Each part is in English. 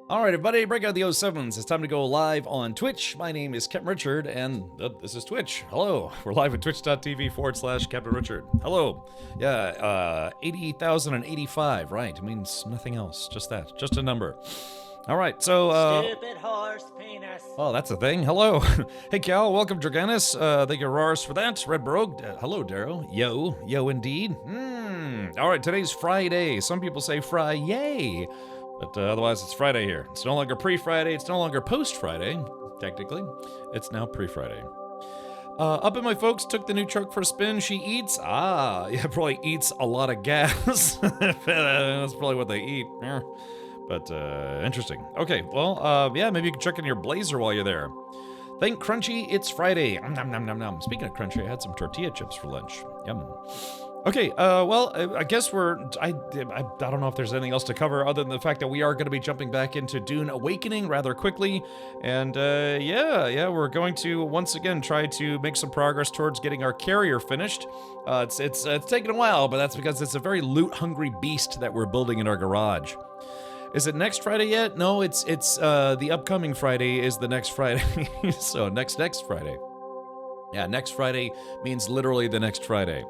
All right, everybody, break out the O7s. It's time to go live on Twitch. My name is Captain Richard, and this is Twitch. Hello. We're live at twitch.tv/Captain Richard. Hello. Yeah, 80,085, right. It means nothing else. Just that. Just a number. All right, so, Stupid horse penis. oh, that's a thing. Hello. Hey, Cal. Welcome, Draganus. Thank you, Rars, for that. Red Brogue. Hello, Darrow. Yo, indeed. All right, today's Friday. Some people say Fry-yay. But otherwise, it's Friday here. It's no longer pre-Friday. It's no longer post-Friday, technically. It's now pre-Friday. Up in my folks took the new truck for a spin. She eats. Yeah, probably eats a lot of gas. That's probably what they eat. Yeah. But, interesting. Okay, well, yeah, maybe you can check in your blazer while you're there. Thank Crunchy, it's Friday. Nom, nom, nom, nom. Speaking of Crunchy, I had some tortilla chips for lunch. Yum. Okay, well, I guess I don't know if there's anything else to cover other than the fact that we are going to be jumping back into Dune Awakening rather quickly. And, yeah, we're going to, once again, try to make some progress towards getting our carrier finished. It's taken a while, but that's because it's a very loot-hungry beast that we're building in our garage. Is it next Friday yet? No, it's the upcoming Friday is the next Friday. So, next Friday. Yeah, next Friday means literally the next Friday.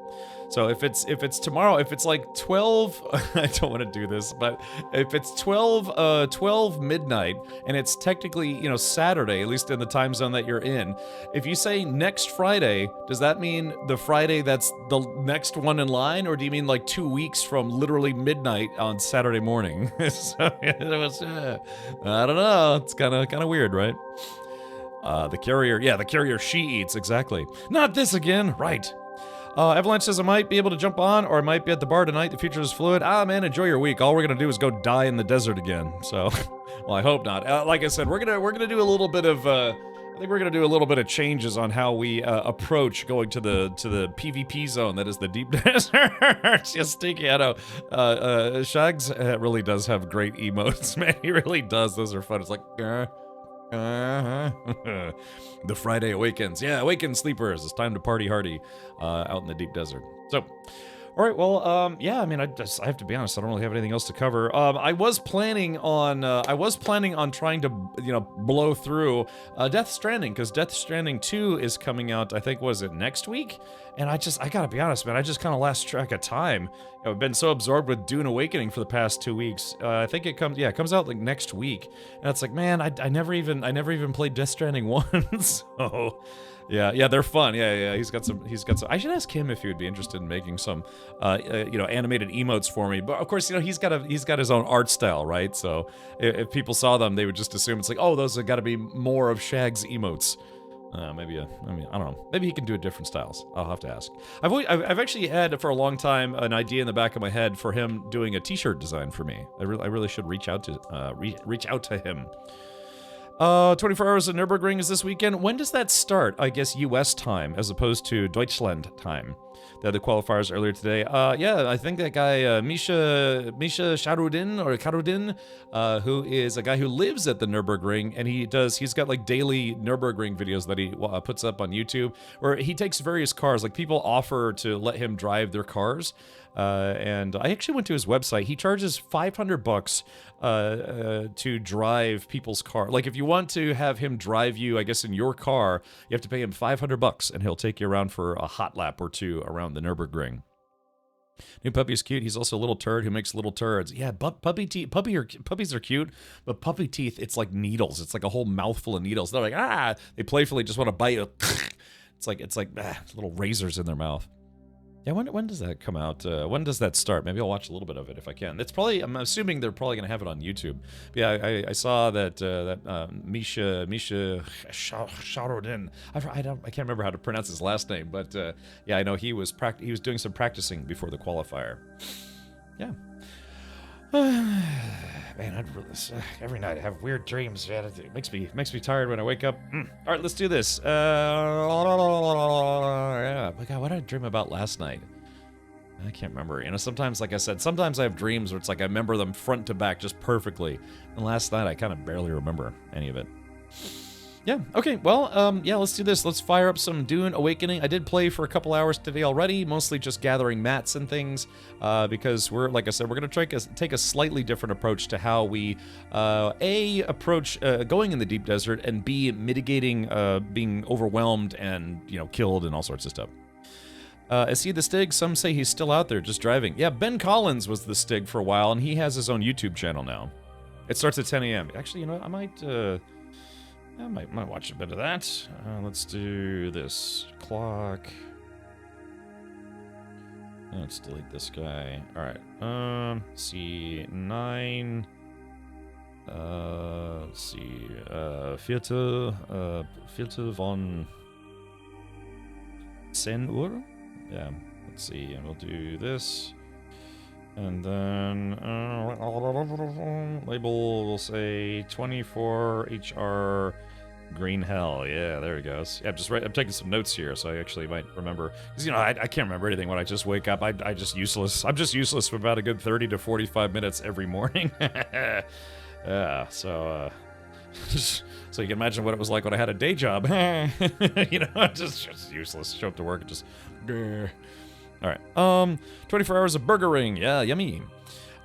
So if it's tomorrow, if it's like 12, I don't want to do this, but if it's 12 midnight and it's technically, Saturday, at least in the time zone that you're in, if you say next Friday, does that mean the Friday that's the next one in line, or do you mean like 2 weeks from literally midnight on Saturday morning? So it was, I don't know, it's kind of weird, right? The carrier she eats, exactly. Not this again, right. Avalanche says I might be able to jump on, or I might be at the bar tonight. The future is fluid. Man, enjoy your week. All we're gonna do is go die in the desert again. So, well, I hope not. Like I said, we're gonna do a little bit of. I think we're gonna do a little bit of changes on how we approach going to the PvP zone. That is the deep desert. Just stinky. I know. Shags really does have great emotes, man. He really does. Those are fun. It's like. The Friday awakens. Yeah, awaken sleepers. It's time to party hardy out in the deep desert. So, all right, well, yeah, I mean, I have to be honest, I don't really have anything else to cover. I was planning on trying to, blow through Death Stranding, because Death Stranding 2 is coming out, I think, was it next week? And I gotta be honest, man, I just kind of lost track of time. I've been so absorbed with Dune Awakening for the past 2 weeks. I think it comes out like next week. And it's like, man, I never even played Death Stranding 1, so... Yeah, they're fun. Yeah, he's got some. I should ask him if he would be interested in making some, animated emotes for me. But of course, he's got his own art style, right? So if people saw them, they would just assume it's like, oh, those have got to be more of Shag's emotes. Maybe I don't know. Maybe he can do it different styles. I'll have to ask. I've actually had for a long time an idea in the back of my head for him doing a T-shirt design for me. I really should reach out to him. 24 hours of Nürburgring is this weekend. When does that start? I guess U.S. time, as opposed to Deutschland time. They had the qualifiers earlier today. Yeah, I think that guy, Misha Karudin, who is a guy who lives at the Nürburgring, and he's got like daily Nürburgring videos that he puts up on YouTube, where he takes various cars, like people offer to let him drive their cars. And I actually went to his website. He charges $500 to drive people's car. Like if you want to have him drive you, I guess in your car, you have to pay him $500, and he'll take you around for a hot lap or two around the Nürburgring. New puppy is cute. He's also a little turd who makes little turds. Yeah, puppies are cute, but puppy teeth, it's like needles. It's like a whole mouthful of needles. They're like, they playfully just want to bite you. It's like little razors in their mouth. Yeah, when does that come out? When does that start? Maybe I'll watch a little bit of it if I can. I'm assuming they're probably going to have it on YouTube. But yeah, I saw that Misha Sharodin. I can't remember how to pronounce his last name, but yeah, I know he was doing some practicing before the qualifier. Yeah. Man, every night I have weird dreams. Man, it makes me tired when I wake up. All right, let's do this. Yeah, my God, what did I dream about last night? I can't remember. Sometimes, like I said, sometimes I have dreams where it's like I remember them front to back just perfectly. And last night I kind of barely remember any of it. Yeah, okay, well, yeah, let's do this. Let's fire up some Dune Awakening. I did play for a couple hours today already, mostly just gathering mats and things, because we're, like I said, we're going to take a slightly different approach to how we, A, approach going in the deep desert, and B, mitigating being overwhelmed and, you know, killed and all sorts of stuff. Is he the Stig? Some say he's still out there, just driving. Yeah, Ben Collins was the Stig for a while, and he has his own YouTube channel now. It starts at 10 a.m. Actually, you know what, I might watch a bit of that. Let's do this. Clock. Let's delete this guy. Alright. Let's see. 9. Let's see. Vierte von 10 Uhr? Yeah. Let's see. And we'll do this. And then label will say 24 HR Green Hell. Yeah, there he goes. Yeah, I'm taking some notes here, so I actually might remember. Because, you know, I can't remember anything when I just wake up. I'm just useless for about a good 30 to 45 minutes every morning. Yeah, so so you can imagine what it was like when I had a day job. You know, just useless. Show up to work and just... Alright, 24 hours of burgering. Yeah, yummy.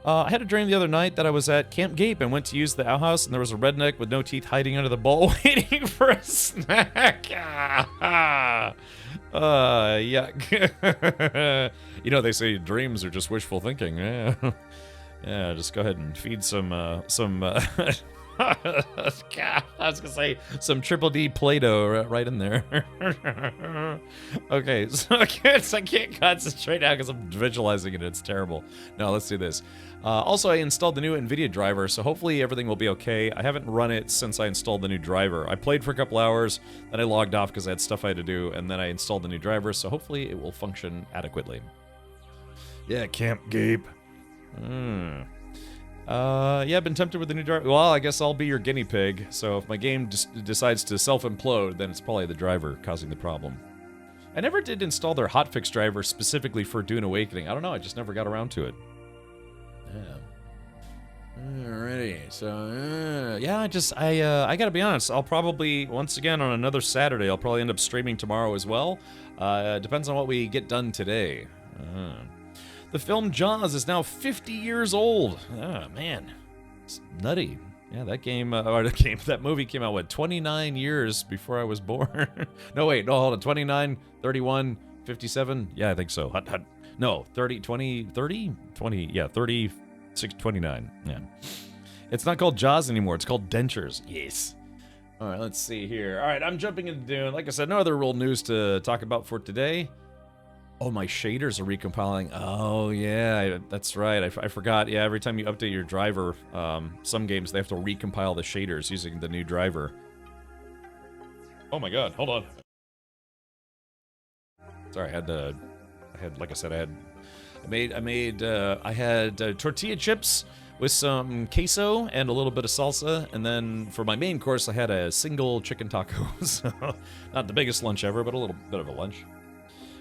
I had a dream the other night that I was at Camp Gape and went to use the outhouse, and there was a redneck with no teeth hiding under the bowl waiting for a snack. Yuck. You know, they say dreams are just wishful thinking. Yeah, yeah, just go ahead and feed some I was gonna say some Triple D Play-Doh right in there. Okay, so I can't concentrate now because I'm visualizing it. It's terrible. No, let's do this. Also, I installed the new NVIDIA driver, so hopefully everything will be okay. I haven't run it since I installed the new driver. I played for a couple hours, then I logged off because I had stuff I had to do, and then I installed the new driver, so hopefully it will function adequately. Yeah, Camp Gape. Yeah, I've been tempted with the new driver. Well, I guess I'll be your guinea pig. So if my game decides to self-implode, then it's probably the driver causing the problem. I never did install their hotfix driver specifically for Dune Awakening. I don't know, I just never got around to it. Yeah. Alrighty, so, yeah, I gotta be honest, I'll probably, once again, on another Saturday, I'll probably end up streaming tomorrow as well. Depends on what we get done today. The film Jaws is now 50 years old. Oh, man. It's nutty. Yeah, that movie came out, what, 29 years before I was born? No, wait, no, hold on. 29, 31, 57? Yeah, I think so. No, 30, 20, 30? 20, yeah, 36, 29. Yeah. It's not called Jaws anymore. It's called Dentures. Yes. All right, let's see here. All right, I'm jumping into Dune. Like I said, no other real news to talk about for today. Oh, my shaders are recompiling. Oh, yeah, that's right. I forgot. Yeah, every time you update your driver, some games, they have to recompile the shaders using the new driver. Oh my god, hold on. Sorry, I had tortilla chips with some queso and a little bit of salsa, and then for my main course, I had a single chicken taco. So, not the biggest lunch ever, but a little bit of a lunch.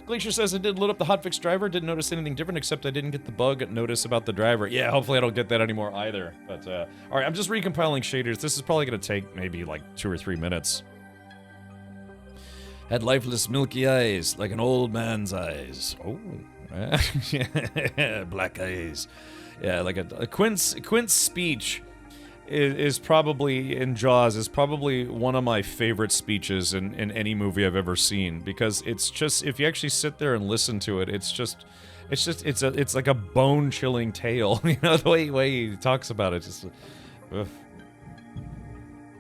Glacier says I did load up the hotfix driver, didn't notice anything different except I didn't get the bug notice about the driver. Yeah, hopefully I don't get that anymore either. But, alright, I'm just recompiling shaders. This is probably going to take maybe like 2 or 3 minutes. Had lifeless milky eyes, like an old man's eyes. Oh, black eyes. Yeah, like a Quint's speech is probably, in Jaws, is probably one of my favorite speeches in any movie I've ever seen, because it's just, if you actually sit there and listen to it, it's like a bone-chilling tale, you know, the way he talks about it, just, ugh.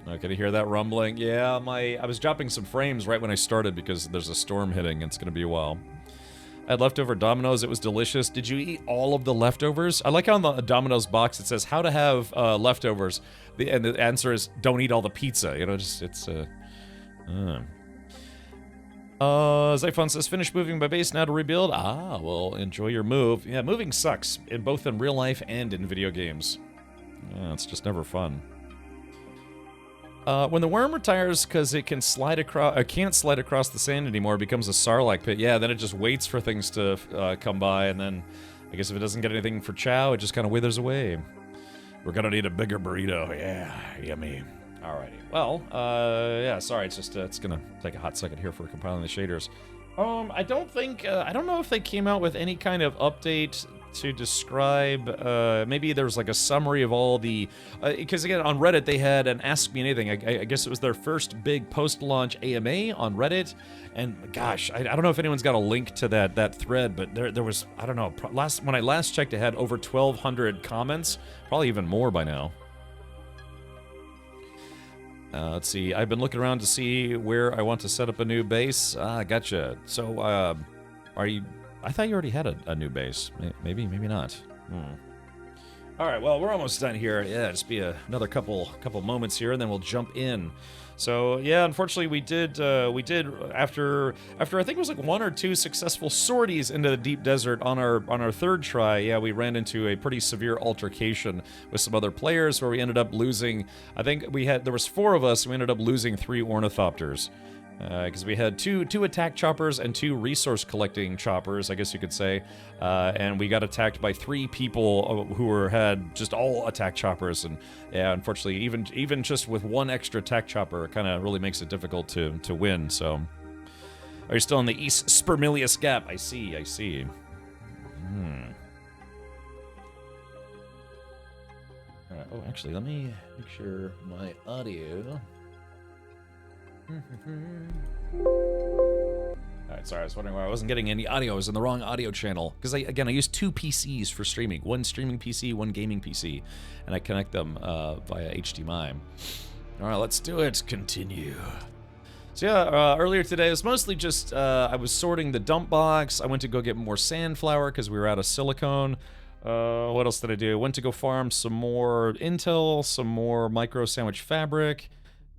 Oh, can you hear that rumbling? Yeah, I was dropping some frames right when I started because there's a storm hitting, and it's gonna be a while. I had leftover Domino's. It was delicious. Did you eat all of the leftovers? I like how on the Domino's box it says how to have leftovers, and the answer is don't eat all the pizza. You know, just it's Zyphon says finish moving my base now to rebuild. Ah, well, enjoy your move. Yeah, moving sucks in both in real life and in video games. Yeah, it's just never fun. When the worm retires because it can't slide across the sand anymore, it becomes a sarlacc pit. Yeah, then it just waits for things to come by, and then I guess if it doesn't get anything for chow, it just kind of withers away. We're gonna need a bigger burrito. Yeah, yummy. Alrighty. Well, yeah, sorry, it's just, it's gonna take a hot second here for compiling the shaders. I don't think, I don't know if they came out with any kind of update to describe, maybe there's like a summary of all the, because again, on Reddit they had an Ask Me Anything. I guess it was their first big post-launch AMA on Reddit, and gosh, I don't know if anyone's got a link to that thread, but there was, I don't know, when I last checked it had over 1,200 comments, probably even more by now. Let's see, I've been looking around to see where I want to set up a new base. Ah, gotcha. So, are you... I thought you already had a new base. Maybe, maybe not. Alright, well, we're almost done here. Yeah, just be another couple moments here, and then we'll jump in. So, yeah, unfortunately, we did after I think it was like 1 or 2 successful sorties into the deep desert on our third try. Yeah, we ran into a pretty severe altercation with some other players where we ended up losing. I think there was 4 of us. We ended up losing 3 ornithopters. Because we had two attack choppers and 2 resource collecting choppers, I guess you could say, and we got attacked by 3 people who had just all attack choppers, and yeah, unfortunately, even just with 1 extra attack chopper, it kind of really makes it difficult to win. So, are you still in the East Spermilius Gap? I see. Oh, actually, let me make sure my audio. Alright, sorry, I was wondering why I wasn't getting any audio. I was in the wrong audio channel. Because, I used 2 PCs for streaming. 1 streaming PC, 1 gaming PC. And I connect them via HDMI. Alright, let's do it. Continue. So yeah, earlier today, it was mostly just, I was sorting the dump box. I went to go get more sandflower because we were out of silicone. What else did I do? Went to go farm some more intel, some more micro sandwich fabric.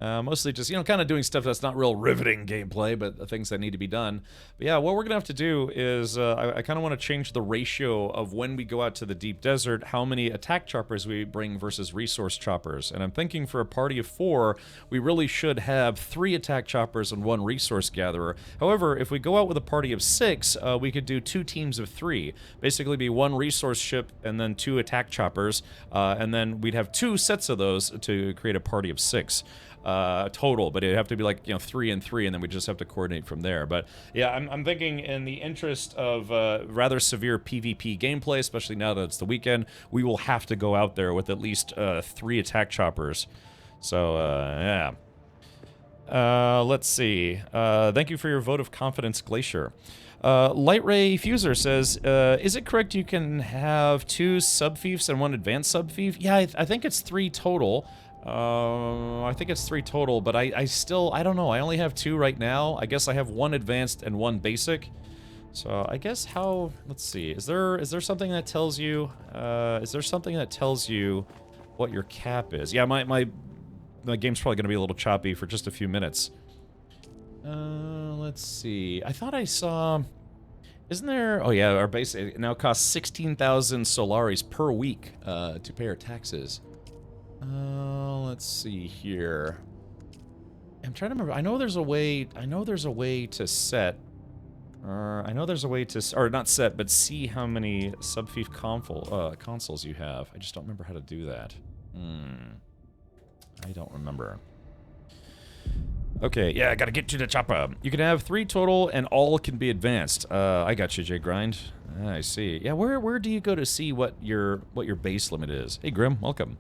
Mostly just, kind of doing stuff that's not real riveting gameplay, but the things that need to be done. But yeah, what we're going to have to do is, I kind of want to change the ratio of when we go out to the deep desert, how many attack choppers we bring versus resource choppers. And I'm thinking for a party of 4, we really should have 3 attack choppers and 1 resource gatherer. However, if we go out with a party of 6, we could do 2 teams of 3. Basically be 1 resource ship and then 2 attack choppers, and then we'd have 2 sets of those to create a party of 6. Total, but it'd have to be like, 3 and 3, and then we just have to coordinate from there. But yeah, I'm thinking in the interest of rather severe PvP gameplay, especially now that it's the weekend, we will have to go out there with at least 3 attack choppers. So, yeah. Let's see. Thank you for your vote of confidence, Glacier. Light Ray Fuser says, is it correct you can have 2 sub-fiefs and 1 advanced sub-fief? Yeah, I think it's 3 total. I think it's 3 total, but I don't know. I only have 2 right now. I guess I have 1 advanced and 1 basic. So I guess let's see. Is there something that tells you, what your cap is? Yeah, my game's probably going to be a little choppy for just a few minutes. Let's see. I thought I saw, isn't there, oh yeah, our base now costs 16,000 Solaris per week, to pay our taxes. Let's see here. I'm trying to remember. I know there's a way to set. Or not set, but see how many sub-fief consoles you have. I just don't remember how to do that. I don't remember. Okay, yeah, I gotta get to the chopper. You can have 3 total, and all can be advanced. I got you, J Grind. I see. Yeah, where do you go to see what your base limit is? Hey, Grim, welcome.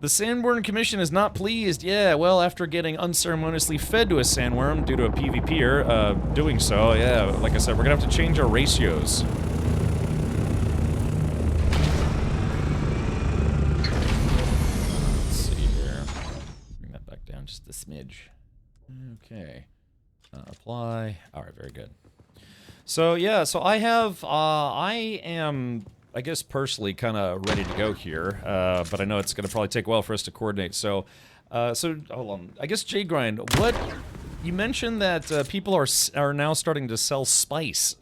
The Sandworm Commission is not pleased. Yeah, well, after getting unceremoniously fed to a sandworm due to a PvPer, doing so, yeah, like I said, we're gonna have to change our ratios. Let's see here. Bring that back down just a smidge. Okay. Apply. Alright, very good. So, yeah, so I am, I guess, personally kind of ready to go here, but I know it's going to probably take a while for us to coordinate, so hold on. I guess, J-Grind, you mentioned that people are now starting to sell spice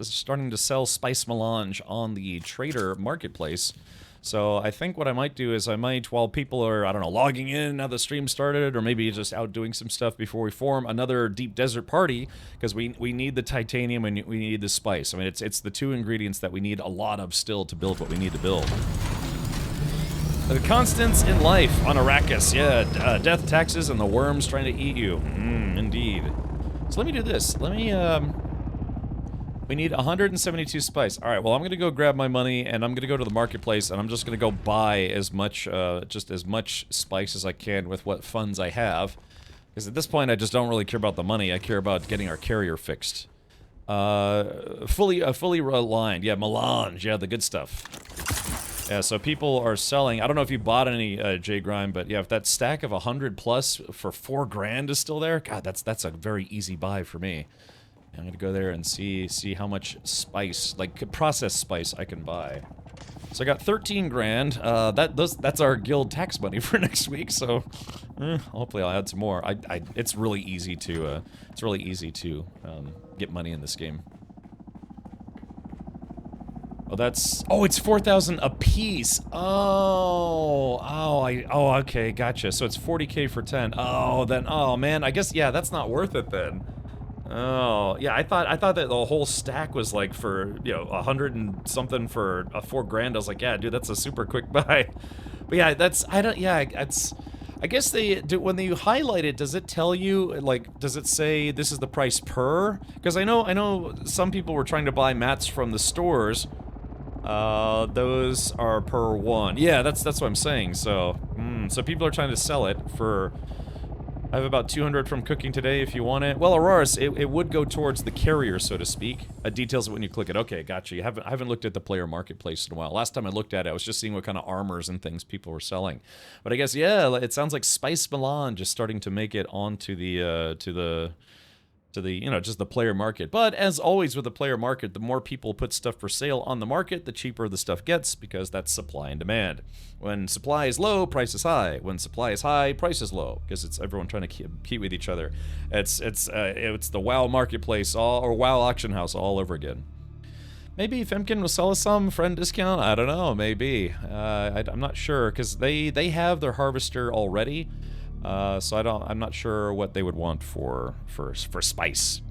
melange on the trader marketplace. So I think what I might do is while people are, I don't know, logging in now the stream started, or maybe just out doing some stuff before we form another deep desert party, because we need the titanium and we need the spice. I mean, it's the 2 ingredients that we need a lot of still to build what we need to build. The constants in life on Arrakis. Yeah, death, taxes, and the worms trying to eat you. Indeed. So let me do this. Let me, we need 172 spice. Alright, well I'm gonna go grab my money, and I'm gonna go to the marketplace, and I'm just gonna go buy as much, just as much spice as I can with what funds I have. Because at this point I just don't really care about the money, I care about getting our carrier fixed. Fully aligned. Yeah, melange. Yeah, the good stuff. Yeah, so people are selling. I don't know if you bought any, J Grime, but yeah, if that stack of 100 plus for 4 grand is still there, God, that's a very easy buy for me. I'm gonna go there and see how much spice, like processed spice, I can buy. So I got 13 grand. That's our guild tax money for next week. So hopefully I'll add some more. It's really easy to get money in this game. Oh, it's 4,000 a piece. Okay, gotcha. So it's 40k for 10. Oh man, I guess, yeah, that's not worth it then. Oh, yeah, I thought that the whole stack was like for, you know, 100 and something for a 4 grand. I was like, yeah, dude, that's a super quick buy. But yeah, I guess when you highlight it, does it tell you, like, does it say this is the price per? Because I know some people were trying to buy mats from the stores. Those are per 1. Yeah, that's what I'm saying. So, so people are trying to sell it for. I have about 200 from cooking today if you want it. Well, Auroras, it would go towards the carrier, so to speak. Details it when you click it. Okay, gotcha. I haven't looked at the player marketplace in a while. Last time I looked at it, I was just seeing what kind of armors and things people were selling. But I guess, yeah, it sounds like Spice Melange is starting to make it onto the, you know, just the player market. But as always with the player market, the more people put stuff for sale on the market, the cheaper the stuff gets, because that's supply and demand. When supply is low, price is high. When supply is high, price is low, because it's everyone trying to compete with each other. It's the WoW marketplace or WoW auction house all over again. Maybe Femkin will sell us some friend discount. I don't know. Maybe. I'm not sure, because they have their harvester already. So I'm not sure what they would want for spice.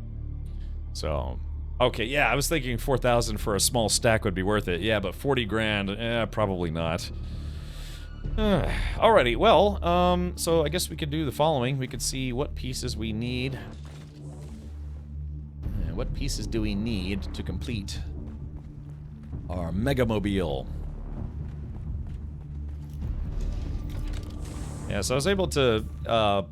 So, okay, yeah, I was thinking 4,000 for a small stack would be worth it. Yeah, but 40 grand, probably not. Alrighty, well, so I guess we could do the following. We could see what pieces we need. What pieces do we need to complete our Megamobile? Yeah, so I was able to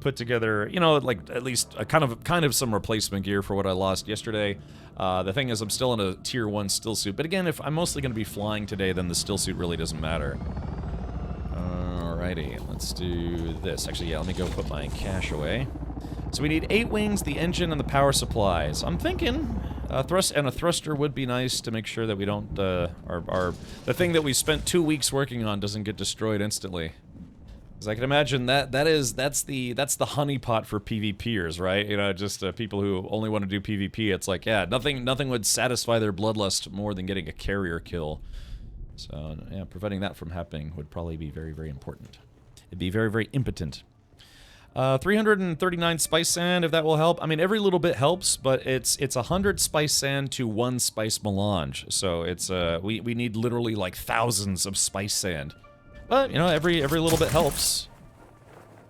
put together, you know, like at least a kind of some replacement gear for what I lost yesterday. The thing is, I'm still in a tier 1 still suit, but again, if I'm mostly going to be flying today, then the still suit really doesn't matter. Alrighty, let's do this. Actually, yeah, let me go put my cash away. So we need 8 wings, the engine, and the power supplies. I'm thinking a thruster would be nice to make sure that we don't the thing that we spent 2 weeks working on doesn't get destroyed instantly. Because I can imagine that's the honeypot for PvPers, right? You know, just people who only want to do PvP. It's like, yeah, nothing would satisfy their bloodlust more than getting a carrier kill. So yeah, preventing that from happening would probably be very, very important. It'd be very, very impotent. 339 spice sand, if that will help. I mean, every little bit helps, but it's 100 spice sand to 1 spice melange. So it's we need literally like thousands of spice sand. But, you know, every little bit helps.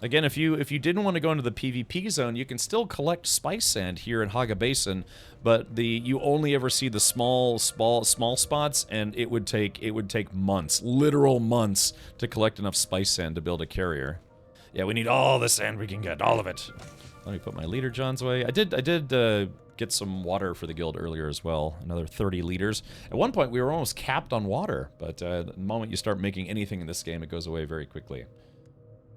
Again, if you didn't want to go into the PvP zone, you can still collect spice sand here in Haga Basin, but you only ever see the small spots, and it would take months, literal months, to collect enough spice sand to build a carrier. Yeah, we need all the sand we can get, all of it. Let me put my leader John's way. I did get some water for the guild earlier as well, another 30 liters. At one point, we were almost capped on water, but the moment you start making anything in this game, it goes away very quickly.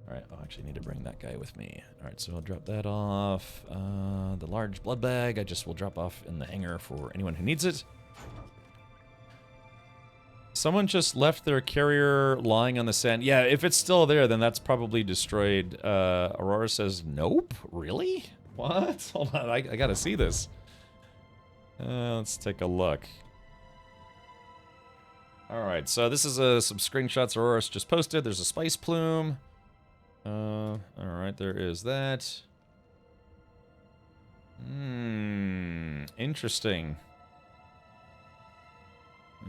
Alright, I actually need to bring that guy with me. Alright, so I'll drop that off. The large blood bag, I just will drop off in the hangar for anyone who needs it. Someone just left their carrier lying on the sand. Yeah, if it's still there, then that's probably destroyed. Aurora says, nope? Really? What? Hold on, I gotta see this. Let's take a look. Alright, so this is some screenshots Aurora's just posted. There's a spice plume. Alright, there is that. Interesting.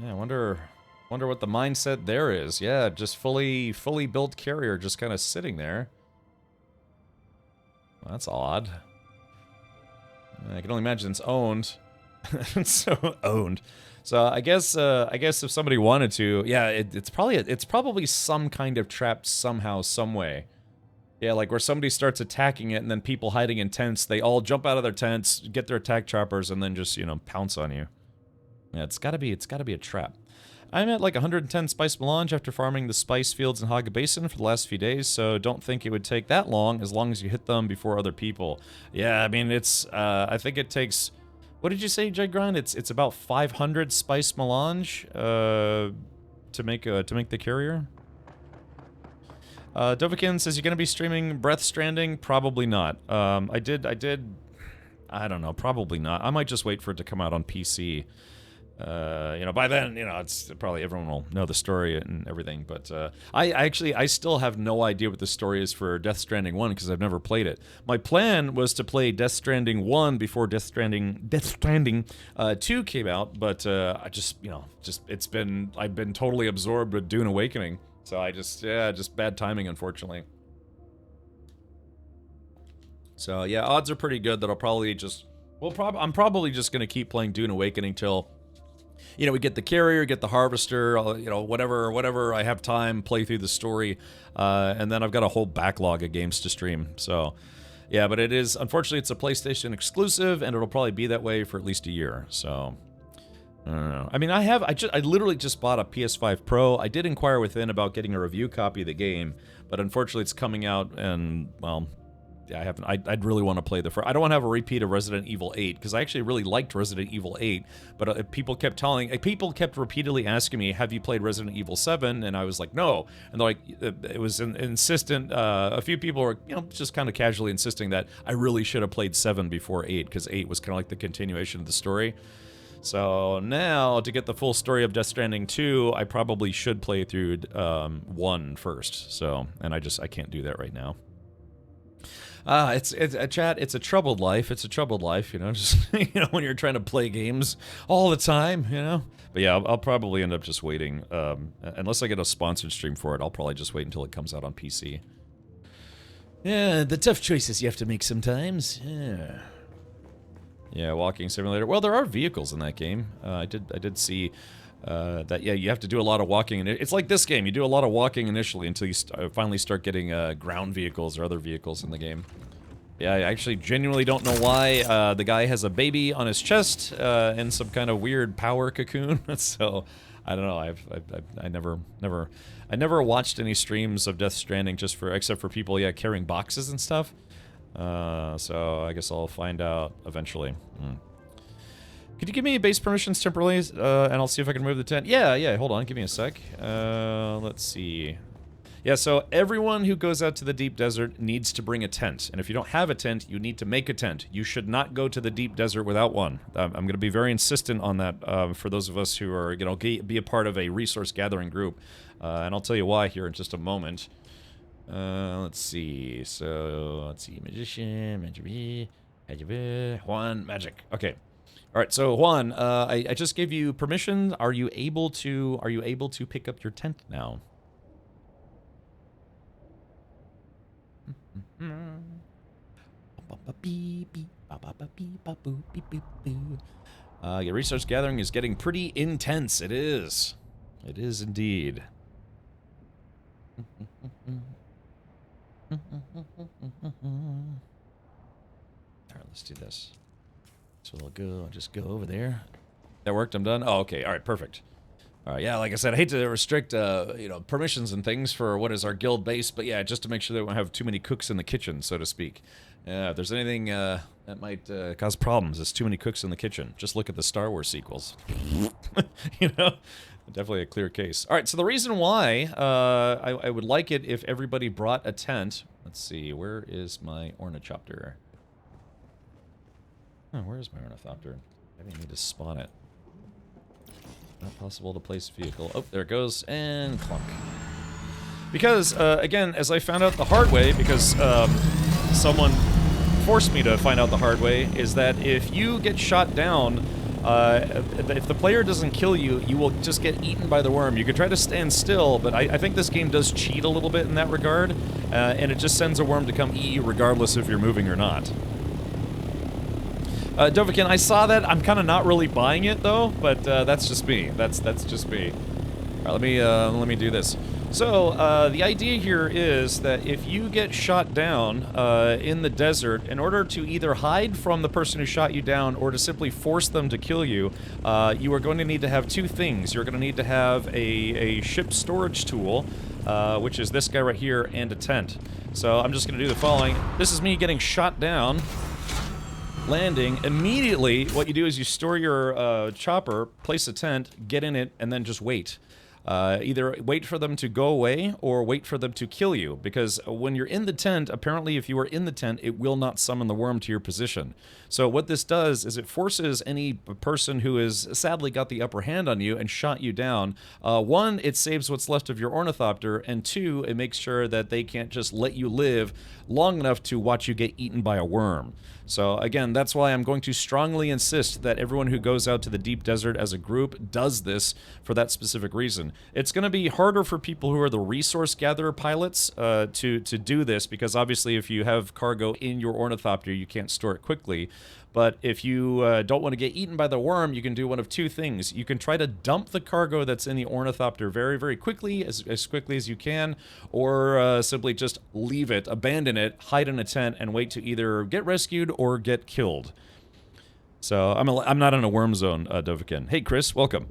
Yeah, I wonder Wonder what the mindset there is. Yeah, just fully built carrier just kind of sitting there. Well, that's odd. I can only imagine it's owned. So owned. So I guess if somebody wanted to, yeah, it's probably some kind of trap somehow, some way. Yeah, like where somebody starts attacking it, and then people hiding in tents, they all jump out of their tents, get their attack choppers, and then just, you know, pounce on you. Yeah, it's gotta be a trap. I'm at like 110 spice melange after farming the spice fields in Haga Basin for the last few days, so don't think it would take that long as you hit them before other people. Yeah, I mean, it's, I think it takes, what did you say, Jegron? It's about 500 spice melange, to make the carrier? Dovakin says, you're gonna be streaming Breath Stranding? Probably not. I don't know, probably not. I might just wait for it to come out on PC. You know, by then, you know, it's probably everyone will know the story and everything, but I still have no idea what the story is for Death Stranding 1 because I've never played it. My plan was to play Death Stranding 1 before Death Stranding 2 came out, but I just, you know, I've been totally absorbed with Dune Awakening, so just bad timing, unfortunately. So yeah, odds are pretty good that I'll probably just, I'm probably just gonna keep playing Dune Awakening till, you know, we get the carrier, get the harvester, you know, whatever I have time, play through the story, and then I've got a whole backlog of games to stream. So, yeah, but it is, unfortunately, it's a PlayStation exclusive, and it'll probably be that way for at least a year. So, I don't know. I mean, I literally just bought a PS5 Pro. I did inquire within about getting a review copy of the game, but unfortunately, it's coming out, and well, I haven't. I'd really want to play the first. I don't want to have a repeat of Resident Evil 8 because I actually really liked Resident Evil 8, but people kept repeatedly asking me, "Have you played Resident Evil 7?" And I was like, "No." And they're like, it was insistent. A few people were, you know, just kind of casually insisting that I really should have played 7 before 8 because 8 was kind of like the continuation of the story. So now, to get the full story of Death Stranding 2, I probably should play through 1 first. So, and I can't do that right now. It's a chat. It's a troubled life. It's a troubled life, you know. Just you know, when you're trying to play games all the time, you know. But yeah, I'll probably end up just waiting. Unless I get a sponsored stream for it, I'll probably just wait until it comes out on PC. Yeah, the tough choices you have to make sometimes. Yeah. Yeah, walking simulator. Well, there are vehicles in that game. I did see. That, yeah, you have to do a lot of walking. It's like this game. You do a lot of walking initially until you finally start getting ground vehicles or other vehicles in the game. Yeah, I actually genuinely don't know why the guy has a baby on his chest in some kind of weird power cocoon. So, I don't know. I never watched any streams of Death Stranding except for people, yeah, carrying boxes and stuff. So I guess I'll find out eventually. Could you give me base permissions temporarily, and I'll see if I can move the tent? Yeah, hold on, give me a sec. Let's see. Yeah, so everyone who goes out to the deep desert needs to bring a tent, and if you don't have a tent, you need to make a tent. You should not go to the deep desert without one. I'm going to be very insistent on that for those of us who are, you know, be a part of a resource gathering group, and I'll tell you why here in just a moment. Let's see. So, let's see. Magician, magic, Juan, magic. Okay. All right, so Juan, I just gave you permission. Are you able to pick up your tent now? Your resource gathering is getting pretty intense. It is. It is indeed. All right, let's do this. So I'll just go over there. That worked, I'm done? Oh, okay, all right, perfect. All right, yeah, like I said, I hate to restrict, you know, permissions and things for what is our guild base, but yeah, just to make sure that we don't have too many cooks in the kitchen, so to speak. If there's anything that might cause problems, it's too many cooks in the kitchen. Just look at the Star Wars sequels. You know? Definitely a clear case. All right, so the reason why I would like it if everybody brought a tent. Let's see, where is my ornithopter? Oh, where is my ornithopter? Maybe I need to spawn it. Not possible to place vehicle. Oh, there it goes, and clunk. Because, again, as I found out the hard way, because someone forced me to find out the hard way, is that if you get shot down if the player doesn't kill you, you will just get eaten by the worm. You could try to stand still, but I think this game does cheat a little bit in that regard, and it just sends a worm to come eat you regardless if you're moving or not. Dovakin, I saw that. I'm kind of not really buying it though, but that's just me. That's just me. All right, let me do this. So, the idea here is that if you get shot down in the desert, in order to either hide from the person who shot you down or to simply force them to kill you, you are going to need to have two things. You're going to need to have a ship storage tool, which is this guy right here, and a tent. So I'm just going to do the following. This is me getting shot down. Landing. Immediately, what you do is you store your chopper, place a tent, get in it, and then just wait. Either wait for them to go away or wait for them to kill you, because when you're in the tent, apparently if you are in the tent, it will not summon the worm to your position. So what this does is it forces any person who has sadly got the upper hand on you and shot you down, one, it saves what's left of your ornithopter, and two, it makes sure that they can't just let you live long enough to watch you get eaten by a worm. So again, that's why I'm going to strongly insist that everyone who goes out to the deep desert as a group does this for that specific reason. It's going to be harder for people who are the resource gatherer pilots to do this, because obviously if you have cargo in your ornithopter, you can't store it quickly. But if you don't want to get eaten by the worm, you can do one of two things. You can try to dump the cargo that's in the ornithopter very, very quickly, as quickly as you can, or simply just leave it, abandon it, hide in a tent, and wait to either get rescued or get killed. So I'm not in a worm zone, Dovakin. Hey, Chris, welcome.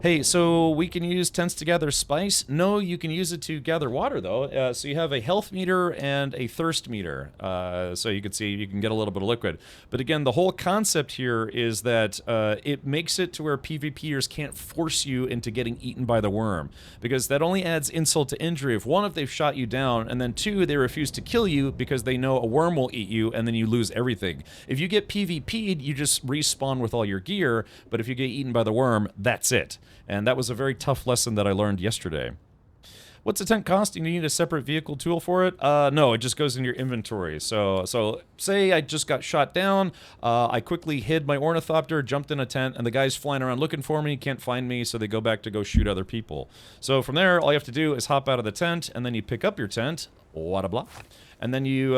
Hey, so we can use tents to gather spice? No, you can use it to gather water, though. So you have a health meter and a thirst meter. So you can see you can get a little bit of liquid. But again, the whole concept here is that it makes it to where PvPers can't force you into getting eaten by the worm. Because that only adds insult to injury. If one, if they've shot you down, and then two, they refuse to kill you because they know a worm will eat you, and then you lose everything. If you get PvP'd, you just respawn with all your gear, but if you get eaten by the worm, that's it. And that was a very tough lesson that I learned yesterday. What's a tent cost? You need a separate vehicle tool for it? No, it just goes in your inventory. So say I just got shot down, I quickly hid my ornithopter, jumped in a tent, and the guy's flying around looking for me, can't find me, so they go back to go shoot other people. So from there, all you have to do is hop out of the tent, and then you pick up your tent, wada blah, and then you,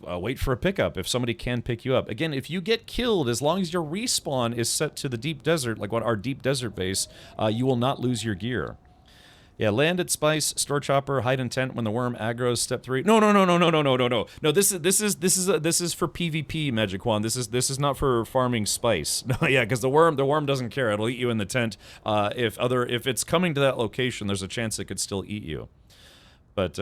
wait for a pickup if somebody can pick you up. Again, if you get killed, as long as your respawn is set to the deep desert, like what our deep desert base, you will not lose your gear. Yeah, land at spice, store chopper, hide in tent when the worm aggroes. Step 3. No. No, this is for PvP, Magic Wand. This is not for farming spice. No, yeah, because the worm doesn't care. It'll eat you in the tent. If it's coming to that location, there's a chance it could still eat you. But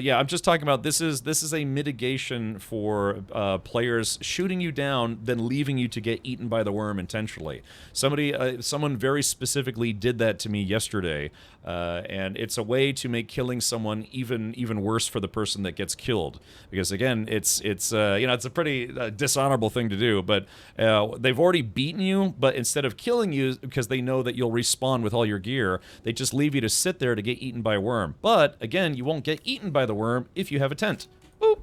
yeah, I'm just talking about this is a mitigation for players shooting you down, then leaving you to get eaten by the worm intentionally. Someone very specifically did that to me yesterday, and it's a way to make killing someone even worse for the person that gets killed. Because again, it's a pretty dishonorable thing to do. But they've already beaten you, but instead of killing you because they know that you'll respawn with all your gear, they just leave you to sit there to get eaten by a worm. But again, you won't get eaten by the worm if you have a tent. Boop.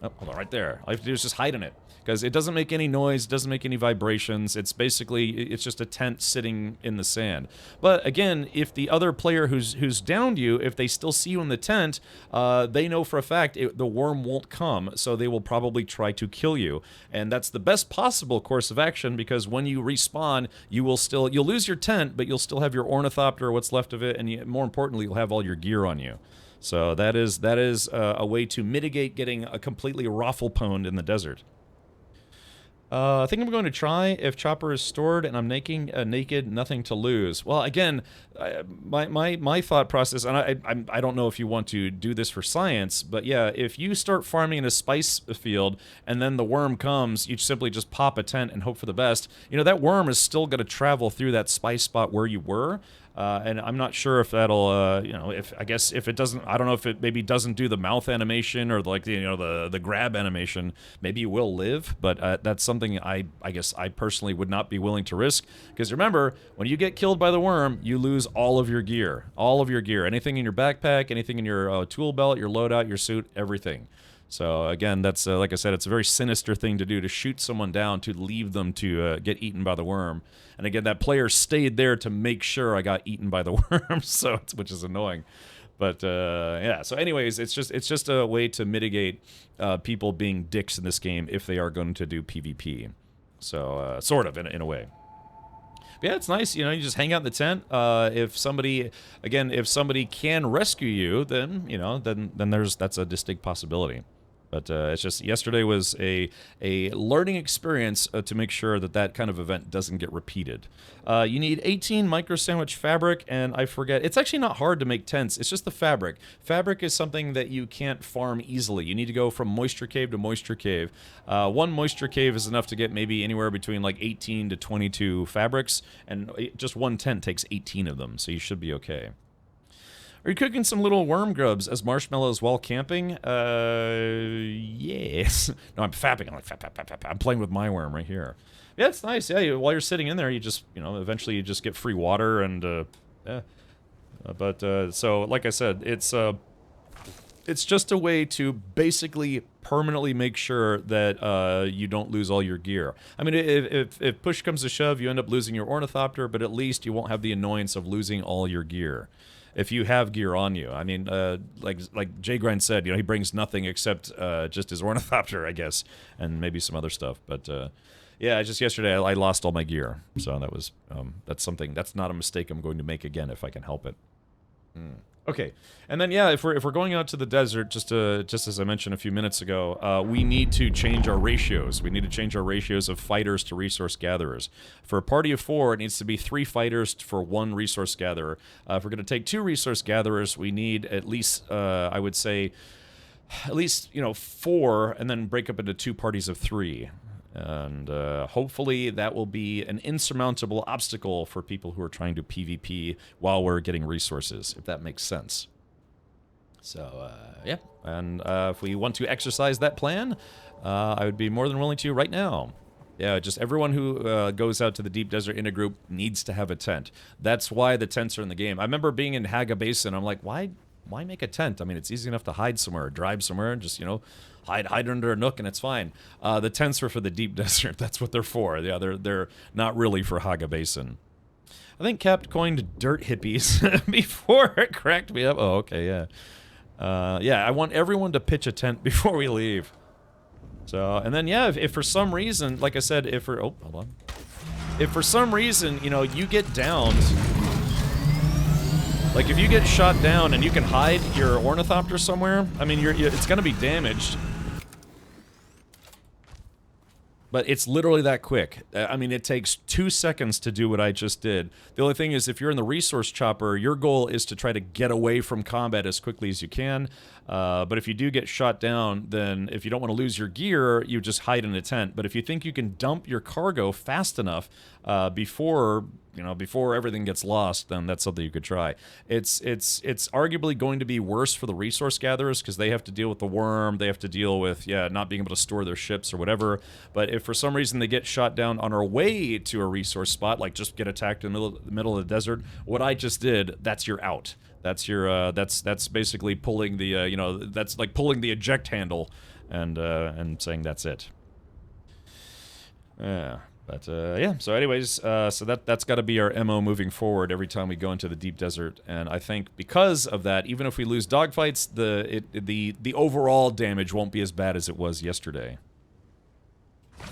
Oh, hold on, right there. All you have to do is just hide in it. Because it doesn't make any noise, it doesn't make any vibrations. It's just a tent sitting in the sand. But again, if the other player who's downed you, if they still see you in the tent, they know for a fact the worm won't come, so they will probably try to kill you. And that's the best possible course of action, because when you respawn, you'll lose your tent, but you'll still have your ornithopter or what's left of it, and more importantly, you'll have all your gear on you. So that is a way to mitigate getting a completely raffle-pwned in the desert. I think I'm going to try if chopper is stored and I'm naked, nothing to lose. Well, again, my thought process, and I don't know if you want to do this for science, but yeah, if you start farming in a spice field and then the worm comes, you simply just pop a tent and hope for the best. You know, that worm is still going to travel through that spice spot where you were. And I'm not sure if that'll, if it doesn't, I don't know if it maybe doesn't do the mouth animation or like, the grab animation, maybe you will live, but that's something I guess I personally would not be willing to risk. Because remember, when you get killed by the worm, you lose all of your gear. Anything in your backpack, anything in your tool belt, your loadout, your suit, everything. So again, that's like I said, it's a very sinister thing to do, to shoot someone down, to leave them to get eaten by the worm. And again, that player stayed there to make sure I got eaten by the worm, so which is annoying. But yeah. So anyways, it's just a way to mitigate people being dicks in this game if they are going to do PvP. So sort of in a way. Yeah, it's nice, you know, you just hang out in the tent. If somebody can rescue you, then, you know, then that's a distinct possibility. But it's just, yesterday was a learning experience to make sure that kind of event doesn't get repeated. You need 18 micro sandwich fabric, and I forget, it's actually not hard to make tents, it's just the fabric. Fabric is something that you can't farm easily. You need to go from moisture cave to moisture cave. One moisture cave is enough to get maybe anywhere between like 18 to 22 fabrics, and just one tent takes 18 of them, so you should be okay. Are you cooking some little worm grubs as marshmallows while camping? Yes. No, I'm fapping. I'm like, fap. I'm playing with my worm right here. Yeah, it's nice. Yeah, while you're sitting in there, you just, you know, eventually you just get free water and, yeah. So, like I said, it's just a way to basically permanently make sure that you don't lose all your gear. I mean, if push comes to shove, you end up losing your ornithopter, but at least you won't have the annoyance of losing all your gear. If you have gear on you. I mean, like Jay Grind said, you know, he brings nothing except just his ornithopter, I guess, and maybe some other stuff. But yeah, just yesterday I lost all my gear, so that was that's not a mistake I'm going to make again if I can help it. Okay, and then yeah, if we're going out to the desert, just as I mentioned a few minutes ago, we need to change our ratios. We need to change our ratios of fighters to resource gatherers. For a party of 4, it needs to be 3 fighters for 1 resource gatherer. If we're going to take 2 resource gatherers, we need at least, I would say, at least, you know, 4, and then break up into 2 parties of 3. And hopefully that will be an insurmountable obstacle for people who are trying to PvP while we're getting resources, if that makes sense. So, yeah. And if we want to exercise that plan, I would be more than willing to right now. Yeah, just everyone who goes out to the deep desert in a group needs to have a tent. That's why the tents are in the game. I remember being in Haga Basin, I'm like, why make a tent? I mean, it's easy enough to hide somewhere, drive somewhere, and just, you know, hide under a nook and it's fine. The tents are for the deep desert. That's what they're for. Yeah, they're not really for Haga Basin. I think Cap coined dirt hippies before it cracked me up. Oh, okay, yeah. Yeah, I want everyone to pitch a tent before we leave. So, and then yeah, if for some reason, like I said, if for some reason, you know, you get downed, like if you get shot down and you can hide your ornithopter somewhere, I mean, it's gonna be damaged. But it's literally that quick. I mean, it takes 2 seconds to do what I just did. The only thing is, if you're in the resource chopper, your goal is to try to get away from combat as quickly as you can. But if you do get shot down, then if you don't want to lose your gear, you just hide in a tent. But if you think you can dump your cargo fast enough before everything gets lost, then that's something you could try. It's arguably going to be worse for the resource gatherers because they have to deal with the worm, they have to deal with not being able to store their ships or whatever. But if for some reason they get shot down on our way to a resource spot, like just get attacked in the middle of the desert, what I just did, that's your out. That's your that's basically pulling the that's like pulling the eject handle and saying that's it. Yeah. But, yeah, so anyways, so that's got to be our MO moving forward every time we go into the deep desert, and I think because of that, even if we lose dogfights, the overall damage won't be as bad as it was yesterday.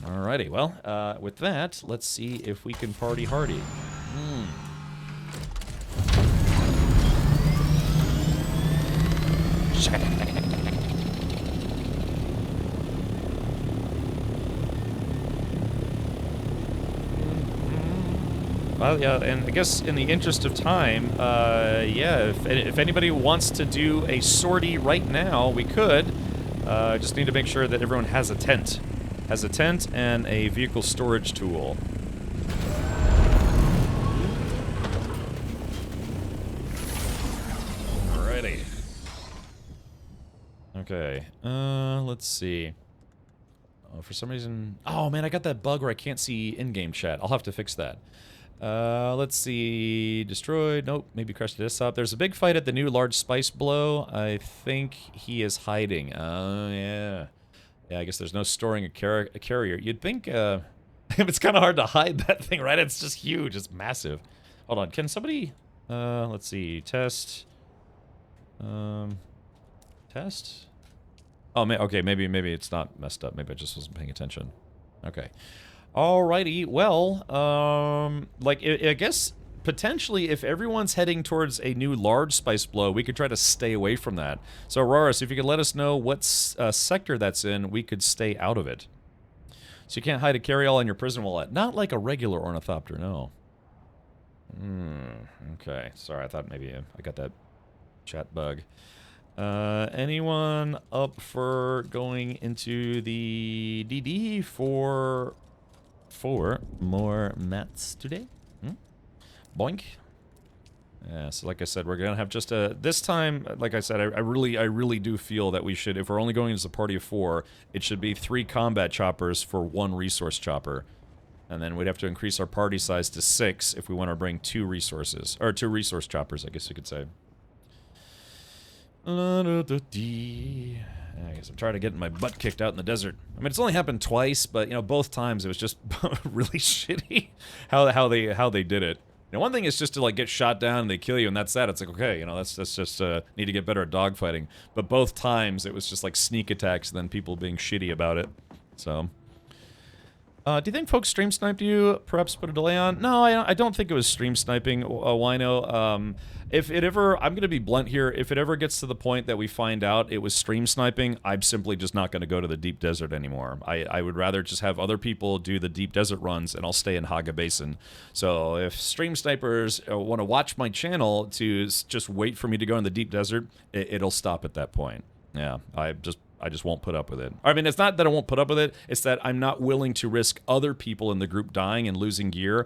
Alrighty, well, with that, let's see if we can party hardy. Well, yeah, and I guess in the interest of time, yeah, if anybody wants to do a sortie right now, we could. Just need to make sure that everyone has a tent. Has a tent and a vehicle storage tool. Alrighty. Okay, let's see. Oh, for some reason... Oh, man, I got that bug where I can't see in-game chat. I'll have to fix that. Let's see. Destroyed. Nope. Maybe crushed this up. There's a big fight at the new large spice blow. I think he is hiding. Oh, yeah. Yeah, I guess there's no storing a carrier. You'd think, it's kind of hard to hide that thing, right? It's just huge. It's massive. Hold on. Can somebody, let's see. Test. Test? Oh, okay. Maybe it's not messed up. Maybe I just wasn't paying attention. Okay. Alrighty, well, like, I guess, potentially, if everyone's heading towards a new large spice blow, we could try to stay away from that. So, Auroras, if you could let us know what sector that's in, we could stay out of it. So you can't hide a carry-all in your prison wallet. Not like a regular ornithopter, no. Okay, sorry, I thought maybe I got that chat bug. Anyone up for going into the DD for more mats today? Boink. Yeah, so like I said, we're gonna have just a... This time, like I said, I really do feel that we should, if we're only going as a party of 4, it should be 3 combat choppers for 1 resource chopper. And then we'd have to increase our party size to 6 if we want to bring 2 resources. Or 2 resource choppers, I guess you could say. I guess I'm trying to get my butt kicked out in the desert. I mean, it's only happened twice, but, you know, both times it was just really shitty how they did it. You know, one thing is just to, like, get shot down and they kill you and that's that. It's like, okay, you know, that's just, need to get better at dogfighting. But both times it was just, like, sneak attacks and then people being shitty about it. So... do you think folks stream sniped you? Perhaps put a delay on? No, I don't think it was stream sniping, Wino. If it ever, I'm going to be blunt here, if it ever gets to the point that we find out it was stream sniping, I'm simply just not going to go to the deep desert anymore. I would rather just have other people do the deep desert runs, and I'll stay in Haga Basin. So if stream snipers want to watch my channel to just wait for me to go in the deep desert, it'll stop at that point. Yeah, I just won't put up with it. I mean, it's not that I won't put up with it, it's that I'm not willing to risk other people in the group dying and losing gear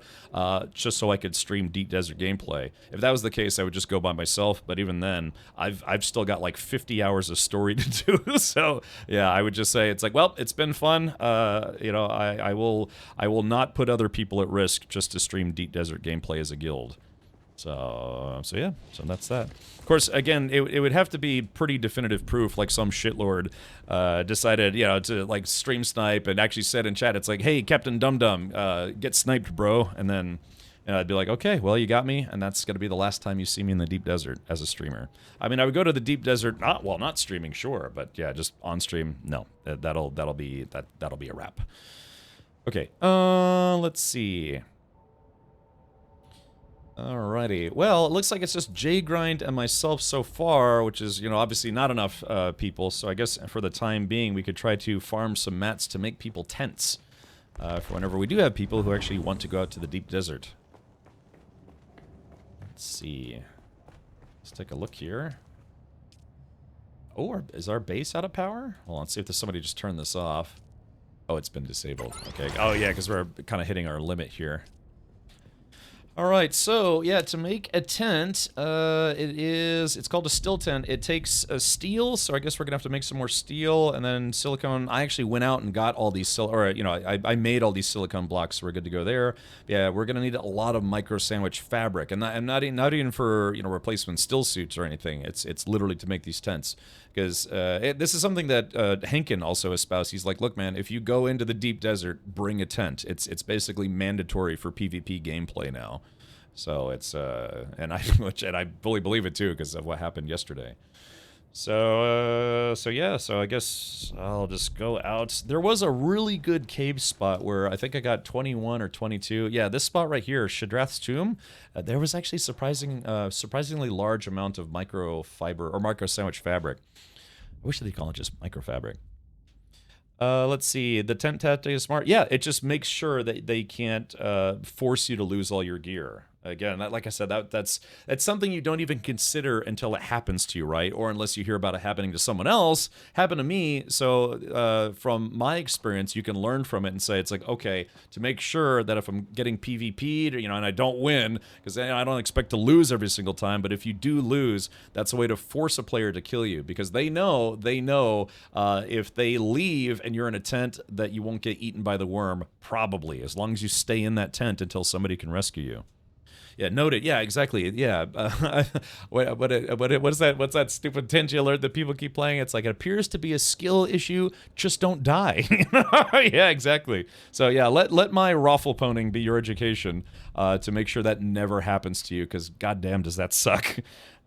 just so I could stream deep desert gameplay. If that was the case, I would just go by myself, but even then, I've still got like 50 hours of story to do, so yeah, I would just say, it's like, well, it's been fun, you know, I will not put other people at risk just to stream deep desert gameplay as a guild. So yeah, so that's that. Of course, again, it would have to be pretty definitive proof, like some shitlord decided, you know, to like stream snipe and actually said in chat, it's like, hey, Captain Dum Dum, get sniped, bro. And then I'd be like, okay, well, you got me, and that's going to be the last time you see me in the deep desert as a streamer. I mean, I would go to the deep desert, not streaming, sure, but yeah, just on stream, no, that'll be a wrap. Okay, let's see. Alrighty. Well, it looks like it's just J-Grind and myself so far, which is, you know, obviously not enough people, so I guess for the time being we could try to farm some mats to make people tents for whenever we do have people who actually want to go out to the deep desert. Let's see. Let's take a look here. Oh, is our base out of power? Well, let's see if there's somebody just turned this off. Oh, it's been disabled. Okay. Oh, yeah, because we're kind of hitting our limit here. Alright, so, yeah, to make a tent, it's called a still tent. It takes steel, so I guess we're gonna have to make some more steel, and then silicone. I actually went out and got all these, I made all these silicone blocks, so we're good to go there. Yeah, we're gonna need a lot of micro sandwich fabric, and not even for, you know, replacement still suits or anything. It's literally to make these tents. Because this is something that Henkin also espoused. He's like, look, man, if you go into the deep desert, bring a tent. It's basically mandatory for PvP gameplay now. So it's and I fully believe it too because of what happened yesterday. So yeah, so I guess I'll just go out. There was a really good cave spot where I think I got 21 or 22. Yeah, this spot right here, Shadrath's Tomb. There was actually surprisingly large amount of microfiber or micro sandwich fabric. I wish they'd call it just microfabric. Let's see. The tent tactic is smart. Yeah, it just makes sure that they can't force you to lose all your gear. Again, like I said, that's something you don't even consider until it happens to you, right? Or unless you hear about it happening to someone else. Happened to me. So from my experience, you can learn from it and say, it's like, okay, to make sure that if I'm getting PvP'd, and I don't win, because I don't expect to lose every single time, but if you do lose, that's a way to force a player to kill you, because they know if they leave and you're in a tent that you won't get eaten by the worm, probably, as long as you stay in that tent until somebody can rescue you. Yeah, noted. Yeah, exactly. Yeah. What is that? What's that stupid Tenchi alert that people keep playing? It's like, it appears to be a skill issue. Just don't die. Yeah, exactly. So yeah, let my raffle poning be your education to make sure that never happens to you. Because goddamn, does that suck?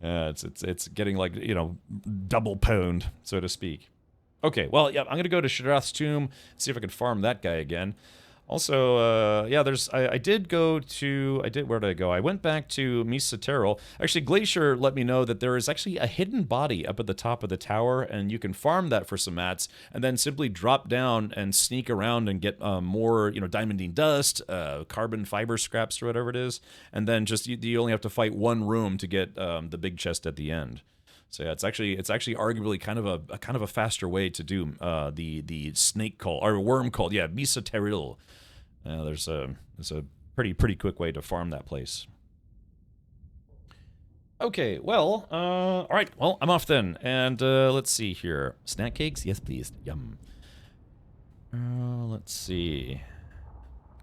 It's getting like double pwned, so to speak. Okay. Well, yeah, I'm gonna go to Shadarath's tomb, see if I can farm that guy again. Also, yeah, I did go to, where did I go? I went back to Misa Terrell. Actually, Glacier let me know that there is actually a hidden body up at the top of the tower, and you can farm that for some mats, and then simply drop down and sneak around and get more, diamondine dust, carbon fiber scraps, or whatever it is, and then just, you only have to fight one room to get the big chest at the end. So yeah, it's actually arguably kind of a faster way to do the snake cult or worm cult. Yeah, Misa Terrell. There's a pretty quick way to farm that place. Okay, well, all right. Well, I'm off then, and let's see here. Snack cakes, yes please. Yum. Let's see.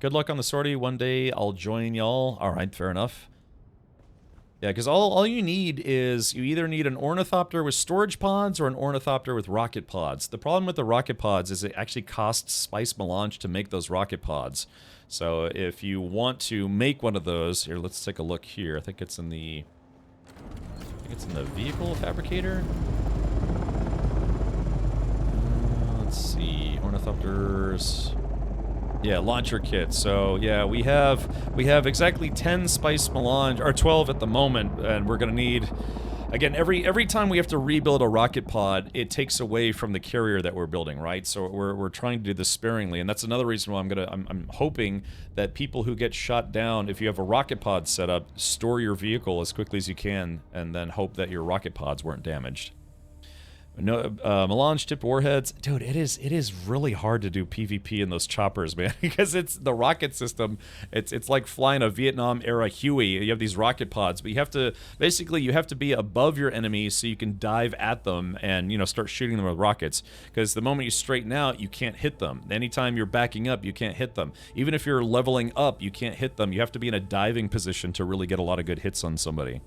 Good luck on the sortie. One day I'll join y'all. All right, fair enough. Yeah, because all you need is, you either need an ornithopter with storage pods or an ornithopter with rocket pods. The problem with the rocket pods is it actually costs spice melange to make those rocket pods. So if you want to make one of those, here, let's take a look here. I think it's in the vehicle fabricator. Let's see, ornithopters. Yeah, launcher kit. So yeah, we have exactly 10 spice melange, or 12 at the moment, and we're gonna need, again, every time we have to rebuild a rocket pod, it takes away from the carrier that we're building, right? So we're trying to do this sparingly, and that's another reason why I'm hoping that people who get shot down, if you have a rocket pod set up, store your vehicle as quickly as you can, and then hope that your rocket pods weren't damaged. No, melange tipped warheads, dude. It is really hard to do PvP in those choppers, man, because it's the rocket system. It's like flying a Vietnam era Huey. You have these rocket pods, but you have to be above your enemies so you can dive at them and start shooting them with rockets. Because the moment you straighten out, you can't hit them. Anytime you're backing up, you can't hit them. Even if you're leveling up, you can't hit them. You have to be in a diving position to really get a lot of good hits on somebody.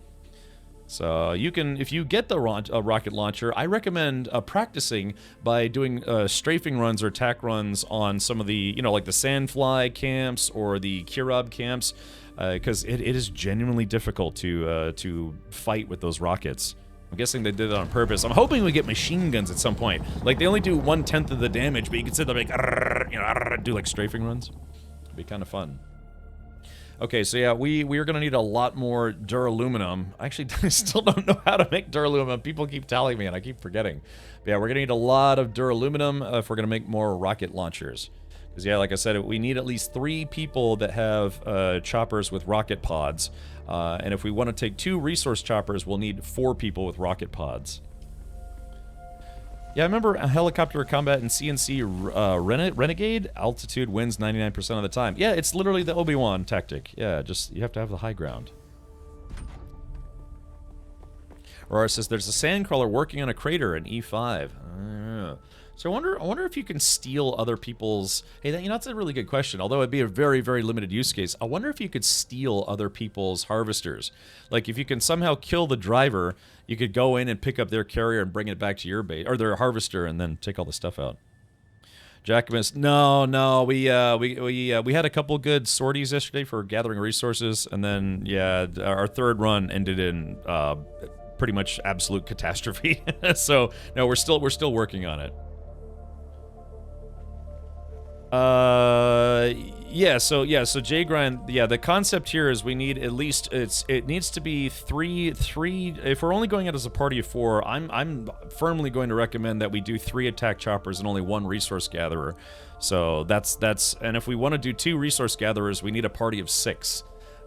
So you can, if you get the rocket launcher, I recommend practicing by doing strafing runs or attack runs on some of the, like the Sandfly camps or the Kirab camps, because it is genuinely difficult to fight with those rockets. I'm guessing they did it on purpose. I'm hoping we get machine guns at some point. Like, they only do 1/10 of the damage, but you can sit there like, do like strafing runs. It'd be kind of fun. Okay, so yeah, we are gonna need a lot more duraluminum. I actually still don't know how to make duraluminum. People keep telling me, and I keep forgetting. But yeah, we're gonna need a lot of duraluminum if we're gonna make more rocket launchers. Because yeah, like I said, we need at least 3 people that have choppers with rocket pods. And if we want to take 2 resource choppers, we'll need 4 people with rocket pods. Yeah, I remember a helicopter combat in CNC Renegade. Altitude wins 99% of the time. Yeah, it's literally the Obi-Wan tactic. Yeah, just, you have to have the high ground. Aurora says, there's a sandcrawler working on a crater in E5. So I wonder if you can steal other people's... Hey, that's a really good question, although it'd be a very, very limited use case. I wonder if you could steal other people's harvesters. Like, if you can somehow kill the driver, you could go in and pick up their carrier and bring it back to your base, or their harvester, and then take all the stuff out. Jacobus, no, we had a couple good sorties yesterday for gathering resources, and then, yeah, our third run ended in pretty much absolute catastrophe. So, no, we're still working on it. So J-Grind, yeah, the concept here is we need at least, it needs to be three, if we're only going out as a party of 4, I'm firmly going to recommend that we do 3 attack choppers and only 1 resource gatherer. So that's, and if we want to do 2 resource gatherers, we need a party of 6.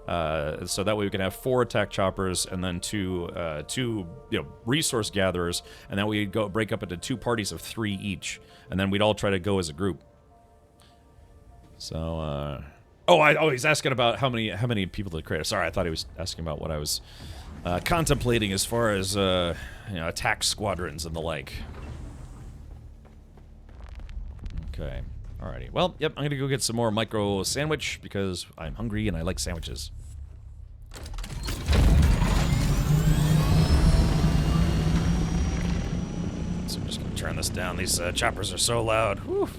So that way we can have 4 attack choppers and then two resource gatherers, and then we'd go break up into 2 parties of 3 each, and then we'd all try to go as a group. So, he's asking about how many people to create. Sorry, I thought he was asking about what I was contemplating as far as attack squadrons and the like. Okay. Alrighty. Well, yep, I'm gonna go get some more micro sandwich because I'm hungry and I like sandwiches. So I'm just gonna turn this down. These choppers are so loud. Whew.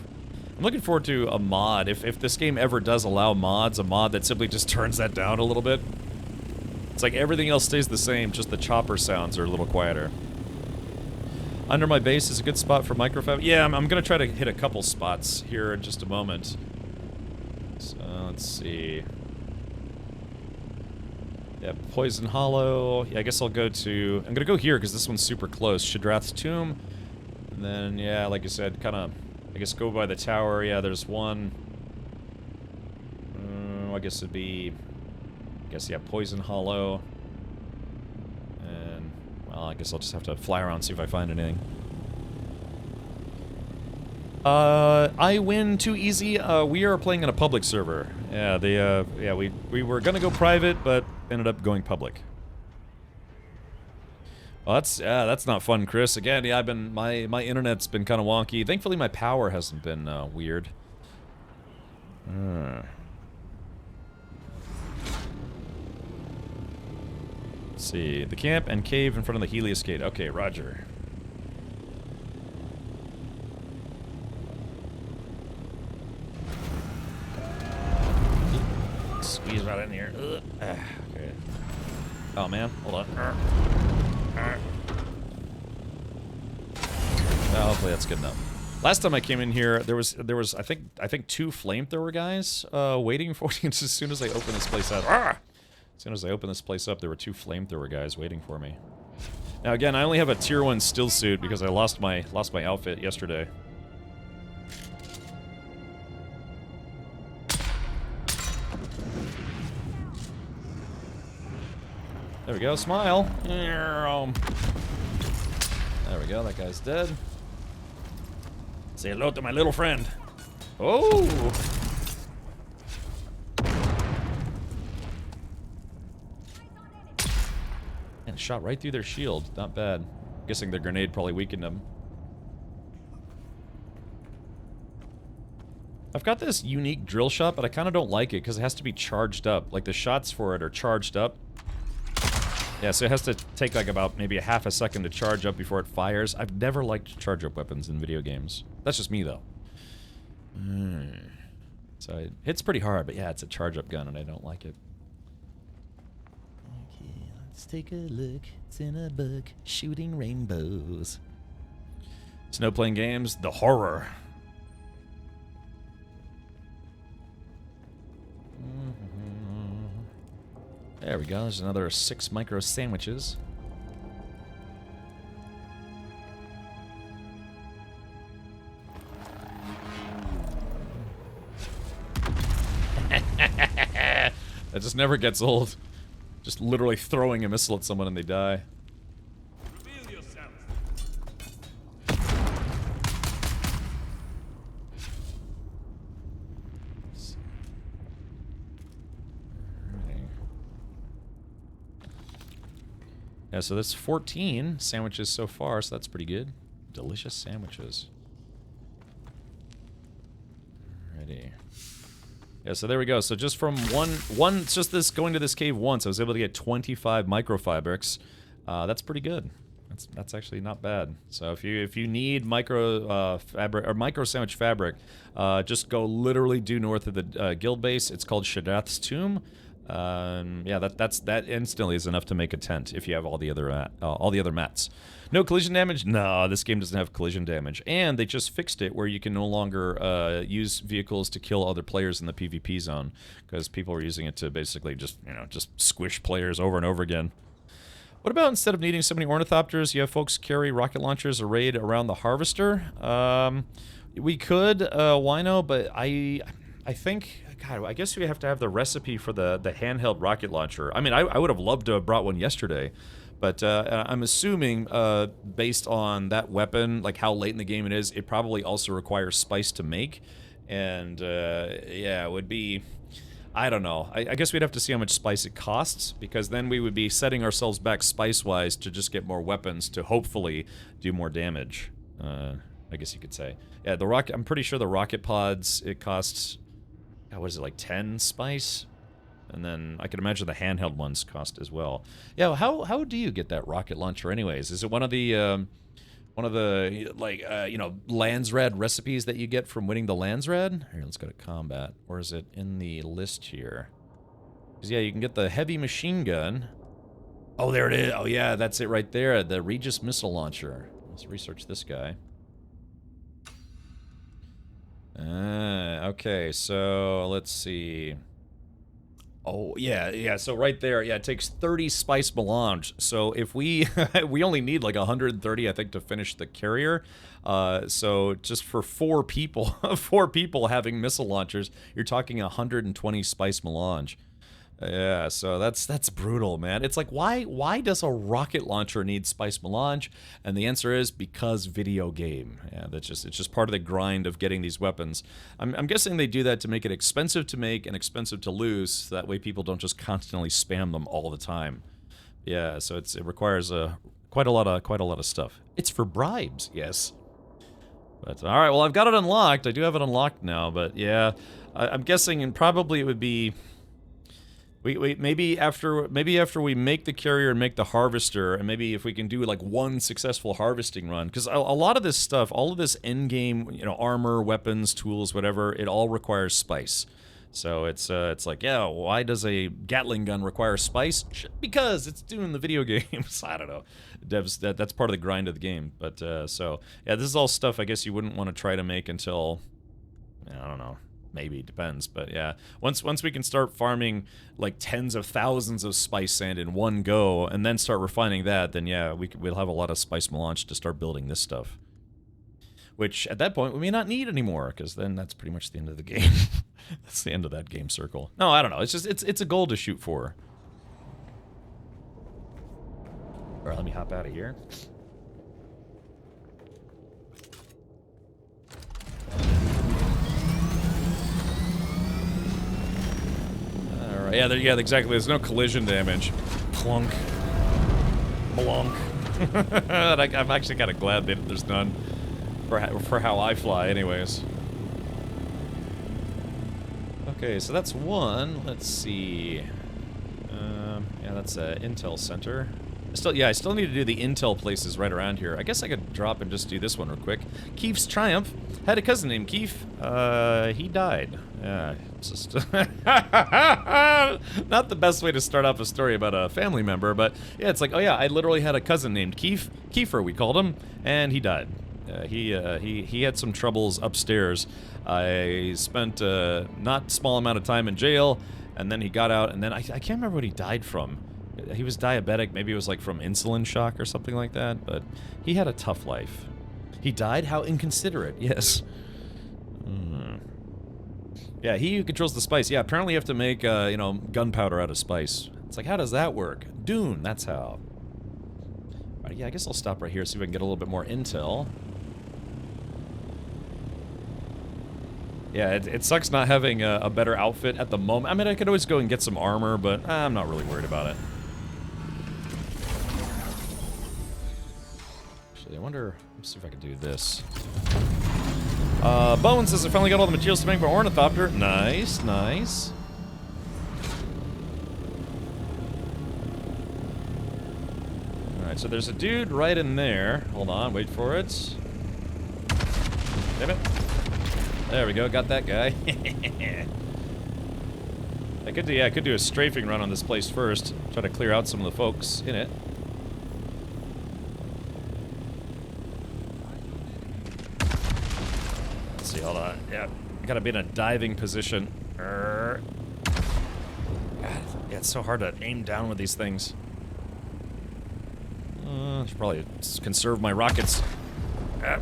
I'm looking forward to a mod. If this game ever does allow mods, a mod that simply just turns that down a little bit. It's like everything else stays the same, just the chopper sounds are a little quieter. Under my base is a good spot for microfab. Yeah, I'm gonna try to hit a couple spots here in just a moment. So, let's see. Yeah, Poison Hollow. Yeah, I guess I'll go to... I'm gonna go here, because this one's super close. Shadrath's Tomb. And then, yeah, like I said, kind of... I guess go by the tower. Yeah, there's one. I guess it'd be... yeah, Poison Hollow. And... well, I guess I'll just have to fly around and see if I find anything. I win too easy. We are playing on a public server. Yeah, we were gonna go private, but ended up going public. Well, that's not fun, Chris. Again, yeah, my internet's been kind of wonky. Thankfully, my power hasn't been weird. Let's see, the camp and cave in front of the Helios Gate. Okay, roger. Squeeze right in here. Okay. Oh man, hold on. Well, hopefully that's good enough. Last time I came in here, there was I think 2 flamethrower guys waiting for me. As soon as I open this place up. As soon as I open this place up, there were 2 flamethrower guys waiting for me. Now again, I only have a tier 1 still suit because I lost my outfit yesterday. There we go, smile. There we go, that guy's dead. Say hello to my little friend. Oh! And shot right through their shield. Not bad. Guessing their grenade probably weakened them. I've got this unique drill shot, but I kind of don't like it because it has to be charged up. Like the shots for it are charged up. Yeah, so it has to take like about maybe a half a second to charge up before it fires. I've never liked charge up weapons in video games. That's just me though. So it hits pretty hard, but yeah, it's a charge up gun and I don't like it. Okay, let's take a look. It's in a book, Shooting Rainbows. Snow playing games, the horror. There we go, there's another 6 micro sandwiches. That just never gets old. Just literally throwing a missile at someone and they die. Reveal yourself. Yeah, so that's 14 sandwiches so far, so that's pretty good. Delicious sandwiches. Alrighty. Yeah, so there we go. So just from just this going to this cave once, I was able to get 25 microfabrics. That's pretty good. That's actually not bad. So if you need micro fabric or micro sandwich fabric, just go literally due north of the guild base. It's called Shadrath's Tomb. Yeah, that instantly is enough to make a tent if you have all the other mats. No collision damage? No, this game doesn't have collision damage. And they just fixed it where you can no longer use vehicles to kill other players in the PvP zone because people were using it to basically just squish players over and over again. What about instead of needing so many ornithopters, you have folks carry rocket launchers or raid around the harvester? We could, why no? But I I think, God, I guess we have to have the recipe for the handheld rocket launcher. I mean, I would have loved to have brought one yesterday, but I'm assuming, based on that weapon, like how late in the game it is, it probably also requires spice to make, and yeah, it would be... I don't know. I guess we'd have to see how much spice it costs, because then we would be setting ourselves back spice-wise to just get more weapons to hopefully do more damage. I guess you could say. Yeah, the rocket. I'm pretty sure the rocket pods, it costs, what is it, like 10 spice? And then I can imagine the handheld ones cost as well. Yeah, how do you get that rocket launcher anyways? Is it one of the like you know, Landsred recipes that you get from winning the Landsred? Here, let's go to combat. Or is it in the list here? 'Cause yeah, you can get the heavy machine gun. Oh, there it is. Oh yeah, that's it right there. The Regis missile launcher. Let's research this guy. Okay, so let's see. Oh, yeah, so right there, yeah, it takes 30 spice melange. So if we, we only need like 130, I think, to finish the carrier. So just for 4 people, 4 people having missile launchers, you're talking 120 spice melange. Yeah, so that's brutal, man. It's like, why does a rocket launcher need spice melange? And the answer is because video game. Yeah, it's just part of the grind of getting these weapons. I'm guessing they do that to make it expensive to make and expensive to lose, so that way people don't just constantly spam them all the time. Yeah, so it requires quite a lot of stuff. It's for bribes, yes. But all right, well, I've got it unlocked. I do have it unlocked now, but yeah, I'm guessing, and probably it would be. Maybe after we make the carrier and make the harvester, and maybe if we can do like one successful harvesting run, because a lot of this stuff, all of this end game, you know, armor, weapons, tools, whatever, it all requires spice. So it's like, yeah, why does a Gatling gun require spice? Because it's doing the video games. I don't know. Devs, that's part of the grind of the game. But so yeah, this is all stuff I guess you wouldn't want to try to make until, I don't know. Maybe, depends, but yeah. Once we can start farming like tens of thousands of spice sand in one go, and then start refining that, then yeah, we'll have a lot of spice melange to start building this stuff. Which, at that point, we may not need anymore, because then that's pretty much the end of the game. That's the end of that game circle. No, I don't know, it's just, it's a goal to shoot for. Alright, let me hop out of here. Yeah, exactly. There's no collision damage. Plunk. Blunk. I'm actually kind of glad that there's none for how I fly, anyways. Okay, so that's one. Let's see. Yeah, that's a Intel Center. I still need to do the Intel places right around here. I guess I could drop and just do this one real quick. Keef's Triumph. Had a cousin named Keef. He died. Yeah, it's just... Not the best way to start off a story about a family member, but yeah, it's like, oh yeah, I literally had a cousin named Keef. Kiefer, we called him, and he died. He had some troubles upstairs. I spent a not small amount of time in jail, and then he got out, and then I can't remember what he died from. He was diabetic, maybe it was like from insulin shock or something like that, but he had a tough life. He died? How inconsiderate, yes. Yeah, he who controls the spice. Yeah, apparently you have to make, you know, gunpowder out of spice. It's like, how does that work? Dune, that's how. Alright, yeah, I guess I'll stop right here, see if I can get a little bit more intel. Yeah, it sucks not having a better outfit at the moment. I mean, I could always go and get some armor, but I'm not really worried about it. Actually, I wonder... Let's see if I can do this. Bowen says I finally got all the materials to make my ornithopter. Nice, nice. Alright, so there's a dude right in there. Hold on, wait for it. Damn it. There we go, got that guy. I could do a strafing run on this place first. Try to clear out some of the folks in it. Let's see, hold on. Yeah, gotta be in a diving position. God, yeah, it's so hard to aim down with these things. I should probably conserve my rockets. Yeah,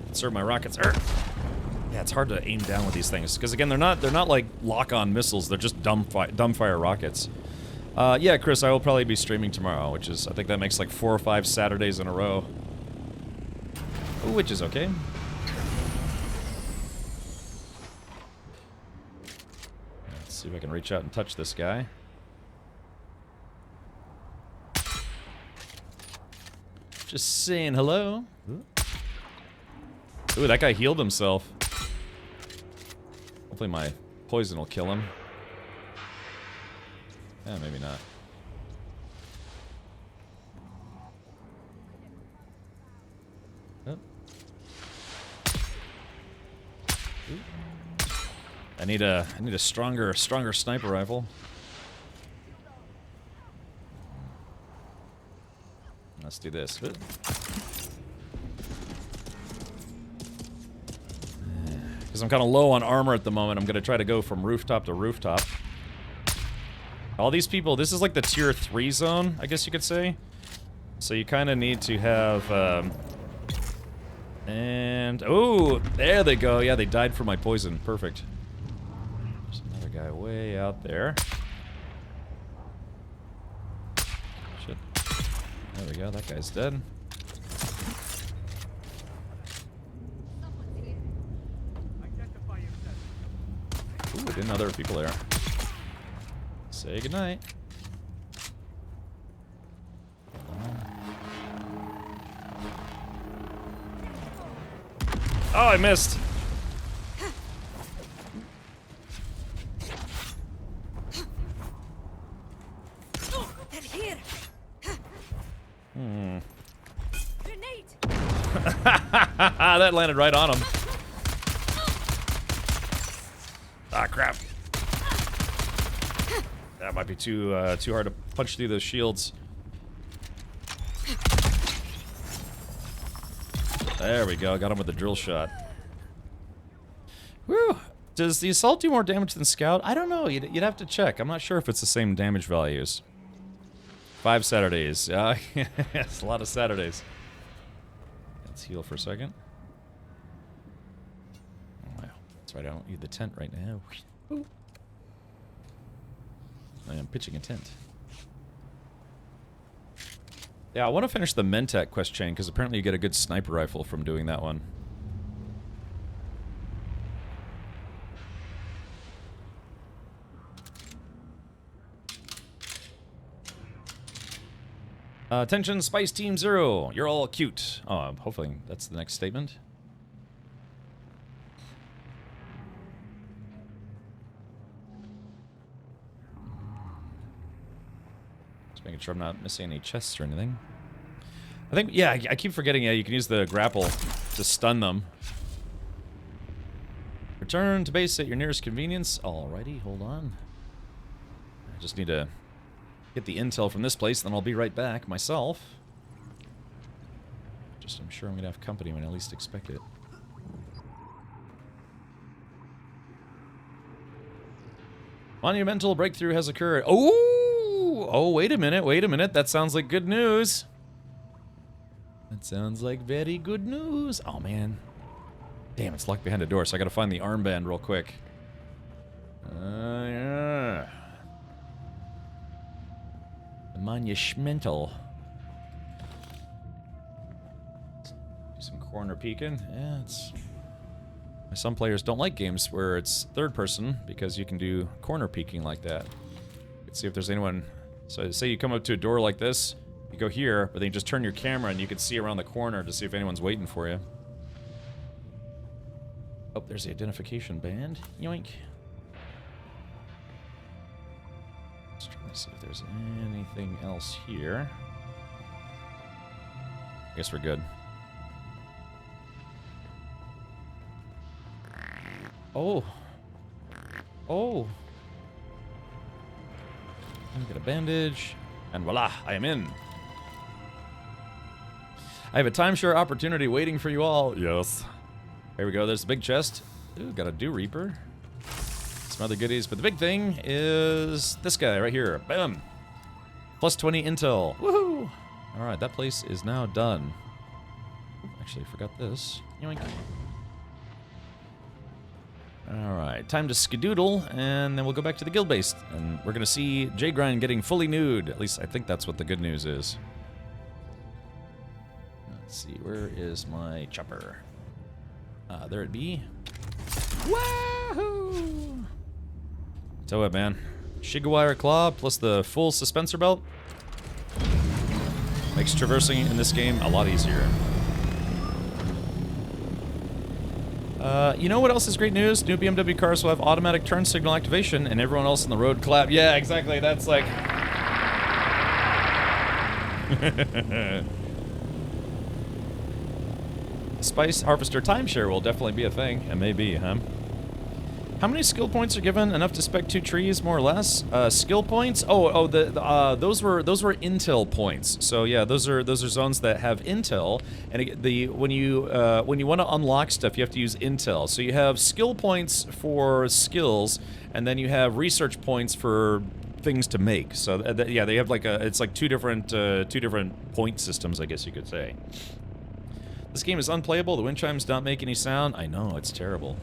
conserve my rockets. Yeah, it's hard to aim down with these things because again, they're not like lock-on missiles. They're just dumbfire rockets. Yeah, Chris, I will probably be streaming tomorrow, which is I think that makes like 4 or 5 Saturdays in a row, which is okay. Let's see if I can reach out and touch this guy. Just saying hello. Ooh, that guy healed himself. Hopefully my poison will kill him. Yeah, maybe not. Oh. I need a stronger sniper rifle. Let's do this. Because I'm kind of low on armor at the moment, I'm going to try to go from rooftop to rooftop. All these people, this is like the tier 3 zone, I guess you could say. So you kind of need to have, and, oh, there they go. Yeah, they died from my poison. Perfect. There's another guy way out there. Shit. There we go, that guy's dead. Ooh, I didn't know there were people there. Say goodnight. Oh, I missed. They're here. Grenade. That landed right on him. Ah, crap. That might be too hard to punch through those shields. There we go. Got him with the drill shot. Whew. Does the assault do more damage than scout? I don't know. You'd have to check. I'm not sure if it's the same damage values. 5 Saturdays. It's a lot of Saturdays. Let's heal for a second. Oh, wow. That's right. I don't need the tent right now. Ooh. I am pitching a tent. Yeah, I want to finish the Mentat quest chain, because apparently you get a good sniper rifle from doing that one. Attention, Spice Team Zero. You're all cute. Oh, hopefully that's the next statement. Making sure I'm not missing any chests or anything. I think, yeah, I keep forgetting, yeah, you can use the grapple to stun them. Return to base at your nearest convenience. Alrighty, hold on. I just need to get the intel from this place, then I'll be right back myself. Just, I'm sure I'm gonna have company when I least expect it. Monumental breakthrough has occurred. Oh, wait a minute. That sounds like good news. That sounds like very good news. Oh, man. Damn, it's locked behind a door, so I gotta find the armband real quick. Yeah. The monumental. Do some corner peeking. Yeah, it's... Some players don't like games where it's third person, because you can do corner peeking like that. You can see if there's anyone... So say you come up to a door like this, you go here, but then you just turn your camera and you can see around the corner to see if anyone's waiting for you. Oh, there's the identification band. Yoink. Let's try to see if there's anything else here. I guess we're good. Oh. Oh. Let me get a bandage. And voila, I am in. I have a timeshare opportunity waiting for you all. Yes. Here we go. There's the big chest. Ooh, got a Dew Reaper. Some other goodies. But the big thing is this guy right here. Bam. Plus 20 intel. Woohoo. Alright, that place is now done. Actually, I forgot this. Yoink. Alright, time to skedoodle, and then we'll go back to the guild base. And we're gonna see J-Grind getting fully nude. At least I think that's what the good news is. Let's see, where is my chopper? There it be. Wahoo! So what, man? Shigawire Claw plus the full suspensor belt makes traversing in this game a lot easier. You know what else is great news? New BMW cars will have automatic turn signal activation, and everyone else on the road clap. Yeah, exactly. That's like... Spice Harvester timeshare will definitely be a thing. It may be, huh? How many skill points are given? Enough to spec 2 trees, more or less. Skill points? Those were intel points. So yeah, those are zones that have intel. And when you want to unlock stuff, you have to use intel. So you have skill points for skills, and then you have research points for things to make. So yeah, they have like it's like two different point systems, I guess you could say. This game is unplayable. The wind chimes don't make any sound. I know, it's terrible.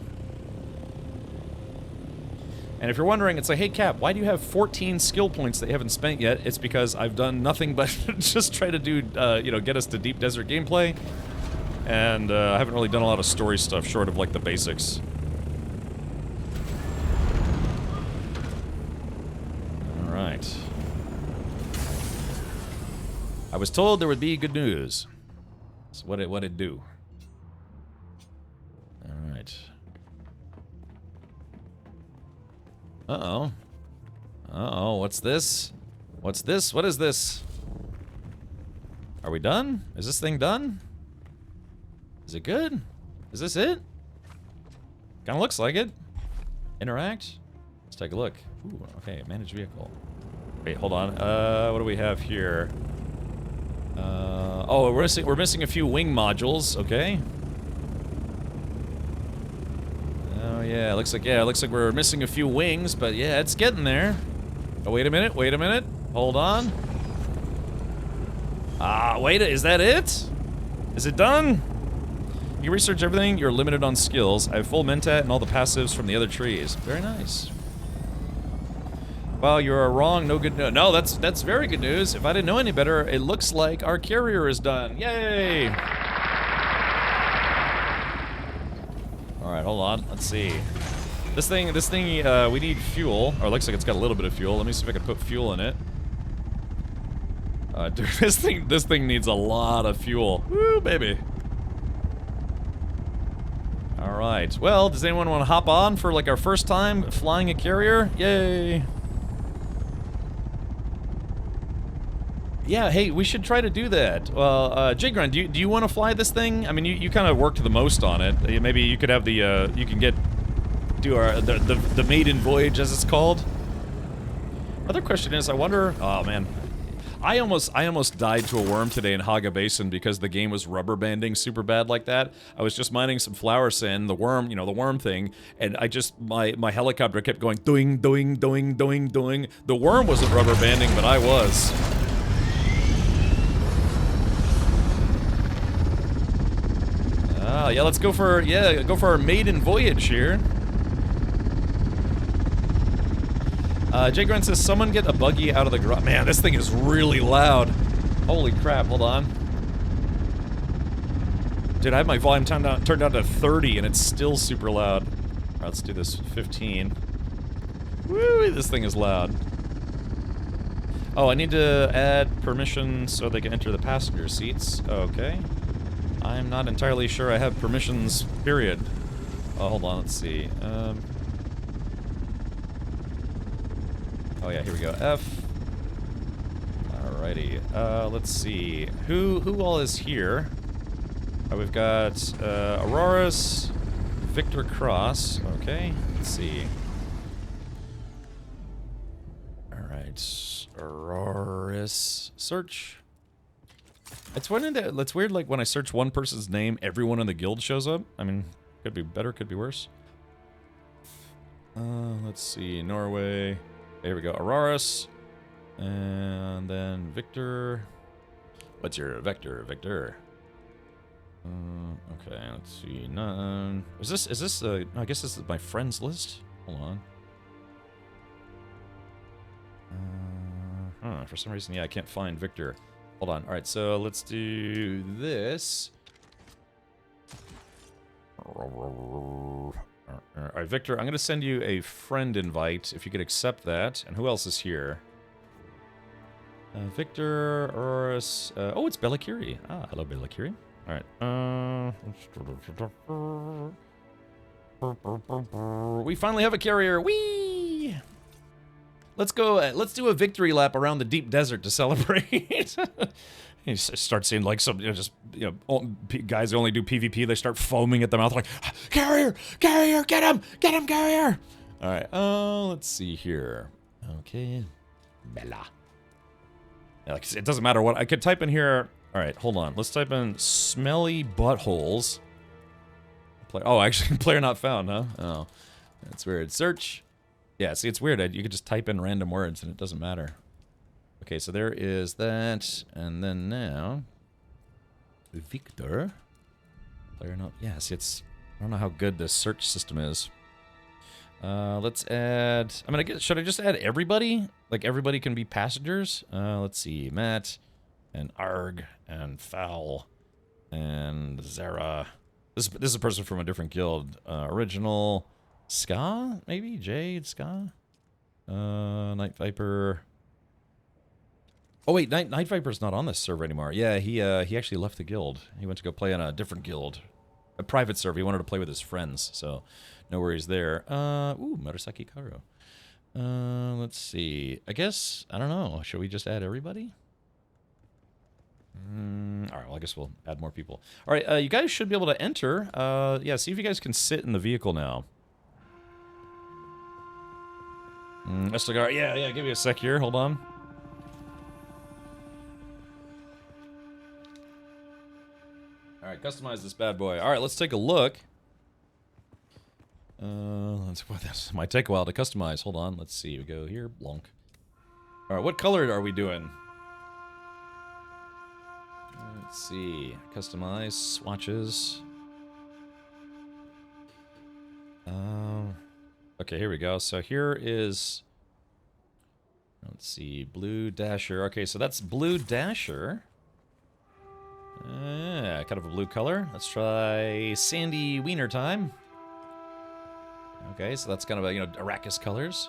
And if you're wondering, it's like, hey Cap, why do you have 14 skill points that you haven't spent yet? It's because I've done nothing but just try to do, get us to deep desert gameplay. And I haven't really done a lot of story stuff short of like the basics. Alright. I was told there would be good news. So what it do? Alright. Uh-oh. Uh-oh, what's this? What's this? What is this? Are we done? Is this thing done? Is it good? Is this it? Kinda looks like it. Interact? Let's take a look. Ooh, okay, manage vehicle. Wait, hold on. What do we have here? Oh, we're missing a few wing modules, okay. Oh yeah, it looks like we're missing a few wings, but yeah, it's getting there. Oh, wait a minute. Hold on. Wait, is that it? Is it done? You research everything, you're limited on skills. I have full mentat and all the passives from the other trees. Very nice. Well, you're wrong, no good news. No, that's very good news. If I didn't know any better, it looks like our carrier is done. Yay! Alright, hold on. Let's see. This thing, we need fuel. Or it looks like it's got a little bit of fuel. Let me see if I can put fuel in it. Dude, this thing needs a lot of fuel. Woo, baby. Alright. Well, does anyone want to hop on for like our first time flying a carrier? Yay! Yeah, hey, we should try to do that. Well, Jigron, do you want to fly this thing? I mean, you kind of worked the most on it. Maybe you could have the, you can do the maiden voyage, as it's called. Other question is, I wonder, oh man. I almost died to a worm today in Haga Basin because the game was rubber banding super bad like that. I was just mining some flower sand, the worm, the worm thing, and my helicopter kept going doing, doing, doing, doing, doing. The worm wasn't rubber banding, but I was. Yeah, let's go for our maiden voyage here. Jay Grunt says, someone get a buggy out of the garage. Man, this thing is really loud. Holy crap, hold on. Dude, I have my volume turned down to 30 and it's still super loud. Alright, let's do this 15. Woo, this thing is loud. Oh, I need to add permission so they can enter the passenger seats. Okay. I'm not entirely sure I have permissions, period. Oh, hold on, let's see. Oh yeah, here we go. F. Alrighty. Let's see. Who all is here? We've got Auroras, Victor Cross. Okay, let's see. Alright. Auroras. Search. It's weird, like, when I search one person's name, everyone in the guild shows up. I mean, could be better, could be worse. Let's see, Norway. There we go, Auroras. And then Victor. What's your vector, Victor? Okay, let's see. None. Is this I guess this is my friends list. Hold on. For some reason, yeah, I can't find Victor. Hold on. All right, so let's do this. All right, Victor, I'm going to send you a friend invite, if you could accept that. And who else is here? Victor, Oris... oh, it's Bella Curie. Ah, hello, Bella Curie. All right. We finally have a carrier. Whee! Let's go. Let's do a victory lap around the deep desert to celebrate. You start seeing like some, guys who only do PvP. They start foaming at the mouth like, carrier, carrier, get him, carrier. All right. Let's see here. Okay, Bella. Yeah, like, it doesn't matter what I could type in here. All right, hold on. Let's type in smelly buttholes. Oh, actually, player not found, huh? Oh, that's weird. Search. Yeah, see, it's weird. You could just type in random words and it doesn't matter. Okay, so there is that, and then now Victor. Player not. Yeah, see, it's. I don't know how good this search system is. Let's add. I mean, should I just add everybody? Like everybody can be passengers. Let's see, Matt, and Arg, and Fowl, and Zara. This is a person from a different guild. Original Ska, maybe Jade Ska. Night Viper. Oh wait, Night Viper's not on this server anymore. Yeah, he actually left the guild. He went to go play on a different guild, a private server. He wanted to play with his friends, so no worries there. Ooh, Murasaki Karo. Let's see. I guess I don't know. Should we just add everybody? All right. Well, I guess we'll add more people. All right. You guys should be able to enter. Yeah. See if you guys can sit in the vehicle now. Estigar. Yeah. Give me a sec here. Hold on. All right, customize this bad boy. All right, let's take a look. This might take a while to customize. Hold on, let's see. We go here, Blanc. All right, what color are we doing? Let's see. Customize swatches. Okay, here we go. So here is. Let's see, Blue Dasher. Okay, so that's Blue Dasher. Kind of a blue color. Let's try Sandy Wiener time. Okay, so that's kind of a, Arrakis colors.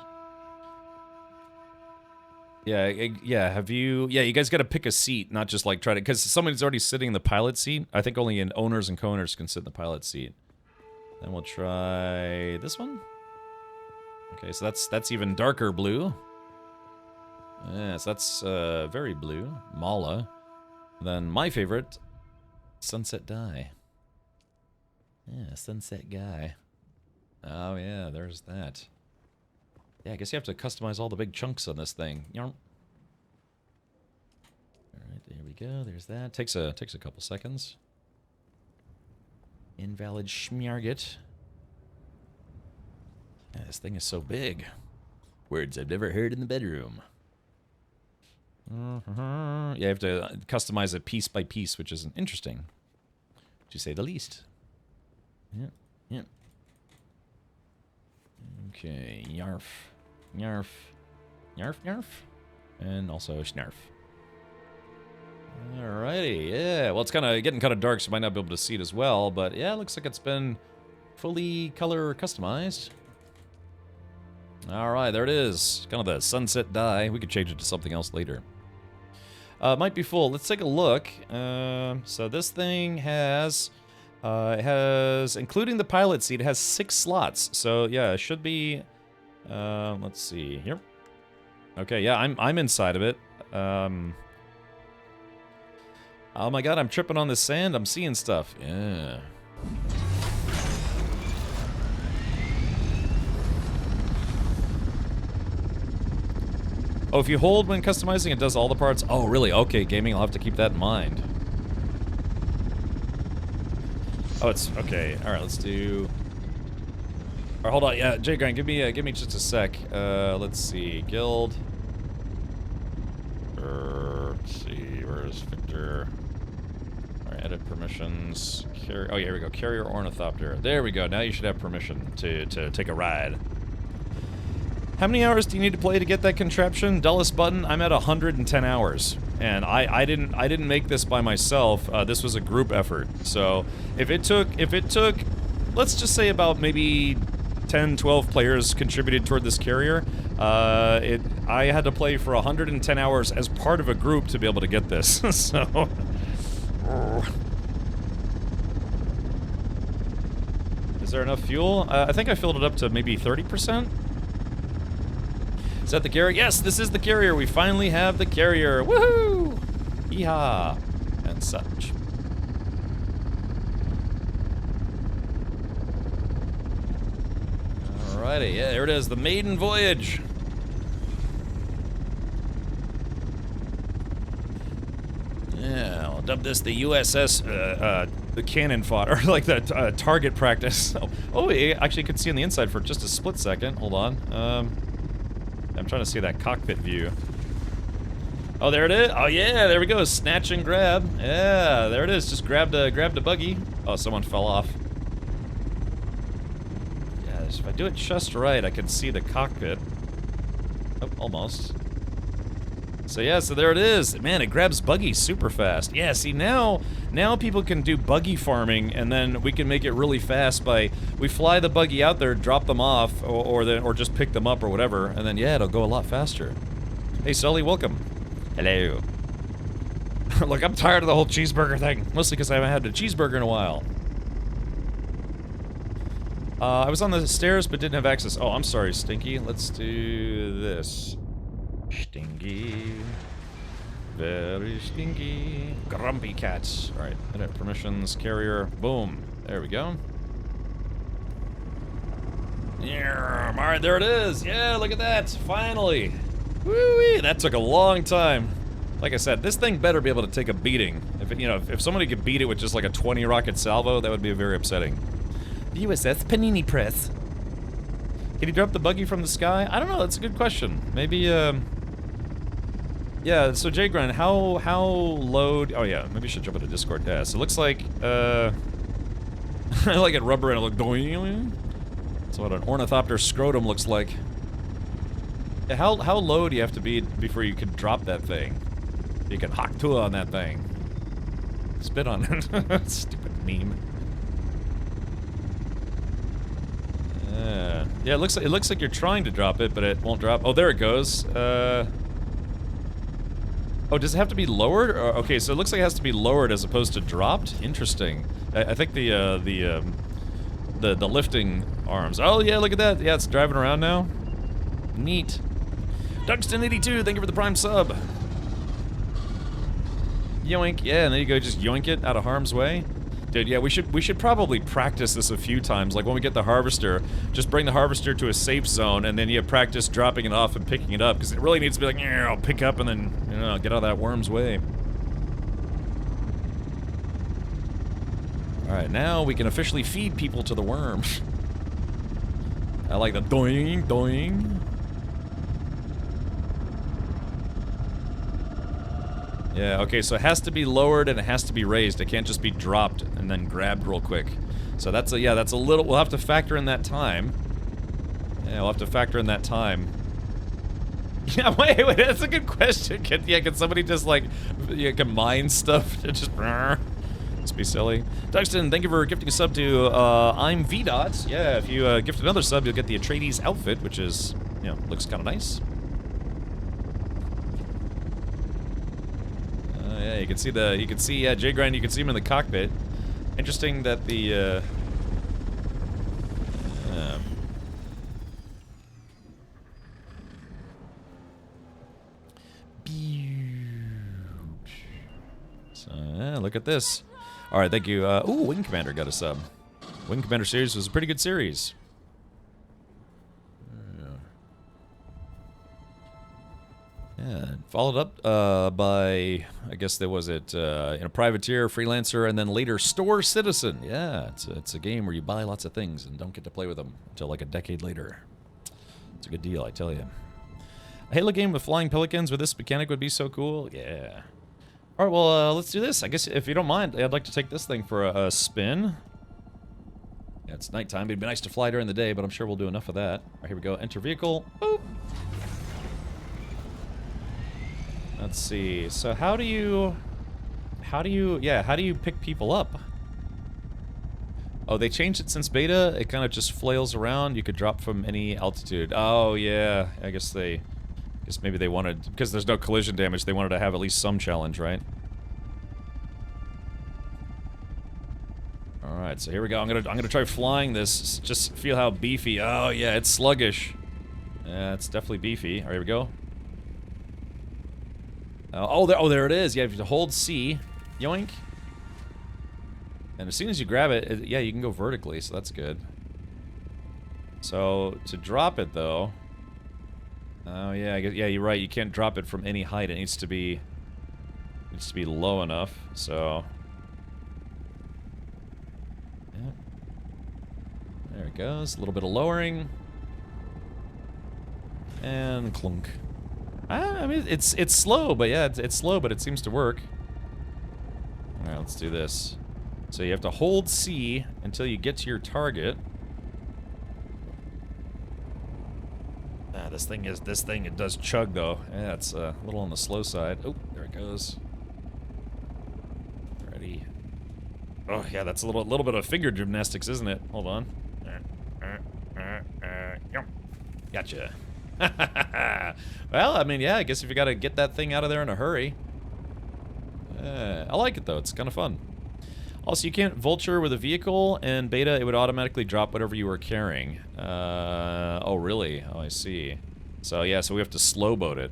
Yeah. Have you? Yeah, you guys got to pick a seat, not just like try to, because somebody's already sitting in the pilot seat. I think only owners and co-owners can sit in the pilot seat. Then we'll try this one. Okay, so that's even darker blue. Yeah, so that's very blue. Mala. Then my favorite, Sunset Dye. Yeah, Sunset Guy. Oh yeah, there's that. Yeah, I guess you have to customize all the big chunks on this thing. Alright, there we go. There's that. Takes a couple seconds. Invalid schmarget. Yeah, this thing is so big. Words I've never heard in the bedroom. Yeah, you have to customize it piece by piece, which is interesting, to say the least. Yeah. Okay, yarf, yarf, yarf, yarf, and also snarf. Alrighty, yeah. Well, it's getting kind of dark, so you might not be able to see it as well, but yeah, it looks like it's been fully color customized. Alright, there it is. Kind of the sunset dye. We could change it to something else later. Might be full. Let's take a look. So this thing has, including the pilot seat, it has 6 slots. So yeah, it should be. Let's see here. Okay, yeah, I'm inside of it. Oh my god, I'm tripping on the sand. I'm seeing stuff. Yeah. Oh, if you hold when customizing, it does all the parts? Oh, really? Okay, gaming, I'll have to keep that in mind. Oh, it's... Okay, alright, let's do... Alright, hold on. Yeah, Jay Grant, give me just a sec. Let's see. Guild. Let's see, where's Victor? Alright, edit permissions. Oh, yeah, here we go. Carrier ornithopter. There we go. Now you should have permission to take a ride. How many hours do you need to play to get that contraption? Dullest button, I'm at 110 hours. And I didn't make this by myself. This was a group effort. So if it took, let's just say about maybe 10, 12 players contributed toward this carrier, I had to play for 110 hours as part of a group to be able to get this. So is there enough fuel? I think I filled it up to maybe 30%. Is that the carrier? Yes, this is the carrier. We finally have the carrier. Woohoo! Yeehaw! And such. Alrighty, yeah, there it is. The maiden voyage. Yeah, I'll dub this the USS, the cannon fodder, or like the target practice. Oh, I actually could see on the inside for just a split second. Hold on. I'm trying to see that cockpit view. Oh, there it is. Oh yeah, there we go. Snatch and grab. Yeah, there it is. Just grabbed a buggy. Oh, someone fell off. Yeah, if I do it just right, I can see the cockpit. Oh, almost. So yeah, so there it is. Man, it grabs buggies super fast. Yeah, see now people can do buggy farming, and then we can make it really fast by we fly the buggy out there, drop them off, or just pick them up or whatever, and then yeah, it'll go a lot faster. Hey Sully, welcome. Hello. Look, I'm tired of the whole cheeseburger thing, mostly because I haven't had a cheeseburger in a while. I was on the stairs but didn't have access. Oh, I'm sorry, Stinky. Let's do this. Stinky. Very stinky. Grumpy cats. Alright, edit permissions, carrier, boom. There we go. Yeah, alright, there it is. Yeah, look at that. Finally. Woo-wee, that took a long time. Like I said, this thing better be able to take a beating. If it, if somebody could beat it with just like a 20 rocket salvo, that would be very upsetting. The USS Panini Press. Can he drop the buggy from the sky? I don't know, that's a good question. Maybe, yeah, so Jgrind, how load... Oh yeah, maybe I should jump into Discord. Yeah, so it looks like, I like it rubber and it look doing. That's what an ornithopter scrotum looks like. Yeah, how low do you have to be before you can drop that thing? You can hawk to on that thing. Spit on it. Stupid meme. Yeah, it looks like you're trying to drop it, but it won't drop. Oh, there it goes. Oh, does it have to be lowered? Okay, so it looks like it has to be lowered as opposed to dropped. Interesting. I think the lifting arms. Oh yeah, look at that. Yeah, it's driving around now. Neat. Duxton82, thank you for the prime sub. Yoink. Yeah, and there you go. Just yoink it out of harm's way. Dude, yeah, we should probably practice this a few times. Like when we get the harvester, just bring the harvester to a safe zone, and then you practice dropping it off and picking it up, because it really needs to be like, yeah, I'll pick up and then, get out of that worm's way. All right, now we can officially feed people to the worm. I like the doing, doing. Yeah, okay, so it has to be lowered and it has to be raised. It can't just be dropped and then grabbed real quick. So that's a little, we'll have to factor in that time. Yeah, we'll have to factor in that time. Yeah, wait, that's a good question. Can somebody just like, can mine stuff? Just be silly. Duxton, thank you for gifting a sub to, I'm VDOT. Yeah, if you gift another sub, you'll get the Atreides outfit, which is, looks kind of nice. Yeah, you can see Jgrind, you can see him in the cockpit. Interesting that the, so, yeah, look at this. Alright, thank you. Ooh, Wing Commander got a sub. Wing Commander series was a pretty good series. Yeah, followed up by, I guess there was it, Privateer, Freelancer, and then later Store Citizen. Yeah, it's a game where you buy lots of things and don't get to play with them until like a decade later. It's a good deal, I tell you. A Halo game with flying pelicans with this mechanic would be so cool. Yeah. All right, well, let's do this. I guess if you don't mind, I'd like to take this thing for a spin. Yeah, it's nighttime. It'd be nice to fly during the day, but I'm sure we'll do enough of that. All right, here we go. Enter vehicle. Boop. Let's see. So how do you pick people up? Oh, they changed it since beta. It kind of just flails around. You could drop from any altitude. Oh, yeah. I guess maybe they wanted, because there's no collision damage, they wanted to have at least some challenge, right? All right, so here we go. I'm gonna try flying this. Just feel how beefy. Oh yeah, it's sluggish. Yeah, it's definitely beefy. All right, here we go. There it is. Yeah, you have to hold C, yoink, and as soon as you grab it, yeah, you can go vertically. So that's good. So to drop it though, oh yeah, yeah, you're right. You can't drop it from any height. It needs to be low enough. So. Yep. There it goes. A little bit of lowering. And clunk. I mean, it's slow, but yeah, it's slow, but it seems to work. Alright, let's do this. So you have to hold C until you get to your target. This thing, it does chug, though. Yeah, it's a little on the slow side. Oh, there it goes. Ready. Oh, yeah, that's a little bit of finger gymnastics, isn't it? Hold on. Gotcha. Well, I mean, yeah, I guess if you gotta get that thing out of there in a hurry. I like it, though. It's kind of fun. Also, you can't vulture with a vehicle, and beta, it would automatically drop whatever you were carrying. Oh, really? Oh, I see. So, yeah, so we have to slow boat it.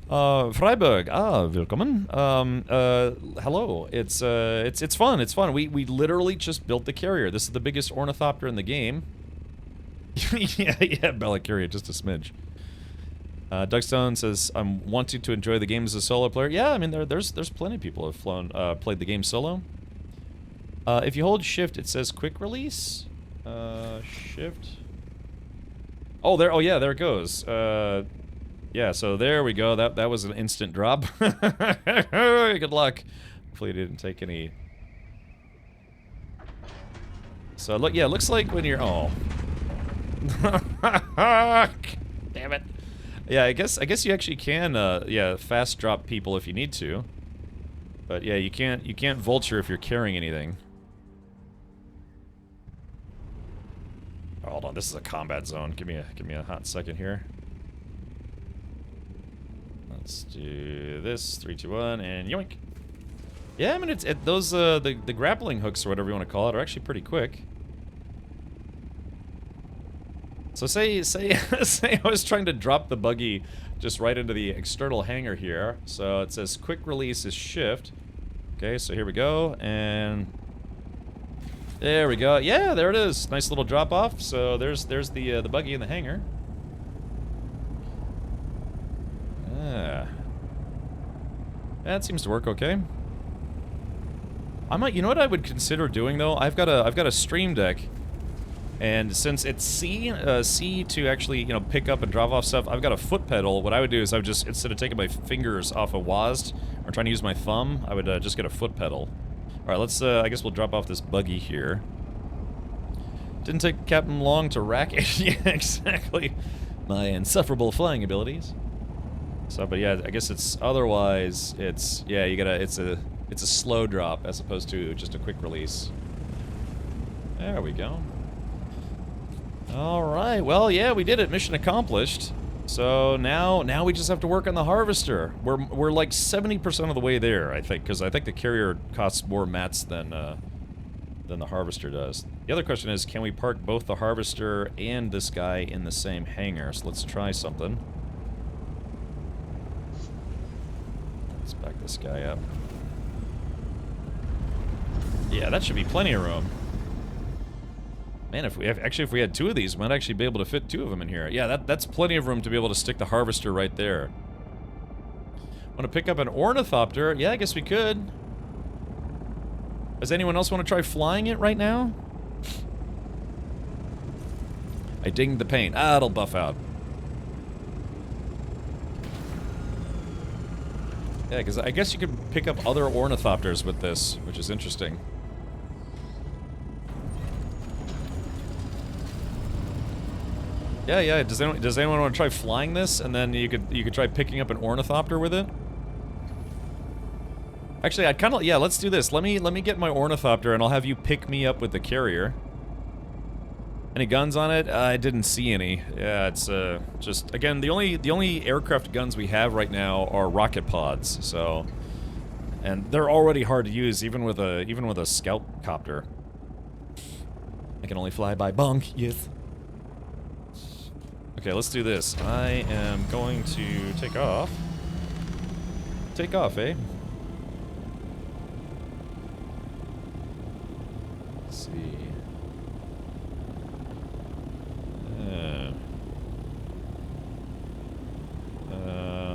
Freiburg, willkommen. Hello. It's fun, it's fun. We literally just built the carrier. This is the biggest ornithopter in the game. yeah, Bella carrier, just a smidge. Dougstone says, I'm wanting to enjoy the game as a solo player. Yeah, I mean, there's plenty of people who have played the game solo. If you hold shift, it says quick release. Shift. Oh, yeah, there it goes. Yeah, so there we go. That was an instant drop. Good luck. Hopefully it didn't take any. So look, yeah, it looks like when you're damn it. Yeah, I guess you actually can yeah, fast drop people if you need to. But yeah, you can't vulture if you're carrying anything. Oh, hold on, this is a combat zone. Give me a hot second here. Let's do this. 3, 2, 1, and yoink. Yeah, I mean those the grappling hooks or whatever you want to call it are actually pretty quick. So say I was trying to drop the buggy just right into the external hangar here. So it says quick release is shift. Okay, so here we go, and there we go. Yeah, there it is. Nice little drop off. So there's the buggy in the hangar. That seems to work okay. You know what I would consider doing though? I've got a stream deck, and since it's C to actually, you know, pick up and drop off stuff, I've got a foot pedal. What I would do is I would just, instead of taking my fingers off a WASD or trying to use my thumb, I would just get a foot pedal. All right, let's. I guess we'll drop off this buggy here. Didn't take Captain long to rack it. Yeah, exactly. My insufferable flying abilities. So, but yeah, I guess it's otherwise. It's yeah, you gotta. It's a slow drop as opposed to just a quick release. There we go. All right. Well, yeah, we did it. Mission accomplished. So now we just have to work on the harvester. We're like 70% of the way there, I think, because I think the carrier costs more mats than the harvester does. The other question is, can we park both the harvester and this guy in the same hangar? So let's try something. Let's back this guy up. Yeah, that should be plenty of room. Man, if we had two of these, we might actually be able to fit two of them in here. Yeah, that's plenty of room to be able to stick the harvester right there. Want to pick up an ornithopter? Yeah, I guess we could. Does anyone else want to try flying it right now? I dinged the paint. It'll buff out. Yeah, because I guess you could pick up other ornithopters with this, which is interesting. Yeah, yeah. Does anyone want to try flying this, and then you could try picking up an ornithopter with it? Actually, I'd kind of, yeah. Let's do this. Let me get my ornithopter, and I'll have you pick me up with the carrier. Any guns on it? I didn't see any. Yeah, it's just again the only aircraft guns we have right now are rocket pods. So, and they're already hard to use even with a scout copter. I can only fly by bunk. Yes. Okay, let's do this. I am going to take off. Take off, eh? Let's see.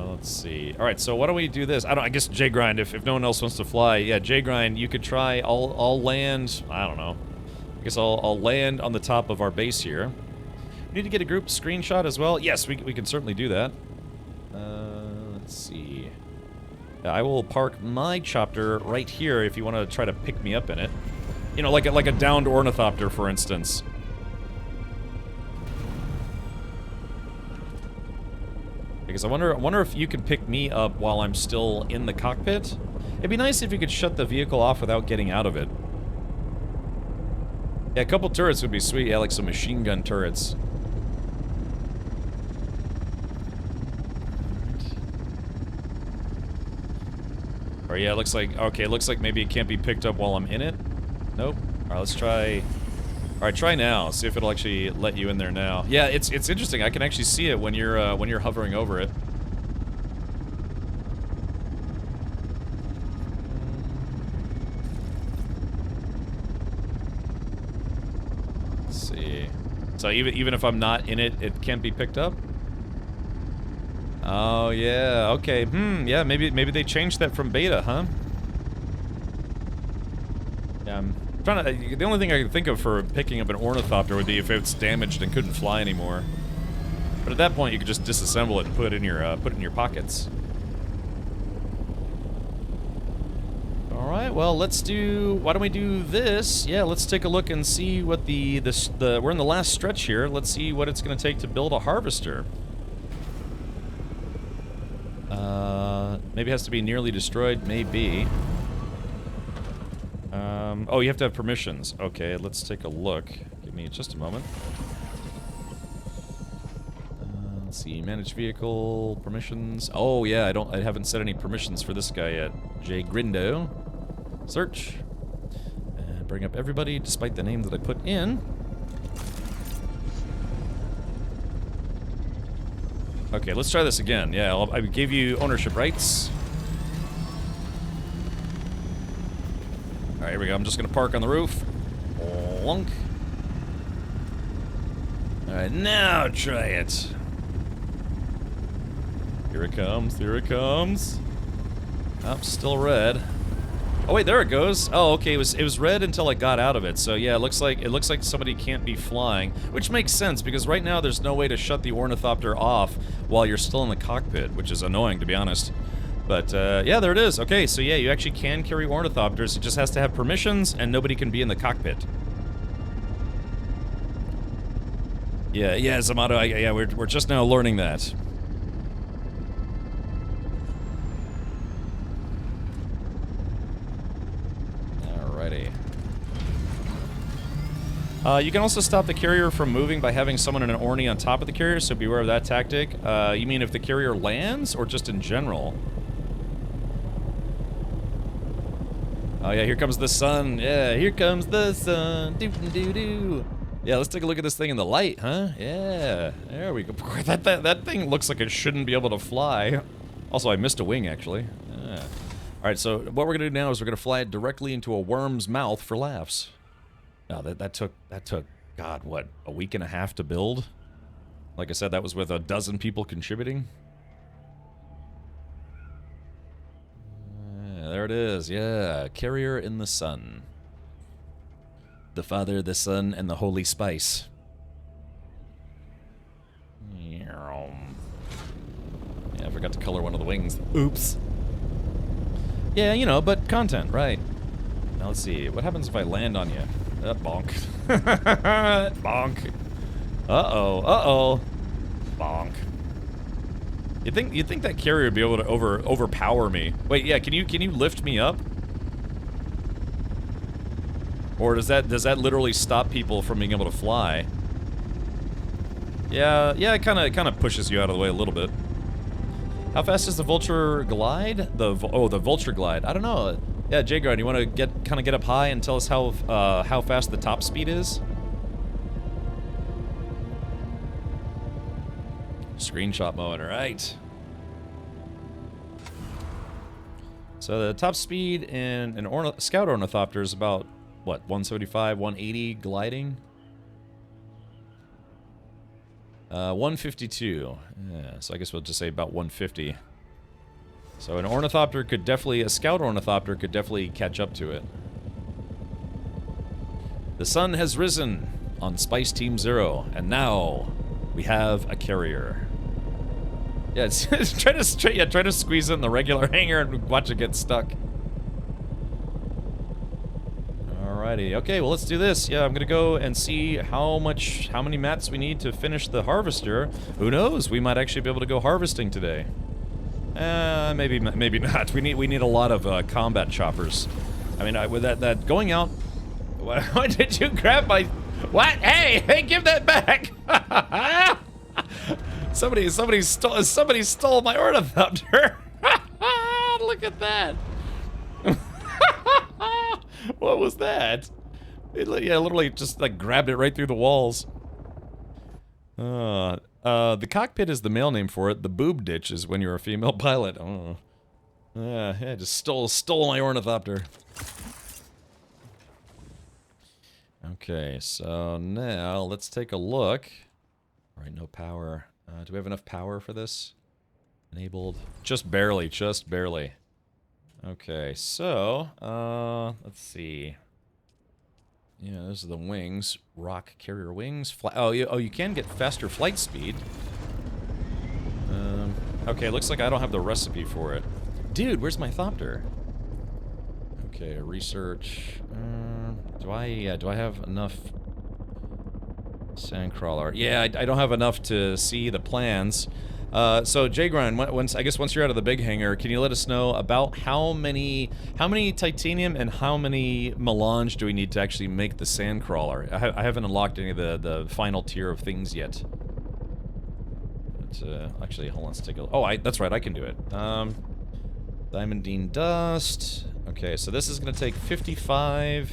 Let's see. All right, so why don't we do this? I guess J-Grind, if no one else wants to fly. Yeah, J-Grind, you could try. I'll land. I don't know. I guess I'll land on the top of our base here. We need to get a group screenshot as well. Yes, we can certainly do that. Let's see. Yeah, I will park my chopper right here if you want to try to pick me up in it. You know, like a downed ornithopter, for instance. Because I wonder if you can pick me up while I'm still in the cockpit. It'd be nice if you could shut the vehicle off without getting out of it. Yeah, a couple turrets would be sweet. Yeah, like some machine gun turrets. Or yeah, it looks like, okay, it looks like maybe it can't be picked up while I'm in it. Nope. Alright, let's try. Alright, try now. See if it'll actually let you in there now. Yeah, it's interesting. I can actually see it when you're hovering over it. Let's see. So even if I'm not in it, it can't be picked up? Oh yeah, okay. Yeah, maybe they changed that from beta, huh? Yeah, I'm trying to, the only thing I can think of for picking up an ornithopter would be if it's damaged and couldn't fly anymore. But at that point, you could just disassemble it and put it in your pockets. All right, well, let's do. Why don't we do this? Yeah, let's take a look and see what the we're in the last stretch here. Let's see what it's going to take to build a harvester. Maybe it has to be nearly destroyed. Maybe. Oh, you have to have permissions. Okay, let's take a look. Give me just a moment. Let's see, manage vehicle permissions. Oh yeah, I haven't set any permissions for this guy yet. J Grindo. Search. And bring up everybody, despite the name that I put in. Okay, let's try this again. Yeah, I gave you ownership rights. Alright, here we go. I'm just gonna park on the roof. Lunk. Alright, now try it. Here it comes, here it comes. Oh, still red. Oh wait, there it goes. Oh, okay, it was red until I got out of it. So yeah, it looks like somebody can't be flying, which makes sense because right now there's no way to shut the ornithopter off while you're still in the cockpit, which is annoying to be honest. But yeah, there it is. Okay, so yeah, you actually can carry ornithopters. It just has to have permissions, and nobody can be in the cockpit. Yeah, Zamato. Yeah, we're just now learning that. Alrighty. You can also stop the carrier from moving by having someone in an orny on top of the carrier, so beware of that tactic. You mean if the carrier lands, or just in general? Oh yeah, here comes the sun. Yeah, here comes the sun. Doo-doo-doo-doo. Yeah, let's take a look at this thing in the light, huh? Yeah, there we go. That thing looks like it shouldn't be able to fly. Also, I missed a wing, actually. Yeah. Alright, so what we're gonna do now is we're gonna fly it directly into a worm's mouth for laughs. No, that took, God, what, a week and a half to build? Like I said, that was with a dozen people contributing. There it is, yeah. Carrier in the sun. The Father, the Son, and the Holy Spice. Yeah, I forgot to color one of the wings. Oops. Yeah, you know, but content, right. Now let's see, what happens if I land on you? Bonk. Bonk. Uh-oh. Bonk. You'd think that carrier would be able to overpower me. Wait, yeah, can you lift me up? Or does that literally stop people from being able to fly? Yeah, it kinda pushes you out of the way a little bit. How fast does the Vulture glide? The Vulture glide. I don't know. Yeah, Jgard, you want to kind of get up high and tell us how fast the top speed is? Screenshot mode, alright. So the top speed in an Scout Ornithopter is about, what, 175, 180 gliding? 152. Yeah, so I guess we'll just say about 150. So an Ornithopter could definitely, a Scout Ornithopter could definitely catch up to it. The sun has risen on Spice Team 0, and now we have a carrier. Yeah, try to squeeze it in the regular hangar and watch it get stuck. Alrighty, okay, well let's do this. Yeah, I'm gonna go and see how many mats we need to finish the harvester. Who knows? We might actually be able to go harvesting today. Maybe not. We need a lot of combat choppers. I mean, with that going out. Why did you grab my? What? Hey, give that back! Somebody stole my Ornithopter. Look at that. What was that? Yeah, literally just like grabbed it right through the walls. The cockpit is the male name for it. The boob ditch is when you're a female pilot. Oh. Yeah, just stole my Ornithopter. Okay, so now let's take a look. Alright, no power. Do we have enough power for this? Enabled. Just barely, just barely. Okay, so, let's see. Yeah, those are the wings. Rock carrier wings. You can get faster flight speed. Okay, looks like I don't have the recipe for it. Dude, where's my Thopter? Okay, research. Do I have enough sandcrawler? Yeah, I don't have enough to see the plans. So Jgrind, once you're out of the big hangar, can you let us know about how many titanium and how many melange do we need to actually make the sandcrawler? I haven't unlocked any of the final tier of things yet. But, actually, hold on, let's take a look. Oh, that's right, I can do it. Diamondine dust. Okay, so this is gonna take 55,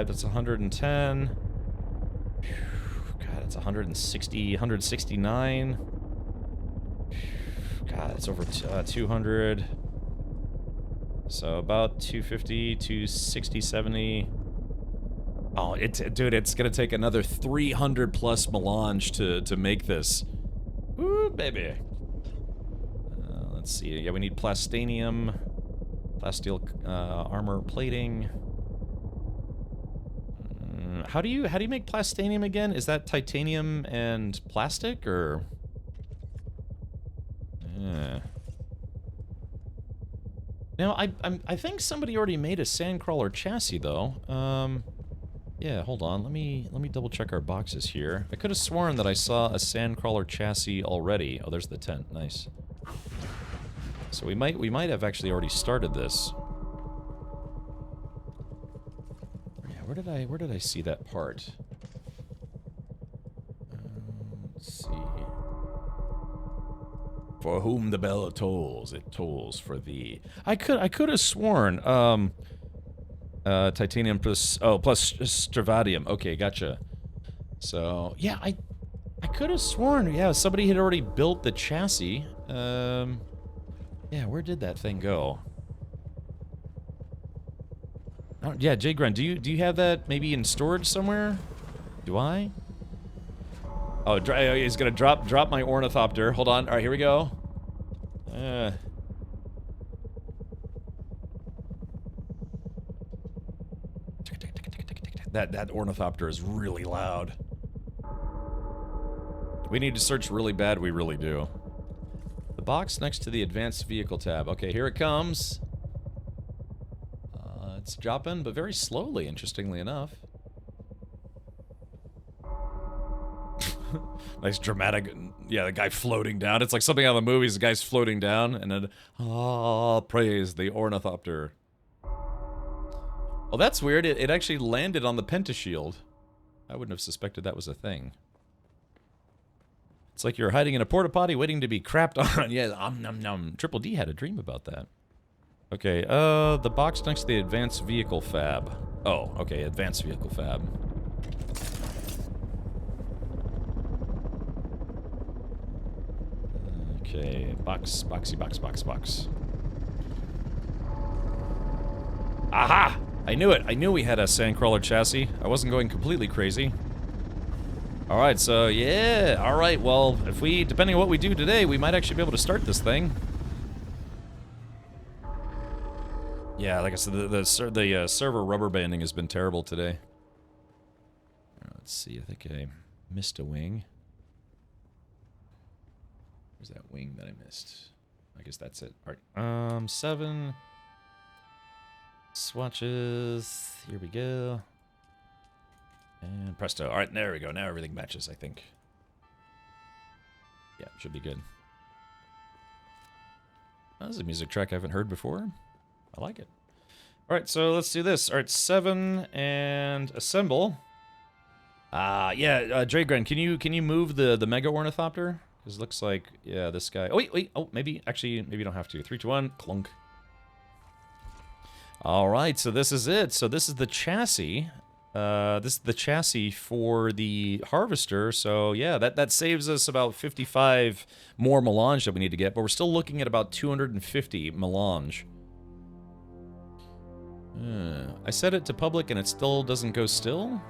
that's 110. God, it's 160, 169. God, it's over 200. So about 250, 260, 70. Oh, dude, it's gonna take another 300 plus melange to make this. Ooh, baby. Let's see. Yeah, we need plastanium, plasteel armor plating. How do you make plastanium again? Is that titanium and plastic, or? Yeah. Now I think somebody already made a sandcrawler chassis though. Yeah, hold on. Let me double check our boxes here. I could have sworn that I saw a sandcrawler chassis already. Oh, there's the tent. Nice. So we might have actually already started this. Yeah, where did I see that part? Let's see. For whom the bell tolls, it tolls for thee. I could have sworn titanium plus stravadium. Okay, gotcha. So yeah, I could have sworn, yeah, somebody had already built the chassis. Yeah, where did that thing go? Oh, yeah, Jgrind, do you have that maybe in storage somewhere? Do I? Oh, he's gonna drop my Ornithopter. Hold on. All right, here we go. That Ornithopter is really loud. We need to search really bad. We really do. box next to the advanced vehicle tab. Okay, here it comes. It's dropping, but very slowly, interestingly enough. Nice dramatic, yeah, the guy floating down. It's like something out of the movies. The guy's floating down, and then, praise the ornithopter. Oh, that's weird. It actually landed on the pentashield. I wouldn't have suspected that was a thing. It's like you're hiding in a porta potty waiting to be crapped on. Yeah, nom nom. Triple D had a dream about that. Okay, the box next to the advanced vehicle fab. Oh, okay, advanced vehicle fab. Okay, box. Aha! I knew it. I knew we had a sandcrawler chassis. I wasn't going completely crazy. Alright, so yeah. Alright, well, if we, depending on what we do today, we might actually be able to start this thing. Yeah, like I said, the server rubber banding has been terrible today. Let's see, I think I missed a wing. Where's that wing that I missed? I guess that's it. Alright, 7... swatches, here we go. And presto. Alright, there we go. Now everything matches, I think. Yeah, should be good. This is a music track I haven't heard before. I like it. Alright, so let's do this. Alright, 7 and assemble. Yeah, Dragren, can you move the Mega Ornithopter? Because it looks like, yeah, this guy... Oh, wait. Oh, maybe you don't have to. 3, 2, 1. Clunk. Alright, so this is it. So this is the chassis. This is the chassis for the harvester. So yeah, that saves us about 55 more melange that we need to get, but we're still looking at about 250 melange. I set it to public and it still doesn't go still?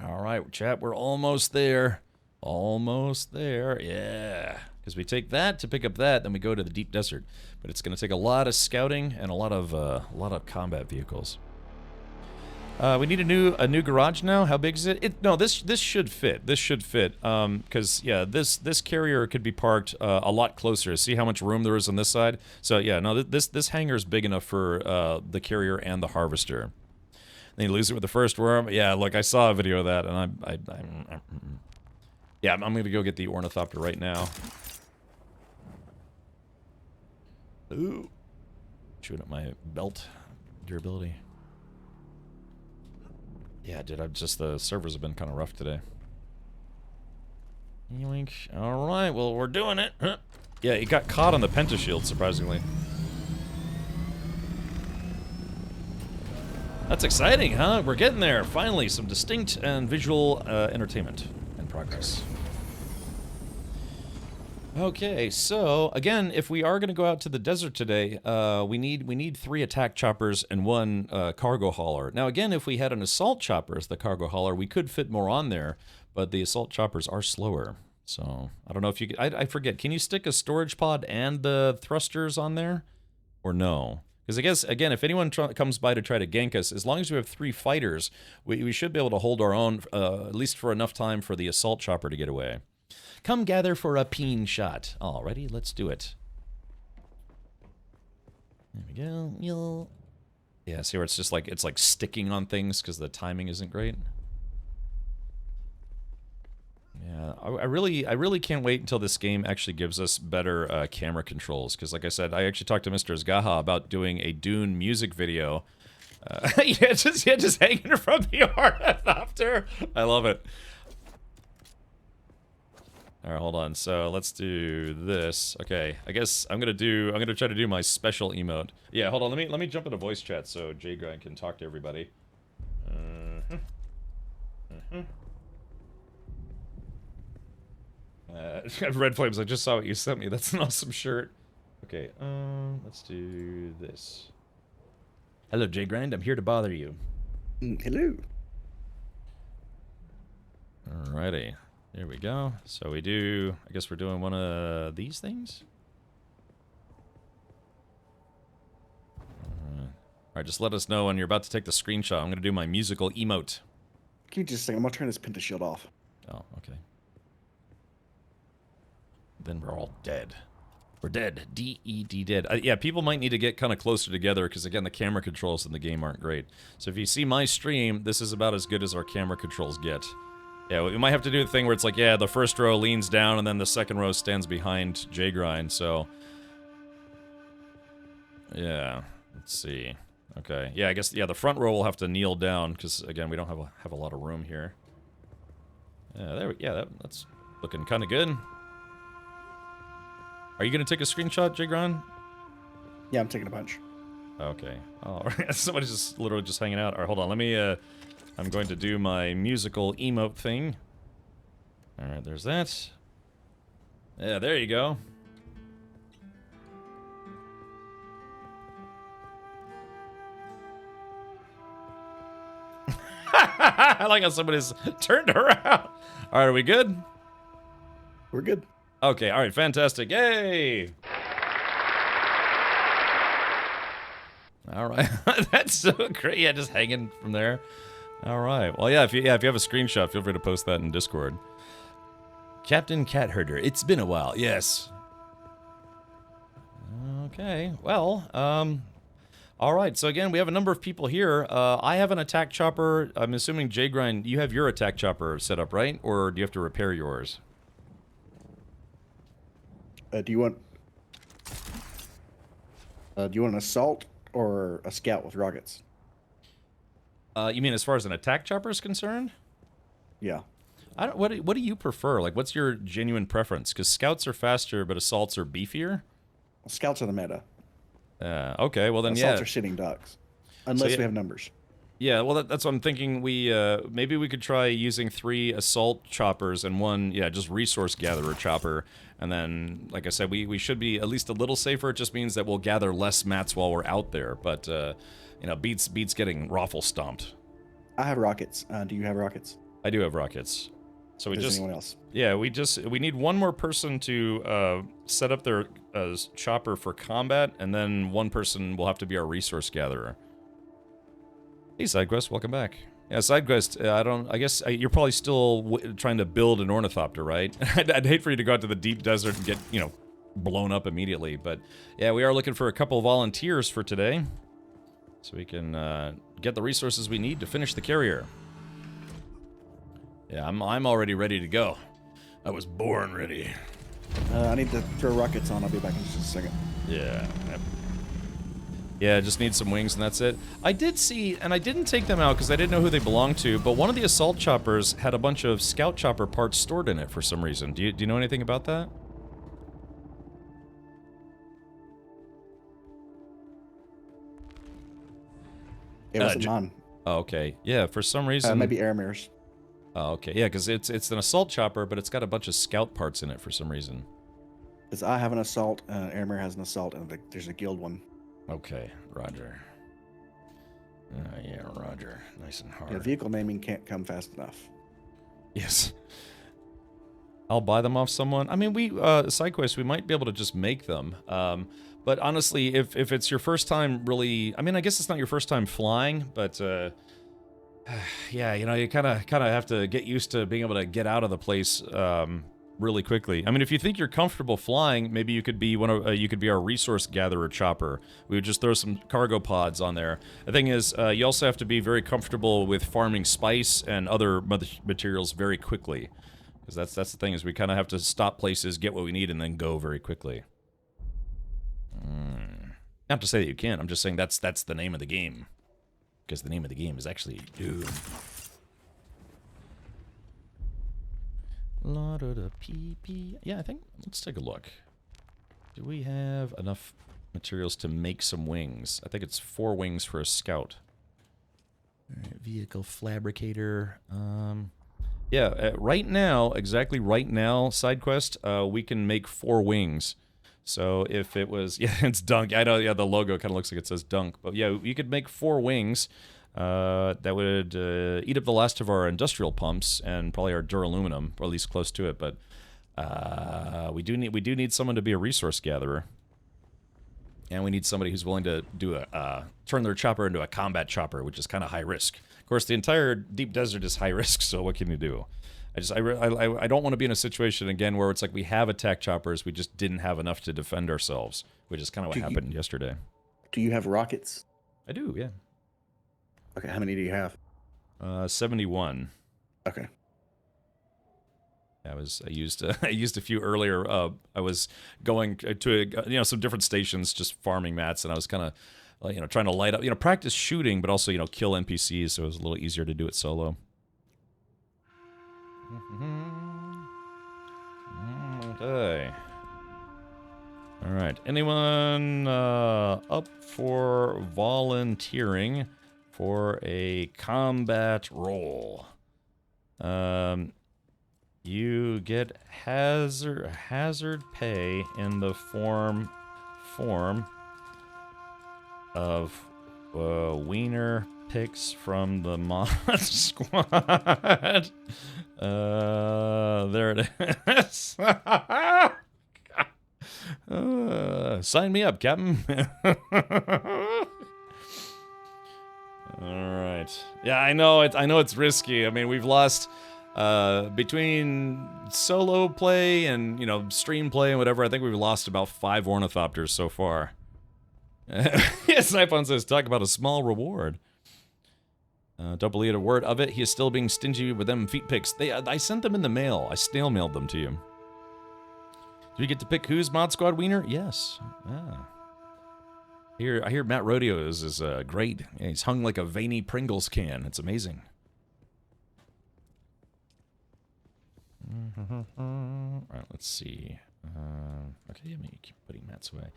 Alright, chat, we're almost there. Almost there, yeah. Because we take that to pick up that, then we go to the deep desert. But it's going to take a lot of scouting and a lot of combat vehicles. We need a new garage now. How big is it? No, this should fit. This should fit. Because yeah, this carrier could be parked a lot closer. See how much room there is on this side. So yeah, no, this hangar is big enough for the carrier and the harvester. Then you lose it with the first worm. Yeah, look, I saw a video of that, and yeah, I'm gonna go get the ornithopter right now. Ooh, chewing up my belt durability. Yeah, dude, the servers have been kind of rough today. Yoink. All right, well, we're doing it. Huh. Yeah, it got caught on the pentashield, surprisingly. That's exciting, huh? We're getting there. Finally, some distinct and visual entertainment in progress. Okay, so again, if we are going to go out to the desert today, we need 3 attack choppers and 1 cargo hauler. Now, again, if we had an assault chopper as the cargo hauler, we could fit more on there, but the assault choppers are slower. So I don't know if you could, I forget. Can you stick a storage pod and the thrusters on there, or no? Because I guess, again, if anyone comes by to try to gank us, as long as we have 3 fighters, we should be able to hold our own, at least for enough time for the assault chopper to get away. Come gather for a peen shot. Alrighty, let's do it. There we go. Yeah, see where it's just like, it's like sticking on things because the timing isn't great. Yeah, I really can't wait until this game actually gives us better camera controls. Because like I said, I actually talked to Mr. Zgaha about doing a Dune music video. Yeah, just hanging from the ornithopter. I love it. All right, hold on. So let's do this. Okay, I guess I'm gonna try to do my special emote. Yeah, hold on. Let me jump into voice chat so J-Grind can talk to everybody. Red Flames, I just saw what you sent me. That's an awesome shirt. Okay, let's do this. Hello, J-Grind. I'm here to bother you. Hello. Alrighty. There we go. So we do, I guess we're doing one of these things? Alright, just let us know when you're about to take the screenshot. I'm going to do my musical emote. Can you just say, I'm going to turn this pinta shield off. Oh, okay. then we're all dead. We're dead. D-E-D dead. Yeah, people might need to get kind of closer together because, again, the camera controls in the game aren't great. So if you see my stream, this is about as good as our camera controls get. Yeah, we might have to do the thing where it's like, yeah, the first row leans down and then the second row stands behind J-Grind, so... Yeah, let's see. Okay, yeah, I guess, yeah, the front row will have to kneel down because, again, we don't have a lot of room here. Yeah, that's looking kind of good. Are you gonna take a screenshot, J-Grind? Yeah, I'm taking a bunch. Okay. All right. Somebody's just literally just hanging out. All right, hold on. Let me. I'm going to do my musical emote thing. All right, there's that. Yeah, there you go. I like how somebody's turned around. All right, are we good? We're good. Okay, all right, fantastic. Yay! All right, that's so great. Yeah, just hanging from there. All right. Well, yeah, if you have a screenshot, feel free to post that in Discord. Captain Cat Herder. It's been a while. Yes. Okay. Well, all right. So again, we have a number of people here. I have an attack chopper. I'm assuming J-Grind, you have your attack chopper set up, right? Or do you have to repair yours? Do you want an assault or a scout with rockets? You mean as far as an attack chopper is concerned? Yeah. I don't. What do you prefer? Like, what's your genuine preference? Because scouts are faster, but assaults are beefier. Scouts are the meta. Okay. Well then, assaults yeah. are sitting ducks, unless we have numbers. Yeah. Well, that's what I'm thinking. We maybe we could try using 3 assault choppers and 1, just resource gatherer chopper. And then, like I said, we should be at least a little safer. It just means that we'll gather less mats while we're out there. But beats getting raffle stomped. I have rockets. Do you have rockets? I do have rockets. So we Does anyone else? Yeah, we need one more person to set up their chopper for combat, and then one person will have to be our resource gatherer. Hey, SideQuest, welcome back. Yeah, SideQuest, I guess you're probably still trying to build an ornithopter, right? I'd hate for you to go out to the deep desert and get, blown up immediately, but yeah, we are looking for a couple of volunteers for today, so we can get the resources we need to finish the carrier. Yeah, I'm already ready to go. I was born ready. I need to throw rockets on. I'll be back in just a second. Yeah. Yeah, just need some wings and that's it. I did see, and I didn't take them out because I didn't know who they belonged to, but one of the assault choppers had a bunch of scout chopper parts stored in it for some reason. Do you know anything about that? It wasn't mine. Oh, okay. Yeah, for some reason. Maybe Aramir's. Oh, okay. Yeah, because it's an assault chopper, but it's got a bunch of scout parts in it for some reason. Because I have an assault, Aramir has an assault, and there's a guild one. Okay, roger. Yeah, roger. Nice and hard. Yeah, vehicle naming can't come fast enough. Yes. I'll buy them off someone. I mean, SideQuest, we might be able to just make them. But honestly, if it's your first time really... I mean, I guess it's not your first time flying, but... yeah, you kind of have to get used to being able to get out of the place really quickly. I mean, if you think you're comfortable flying, maybe you could be you could be our resource gatherer chopper. We would just throw some cargo pods on there. The thing is, you also have to be very comfortable with farming spice and other materials very quickly, because that's the thing, is we kind of have to stop places, get what we need, and then go very quickly. Not to say that you can't. I'm just saying that's the name of the game. Because the name of the game is actually Dune. Yeah, I think, let's take a look. Do we have enough materials to make some wings? I think it's 4 wings for a scout. Alright, vehicle fabricator. Yeah, right now, exactly right now, SideQuest, we can make 4 wings. So if it was, yeah, it's Dunk. I know, yeah, the logo kind of looks like it says Dunk. But yeah, you could make 4 wings. That would eat up the last of our industrial pumps and probably our duraluminum, or at least close to it. But we do need someone to be a resource gatherer, and we need somebody who's willing to do turn their chopper into a combat chopper, which is kind of high risk. Of course, the entire deep desert is high risk. So what can you do? I don't want to be in a situation again where it's like we have attack choppers, we just didn't have enough to defend ourselves, which is kind of what happened yesterday. Do you have rockets? I do, yeah. Okay, how many do you have? 71. Okay. I used I used a few earlier. I was going to some different stations, just farming mats, and I was kind of trying to light up, practice shooting, but also kill NPCs, so it was a little easier to do it solo. Okay. All right. Anyone up for volunteering for a combat role? You get hazard pay in the form of wiener picks from the mod squad. There it is. Sign me up, Captain. All right. Yeah, I know it's risky. I mean, we've lost between solo play and stream play and whatever. I think we've lost about 5 ornithopters so far. Snipe says, talk about a small reward. Don't believe a word of it. He is still being stingy with them feet picks. I sent them in the mail. I snail mailed them to you. Do we get to pick who's mod squad wiener? Yes. Yeah. I hear Matt Rodeo's is great. Yeah, he's hung like a veiny Pringles can. It's amazing. Alright, let's see. Okay, let me keep putting Matt's away.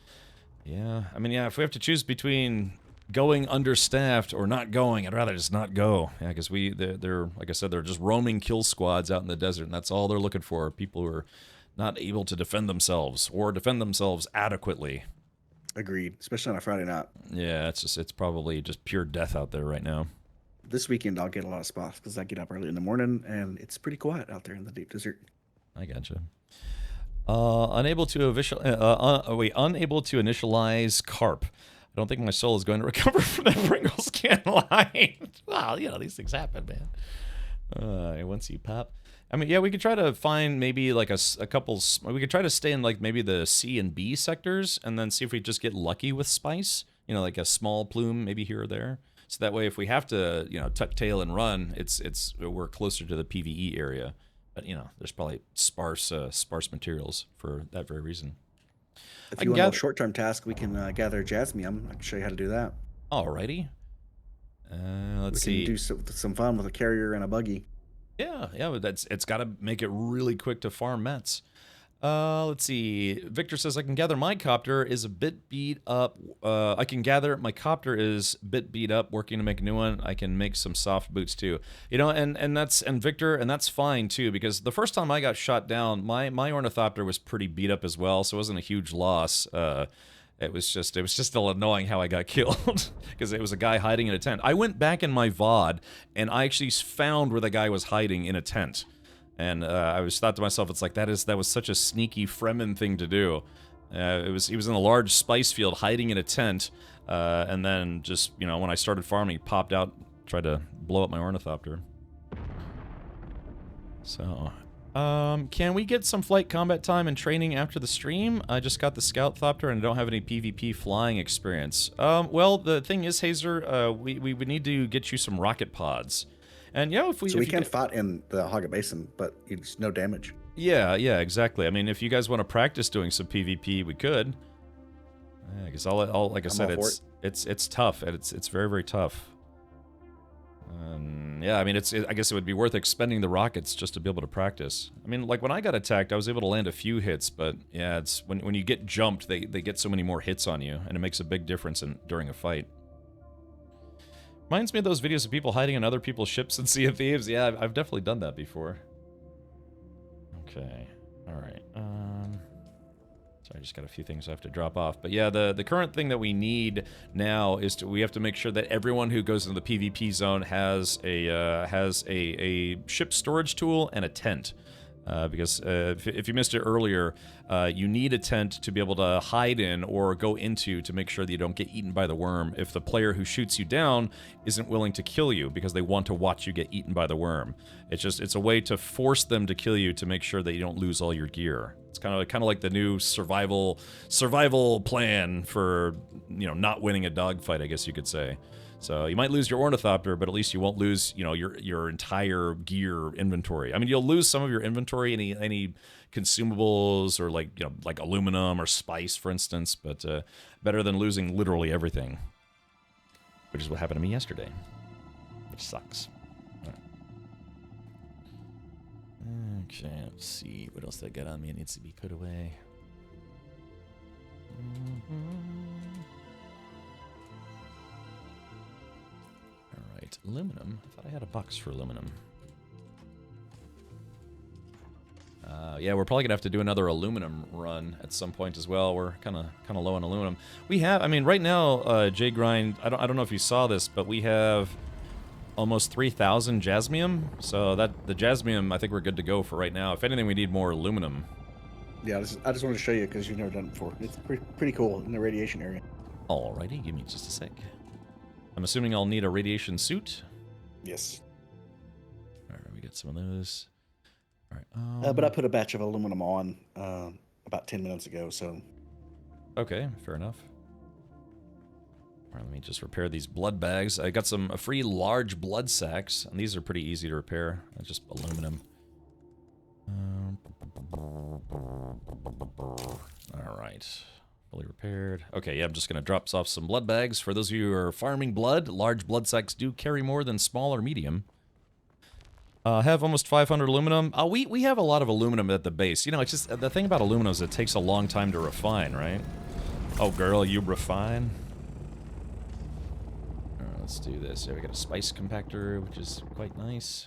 Yeah, I mean, yeah, if we have to choose between going understaffed or not going, I'd rather just not go. Yeah, because they're like I said, they're just roaming kill squads out in the desert, and that's all they're looking for. People who are not able to defend themselves or defend themselves adequately. Agreed, especially on a Friday night. Yeah, it's probably just pure death out there right now. This weekend I'll get a lot of spots because I get up early in the morning and it's pretty quiet out there in the deep desert. I gotcha. Unable to initialize carp. I don't think my soul is going to recover from that Pringles can line. Well, these things happen, man. Once you pop. I mean, yeah, we could try to find maybe like a couple. We could try to stay in like maybe the C and B sectors, and then see if we just get lucky with spice. Like a small plume maybe here or there. So that way, if we have to, tuck tail and run, we're closer to the PVE area. But there's probably sparse materials for that very reason. If you want a short-term task, we can gather jasmium. I can show you how to do that. Alrighty. Let's see. We can do some fun with a carrier and a buggy. Yeah, but it's got to make it really quick to farm mets. Let's see. Victor says I can gather my copter is a bit beat up. My copter is a bit beat up. Working to make a new one. I can make some soft boots too. And Victor, and that's fine too, because the first time I got shot down, my ornithopter was pretty beat up as well, so it wasn't a huge loss. It was just still annoying how I got killed because it was a guy hiding in a tent. I went back in my VOD and I actually found where the guy was hiding in a tent. And I thought to myself, it's like that was such a sneaky Fremen thing to do. He was in a large spice field, hiding in a tent, and then just when I started farming, he popped out, tried to blow up my ornithopter. So, can we get some flight combat time and training after the stream? I just got the scout thopter and I don't have any PvP flying experience. Well, the thing is, Hazer, we would need to get you some rocket pods. And if we can fight in the Haga Basin, but it's no damage. Yeah, exactly. I mean, if you guys want to practice doing some PvP, we could. Because like I said, it's tough, and it's very, very tough. Yeah, I mean, I guess it would be worth expending the rockets just to be able to practice. I mean, like when I got attacked, I was able to land a few hits, but yeah, it's when you get jumped, they get so many more hits on you, and it makes a big difference during a fight. Reminds me of those videos of people hiding on other people's ships and Sea of Thieves. Yeah, I've definitely done that before. Okay, all right. Sorry, I just got a few things I have to drop off. But yeah, the current thing that we need now is we have to make sure that everyone who goes into the PvP zone has a ship storage tool and a tent. Because if you missed it earlier, you need a tent to be able to hide in or go into to make sure that you don't get eaten by the worm if the player who shoots you down isn't willing to kill you because they want to watch you get eaten by the worm. It's a way to force them to kill you to make sure that you don't lose all your gear. It's kind of like the new survival plan for, not winning a dogfight, I guess you could say. So you might lose your ornithopter, but at least you won't lose, your entire gear inventory. I mean, you'll lose some of your inventory, any consumables or like aluminum or spice, for instance, but better than losing literally everything, which is what happened to me yesterday, which sucks. All right. Okay, let's see what else I got on me. It needs to be put away. Alright, aluminum. I thought I had a box for aluminum. Yeah, we're probably gonna have to do another aluminum run at some point as well. We're kind of low on aluminum. We have, right now, J-Grind, I don't know if you saw this, but we have almost 3,000 jasmium. So the jasmium, I think we're good to go for right now. If anything, we need more aluminum. Yeah, I just wanted to show you because you've never done it before. It's pretty cool in the radiation area. Alrighty, give me just a sec. I'm assuming I'll need a radiation suit. Yes. Alright, we get some of those. Alright. But I put a batch of aluminum on about 10 minutes ago, so. Okay, fair enough. Alright, let me just repair these blood bags. I got some free large blood sacks, and these are pretty easy to repair. Just aluminum. Alright. Fully repaired. Okay, yeah, I'm just going to drop off some blood bags. For those of you who are farming blood, large blood sacks do carry more than small or medium. Have almost 500 aluminum. We have a lot of aluminum at the base. It's just, the thing about aluminum is it takes a long time to refine, right? Oh, girl, you refine? Alright, let's do this. Yeah, we got a spice compactor, which is quite nice.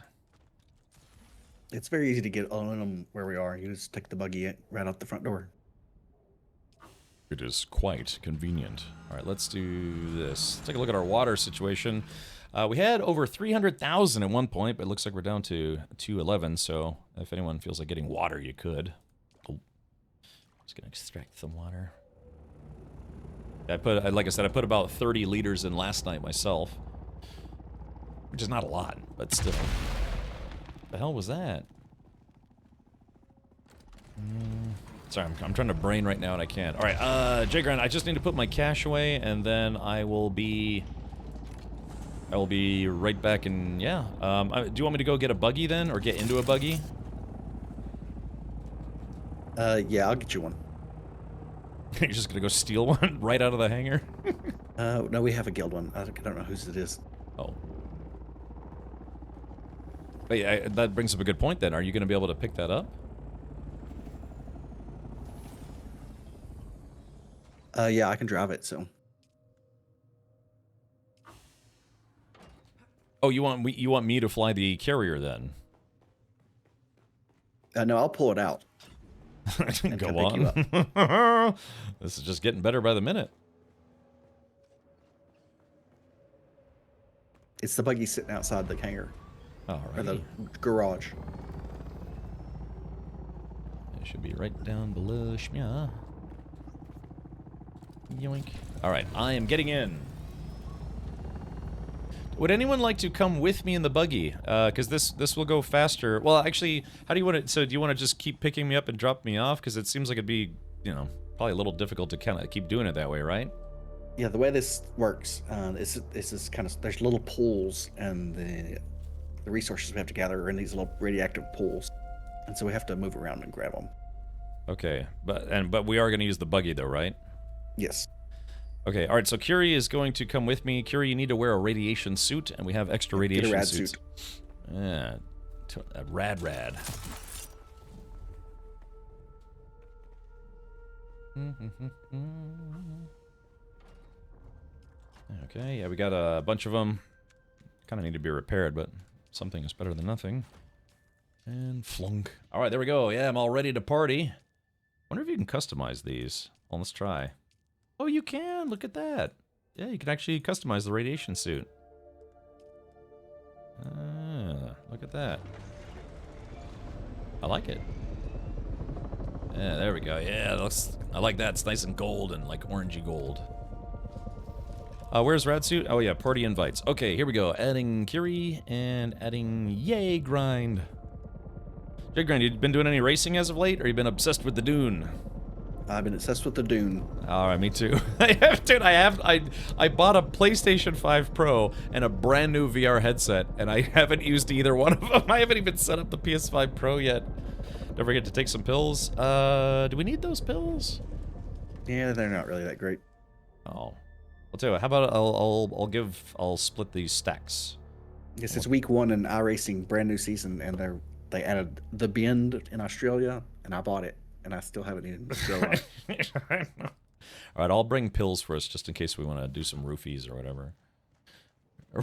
It's very easy to get aluminum where we are. You just take the buggy right out the front door. It is quite convenient. All right, let's do this. Let's take a look at our water situation. We had over 300,000 at one point, but it looks like we're down to 211. So if anyone feels like getting water, you could. Oh, just gonna extract some water. Like I said, I put about 30 liters in last night myself, which is not a lot, but still. What the hell was that? Sorry, I'm trying to brain right now and I can't. All right, J-Grind, I just need to put my cash away and then I will be right back. And yeah, do you want me to go get a buggy then, or get into a buggy? Yeah, I'll get you one. You're just gonna go steal one right out of the hangar? No, we have a guild one. I don't know whose it is. Oh. But yeah, that brings up a good point then. Are you gonna be able to pick that up? Yeah, I can drive it, so. Oh, you want me to fly the carrier then? No, I'll pull it out. Go on. This is just getting better by the minute. It's the buggy sitting outside the hangar. All right. Or the garage. It should be right down below Shmya. Yoink. Alright, I am getting in. Would anyone like to come with me in the buggy? Because this will go faster. Well, actually, how do you want it? So do you want to just keep picking me up and drop me off? Because it seems like it'd be, probably a little difficult to kind of keep doing it that way, right? Yeah, the way this works, is kind of, there's little pools, and the resources we have to gather are in these little radioactive pools. And so we have to move around and grab them. Okay, but we are going to use the buggy though, right? Yes. Okay, alright, so Curie is going to come with me. Curie, you need to wear a radiation suit, and we have extra radiation Get a rad suits. suit. Yeah, rad. Okay, yeah, we got a bunch of them. Kind of need to be repaired, but something is better than nothing. And flunk. Alright, there we go. Yeah, I'm all ready to party. Wonder if you can customize these. Well, let's try. Oh, you can! Look at that! Yeah, you can actually customize the radiation suit. Look at that. I like it. Yeah, there we go. Yeah, it looks, I like that. It's nice and gold and like orangey gold. Where's Radsuit? Oh yeah, party invites. Okay, here we go. Adding Kiri and adding Yay Grind. Jay Grind, you been doing any racing as of late, or you been obsessed with the Dune? I've been obsessed with the Dune. All right, me too. I bought a PlayStation 5 Pro and a brand new VR headset, and I haven't used either one of them. I haven't even set up the PS5 Pro yet. Don't forget to take some pills. Do we need those pills? Yeah, they're not really that great. Oh, I'll tell you what. How about I'll split these stacks. Yes, it's week 1 in iRacing, brand new season, and they added the bend in Australia, and I bought it, and I still haven't even go on. All right, I'll bring pills for us just in case we want to do some roofies or whatever. Or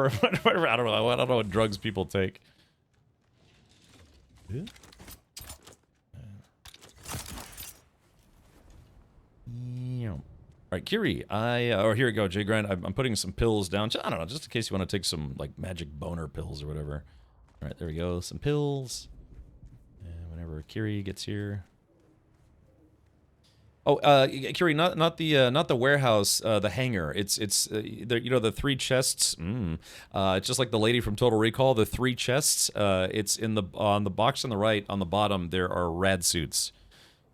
whatever. I don't know what drugs people take. Yeah. All right, Kiri, oh, here we go, Jay Grant. I'm putting some pills down. I don't know, just in case you want to take some, like, magic boner pills or whatever. All right, there we go, some pills. And whenever Kiri gets here. Oh, Kiri, not the warehouse, the hangar. It's you know, the 3 chests. It's just like the lady from Total Recall. The 3 chests. It's on the box on the right on the bottom. There are rad suits.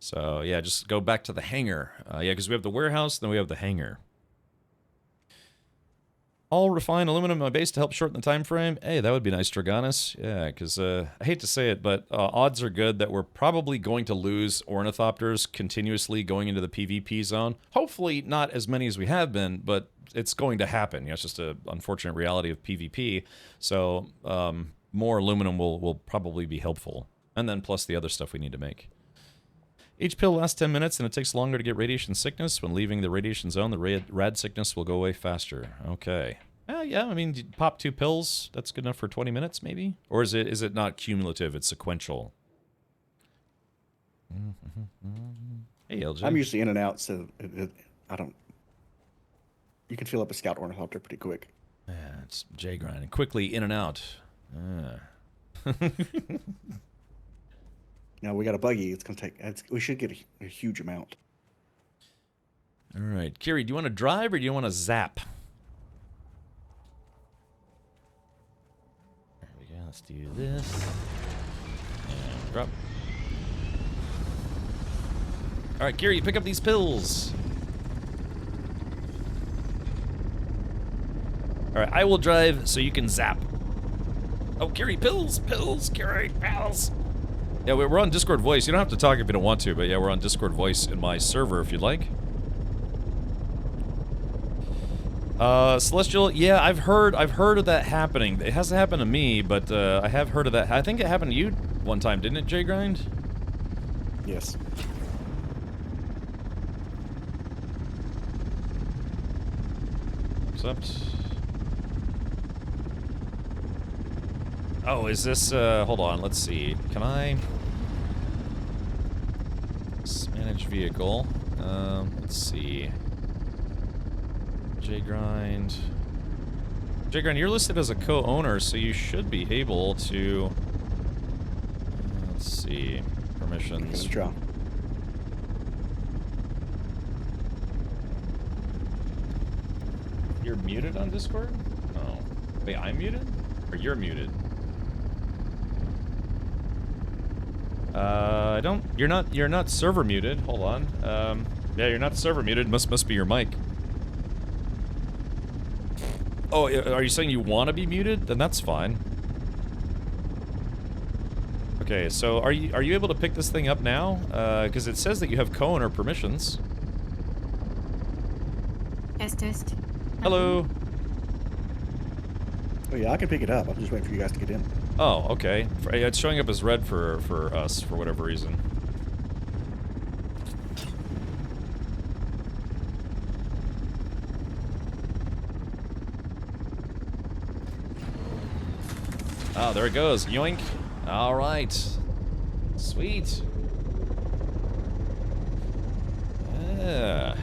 So yeah, just go back to the hangar. Yeah, because we have the warehouse, then we have the hangar. All refined aluminum in my base to help shorten the time frame. Hey, that would be nice, Dragonis. Yeah, because I hate to say it, but odds are good that we're probably going to lose ornithopters continuously going into the PvP zone. Hopefully not as many as we have been, but it's going to happen. You know, it's just an unfortunate reality of PvP. So more aluminum will probably be helpful. And then plus the other stuff we need to make. Each pill lasts 10 minutes, and it takes longer to get radiation sickness. When leaving the radiation zone, the rad sickness will go away faster. Okay. Yeah, I mean, you pop 2 pills. That's good enough for 20 minutes, maybe? Or is it not cumulative? It's sequential. Hey, LJ. I'm usually in and out, so I don't... You can fill up a scout ornithopter pretty quick. Yeah, it's J grinding. Quickly in and out. Now we got a buggy. It's gonna take. We should get a huge amount. All right, Kiri, do you want to drive or do you want to zap? There we go. Let's do this. And drop. All right, Kiri, pick up these pills. All right, I will drive so you can zap. Oh, Kiri, pills, Kiri, pills. Yeah, we're on Discord voice. You don't have to talk if you don't want to, but yeah, we're on Discord voice in my server if you'd like. Celestial, yeah, I've heard of that happening. It hasn't happened to me, but I have heard of that. I think it happened to you one time, didn't it, J Grind? Yes. Accept. Oh, is this, hold on, let's see. Can I... Manage vehicle. Let's see. J-Grind. J-Grind, you're listed as a co-owner, so you should be able to... Let's see. Permissions. Draw. You're muted on Discord? Oh. Wait, I'm muted? Or you're muted? You're not server muted. Hold on. Yeah, you're not server muted. Must be your mic. Oh, are you saying you want to be muted? Then that's fine. Okay, so are you able to pick this thing up now? Because it says that you have co-owner permissions. Test. Hello. Oh yeah, I can pick it up. I'm just waiting for you guys to get in. Oh, okay. It's showing up as red for us for whatever reason. Oh, there it goes. Yoink. All right. Sweet. Yeah.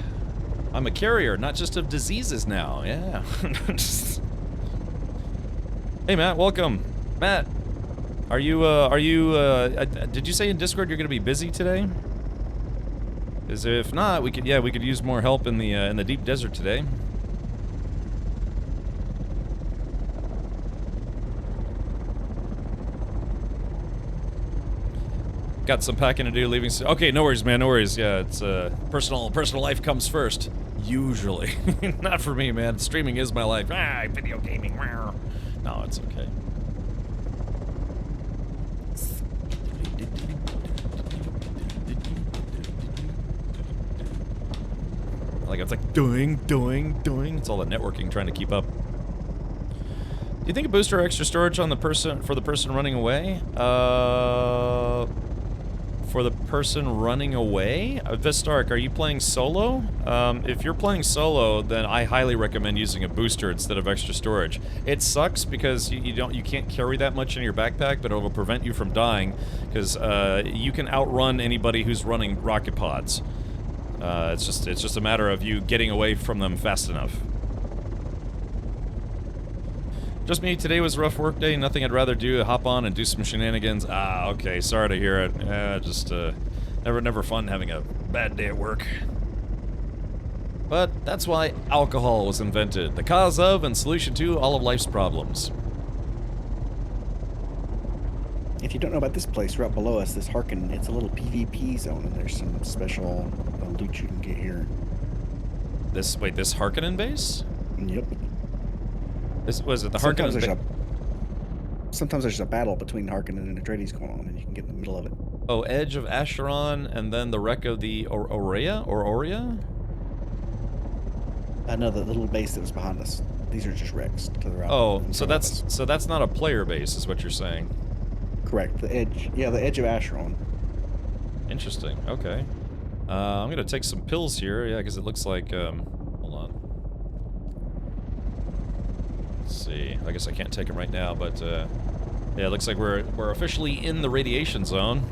I'm a carrier, not just of diseases now. Yeah. Hey, Matt. Welcome. Matt. Are you, did you say in Discord you're gonna be busy today? Because if not, we could use more help in the deep desert today. Got some packing to do, leaving. Okay, no worries, man. No worries. Yeah, it's personal life comes first. Usually, not for me, man. Streaming is my life. Video gaming. No, it's okay. Like it's like doing. It's all the networking trying to keep up. Do you think a booster or extra storage on the person for the person running away? For the person running away? Vistark, are you playing solo? If you're playing solo, then I highly recommend using a booster instead of extra storage. It sucks because you can't carry that much in your backpack, but it will prevent you from dying because you can outrun anybody who's running rocket pods. It's just a matter of you getting away from them fast enough. Just me, today was a rough work day, nothing I'd rather do, hop on and do some shenanigans. Ah, okay, sorry to hear it. Just, never fun having a bad day at work. But that's why alcohol was invented, the cause of and solution to all of life's problems. If you don't know about this place, right below us, this Harkin, it's a little PvP zone, and there's some special loot you can get here. This Harkonnen base? Yep. Was it the Harkonnen base? Sometimes there's a battle between Harkonnen and Atreides going on, and you can get in the middle of it. Oh, Edge of Acheron, and then the wreck of the Aurea? No, the little base that was behind us. These are just wrecks to the right. Oh, so that's not a player base, is what you're saying. Correct. The Edge. Yeah, the Edge of Acheron. Interesting. Okay. I'm gonna take some pills here, yeah, because it looks like, hold on. Let's see. I guess I can't take them right now, but, yeah, it looks like we're officially in the radiation zone.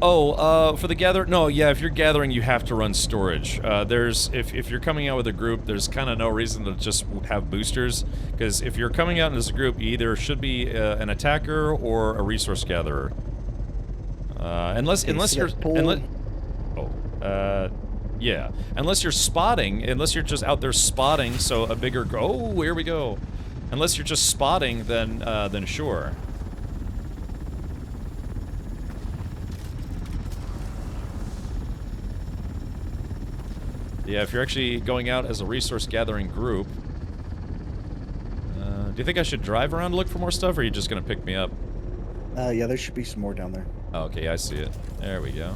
Oh, for the gather? No, yeah, if you're gathering, you have to run storage. If you're coming out with a group, there's kind of no reason to just have boosters, because if you're coming out as a group, you either should be an attacker or a resource gatherer. Unless you're spotting, unless you're just out there spotting, so a bigger here we go. Unless you're just spotting, then sure. Yeah, if you're actually going out as a resource gathering group. Do you think I should drive around to look for more stuff, or are you just gonna pick me up? Yeah, there should be some more down there. Oh, okay, I see it. There we go.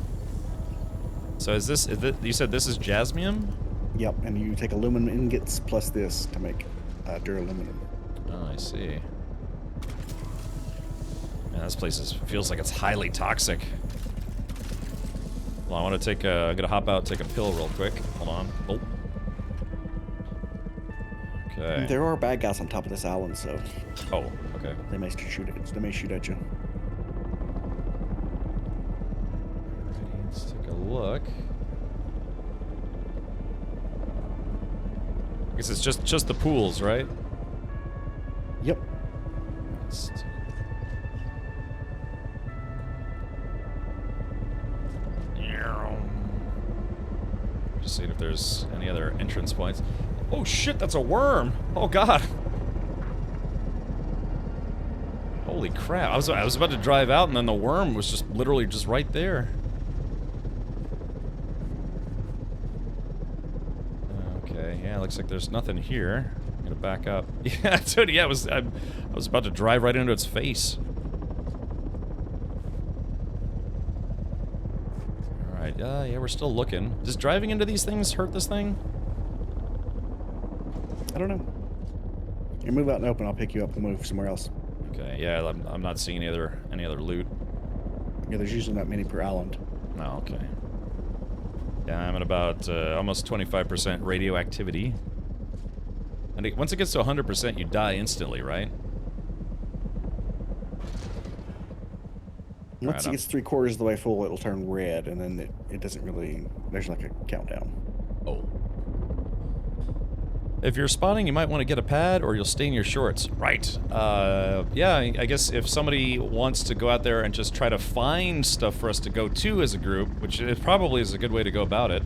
So is this you said this is jasmium? Yep, and you take aluminum ingots plus this to make duraluminum. Oh, I see. Man, this place feels like it's highly toxic. Well, I want to I'm gonna hop out, take a pill real quick. Hold on. Oh. Okay. There are bad guys on top of this island, so. Oh, okay. They may shoot at you. Let's take a look. I guess it's just the pools, right? Yep. Just seeing if there's any other entrance points. Oh shit, that's a worm! Oh god! Holy crap! I was about to drive out, and then the worm was just literally just right there. Okay, yeah, looks like there's nothing here. I'm gonna back up. Yeah, dude, yeah, I was about to drive right into its face. Alright, yeah, we're still looking. Does driving into these things hurt this thing? I don't know. You move out and open, I'll pick you up and move somewhere else. Okay, yeah, I'm not seeing any other loot. Yeah, there's usually not many per island. Oh, okay. Yeah, I'm at about almost 25% radioactivity. And once it gets to 100%, you die instantly, right? Once it gets 3/4 of the way full, it'll turn red, and then it doesn't really... There's like a countdown. Oh. If you're spawning, you might want to get a pad or you'll stain your shorts. Right. Yeah, I guess if somebody wants to go out there and just try to find stuff for us to go to as a group, which it probably is a good way to go about it,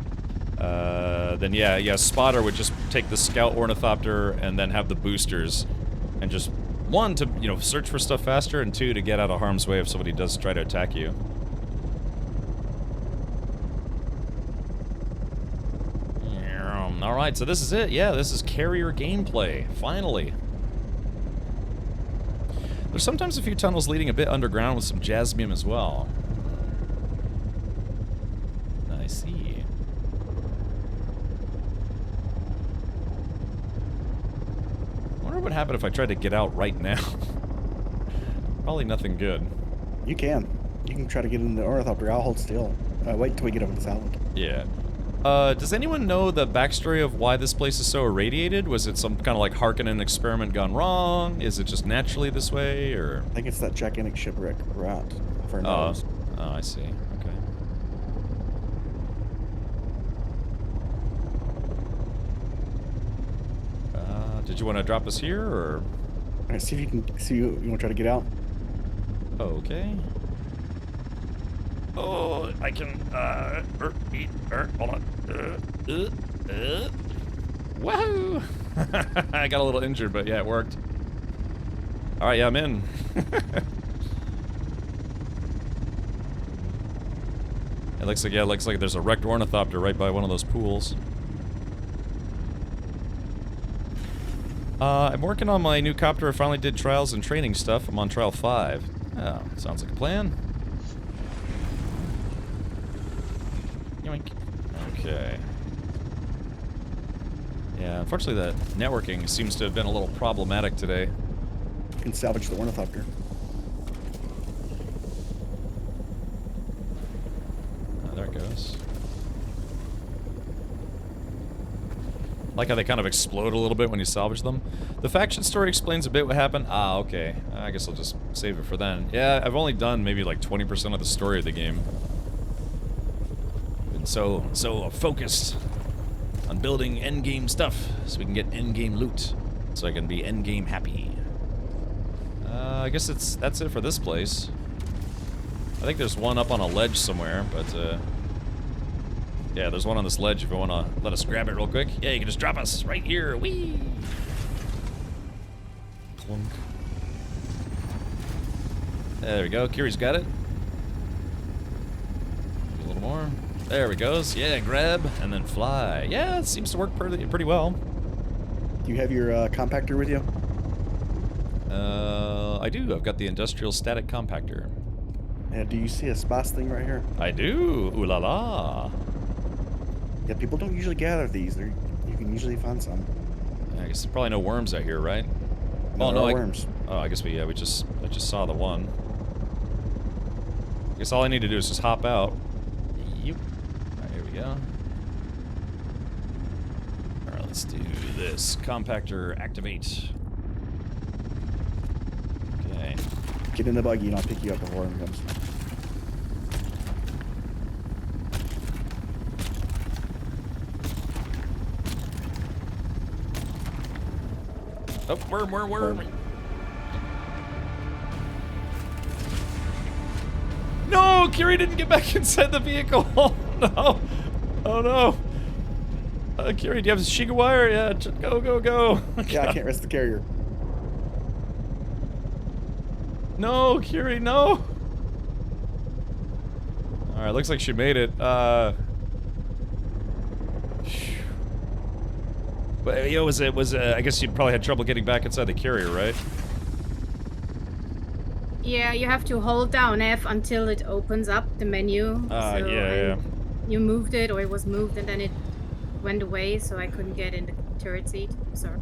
then yeah, Spotter would just take the Scout Ornithopter and then have the boosters and just, one, to, you know, search for stuff faster, and two, to get out of harm's way if somebody does try to attack you. Alright, so this is it. Yeah, this is carrier gameplay. Finally. There's sometimes a few tunnels leading a bit underground with some jasmium as well. I see. I wonder what would happen if I tried to get out right now. Probably nothing good. You can. You can try to get in the Ornithopter. I'll hold still. Wait until we get over this island. Yeah. Does anyone know the backstory of why this place is so irradiated? Was it some kind of like Harkonnen experiment gone wrong? Is it just naturally this way, or? I think it's that gigantic shipwreck right off our nose. Oh, I see. Okay. Did you want to drop us here, or? Alright, see if you can. See you want to try to get out? Okay. Oh, I can, hold on. Woohoo! I got a little injured, but yeah, it worked. Alright, yeah, I'm in. It looks like there's a wrecked ornithopter right by one of those pools. I'm working on my new copter. I finally did trials and training stuff. I'm on trial 5. Oh, sounds like a plan. Yoink. Okay. Yeah, unfortunately the networking seems to have been a little problematic today. You can salvage the Ornithopter. There it goes. Like how they kind of explode a little bit when you salvage them. The faction story explains a bit what happened. Ah, okay. I guess I'll just save it for then. Yeah, I've only done maybe like 20% of the story of the game. Been so focused on building endgame stuff so we can get endgame loot. So I can be endgame happy. I guess that's it for this place. I think there's one up on a ledge somewhere, but yeah, there's one on this ledge if you want to let us grab it real quick. Yeah, you can just drop us right here. Whee! Clunk. There we go. Kiri's got it. A little more. There we goes. Yeah, grab and then fly. Yeah, it seems to work pretty well. Do you have your compactor with you? I do. I've got the industrial static compactor. Yeah, do you see a spice thing right here? I do. Ooh la la. Yeah, people don't usually gather these. You can usually find some. I guess there's probably no worms out here, right? No, no worms. Oh, I guess I just saw the one. I guess all I need to do is just hop out. Yep. Alright, here we go. Alright, let's do this. Compactor activate. Okay. Get in the buggy and I'll pick you up before it comes. Oh, worm. No, Kiri didn't get back inside the vehicle. Oh, no. Oh, no. Kiri, do you have a Shiga wire? Yeah, go. Yeah, I can't rest the carrier. No, Kiri, no. All right, looks like she made it. But yo, I guess you'd probably had trouble getting back inside the carrier, right? Yeah, you have to hold down F until it opens up the menu. Yeah. You moved it, or it was moved, and then it went away, so I couldn't get in the turret seat. Sorry.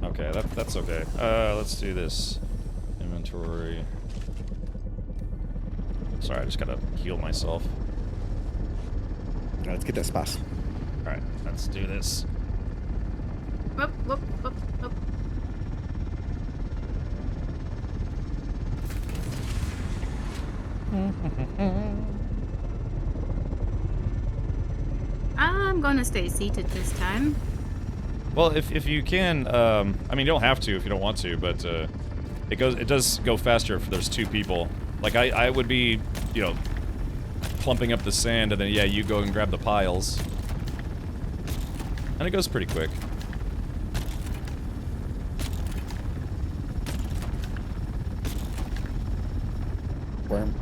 Okay, that's okay. Let's do this. Inventory. Sorry, I just gotta heal myself. Alright, let's get that spice. Alright, let's do this. Whoop. I'm gonna stay seated this time. Well, if you can, I mean, you don't have to if you don't want to, but it does go faster if there's two people. Like I would be, you know, clumping up the sand, and then yeah, you go and grab the piles, and it goes pretty quick. Worm.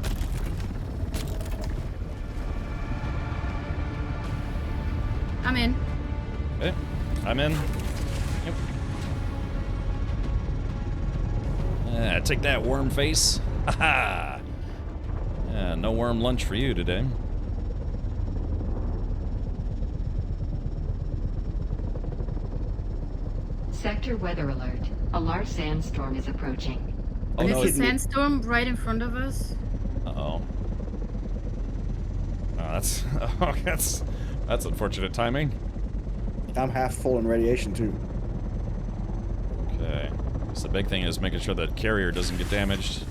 I'm in. Okay, I'm in. Yep. Take that, worm face. Haha. Yeah, no worm lunch for you today. Sector weather alert. A large sandstorm is approaching. Oh no, There's a sandstorm right in front of us. uh-oh. Oh, that's that's unfortunate timing. I'm half full in radiation too. Okay. So the big thing is making sure that carrier doesn't get damaged.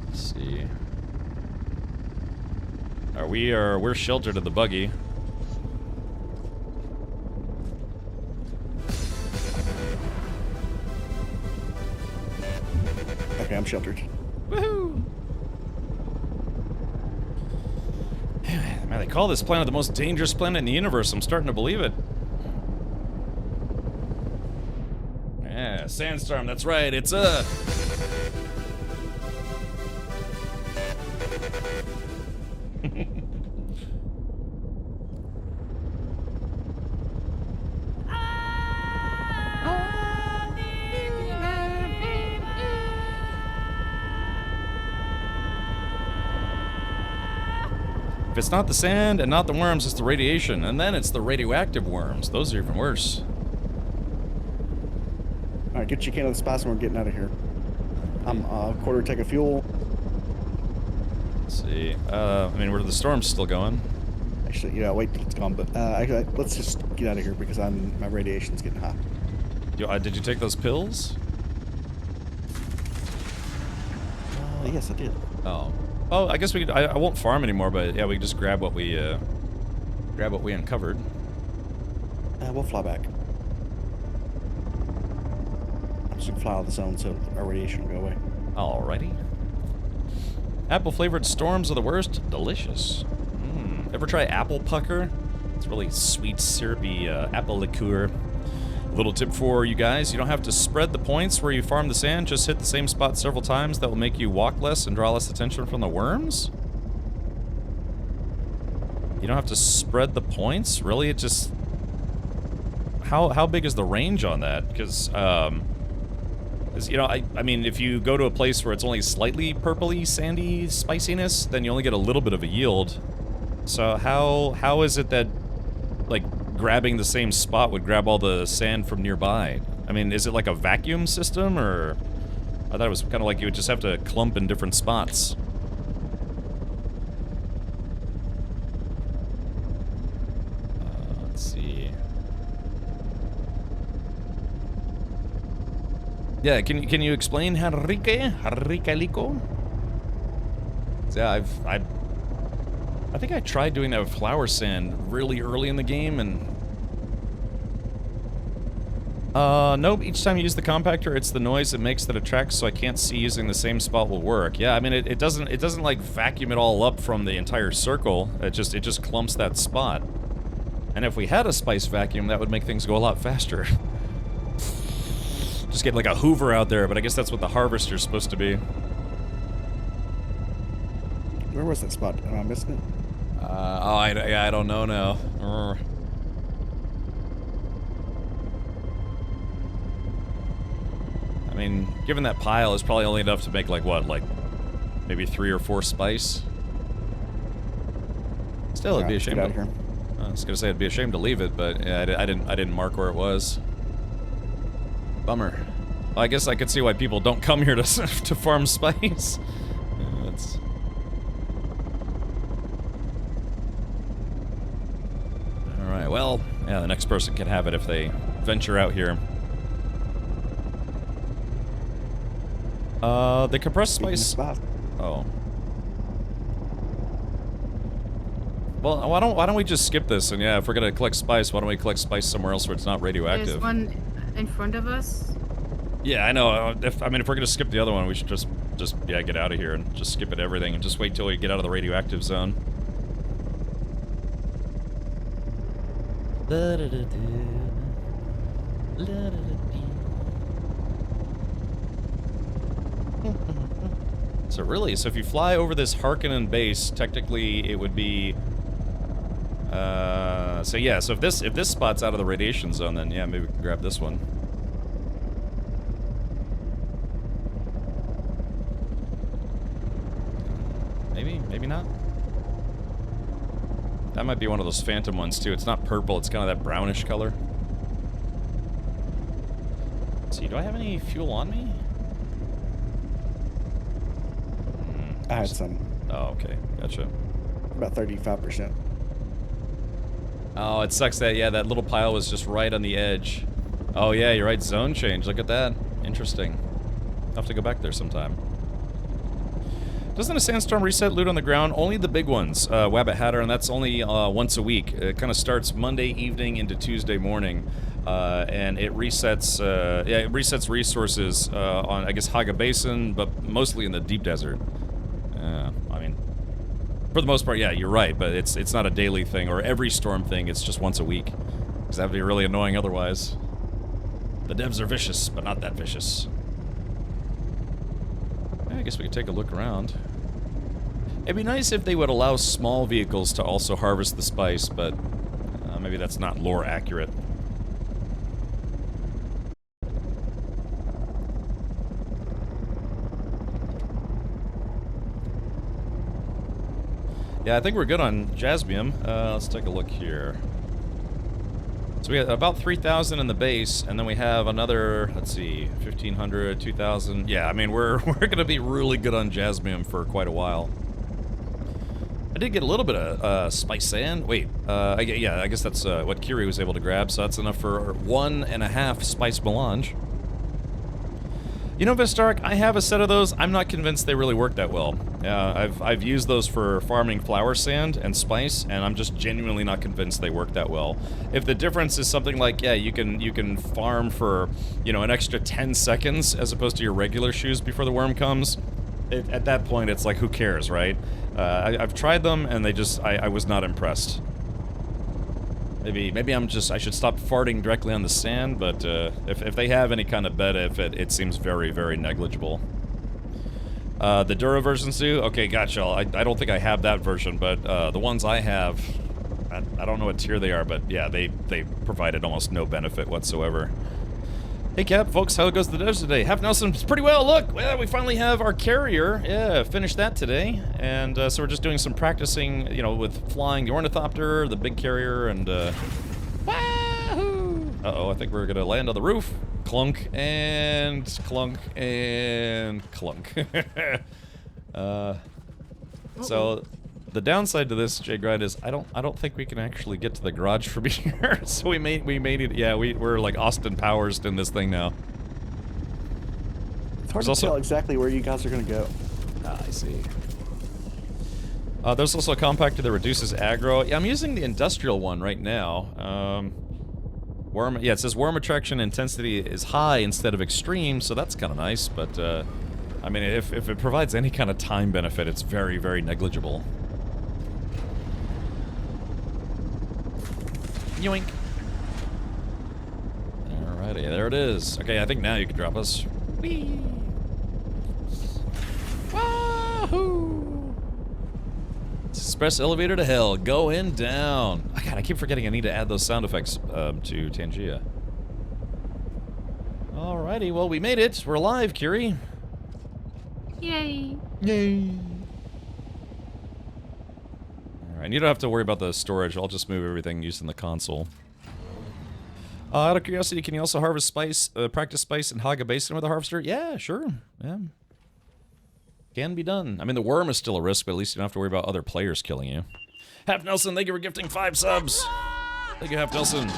Let's see. We're sheltered in the buggy. Okay, I'm sheltered. Woohoo! Man, they call this planet the most dangerous planet in the universe. I'm starting to believe it. Yeah, sandstorm, that's right, it's a... If it's not the sand and not the worms, it's the radiation. And then it's the radioactive worms. Those are even worse. Alright, get your can of the spice and we're getting out of here. I'm quarter tank of fuel. Let's see. I mean, where the storm's still going. Actually, yeah, wait till it's gone, but actually, let's just get out of here because my radiation's getting high. Did you take those pills? Yes, I did. Oh. Oh, I guess we could, I won't farm anymore, but yeah, we can just grab what we uncovered. We'll fly back. I'm just gonna fly out of the zone so our radiation will go away. Alrighty. Apple flavored storms are the worst. Delicious. Ever try apple pucker? It's really sweet, syrupy apple liqueur. Little tip for you guys, you don't have to spread the points where you farm the sand, just hit the same spot several times. That will make you walk less and draw less attention from the worms? You don't have to spread the points? Really? It just... How big is the range on that? Because, you know, I mean, if you go to a place where it's only slightly purpley, sandy spiciness, then you only get a little bit of a yield. So how is it that, like, grabbing the same spot would grab all the sand from nearby? I mean, is it like a vacuum system, or... I thought it was kind of like you would just have to clump in different spots. Let's see. Yeah, can you explain Harricalico? Yeah, I think I tried doing that with flower sand really early in the game, and... nope, each time you use the compactor, it's the noise it makes that attracts, so I can't see using the same spot will work. Yeah, I mean, it doesn't like vacuum it all up from the entire circle, it just clumps that spot. And if we had a spice vacuum, that would make things go a lot faster. Just get like a Hoover out there, but I guess that's what the harvester's supposed to be. Where was that spot? Am I missing it? I don't know now. I mean, given that pile is probably only enough to make like what, like maybe 3 or 4 spice. Still, it'd be a shame. Get out of here. I was gonna say it'd be a shame to leave it, but yeah, I didn't mark where it was. Bummer. Well, I guess I could see why people don't come here to to farm spice. Yeah, that's... Alright, well, yeah, the next person can have it if they venture out here. The compressed spice... Oh. Well, why don't we just skip this? And yeah, if we're gonna collect spice, why don't we collect spice somewhere else where it's not radioactive? There's one in front of us. Yeah, I know. If we're gonna skip the other one, we should just yeah, get out of here and just skip it everything and just wait till we get out of the radioactive zone. So really, so if you fly over this Harkonnen base, technically it would be. So yeah, so if this spot's out of the radiation zone, then yeah, maybe we can grab this one. Maybe not. That might be one of those phantom ones too. It's not purple, it's kind of that brownish color. Let's see, do I have any fuel on me? I had some. Oh, okay, gotcha. About 35%. Oh, it sucks that, yeah, that little pile was just right on the edge. Oh yeah, you're right, zone change, look at that. Interesting. I'll have to go back there sometime. Doesn't a sandstorm reset loot on the ground? Only the big ones, Wabbit Hatter, and that's only once a week. It kind of starts Monday evening into Tuesday morning, and it resets, yeah, it resets resources on, I guess, Haga Basin, but mostly in the deep desert. I mean, for the most part, yeah, you're right, but it's not a daily thing or every storm thing. It's just once a week, because that'd be really annoying otherwise. The devs are vicious, but not that vicious. I guess we could take a look around. It'd be nice if they would allow small vehicles to also harvest the spice, but maybe that's not lore accurate. Yeah, I think we're good on jasmium. Let's take a look here. So we got about 3,000 in the base, and then we have another, let's see, 1,500, 2,000. Yeah, I mean, we're gonna be really good on jasmium for quite a while. I did get a little bit of spice sand. Wait, yeah, I guess that's what Kiri was able to grab, so that's enough for 1.5 spice melange. You know, Vistark, I have a set of those. I'm not convinced they really work that well. I've used those for farming flower sand and spice, and I'm just genuinely not convinced they work that well. If the difference is something like, yeah, you can farm for, you know, an extra 10 seconds as opposed to your regular shoes before the worm comes, at that point it's like, who cares, right? I've tried them, and they just, I was not impressed. Maybe I should stop farting directly on the sand, but if they have any kind of beta, it seems very, very negligible. The Dura versions do? Okay, gotcha. I don't think I have that version, but the ones I have, I don't know what tier they are, but yeah, they provided almost no benefit whatsoever. Hey Cap, folks, how goes the devs today? Half Nelson, pretty well, look! Well, we finally have our carrier, yeah, finished that today, and so we're just doing some practicing, you know, with flying the ornithopter, the big carrier, and wahoo! Uh-oh, I think we're gonna land on the roof. Clunk, and clunk, and clunk. So, the downside to this, J-Grind, is I don't think we can actually get to the garage from here. So we made it, yeah, we're like Austin Powers in this thing now. It's hard to tell exactly where you guys are going to go. Ah, I see. There's also a compactor that reduces aggro. Yeah, I'm using the industrial one right now. Yeah, it says worm attraction intensity is high instead of extreme, so that's kind of nice, but, I mean, if it provides any kind of time benefit, it's very, very negligible. Yoink. Alrighty, there it is. Okay, I think now you can drop us. Whee! Wahoo! Express elevator to hell, going down. Oh, God, I keep forgetting I need to add those sound effects to Tangia. Alrighty, well, we made it. We're alive, Kiri. Yay. Yay. Alright, you don't have to worry about the storage. I'll just move everything using the console. Out of curiosity, can you also harvest spice, practice spice in Haga Basin with a harvester? Yeah, sure. Yeah. Can be done. I mean, the worm is still a risk, but at least you don't have to worry about other players killing you. Half Nelson, thank you for gifting 5 subs. Thank you, Half Nelson.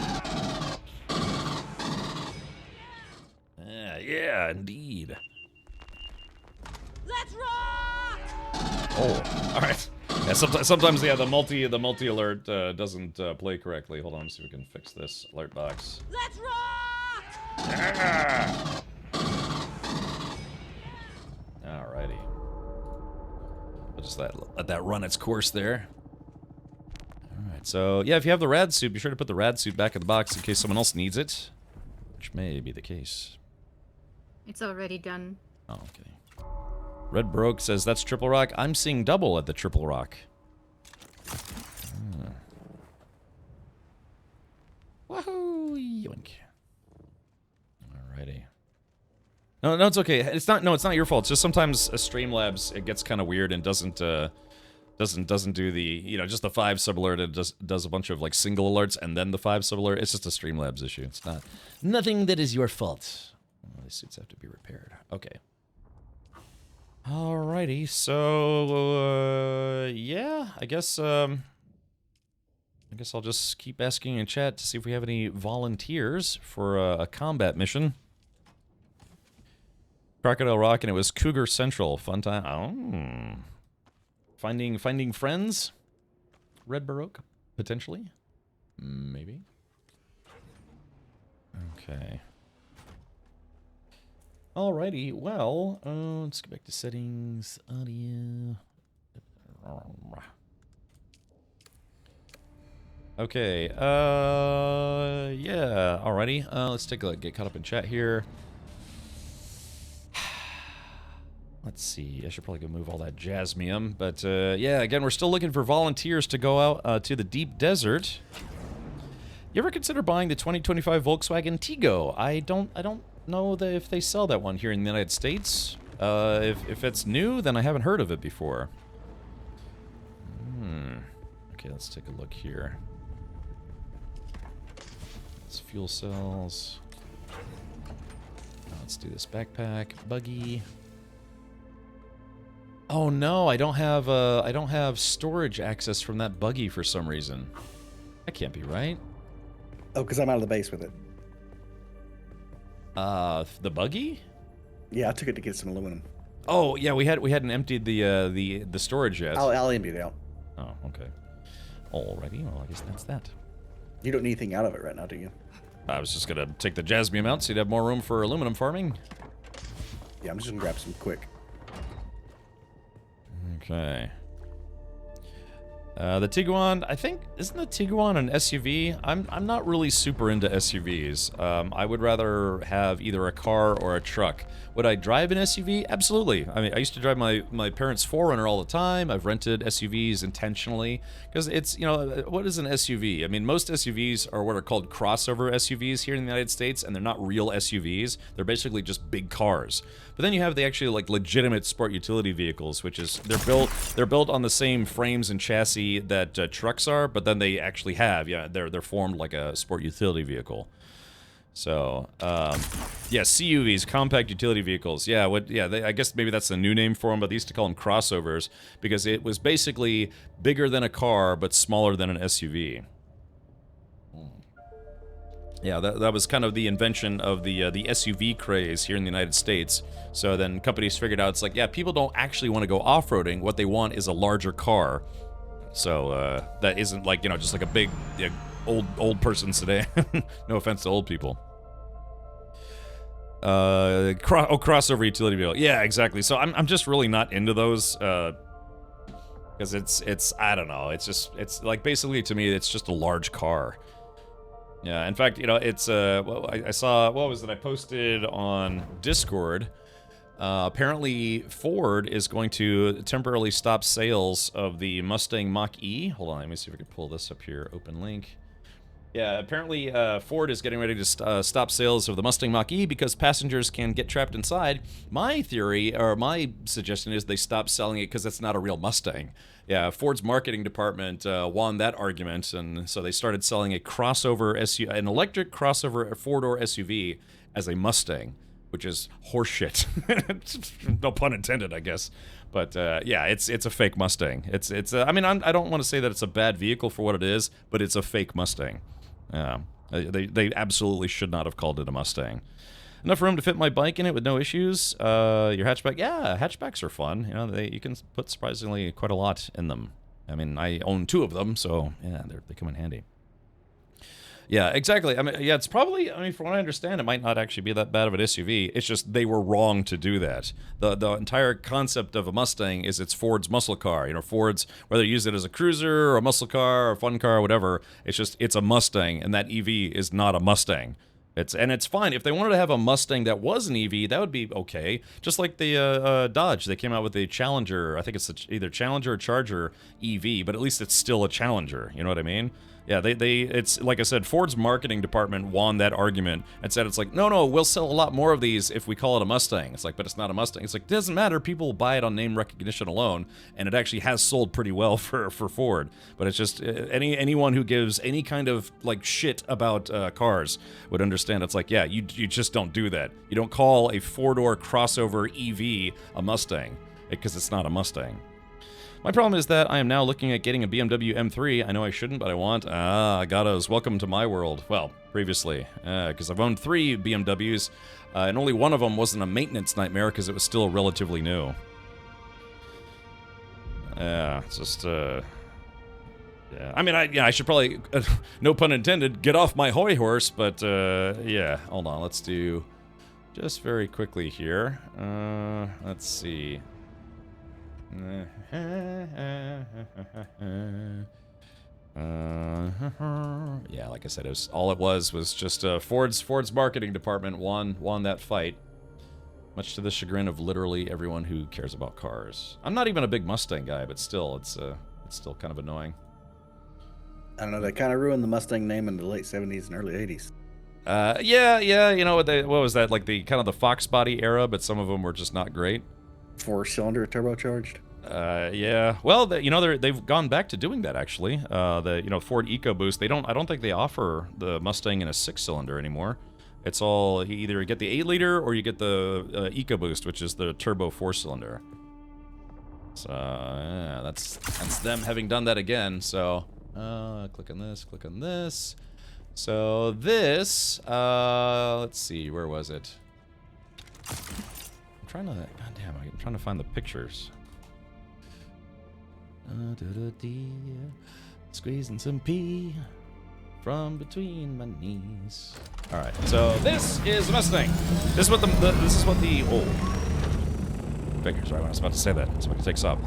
Yeah, indeed. Let's rock! Oh, alright. Yeah, sometimes yeah, the multi alert doesn't play correctly. Hold on, let's see if we can fix this alert box. Let's rock! Yeah! Alrighty. We'll just let that run its course there. Alright, so yeah, if you have the rad suit, be sure to put the rad suit back in the box in case someone else needs it. Which may be the case. It's already done. Oh, okay. Red Baroque says, that's Triple Rock. I'm seeing double at the Triple Rock. Woohoo! Yoink. Alrighty. No, it's okay. It's not your fault. It's just sometimes Streamlabs, it gets kind of weird and doesn't do the, just the 5 sub alert. It just does a bunch of like single alerts and then the 5 sub alert. It's just a Streamlabs issue. It's nothing that is your fault. Well, these suits have to be repaired. Okay. Alrighty, so yeah, I guess I'll just keep asking in chat to see if we have any volunteers for a combat mission. Crocodile Rock, and it was Cougar Central. Fun time. Oh. Finding friends? Red Baroque? Potentially? Maybe. Okay. Alrighty, well, let's go back to settings, audio. Okay, yeah, alrighty. Let's take a look, get caught up in chat here. Let's see, I should probably go move all that jasmium, but yeah, again, we're still looking for volunteers to go out to the deep desert. You ever consider buying the 2025 Volkswagen Tigo? I don't know if they sell that one here in the United States. If it's new, then I haven't heard of it before. Okay, let's take a look here. It's fuel cells. Let's do this backpack, buggy. Oh no, I don't have storage access from that buggy for some reason. That can't be right. Oh, because I'm out of the base with it. The buggy? Yeah, I took it to get some aluminum. Oh yeah, we hadn't emptied the storage yet. I'll empty it out. Oh, okay. Alrighty, well I guess that's that. You don't need anything out of it right now, do you? I was just gonna take the jasmium out so you'd have more room for aluminum farming. Yeah, I'm just gonna grab some quick. Okay. The Tiguan, I think, isn't the Tiguan an SUV? I'm not really super into SUVs. I would rather have either a car or a truck. Would I drive an SUV? Absolutely. I mean, I used to drive my parents' 4Runner all the time. I've rented SUVs intentionally because it's, what is an SUV? I mean, most SUVs are what are called crossover SUVs here in the United States, and they're not real SUVs. They're basically just big cars. But then you have the actually like legitimate sport utility vehicles, which is they're built on the same frames and chassis that trucks are, but then they actually have they're formed like a sport utility vehicle. So yeah, CUVs, compact utility vehicles. Yeah, I guess maybe that's the new name for them, but they used to call them crossovers because it was basically bigger than a car but smaller than an SUV. Yeah, that was kind of the invention of the SUV craze here in the United States. So then companies figured out, it's like, yeah, people don't actually want to go off-roading. What they want is a larger car. So that isn't like, just like a big old person sedan. No offense to old people. Crossover utility vehicle. Yeah, exactly. So I'm just really not into those because it's I don't know. It's like basically to me it's just a large car. Yeah, in fact, it's I saw, what was it? I posted on Discord. Apparently, Ford is going to temporarily stop sales of the Mustang Mach-E. Hold on, let me see if I can pull this up here. Open link. Yeah, apparently Ford is getting ready to stop sales of the Mustang Mach-E because passengers can get trapped inside. My theory, or my suggestion is they stop selling it because it's not a real Mustang. Yeah, Ford's marketing department won that argument, and so they started selling a crossover SUV, an electric crossover four-door SUV as a Mustang, which is horseshit. No pun intended, I guess. But yeah, it's a fake Mustang. I mean, I don't want to say that it's a bad vehicle for what it is, but it's a fake Mustang. Yeah, they absolutely should not have called it a Mustang. Enough room to fit my bike in it with no issues. Your hatchback, yeah, hatchbacks are fun. You can put surprisingly quite a lot in them. I mean, I own 2 of them, so yeah, they come in handy. Yeah, exactly. I mean, yeah, it's probably, I mean, from what I understand, it might not actually be that bad of an SUV. It's just they were wrong to do that. The entire concept of a Mustang is it's Ford's muscle car. You know, Ford's, whether you use it as a cruiser or a muscle car or a fun car or whatever, it's a Mustang, and that EV is not a Mustang. It's fine. If they wanted to have a Mustang that was an EV, that would be okay. Just like the Dodge, they came out with a Challenger. I think it's either Challenger or Charger EV, but at least it's still a Challenger. You know what I mean? Yeah, it's like I said, Ford's marketing department won that argument and said it's like, no, we'll sell a lot more of these if we call it a Mustang. It's like, but it's not a Mustang. It's like, it doesn't matter. People will buy it on name recognition alone, and it actually has sold pretty well for Ford. But it's just anyone who gives any kind of like shit about cars would understand. It's like, yeah, you just don't do that. You don't call a 4-door crossover EV a Mustang because it's not a Mustang. My problem is that I am now looking at getting a BMW M3. I know I shouldn't, but I want. Gatos, welcome to my world. Well, previously, because I've owned 3 BMWs, and only one of them wasn't a maintenance nightmare because it was still relatively new. Yeah, it's just, yeah. I mean, I should probably, no pun intended, get off my hoy horse, but, yeah. Hold on, let's do, just very quickly here. Let's see. Yeah, like I said, all it was just Ford's marketing department won that fight, much to the chagrin of literally everyone who cares about cars. I'm not even a big Mustang guy, but still, it's still kind of annoying. I don't know. They kind of ruined the Mustang name in the late 70s and early 80s. Yeah. You know what was that, like the kind of the Fox body era? But some of them were just not great. 4-cylinder turbocharged. Yeah. Well, they've gone back to doing that actually. The Ford EcoBoost. I don't think they offer the Mustang in a 6-cylinder anymore. It's all either you get the 8-liter or you get the EcoBoost, which is the turbo 4-cylinder. So yeah, that's them having done that again. So click on this. So this, let's see, where was it? I'm trying to find the pictures. Squeezing some pee from between my knees. All right, so this is the Mustang. This is what figures. Right when I was about to say that, so I can take this off.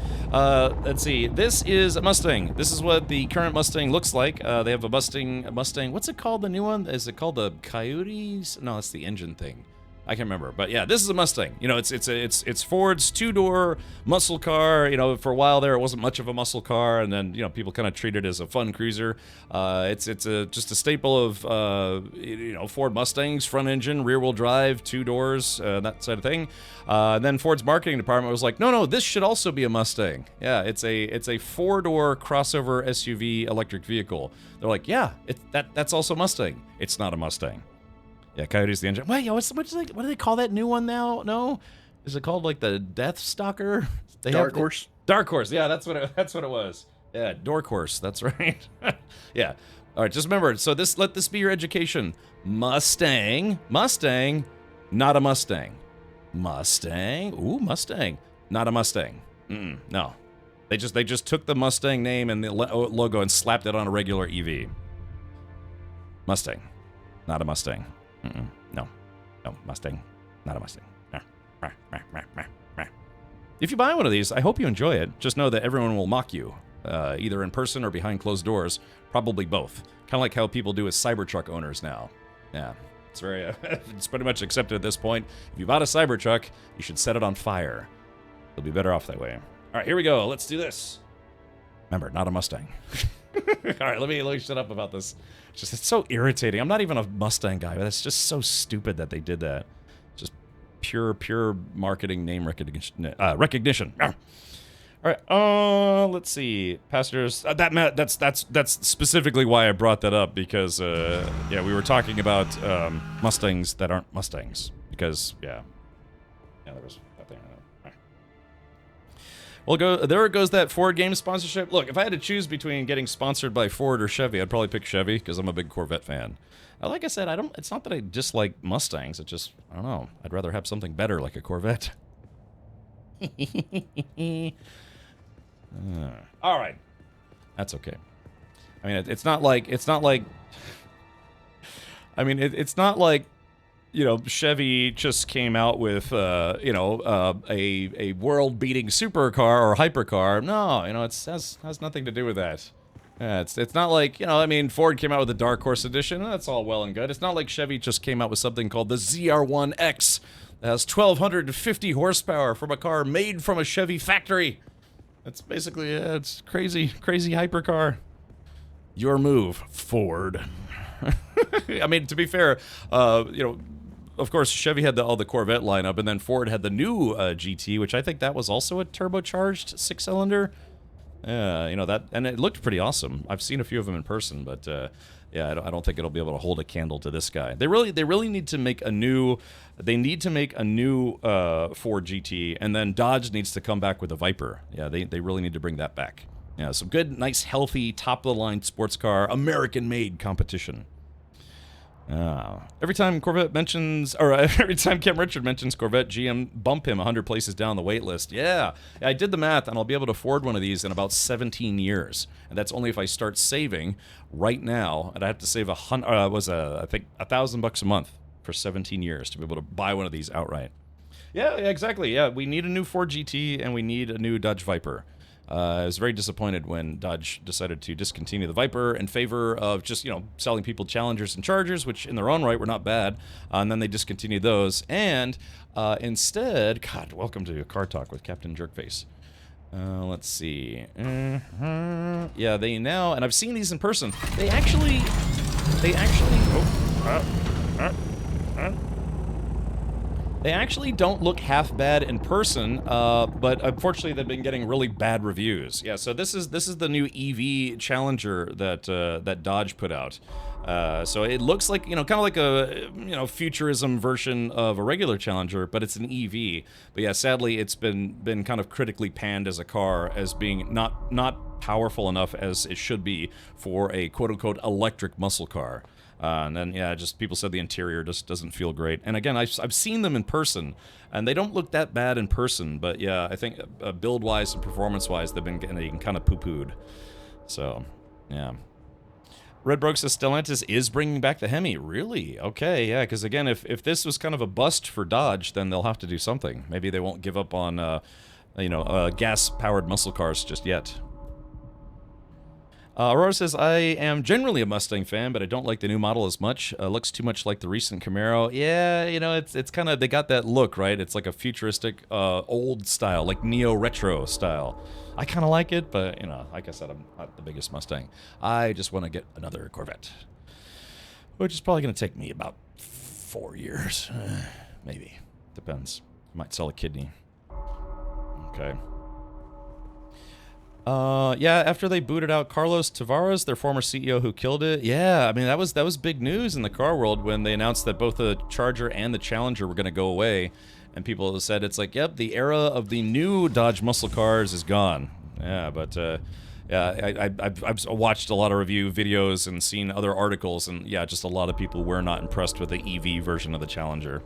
Let's see. This is a Mustang. This is what the current Mustang looks like. They have a Mustang. What's it called? The new one? Is it called the Coyotes? No, it's the engine thing. I can't remember, but yeah, this is a Mustang. You know, it's Ford's 2-door muscle car. You know, for a while there, it wasn't much of a muscle car, and then people kind of treat it as a fun cruiser. It's just a staple of Ford Mustangs, front engine, rear wheel drive, 2 doors, that sort of thing. And then Ford's marketing department was like, no, this should also be a Mustang. Yeah, it's a 4-door crossover SUV electric vehicle. They're like, yeah, that's also Mustang. It's not a Mustang. Yeah, Coyote's the engine. Wait, what do they call that new one now? No, is it called like the Death Stalker? Dark Horse. Dark Horse. Yeah, that's what it was. Yeah, Dork Horse. That's right. Yeah. All right. Just remember. So let this be your education. Mustang, not a Mustang. Mustang. Ooh, Mustang. Not a Mustang. No. They just took the Mustang name and the logo and slapped it on a regular EV. Mustang, not a Mustang. No, Mustang, not a Mustang. If you buy one of these, I hope you enjoy it. Just know that everyone will mock you, either in person or behind closed doors. Probably both. Kind of like how people do with Cybertruck owners now. Yeah, it's very, it's pretty much accepted at this point. If you bought a Cybertruck, you should set it on fire. You'll be better off that way. All right, here we go. Let's do this. Remember, not a Mustang. All right, let me shut up about this. It's so irritating. I'm not even a Mustang guy, but it's just so stupid that they did that. Just pure marketing name recognition. All right, let's see. Passengers, that's specifically why I brought that up, because yeah, we were talking about Mustangs that aren't Mustangs, because yeah, there was that thing. Well, there goes that Ford game sponsorship. Look, if I had to choose between getting sponsored by Ford or Chevy, I'd probably pick Chevy because I'm a big Corvette fan. Like I said, it's not that I dislike Mustangs. It's just, I don't know. I'd rather have something better like a Corvette. All right. That's okay. I mean, it's not like I mean, it's not like, you know, Chevy just came out with, you know, a world-beating supercar or hypercar. No, you know, it has nothing to do with that. Yeah, it's not like, you know, I mean, Ford came out with the Dark Horse Edition. That's all well and good. It's not like Chevy just came out with something called the ZR1X that has 1,250 horsepower from a car made from a Chevy factory. That's basically, it's crazy hypercar. Your move, Ford. I mean, to be fair, you know, of course, Chevy had all the Corvette lineup, and then Ford had the new GT, which I think that was also a turbocharged 6-cylinder. You know, that, and it looked pretty awesome. I've seen a few of them in person, but yeah, I don't think it'll be able to hold a candle to this guy. They really need to make a new, Ford GT, and then Dodge needs to come back with a Viper. Yeah, they really need to bring that back. Yeah, some good, nice, healthy, top-of-the-line sports car, American-made competition. Every time Corvette mentions, or every time Cam Richard mentions Corvette, GM bump him 100 places down the wait list. Yeah, I did the math, and I'll be able to afford one of these in about 17 years. And that's only if I start saving right now, and I have to save I think $1,000 a month for 17 years to be able to buy one of these outright. Yeah, exactly. Yeah, we need a new Ford GT, and we need a new Dodge Viper. I was very disappointed when Dodge decided to discontinue the Viper in favor of just, you know, selling people Challengers and Chargers, which in their own right were not bad. And then they discontinued those. And instead, God, welcome to Car Talk with Captain Jerkface. Let's see. Yeah, they now, and I've seen these in person. They actually. They actually don't look half bad in person, but unfortunately they've been getting really bad reviews. Yeah, so this is the new EV Challenger that Dodge put out. So it looks like, you know, kind of like a, you know, futurism version of a regular Challenger, but it's an EV. But yeah, sadly it's been kind of critically panned as a car as being not powerful enough as it should be for a quote-unquote electric muscle car. And then, yeah, just people said the interior just doesn't feel great. And again, I've seen them in person, and they don't look that bad in person. But yeah, I think build-wise and performance-wise, they've been getting kind of poo-pooed. So, yeah. Red Broke says Stellantis is bringing back the Hemi. Really? Okay, yeah, because again, if this was kind of a bust for Dodge, then they'll have to do something. Maybe they won't give up on, you know, gas-powered muscle cars just yet. Aurora says, I am generally a Mustang fan, but I don't like the new model as much. Looks too much like the recent Camaro. Yeah, you know, it's kind of, they got that look, right? It's like a futuristic, old style, like neo-retro style. I kind of like it, but, you know, like I said, I'm not the biggest Mustang. I just want to get another Corvette, which is probably going to take me about 4 years. Maybe. Depends. Might sell a kidney. Okay. Yeah, after they booted out Carlos Tavares, their former CEO who killed it. Yeah, I mean, that was big news in the car world when they announced that both the Charger and the Challenger were going to go away. And people said, it's like, yep, the era of the new Dodge muscle cars is gone. Yeah, but, yeah, I've watched a lot of review videos and seen other articles, and yeah, just a lot of people were not impressed with the EV version of the Challenger.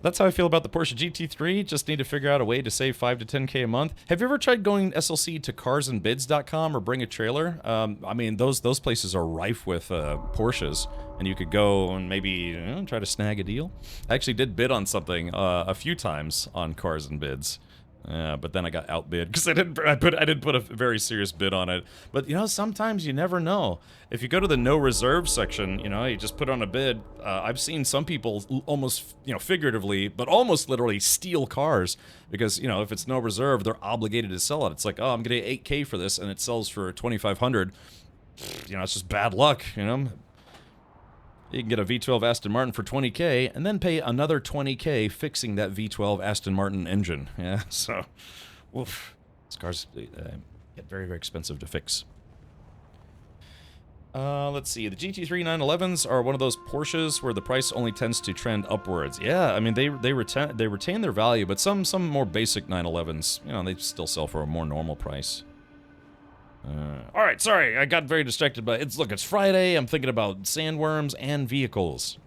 That's how I feel about the Porsche GT3. Just need to figure out a way to save 5 to 10K a month. Have you ever tried going SLC to carsandbids.com or bring a trailer? I mean, those places are rife with Porsches, and you could go and maybe, you know, try to snag a deal. I actually did bid on something a few times on Cars and Bids. But then I got outbid because I didn't put a very serious bid on it. But, you know, sometimes you never know. If you go to the no reserve section, you know, you just put on a bid. I've seen some people almost, you know, figuratively, but almost literally steal cars because, you know, if it's no reserve, they're obligated to sell it. It's like, oh, I'm going to get $8K for this, and it sells for $2,500. You know, it's just bad luck, you know. You can get a V12 Aston Martin for $20K and then pay another $20K fixing that V12 Aston Martin engine. Yeah, so, oof. These cars get very, very expensive to fix. Let's see. The GT3 911s are one of those Porsches where the price only tends to trend upwards. Yeah, I mean, they retain their value, but some more basic 911s, you know, they still sell for a more normal price. All right, sorry, I got very distracted, but it's Friday. I'm thinking about sandworms and vehicles.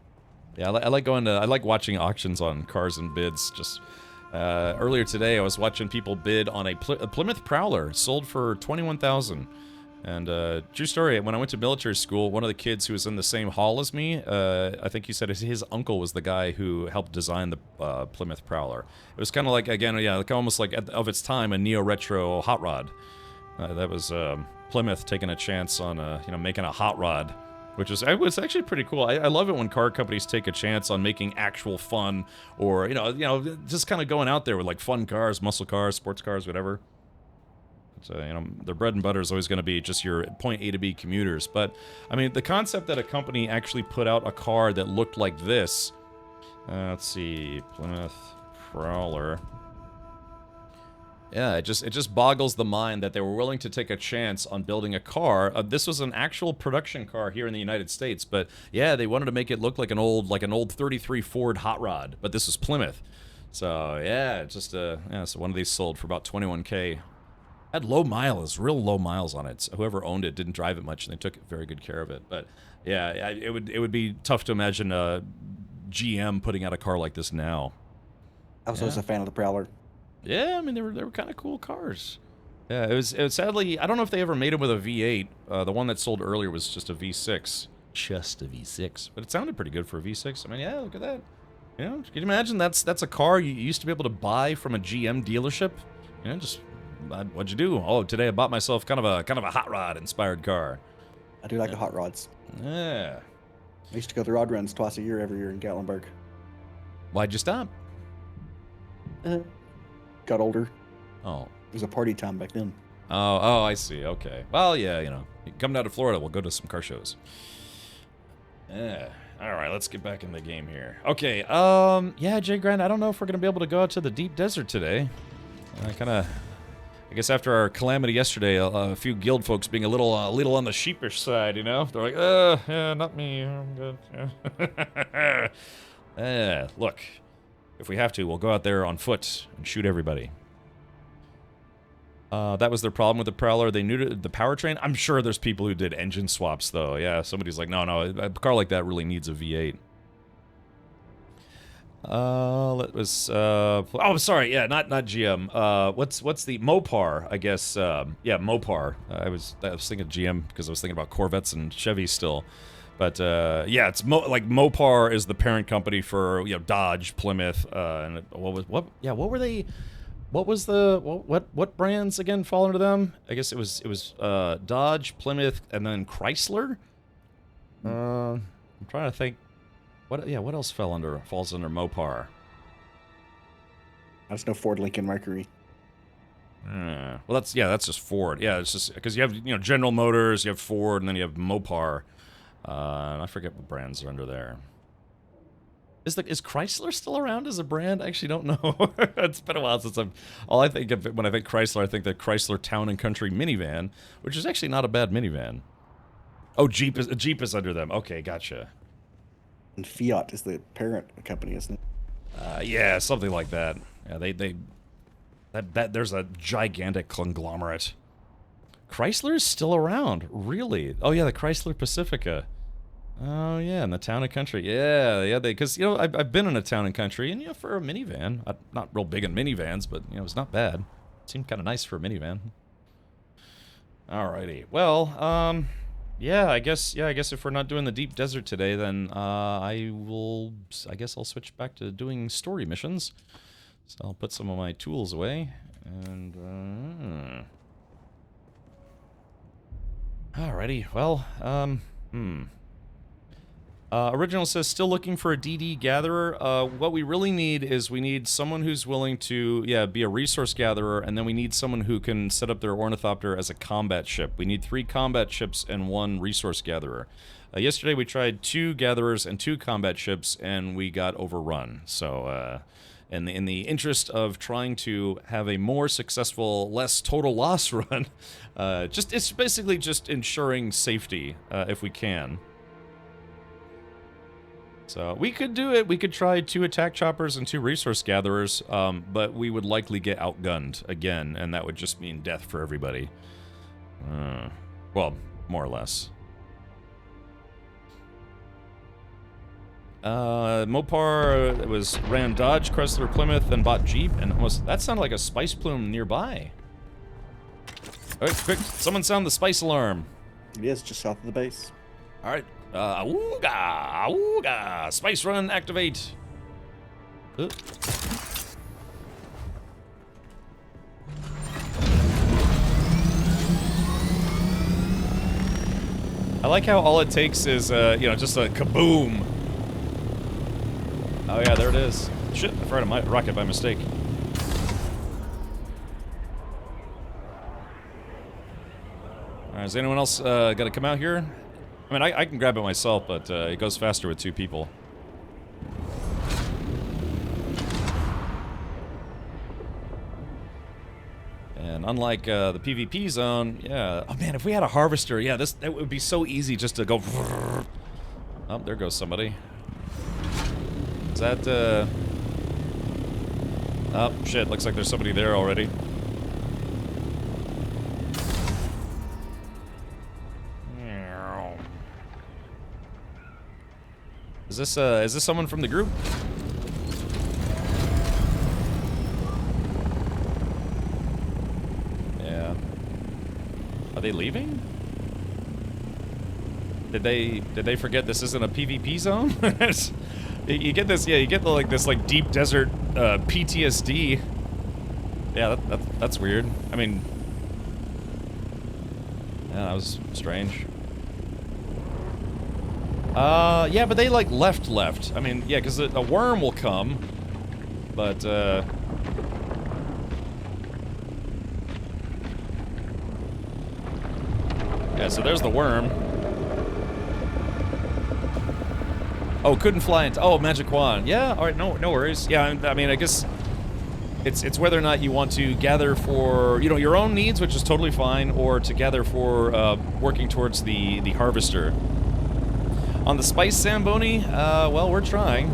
Yeah, I like watching auctions on Cars and Bids. Just, Earlier today, I was watching people bid on a Plymouth Prowler, sold for $21,000. And true story, when I went to military school, one of the kids who was in the same hall as me, I think he said his uncle was the guy who helped design the Plymouth Prowler. It was kind of like, again, yeah, like almost like of its time, a neo-retro hot rod. That was Plymouth taking a chance on making a hot rod, which is it was actually pretty cool. I love it when car companies take a chance on making actual fun, or just kind of going out there with like fun cars, muscle cars, sports cars, whatever. So, their bread and butter is always going to be just your point A to B commuters. But, I mean, the concept that a company actually put out a car that looked like this. Let's see, Plymouth Prowler. Yeah, it just boggles the mind that they were willing to take a chance on building a car. This was an actual production car here in the United States, but yeah, they wanted to make it look like an old 33 Ford hot rod, but this was Plymouth. So yeah, so one of these sold for about 21K. Had low miles, real low miles on it. So whoever owned it didn't drive it much, and they took very good care of it. But yeah, it would be tough to imagine GM putting out a car like this now. I was always a fan of the Prowler. Yeah, I mean they were kind of cool cars. Yeah, it was sadly, I don't know if they ever made them with a V8. The one that sold earlier was just a V6. Just a V6, but it sounded pretty good for a V6. I mean, yeah, look at that. Can you imagine that's a car you used to be able to buy from a GM dealership? Just what'd you do? Oh, today I bought myself kind of a hot rod inspired car. I do like the hot rods. Yeah. I used to go to rod runs twice a year, every year in Gatlinburg. Why'd you stop? Got older. Oh. It was a party time back then. Oh, I see. Okay. Well, yeah, you come down to Florida, we'll go to some car shows. Yeah. All right, let's get back in the game here. Okay. Yeah, Jay Grant, I don't know if we're gonna be able to go out to the deep desert today. I guess after our calamity yesterday, a few guild folks being a little on the sheepish side, they're like, yeah, not me, I'm good. Yeah. Look, if we have to, we'll go out there on foot and shoot everybody. That was their problem with the Prowler. They knew the powertrain. I'm sure there's people who did engine swaps, though. Yeah, somebody's like, no, a car like that really needs a V8. Sorry, yeah, not GM. What's the Mopar? I guess. Yeah, Mopar. I was thinking GM because I was thinking about Corvettes and Chevys still. But yeah, it's Mopar is the parent company for Dodge, Plymouth, and what were they? What brands again fall under them? I guess it was Dodge, Plymouth, and then Chrysler. I'm trying to think. What else falls under Mopar? I just know Ford, Lincoln, Mercury. Well, that's just Ford. Yeah, it's just because you have General Motors, you have Ford, and then you have Mopar. And I forget what brands are under there. Is Chrysler still around as a brand? I actually don't know. It's been a while since all I think of when I think Chrysler, I think the Chrysler Town and Country minivan, which is actually not a bad minivan. Oh, Jeep is under them. Okay, gotcha. And Fiat is the parent company, isn't it? Yeah, something like that. Yeah, there's a gigantic conglomerate. Chrysler is still around, really? Oh yeah, the Chrysler Pacifica. Oh yeah, in the Town and Country. Yeah, because I've been in a Town and Country, and for a minivan, I'm not real big in minivans, but it's not bad. It seemed kind of nice for a minivan. Alrighty, well, yeah, I guess if we're not doing the deep desert today, then I guess I'll switch back to doing story missions. So I'll put some of my tools away, and alrighty, well, Original says, still looking for a DD gatherer. What we really need is we need someone who's willing to, be a resource gatherer, and then we need someone who can set up their ornithopter as a combat ship. We need 3 combat ships and 1 resource gatherer. Yesterday we tried 2 gatherers and 2 combat ships, and we got overrun. So, in the interest of trying to have a more successful, less total loss run, it's basically just ensuring safety, if we can. So we could do it. We could try 2 attack choppers and 2 resource gatherers, but we would likely get outgunned again, and that would just mean death for everybody. Well, more or less. Mopar ran Dodge, Chrysler, Plymouth, then bought Jeep, and that sounded like a spice plume nearby. Alright, quick, someone sound the spice alarm. It is just south of the base. Alright, awooga, awooga, spice run, activate. I like how all it takes is, just a kaboom. Oh yeah, there it is. Shit, I fired a rocket by mistake. Alright, is anyone else gonna come out here? I mean, I can grab it myself, but it goes faster with 2 people. And unlike the PvP zone, yeah. Oh man, if we had a harvester, yeah, that would be so easy just to go. Oh, there goes somebody. Is that oh shit! Looks like there's somebody there already. Is this someone from the group? Yeah. Are they leaving? Did they forget this isn't a PvP zone? You get this, yeah, you get this deep desert PTSD. Yeah, that's weird. I mean, yeah, that was strange. Yeah, but they left. I mean, yeah, because a worm will come, but yeah, so there's the worm. Oh, couldn't fly into. Oh, magic wand. Yeah, all right, no worries. Yeah, I mean, I guess it's whether or not you want to gather for your own needs, which is totally fine, or to gather for working towards the harvester. On the spice Zamboni, well, we're trying.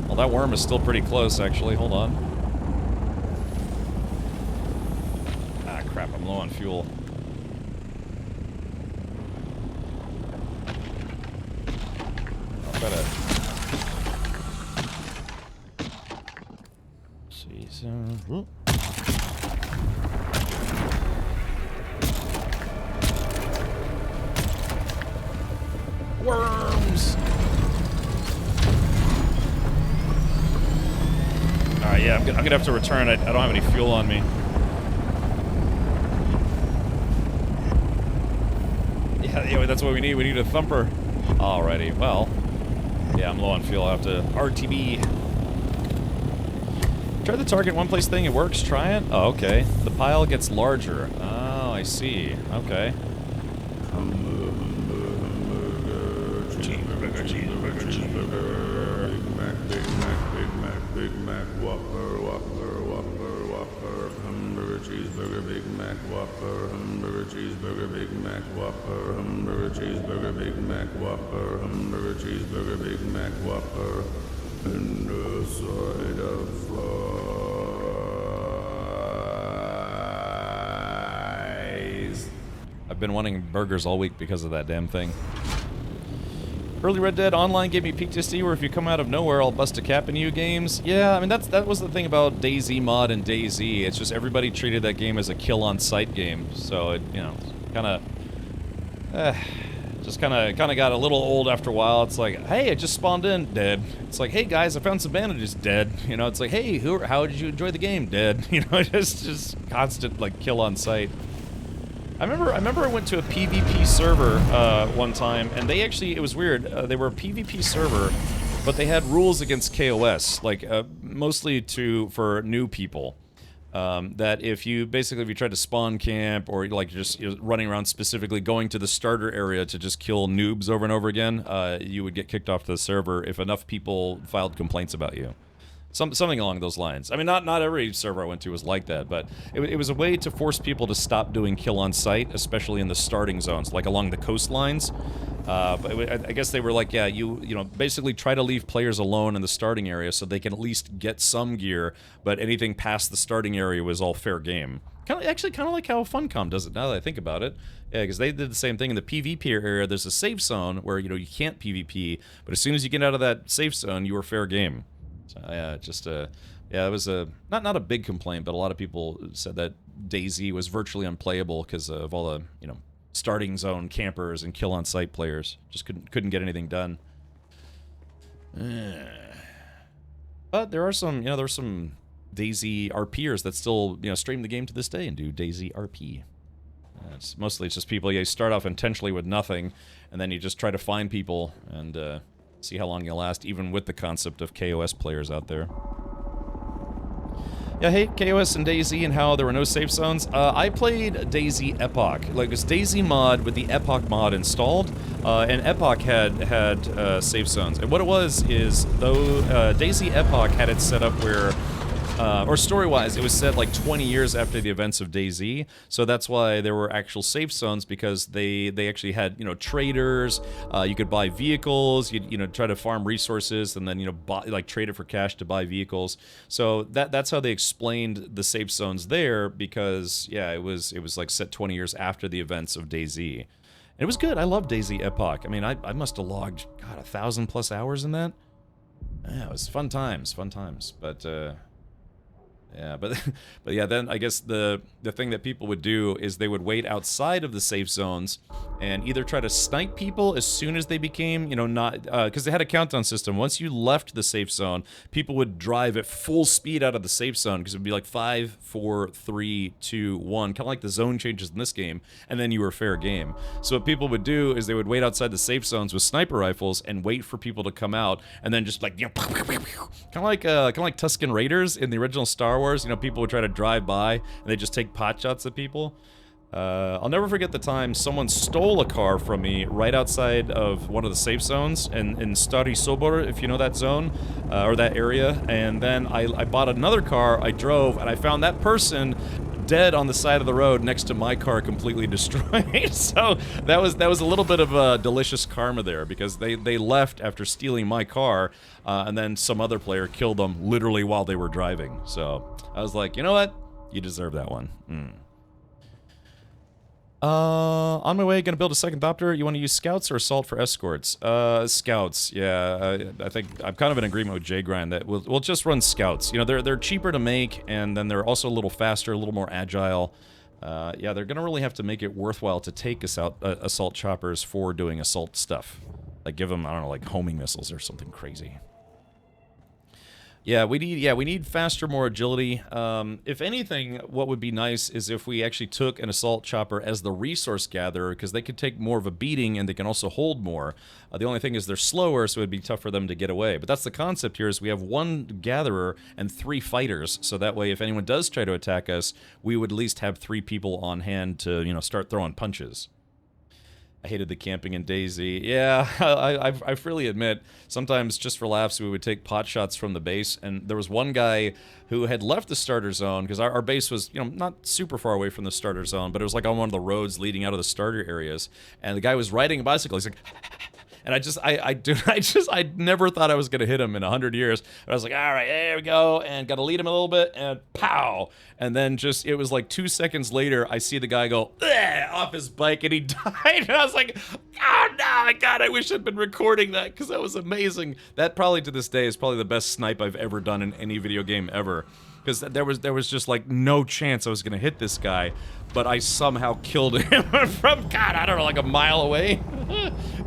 Well, that worm is still pretty close, actually. Hold on. Ah, crap, I'm low on fuel. I'll try to... see, so... Worms! Alright, yeah, I'm gonna have to return. I don't have any fuel on me. Yeah, that's what we need. We need a thumper. Alrighty, well. Yeah, I'm low on fuel. I'll have to RTB. Try the target one place thing. It works. Try it. Oh, okay. The pile gets larger. Oh, I see. Okay. Big Mac, Whopper, hamburger, cheeseburger, Big Mac, Whopper, hamburger, cheeseburger, Big Mac, Whopper, hamburger, cheeseburger, Big Mac, Whopper, hamburger, cheeseburger, Big Mac, Whopper, and a side of fries. I've been wanting burgers all week because of that damn thing. Early Red Dead Online gave me PTSD where if you come out of nowhere, I'll bust a cap in you games. Yeah, I mean, that was the thing about DayZ mod and DayZ. It's just everybody treated that game as a kill-on-sight game. So, it, kind of... just kind of got a little old after a while. It's like, hey, I just spawned in, dead. It's like, hey, guys, I found some bandages, dead. It's like, hey, how did you enjoy the game, dead. Just constant, kill-on-sight. I remember I went to a PvP server one time, and they actually, it was weird, they were a PvP server, but they had rules against KOS, mostly for new people. That if you tried to spawn camp, or you're running around specifically going to the starter area to just kill noobs over and over again, you would get kicked off the server if enough people filed complaints about you. Something along those lines. I mean, not every server I went to was like that, but it was a way to force people to stop doing kill on sight, especially in the starting zones, like along the coastlines. But I guess they were like, yeah, you know, basically try to leave players alone in the starting area so they can at least get some gear, but anything past the starting area was all fair game. Actually, kind of like how Funcom does it now that I think about it. Yeah, because they did the same thing in the PvP area. There's a safe zone where, you know, you can't PvP, but as soon as you get out of that safe zone, you are fair game. So, yeah, just, yeah, it was a, not a big complaint, but a lot of people said that DayZ was virtually unplayable because of all the, you know, starting zone campers and kill on site players. Just couldn't get anything done. But there are some, you know, there's some DayZ RPers that still, you know, stream the game to this day and do DayZ RP. It's just people, you start off intentionally with nothing, and then you just try to find people and see how long you last, even with the concept of KOS players out there. Yeah, I hate KOS and DayZ and how there were no safe zones. I played DayZ Epoch. Like, it's DayZ mod with the Epoch mod installed, and Epoch had safe zones. And what it was is, though DayZ Epoch had it set up where, or story-wise, it was set like 20 years after the events of DayZ, so that's why there were actual safe zones, because they actually had, you know, traders, you could buy vehicles, you know, try to farm resources, and then, you know, like trade it for cash to buy vehicles. So that's how they explained the safe zones there, because, yeah, it was like set 20 years after the events of DayZ. And it was good. I love DayZ Epoch. I mean, I must have logged, God, 1,000+ hours in that. Yeah, it was fun times, but, yeah, but yeah, then I guess the thing that people would do is they would wait outside of the safe zones and either try to snipe people as soon as they became, you know, not, because they had a countdown system. Once you left the safe zone, people would drive at full speed out of the safe zone, because it would be like 5, 4, 3, 2, 1, kind of like the zone changes in this game, and then you were fair game. So what people would do is they would wait outside the safe zones with sniper rifles and wait for people to come out, and then just like, you know, kind of like Tusken Raiders in the original Star Wars. You know, people would try to drive by and they just take pot shots at people. I'll never forget the time someone stole a car from me right outside of one of the safe zones in Stary Sobor, if you know that zone, or that area, and then I bought another car, I drove, and I found that person dead on the side of the road next to my car, completely destroyed. So that was a little bit of delicious karma there, because they left after stealing my car, and then some other player killed them literally while they were driving. So I was like, you know what? You deserve that one. On my way, gonna build a second Thopter. You want to use scouts or assault for escorts? Scouts, yeah. I think I'm kind of in agreement with J-Grind that we'll just run scouts. You know, they're cheaper to make, and then they're also a little faster, a little more agile. Yeah, they're gonna really have to make it worthwhile to take assault choppers for doing assault stuff. Like, give them, I don't know, like homing missiles or something crazy. Yeah, we need faster, more agility. If anything, what would be nice is if we actually took an assault chopper as the resource gatherer, because they could take more of a beating and they can also hold more. The only thing is they're slower, so it'd be tough for them to get away. But that's the concept here: is we have one gatherer and 3 fighters, so that way if anyone does try to attack us, we would at least have 3 people on hand to, you know, start throwing punches. I hated the camping in DayZ. Yeah, I freely admit, sometimes just for laughs, we would take pot shots from the base, and there was one guy who had left the starter zone, because our base was, you know, not super far away from the starter zone, but it was like on one of the roads leading out of the starter areas, and the guy was riding a bicycle. He's like, and I never thought I was going to hit him in 100 years. But I was like, all right, there we go, and got to lead him a little bit, and pow! And then just, it was like 2 seconds later, I see the guy go, off his bike, and he died, and I was like, oh no, God, I wish I'd been recording that, because that was amazing. That probably, to this day, is probably the best snipe I've ever done in any video game ever. Because there was just like no chance I was gonna hit this guy, but I somehow killed him from, God, I don't know, like a mile away,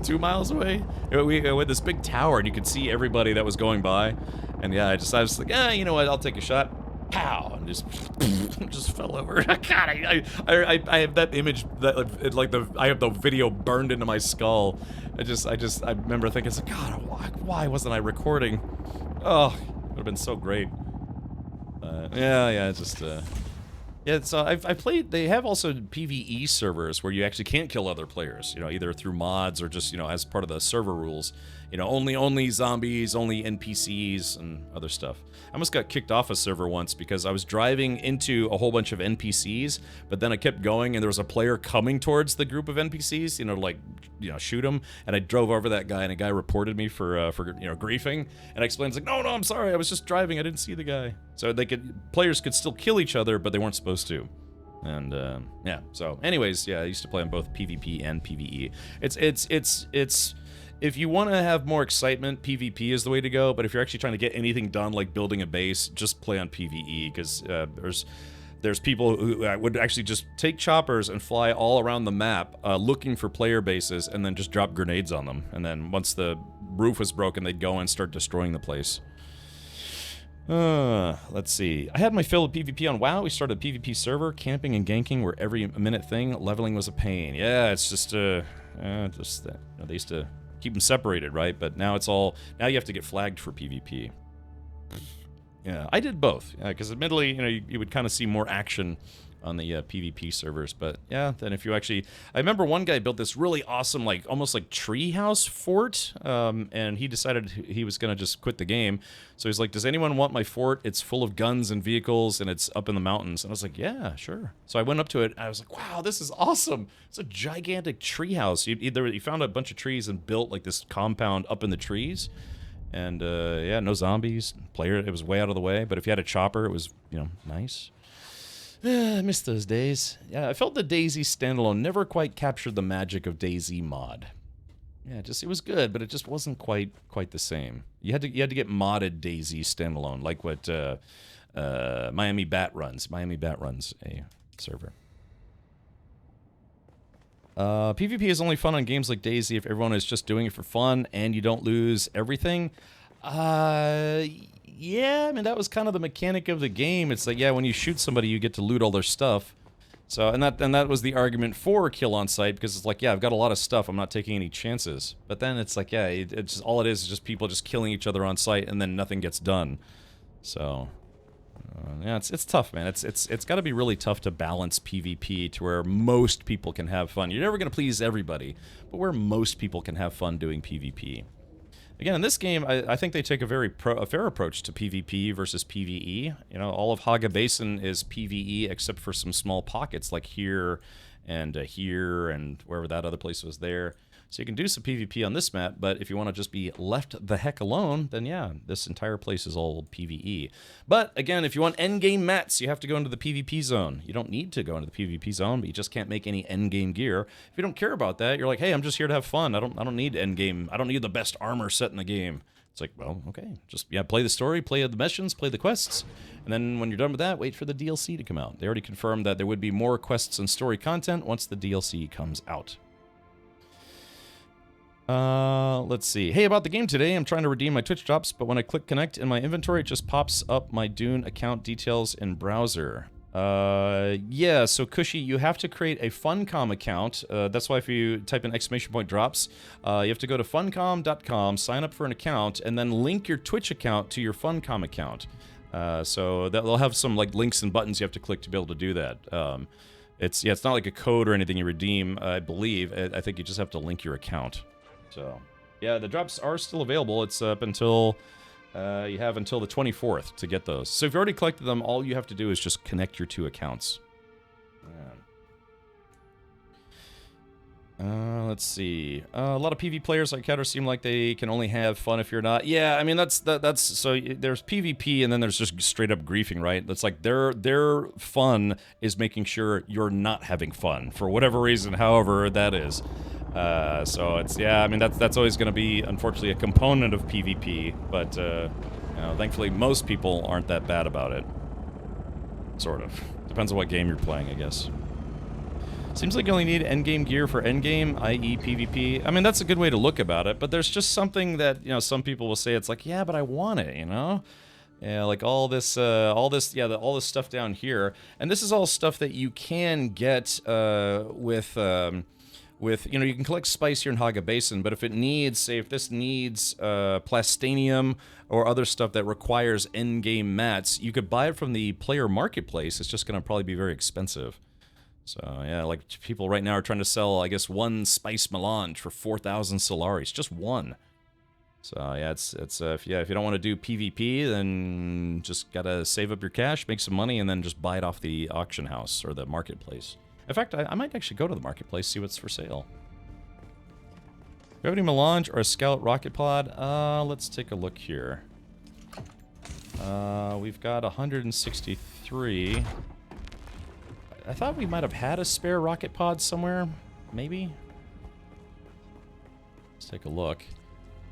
2 miles away. We had this big tower, and you could see everybody that was going by, and yeah, I was like, you know what, I'll take a shot. Pow! And just fell over. God, I have that image, that like I have the video burned into my skull. I remember thinking, God, why wasn't I recording? Oh, it would have been so great. Yeah, so I've played, they have also PvE servers where you actually can't kill other players, you know, either through mods or just, you know, as part of the server rules. You know, only zombies, only NPCs, and other stuff. I almost got kicked off a server once because I was driving into a whole bunch of NPCs, but then I kept going and there was a player coming towards the group of NPCs, you know, like, you know, shoot him, and I drove over that guy, and a guy reported me for you know, griefing, and I explained, like, no, I'm sorry, I was just driving, I didn't see the guy. So players could still kill each other, but they weren't supposed to. And yeah, so anyways, yeah, I used to play on both PvP and PvE. It's if you want to have more excitement, PvP is the way to go, but if you're actually trying to get anything done, like building a base, just play on PvE, because there's people who would actually just take choppers and fly all around the map looking for player bases and then just drop grenades on them. And then once the roof was broken, they'd go and start destroying the place. Let's see. I had my fill of PvP on WoW. We started a PvP server. Camping and ganking were every minute thing. Leveling was a pain. Yeah, it's just that. You know, they used to keep them separated, right? But now it's all... Now you have to get flagged for PvP. Yeah, I did both. Yeah, because admittedly, you know, you would kind of see more action on the PvP servers. But yeah, then if you actually... I remember one guy built this really awesome, like, almost like treehouse fort, and he decided he was going to just quit the game. So he's like, does anyone want my fort? It's full of guns and vehicles, and it's up in the mountains. And I was like, yeah, sure. So I went up to it, and I was like, wow, this is awesome. It's a gigantic treehouse. You found a bunch of trees and built, like, this compound up in the trees. And, yeah, no zombies. It was way out of the way. But if you had a chopper, it was, you know, nice. I miss those days. Yeah, I felt the DayZ standalone never quite captured the magic of DayZ mod. Yeah, it was good, but it just wasn't quite the same. You had to get modded DayZ standalone, like what Miami Bat runs. Miami Bat runs a server. PvP is only fun on games like DayZ if everyone is just doing it for fun and you don't lose everything. Yeah, I mean, that was kind of the mechanic of the game. It's like, yeah, when you shoot somebody, you get to loot all their stuff. So, and that was the argument for kill on site, because it's like, yeah, I've got a lot of stuff, I'm not taking any chances. But then it's like, yeah, it's just, all it is just people just killing each other on site, and then nothing gets done. So, yeah, it's tough, man. It's got to be really tough to balance PvP to where most people can have fun. You're never going to please everybody, but where most people can have fun doing PvP. Again, in this game, I think they take a very fair approach to PvP versus PvE. You know, all of Haga Basin is PvE except for some small pockets like here and wherever that other place was there. So you can do some PvP on this map, but if you want to just be left the heck alone, then yeah, this entire place is all PvE. But again, if you want endgame mats, you have to go into the PvP zone. You don't need to go into the PvP zone, but you just can't make any endgame gear. If you don't care about that, you're like, hey, I'm just here to have fun. I don't need endgame. I don't need the best armor set in the game. It's like, well, okay, just, yeah, play the story, play the missions, play the quests, and then when you're done with that, wait for the DLC to come out. They already confirmed that there would be more quests and story content once the DLC comes out. Let's see. Hey, about the game today, I'm trying to redeem my Twitch drops, but when I click connect in my inventory, it just pops up my Dune account details in browser. Yeah, so Cushy, you have to create a Funcom account. That's why if you type in !drops, you have to go to funcom.com, sign up for an account, and then link your Twitch account to your Funcom account. So they'll have some like links and buttons you have to click to be able to do that. It's not like a code or anything you redeem, I believe. I think you just have to link your account. So, yeah, the drops are still available. It's up until, you have until the 24th to get those. So if you've already collected them, all you have to do is just connect your two accounts. Let's see. A lot of PvP players like Catter seem like they can only have fun if you're not. Yeah, I mean, that's so there's PvP and then there's just straight up griefing, right? That's like their fun is making sure you're not having fun for whatever reason, however that is. So it's, yeah, I mean, that's always going to be, unfortunately, a component of PvP, but, you know, thankfully most people aren't that bad about it. Sort of. Depends on what game you're playing, I guess. Seems like you only need endgame gear for endgame, i.e. PvP. I mean, that's a good way to look about it, but there's just something that, you know, some people will say, it's like, yeah, but I want it, you know? Yeah, like all this stuff down here. And this is all stuff that you can get with, you know, you can collect spice here in Haga Basin, but if it needs, say, if this needs plastanium or other stuff that requires endgame mats, you could buy it from the player marketplace. It's just going to probably be very expensive. So, yeah, like people right now are trying to sell, I guess, one spice melange for 4,000 Solaris. Just one. So yeah, it's if you don't want to do PvP, then just gotta save up your cash, make some money, and then just buy it off the auction house or the marketplace. In fact, I might actually go to the marketplace, see what's for sale. Do we have any melange or a scout rocket pod? Let's take a look here. We've got 163. I thought we might have had a spare rocket pod somewhere. Maybe? Let's take a look.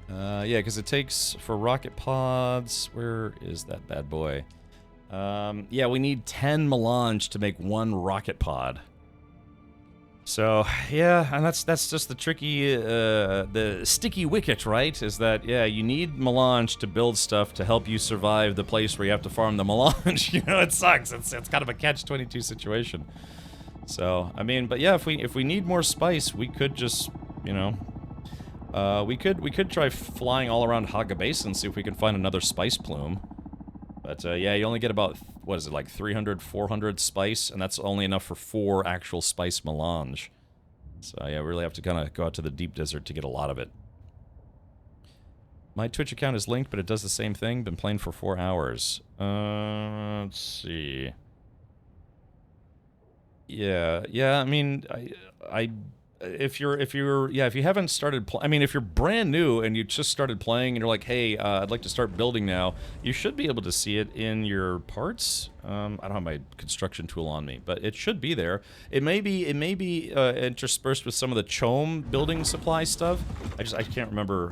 Yeah, because it takes, for rocket pods, where is that bad boy? Yeah, we need 10 melange to make one rocket pod. So, yeah, and that's just the tricky, the sticky wicket, right? Is that, yeah, you need melange to build stuff to help you survive the place where you have to farm the melange. You know, it sucks. It's kind of a catch-22 situation. So, I mean, but yeah, if we need more spice, we could just, you know, we could try flying all around Haga Basin, see if we can find another spice plume. But yeah, you only get about, what is it, like 300, 400 spice, and that's only enough for 4 actual spice melange. So yeah, we really have to kind of go out to the deep desert to get a lot of it. My Twitch account is linked, but it does the same thing. Been playing for 4 hours. Let's see. Yeah, I mean, if you haven't started I mean, if you're brand new and you just started playing and you're like, hey, I'd like to start building now, you should be able to see it in your parts. I don't have my construction tool on me, but it should be there. It may be interspersed with some of the Chom building supply stuff. I can't remember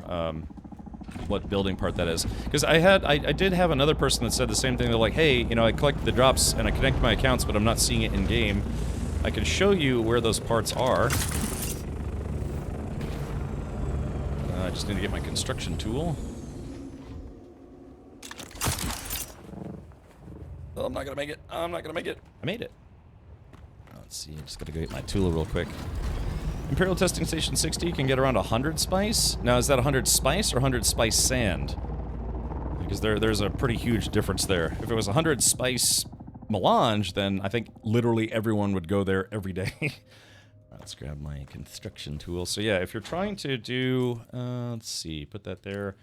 what building part that is, because I did have another person that said the same thing. They're like, hey, you know, I collected the drops and I connected my accounts, but I'm not seeing it in game. I can show you where those parts are. I just need to get my construction tool. Oh, I'm not gonna make it. I'm not gonna make it. I made it. Let's see. I just gotta go get my tool real quick. Imperial Testing Station 60 can get around 100 spice. Now, is that 100 spice or 100 spice sand? Because there's a pretty huge difference there. If it was 100 spice melange, then I think literally everyone would go there every day. Let's grab my construction tool. So yeah, if you're trying to do, let's see, put that there.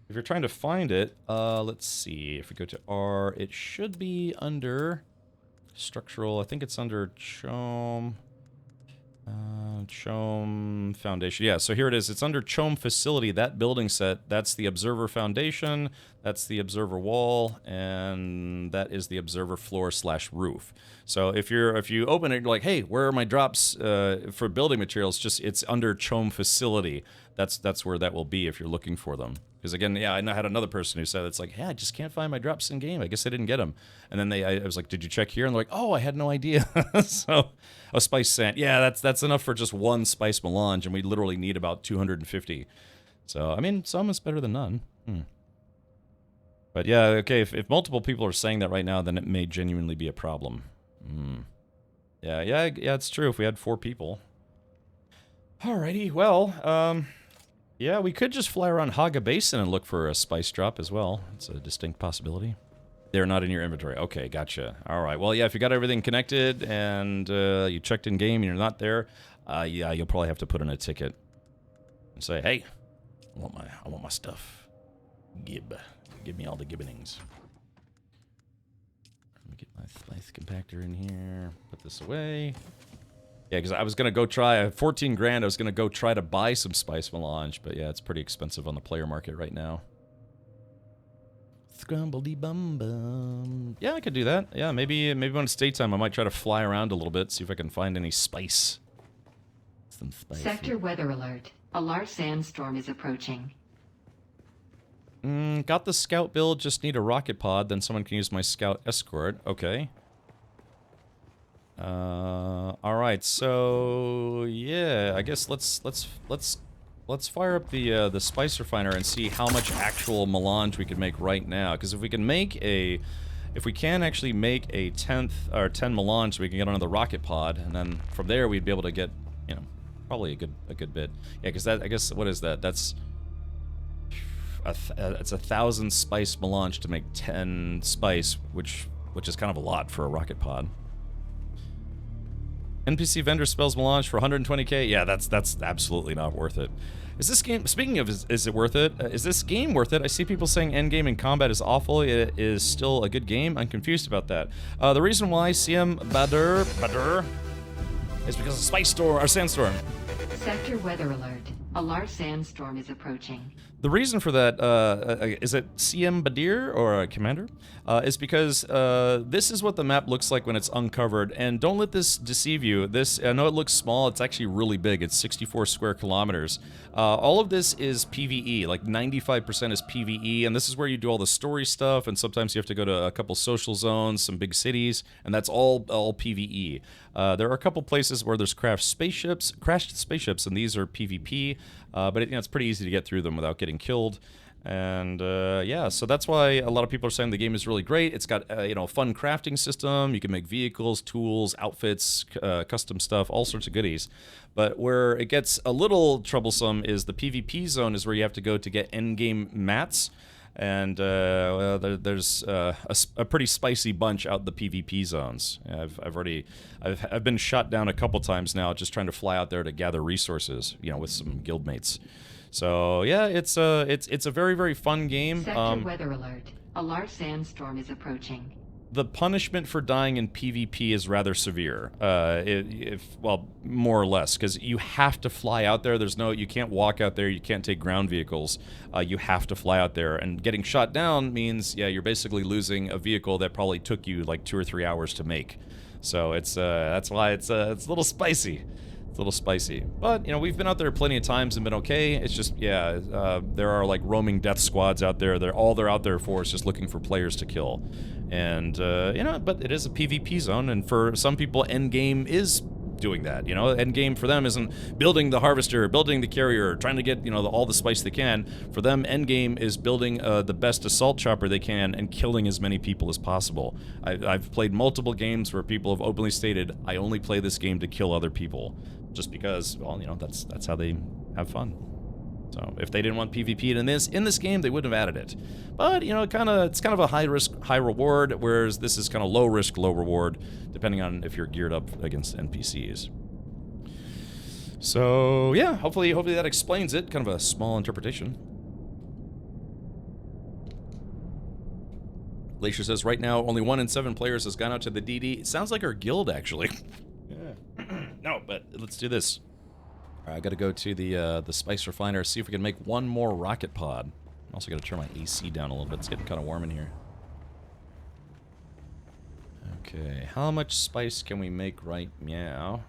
If you're trying to find it, let's see. If we go to R, it should be under structural. I think it's under Chom. Chom Foundation. Yeah, so here it is. It's under Chom Facility, that building set. That's the Observer Foundation, that's the Observer Wall, and that is the Observer Floor / roof. So if you open it, you're like, hey, where are my drops for building materials? Just, it's under Chom Facility. That's where that will be if you're looking for them. Because again, yeah, I had another person who said, it's like, hey, I just can't find my drops in game. I guess I didn't get them. And then I was like, did you check here? And they're like, oh, I had no idea. So, a spice sand. Yeah, that's enough for just one spice melange, and we literally need about 250. So, I mean, some is better than none. But yeah, okay, if multiple people are saying that right now, then it may genuinely be a problem. Yeah, it's true if we had 4 people. Alrighty, well, yeah, we could just fly around Haga Basin and look for a spice drop as well. It's a distinct possibility. They're not in your inventory. Okay, gotcha. All right. Well, yeah, if you got everything connected and you checked in game and you're not there, yeah, you'll probably have to put in a ticket and say, hey, I want my stuff. Give me all the gibbonings. Let me get my spice compactor in here. Put this away. Yeah, because I was going to go try, 14 grand, I was going to go try to buy some spice melange, but yeah, it's pretty expensive on the player market right now. Scrumbledy-bum-bum. Yeah, I could do that. Yeah, maybe when it's daytime, I might try to fly around a little bit, see if I can find any spice. Some spice. Sector weather alert. A large sandstorm is approaching. Got the scout build, just need a rocket pod, then someone can use my scout escort. Okay. Alright, so yeah, I guess let's fire up the spice refiner and see how much actual melange we can make right now. Because if we can actually make a 10 melange, we can get onto the rocket pod, and then from there we'd be able to get, you know, probably a good bit. Yeah, because that, I guess, what is that? That's it's 1,000 spice melange to make 10 spice, which is kind of a lot for a rocket pod. NPC vendor spells melange for 120k. Yeah, that's absolutely not worth it. Is this game, speaking of is it worth it? Is this game worth it? I see people saying endgame and combat is awful. It is still a good game. I'm confused about that. The reason why CM Badur is because of Spice Storm or Sandstorm. Sector weather alert. A large sandstorm is approaching. The reason for that, is it CM Badir or Commander? Is because this is what the map looks like when it's uncovered. And don't let this deceive you. This, I know it looks small, it's actually really big. It's 64 square kilometers. All of this is PvE, like 95% is PvE, and this is where you do all the story stuff, and sometimes you have to go to a couple social zones, some big cities, and that's all PvE. There are a couple places where there's crashed spaceships, and these are PvP, but it's pretty easy to get through them without getting killed. And yeah, so that's why a lot of people are saying the game is really great. It's got a fun crafting system. You can make vehicles, tools, outfits, custom stuff, all sorts of goodies. But where it gets a little troublesome is the PvP zone is where you have to go to get endgame mats. And there's a pretty spicy bunch out in the PvP zones. I've been shot down a couple times now just trying to fly out there to gather resources, with some guildmates. So yeah, it's a very, very fun game. Sector weather alert. A large sandstorm is approaching. The punishment for dying in PvP is rather severe. Well, more or less, because you have to fly out there. You can't walk out there. You can't take ground vehicles. You have to fly out there, and getting shot down means, you're basically losing a vehicle that probably took you like 2 or 3 hours to make. So that's why it's a little spicy. It's a little spicy. But, we've been out there plenty of times and been okay. It's just, there are like roaming death squads out there. All they're out there for is just looking for players to kill. And, but it is a PvP zone, and for some people, endgame is doing that. Endgame for them isn't building the harvester, building the carrier, trying to get, all the spice they can. For them, endgame is building the best assault chopper they can and killing as many people as possible. I've played multiple games where people have openly stated, I only play this game to kill other people. Just because, well, that's how they have fun. So if they didn't want PvP in this game, they wouldn't have added it. But it's kind of a high risk, high reward, whereas this is kind of low risk, low reward, depending on if you're geared up against NPCs. So yeah, hopefully that explains it. Kind of a small interpretation. Glacier says right now only 1 in 7 players has gone out to the DD. It sounds like our guild actually. Yeah. No, but let's do this. All right, I got to go to the spice refiner, see if we can make one more rocket pod. I'm also got to turn my AC down a little bit. It's getting kind of warm in here. Okay, how much spice can we make right now?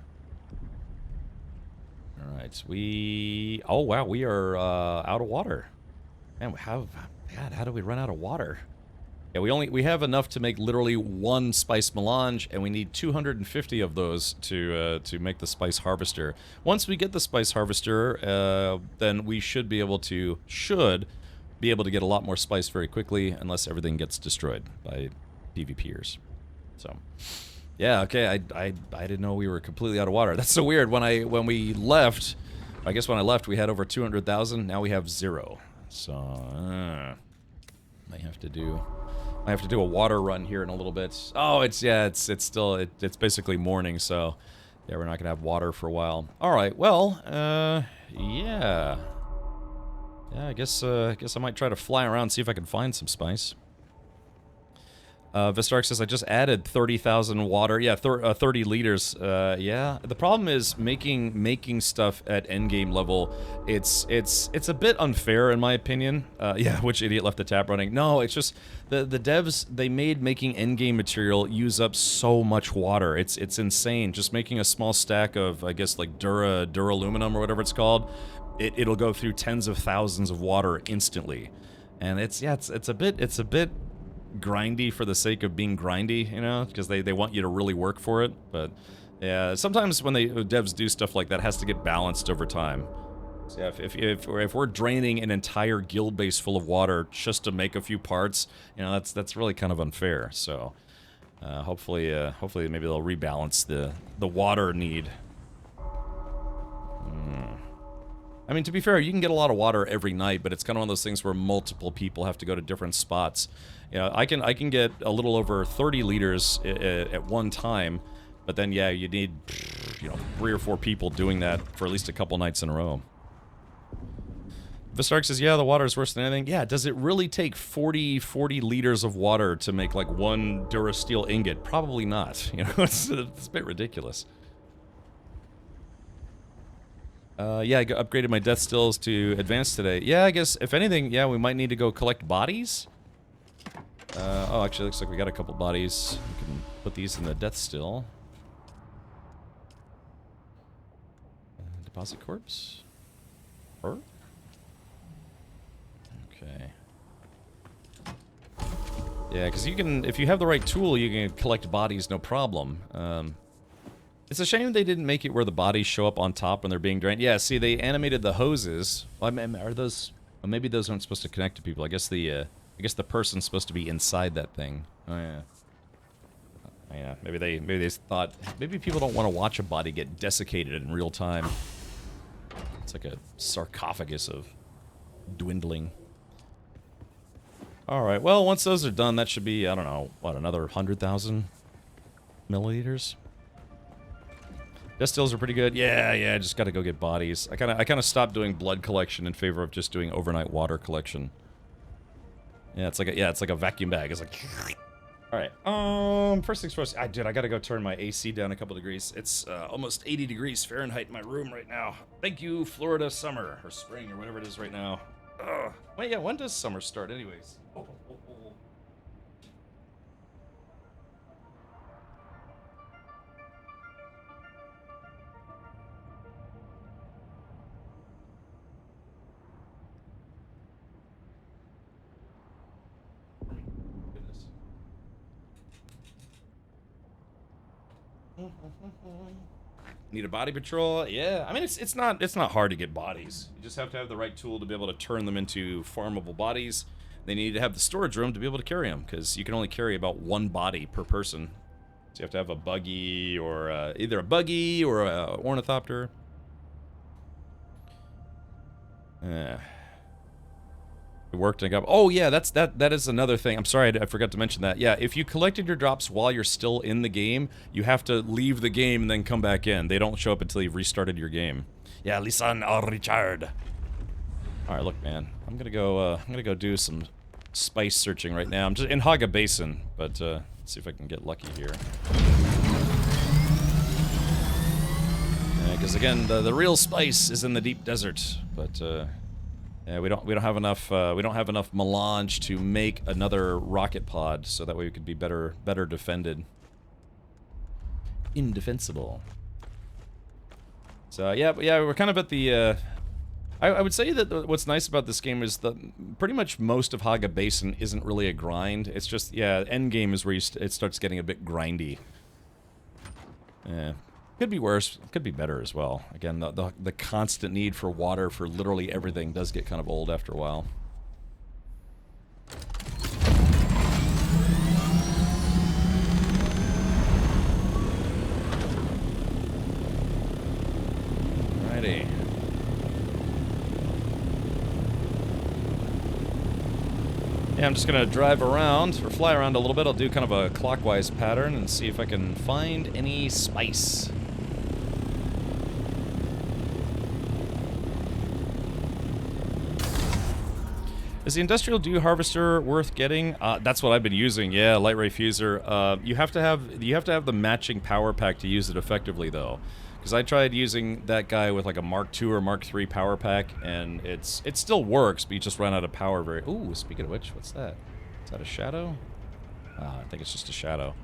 All right, oh wow, we are out of water. Man, God, how do we run out of water? Yeah, we have enough to make literally 1 spice melange, and we need 250 of those to make the spice harvester. Once we get the spice harvester, then we should be able to get a lot more spice very quickly, unless everything gets destroyed by PvPers. So, yeah, okay. I didn't know we were completely out of water. That's so weird. When we left, I guess when I left, we had over 200,000. Now we have 0. So, might have to do a water run here in a little bit. Oh, it's basically morning, so yeah, we're not gonna have water for a while. All right, well, yeah, I guess I might try to fly around, see if I can find some spice. Vistark says I just added 30,000 water. Yeah, 30 liters. Yeah. The problem is making stuff at endgame level. It's a bit unfair in my opinion. Yeah, which idiot left the tap running? No, it's just the devs, they made making endgame material use up so much water. It's insane. Just making a small stack of, I guess, like duraluminum or whatever it's called, it'll go through tens of thousands of water instantly. And it's a bit grindy for the sake of being grindy, because they want you to really work for it. But yeah, sometimes when devs do stuff like that, it has to get balanced over time. So yeah, if we're draining an entire guild base full of water just to make a few parts, that's really kind of unfair. So hopefully maybe they'll rebalance the water need. I mean, to be fair, you can get a lot of water every night, but it's kind of one of those things where multiple people have to go to different spots. I can get a little over 30 liters at one time, But then, yeah, you need, you know, 3 or 4 people doing that for at least a couple nights in a row. Vistark says, yeah, the water is worse than anything. Yeah, does it really take 40 liters of water to make, like, 1 Durasteel ingot? Probably not. You know, it's a bit ridiculous. Yeah, I upgraded my death stills to advanced today. Yeah, I guess, if anything, yeah, we might need to go collect bodies. Oh, actually, looks like we got a couple bodies. We can put these in the death still. Deposit corpse? Her? Okay. Yeah, because you can, if you have the right tool, you can collect bodies no problem. It's a shame they didn't make it where the bodies show up on top when they're being drained. Yeah, see, they animated the hoses. Well, I mean, are those... Well, maybe those aren't supposed to connect to people. I guess the person's supposed to be inside that thing. Oh, yeah. Yeah, maybe they thought... Maybe people don't want to watch a body get desiccated in real time. It's like a sarcophagus of dwindling. Alright, well, once those are done, that should be, I don't know, what, another 100,000 milliliters? Death stills are pretty good. Yeah, just gotta go get bodies. I kinda stopped doing blood collection in favor of just doing overnight water collection. Yeah, it's like a vacuum bag. It's like... Alright, first things first. I gotta go turn my AC down a couple degrees. It's almost 80 degrees Fahrenheit in my room right now. Thank you, Florida summer, or spring, or whatever it is right now. Wait, yeah, when does summer start anyways? Need a body patrol? Yeah, I mean it's not hard to get bodies. You just have to have the right tool to be able to turn them into farmable bodies. They need to have the storage room to be able to carry them, because you can only carry about 1 body per person. So you have to have a buggy, or either a buggy or a ornithopter. It worked and I got... Oh yeah, that is another thing. I'm sorry, I forgot to mention that. Yeah, if you collected your drops while you're still in the game, you have to leave the game and then come back in. They don't show up until you've restarted your game. Yeah, Lisan or Richard. Alright, look, man. I'm gonna go do some spice searching right now. I'm just in Haga Basin, but let's see if I can get lucky here. Because again, the real spice is in the deep desert, but yeah, we don't have enough melange to make another rocket pod, so that way we could be better defended. Indefensible. So yeah, we're kind of at the. I would say that what's nice about this game is that pretty much most of Haga Basin isn't really a grind. It's just, yeah, end game is where it starts getting a bit grindy. Yeah. Could be worse, could be better as well. Again, the constant need for water for literally everything does get kind of old after a while. Alrighty. Yeah, I'm just gonna drive around, or fly around a little bit. I'll do kind of a clockwise pattern and see if I can find any spice. Is the industrial dew harvester worth getting? That's what I've been using. Yeah, light ray fuser. You have to have the matching power pack to use it effectively, though. Because I tried using that guy with like a Mark II or Mark III power pack, and it still works, but you just run out of power very... Ooh, speaking of which, what's that? Is that a shadow? I think it's just a shadow.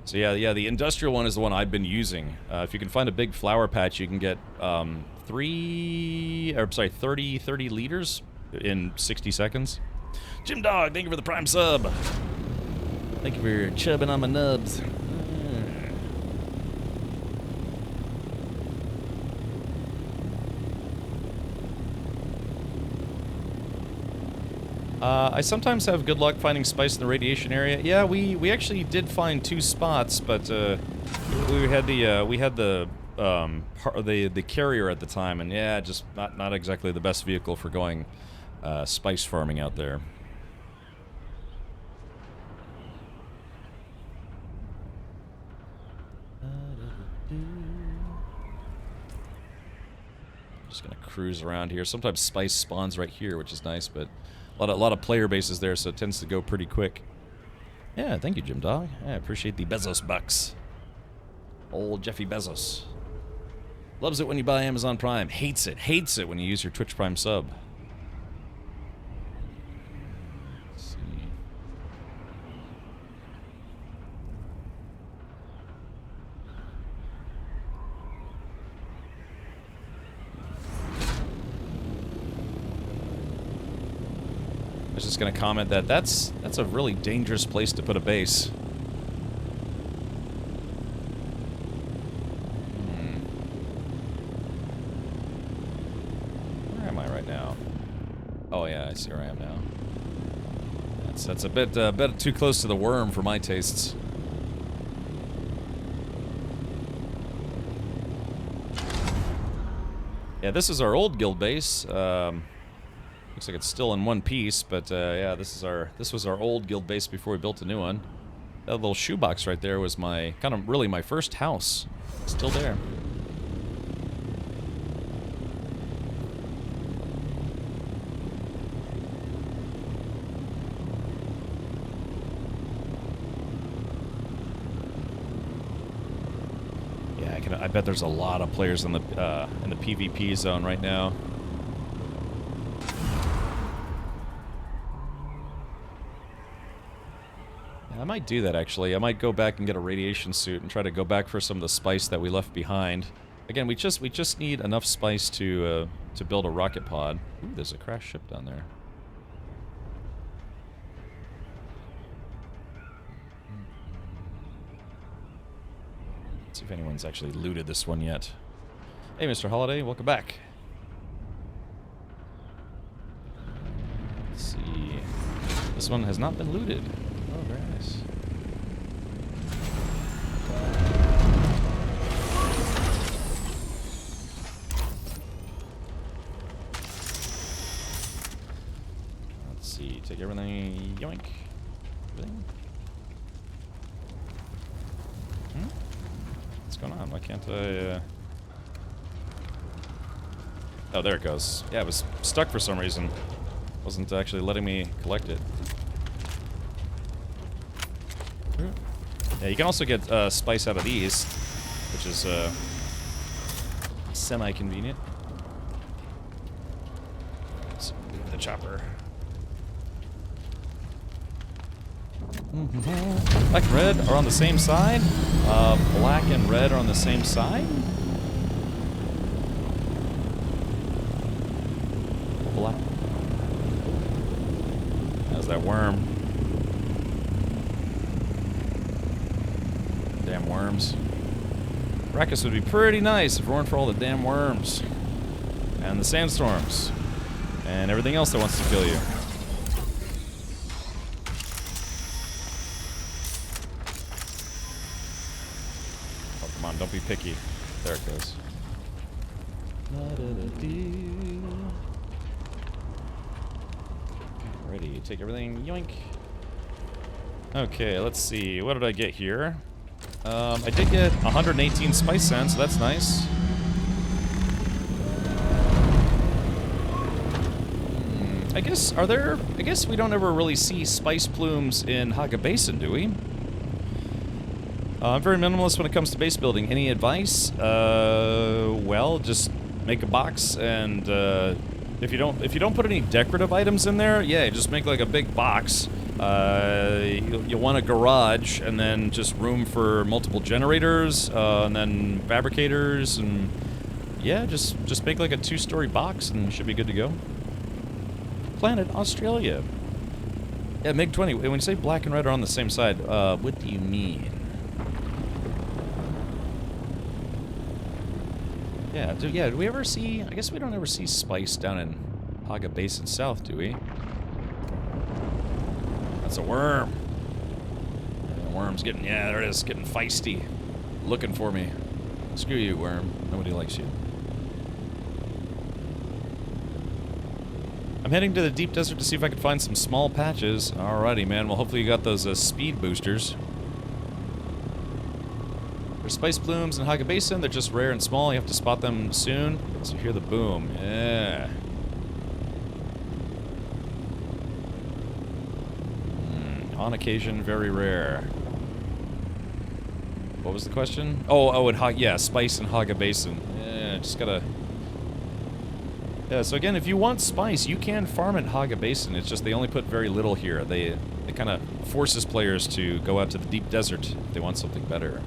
So yeah, the industrial one is the one I've been using. If you can find a big flower patch, you can get 30 liters in 60 seconds. Jim Dog, thank you for the prime sub. Thank you for chubbing on my nubs. I sometimes have good luck finding spice in the radiation area. Yeah, we actually did find 2 spots, but we had the carrier at the time, and yeah, just not exactly the best vehicle for going spice farming out there. Just gonna cruise around here. Sometimes spice spawns right here, which is nice, but a lot of player bases there, so it tends to go pretty quick. Yeah, thank you, Jim Dog. I appreciate the Bezos bucks. Old Jeffy Bezos. Loves it when you buy Amazon Prime. Hates it when you use your Twitch Prime sub. Let's see. I was just gonna comment that that's a really dangerous place to put a base. Oh yeah, I see where I am now. That's a bit too close to the worm for my tastes. Yeah, this is our old guild base. Looks like it's still in one piece, but yeah, this was our old guild base before we built a new one. That little shoebox right there was my really my first house. It's still there. I bet there's a lot of players in the PvP zone right now. Yeah, I might do that actually. I might go back and get a radiation suit and try to go back for some of the spice that we left behind. Again, we just need enough spice to build a rocket pod. Ooh, there's a crashed ship down there. See if anyone's actually looted this one yet. Hey, Mr. Holiday, welcome back. Let's see. This one has not been looted. Oh, very nice. Let's see. Take everything. Yoink. Everything. What's going on? Why can't I, Oh, there it goes. Yeah, it was stuck for some reason. Wasn't actually letting me collect it. Yeah, you can also get spice out of these, which is semi-convenient. Let's move the chopper. Black and red are on the same side. Black and red are on the same side. Black. How's that worm? Damn worms. Arrakis would be pretty nice if it weren't for all the damn worms. And the sandstorms. And everything else that wants to kill you. Don't be picky. There it goes. Ready, take everything, yoink. Okay, let's see. What did I get here? I did get 118 spice sands, so that's nice. I guess we don't ever really see spice plumes in Haga Basin, do we? I'm very minimalist when it comes to base building. Any advice? Well, just make a box, and if you don't put any decorative items in there, yeah, just make like a big box. You'll want a garage, and then just room for multiple generators, and then fabricators, and yeah, just make like a 2-story box, and you should be good to go. Planet Australia. Yeah, MiG-20. When you say black and red are on the same side, what do you mean? Yeah, do we ever see... I guess we don't ever see spice down in Haga Basin South, do we? That's a worm. Yeah, the worm's getting... Yeah, there it is. Getting feisty. Looking for me. Screw you, worm. Nobody likes you. I'm heading to the deep desert to see if I can find some small patches. Alrighty, man. Well, hopefully you got those speed boosters. For spice plumes in Haga Basin, they're just rare and small. You have to spot them soon. So hear the boom. Yeah. On occasion, very rare. What was the question? Oh, and yeah, spice in Haga Basin. Yeah, just gotta... Yeah, so again, if you want spice, you can farm at Haga Basin. It's just they only put very little here. It kind of forces players to go out to the deep desert if they want something better.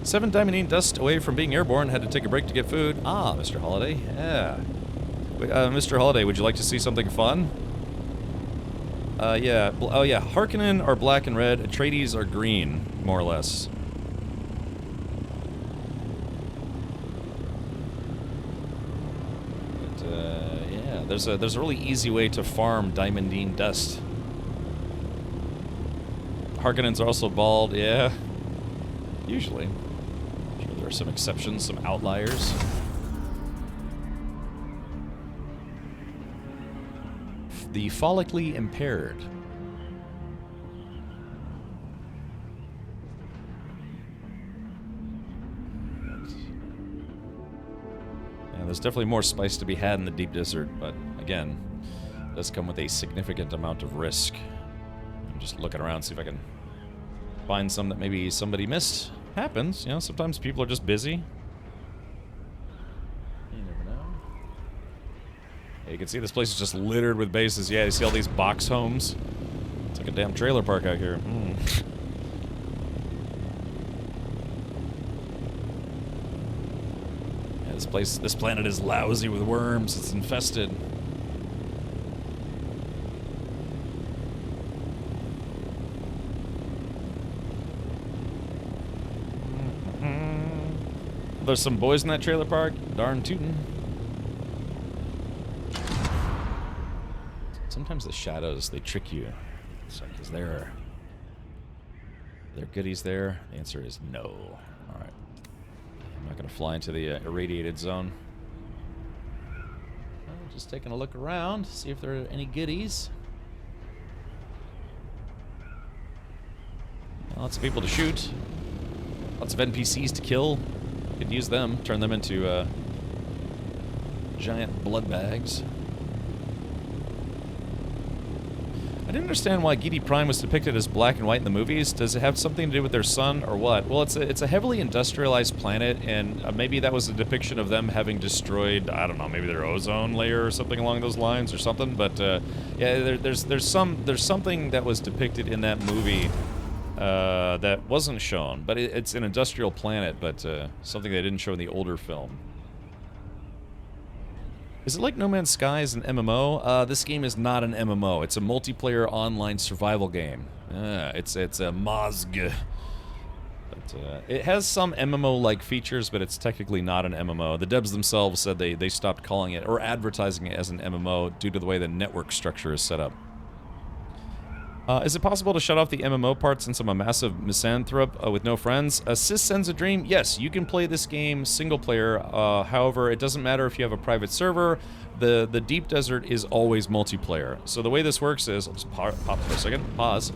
7 diamondine dust away from being airborne. Had to take a break to get food. Ah, Mr. Holiday. Yeah. Mr. Holiday, would you like to see something fun? Yeah. Oh, yeah. Harkonnen are black and red. Atreides are green, more or less. But, yeah. There's a really easy way to farm diamondine dust. Harkonnens are also bald, yeah. Usually. I'm sure there are some exceptions, some outliers. The follically impaired. Yeah, there's definitely more spice to be had in the deep desert, but again, it does come with a significant amount of risk. I'm just looking around, see if I can find some that maybe somebody missed. Happens, you know, sometimes people are just busy. You never know. Yeah, you can see this place is just littered with bases. Yeah, you see all these box homes? It's like a damn trailer park out here. Yeah, this planet is lousy with worms. It's infested. There's some boys in that trailer park. Darn tootin'. Sometimes the shadows, they trick you. It's like, is there goodies there? The answer is no. Alright. I'm not going to fly into the irradiated zone. Just taking a look around, see if there are any goodies. Lots of people to shoot. Lots of NPCs to kill. Could use them, turn them into giant blood bags. I didn't understand why Gidi Prime was depicted as black and white in the movies. Does it have something to do with their sun or what? Well, it's a heavily industrialized planet, and maybe that was a depiction of them having destroyed, I don't know, maybe their ozone layer or something along those lines or something. But yeah, there's something that was depicted in that movie that wasn't shown, but it's an industrial planet, but something they didn't show in the older film. Is it like No Man's Sky is an MMO? This game is not an MMO. It's a multiplayer online survival game. It's a Mozg. But, it has some MMO-like features, but it's technically not an MMO. The devs themselves said they stopped calling it or advertising it as an MMO due to the way the network structure is set up. Is it possible to shut off the MMO part since I'm a massive misanthrope with no friends? Sis sends a dream. Yes, you can play this game single player. However, it doesn't matter if you have a private server. The deep desert is always multiplayer. So the way this works is, I'll just pop for a second. Pause.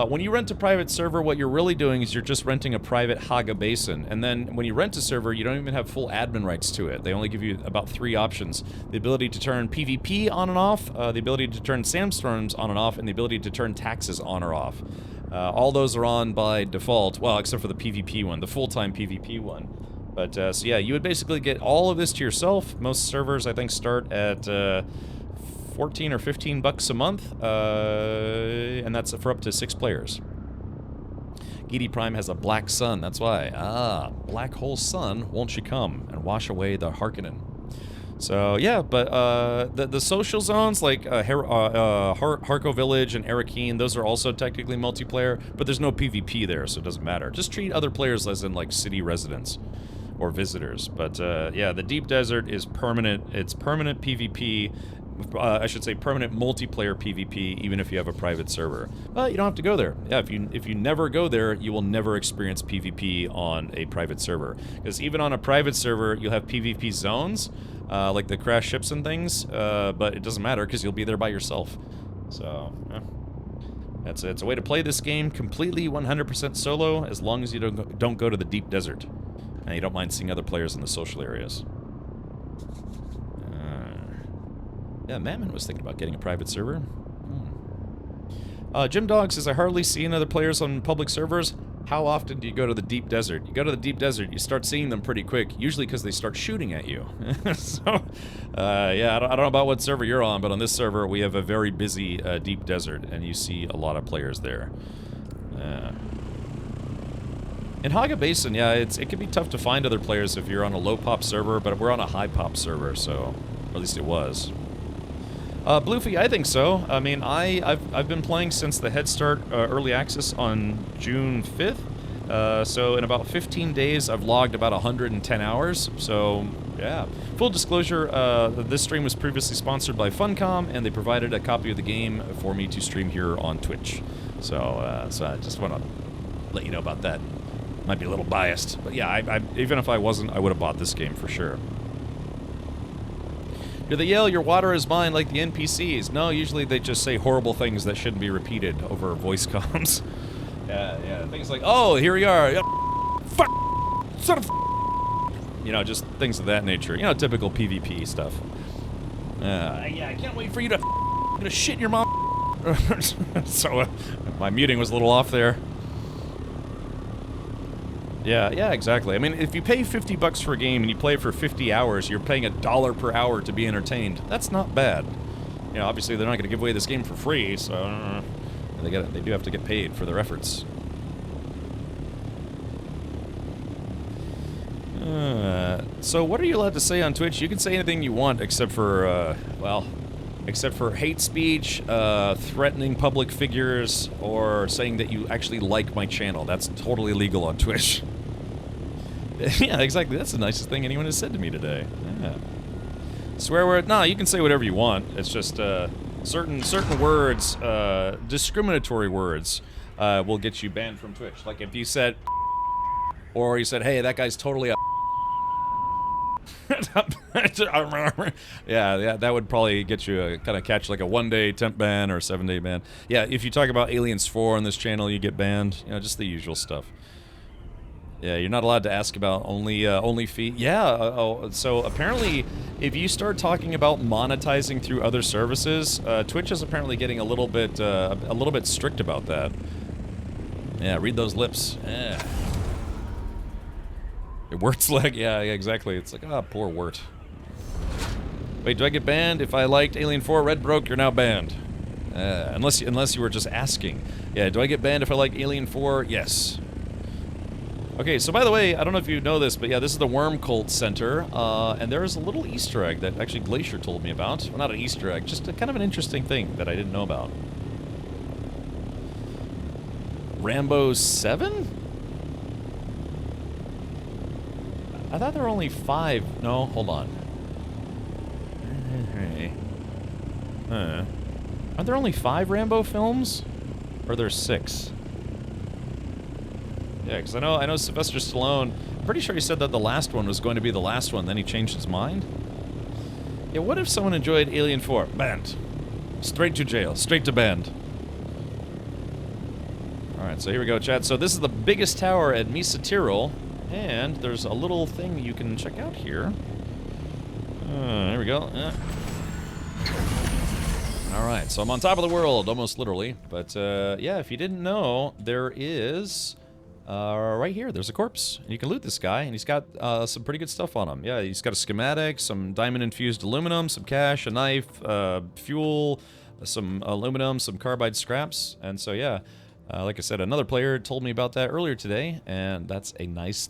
When you rent a private server, what you're really doing is you're just renting a private Haga Basin. And then when you rent a server, you don't even have full admin rights to it. They only give you about 3 options. The ability to turn PvP on and off, the ability to turn sandstorms on and off, and the ability to turn taxes on or off. All those are on by default, well, except for the PvP one, the full-time PvP one. But, so yeah, you would basically get all of this to yourself. Most servers, I think, start at 14 or 15 bucks a month, and that's for up to 6 players. Gidi Prime has a black sun, that's why. Ah, black hole sun, won't you come and wash away the Harkonnen? So, yeah, but the social zones, like Harko Village and Arakeen, those are also technically multiplayer, but there's no PvP there, so it doesn't matter. Just treat other players as in, like, city residents or visitors. But, yeah, the Deep Desert is permanent. It's permanent PvP. I should say permanent multiplayer PvP, even if you have a private server. But you don't have to go there. Yeah, if you never go there, you will never experience PvP on a private server. Because even on a private server, you'll have PvP zones, like the crash ships and things, but it doesn't matter because you'll be there by yourself. So, yeah. It's a way to play this game completely 100% solo, as long as you don't go to the deep desert. And you don't mind seeing other players in the social areas. Yeah, Mammon was thinking about getting a private server. Jim Dog says, I hardly see any other players on public servers. How often do you go to the deep desert? You go to the deep desert, you start seeing them pretty quick, usually because they start shooting at you. So, yeah, I don't know about what server you're on, but on this server, we have a very busy deep desert, and you see a lot of players there. In Haga Basin, yeah, it can be tough to find other players if you're on a low pop server, but we're on a high pop server, so, or at least it was. Bluefy, I think so. I mean, I've been playing since the Head Start early access on June 5th. So in about 15 days, I've logged about 110 hours. So, yeah. Full disclosure, this stream was previously sponsored by Funcom, and they provided a copy of the game for me to stream here on Twitch. So, so I just want to let you know about that. Might be a little biased, but yeah, even if I wasn't, I would have bought this game for sure. Do they yell, your water is mine, like the NPCs? No, usually they just say horrible things that shouldn't be repeated over voice comms. Yeah, things like, oh, here we are. Fuck! Son of you know, just things of that nature. You know, typical PvP stuff. Yeah, I can't wait for you to I'm gonna shit in your mom. So, my muting was a little off there. Yeah, exactly. I mean, if you pay $50 for a game and you play it for 50 hours, you're paying $1 per hour to be entertained. That's not bad. You know, obviously they're not going to give away this game for free, so they do have to get paid for their efforts. So what are you allowed to say on Twitch? You can say anything you want except for, well, except for hate speech, threatening public figures, or saying that you actually like my channel. That's totally legal on Twitch. Yeah, exactly. That's the nicest thing anyone has said to me today. Yeah. Swear word? Nah, you can say whatever you want. It's just certain words, discriminatory words, will get you banned from Twitch. Like if you said, or you said, "Hey, that guy's totally a." yeah, that would probably get you kind of catch like a 1-day temp ban or a 7-day ban. Yeah, if you talk about Aliens 4 on this channel, you get banned. You know, just the usual stuff. Yeah, you're not allowed to ask about only fee. Yeah, so apparently, if you start talking about monetizing through other services, Twitch is apparently getting a little bit strict about that. Yeah, read those lips. Yeah. It works like, yeah, exactly. It's like, ah, poor Wirt. Wait, do I get banned? If I liked Alien 4 Red Broke, you're now banned. Unless you were just asking. Yeah, do I get banned if I like Alien 4? Yes. Okay, so by the way, I don't know if you know this, but yeah, this is the Worm Cult Center, and there is a little Easter egg that actually Glacier told me about. Well, not an Easter egg, just a kind of an interesting thing that I didn't know about. Rambo 7? I thought there were only 5. No, hold on. Aren't there only 5 Rambo films? Or are there 6? Yeah, because I know Sylvester Stallone, I'm pretty sure he said that the last one was going to be the last one, then he changed his mind. Yeah, what if someone enjoyed Alien 4? Banned. Straight to jail. Straight to banned. Alright, so here we go, chat. So this is the biggest tower at Mesa Tirol, and there's a little thing you can check out here. There we go. Alright, so I'm on top of the world, almost literally. But, yeah, if you didn't know, there is... right here, there's a corpse. And you can loot this guy, and he's got some pretty good stuff on him. Yeah, he's got a schematic, some diamond-infused aluminum, some cash, a knife, fuel, some aluminum, some carbide scraps. And so, yeah, like I said, another player told me about that earlier today, and that's a nice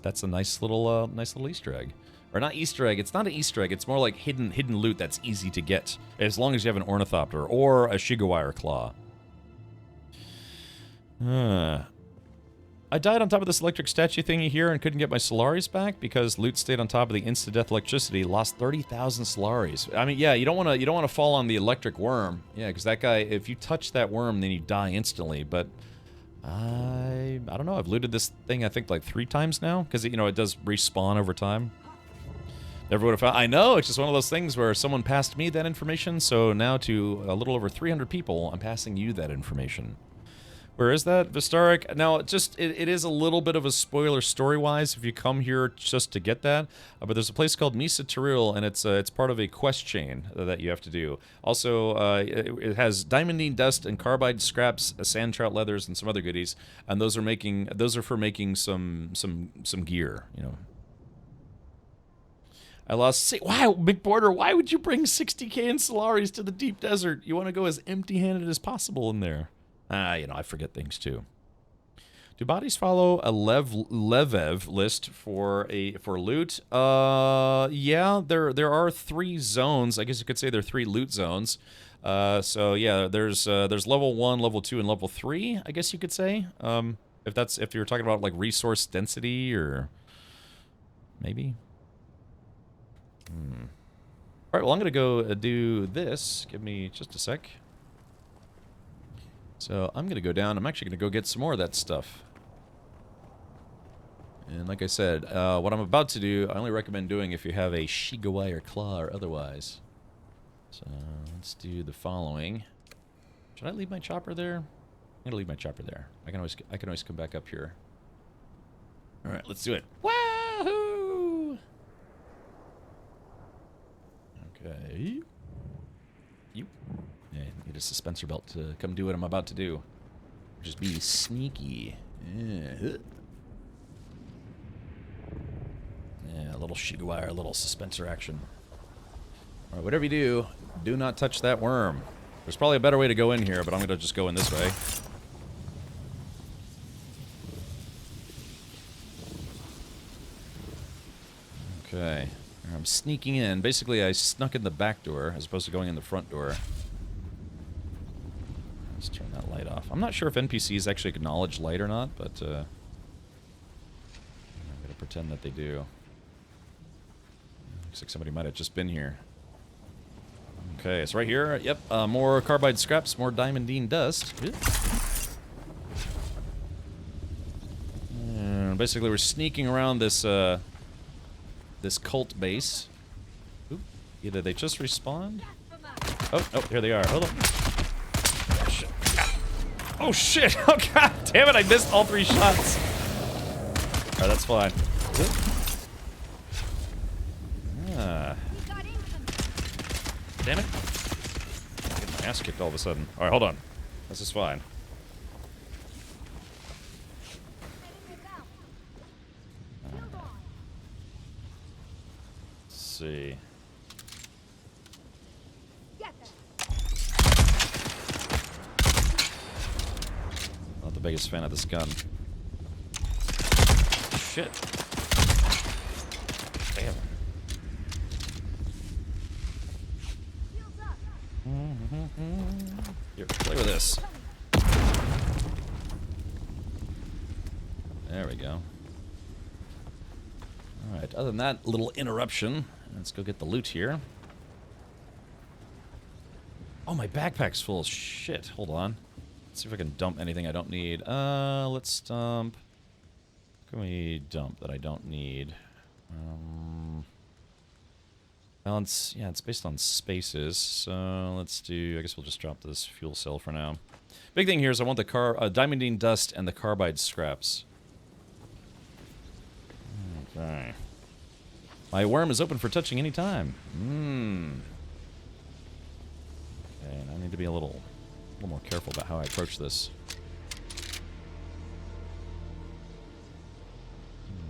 little Easter egg. Or not Easter egg, it's not an Easter egg, it's more like hidden loot that's easy to get, as long as you have an ornithopter or a Shigawire claw. I died on top of this electric statue thingy here and couldn't get my Solaris back because loot stayed on top of the insta-death electricity. Lost 30,000 Solaris. I mean, yeah, you don't want to fall on the electric worm. Yeah, because that guy, if you touch that worm, then you die instantly. But I don't know. I've looted this thing I think like 3 times now because it does respawn over time. Never would have found. I know, it's just one of those things where someone passed me that information. So now to a little over 300 people, I'm passing you that information. Where is that? Vistaric? Now, it is a little bit of a spoiler story-wise if you come here just to get that. But there's a place called Misa Tiril, and it's part of a quest chain that you have to do. Also, it has diamondine dust and carbide scraps, sand trout leathers, and some other goodies. And those are for making some gear, you know. I lost. Wow, Big Border, why would you bring 60k in Solaris to the deep desert? You want to go as empty-handed as possible in there. You know, I forget things too. Do bodies follow a Levev list for loot? Yeah, there are 3 zones. I guess you could say there are 3 loot zones. So yeah, there's level 1, level 2, and level 3. I guess you could say. If you're talking about like resource density or maybe. All right. Well, I'm gonna go do this. Give me just a sec. So I'm going to go down. I'm actually going to go get some more of that stuff. And like I said, what I'm about to do, I only recommend doing if you have a Shigawire Claw or otherwise. So let's do the following. Should I leave my chopper there? I'm going to leave my chopper there. I can always come back up here. All right, let's do it. Wahoo! Okay. You. Yeah, need a suspensor belt to come do what I'm about to do. Just be sneaky. Yeah, a little Shigawire, a little suspensor action. Alright, whatever you do not touch that worm. There's probably a better way to go in here, but I'm going to just go in this way. Okay. I'm sneaking in. Basically, I snuck in the back door as opposed to going in the front door. Let's turn that light off. I'm not sure if NPCs actually acknowledge light or not, but I'm going to pretend that they do. Looks like somebody might have just been here. Okay, it's right here. Yep, more carbide scraps, more diamondine dust. And basically, we're sneaking around this this cult base. Oop, either they just respawned. Oh, here they are. Hold on. Oh shit! Oh god damn it! I missed all 3 shots. Alright, that's fine. Ah. Damn it! I'm getting my ass kicked all of a sudden. Alright, hold on. This is fine. Let's see. Not the biggest fan of this gun. Shit. Damn. Here, play with this. There we go. Alright, other than that little interruption, let's go get the loot here. Oh, my backpack's full of shit. Hold on. Let's see if I can dump anything I don't need. Let's dump. What can we dump that I don't need? Balance. Yeah, it's based on spaces. So let's do. I guess we'll just drop this fuel cell for now. Big thing here is I want the diamondine dust and the carbide scraps. Okay. My worm is open for touching any time. Okay, and I need to be a little more careful about how I approach this.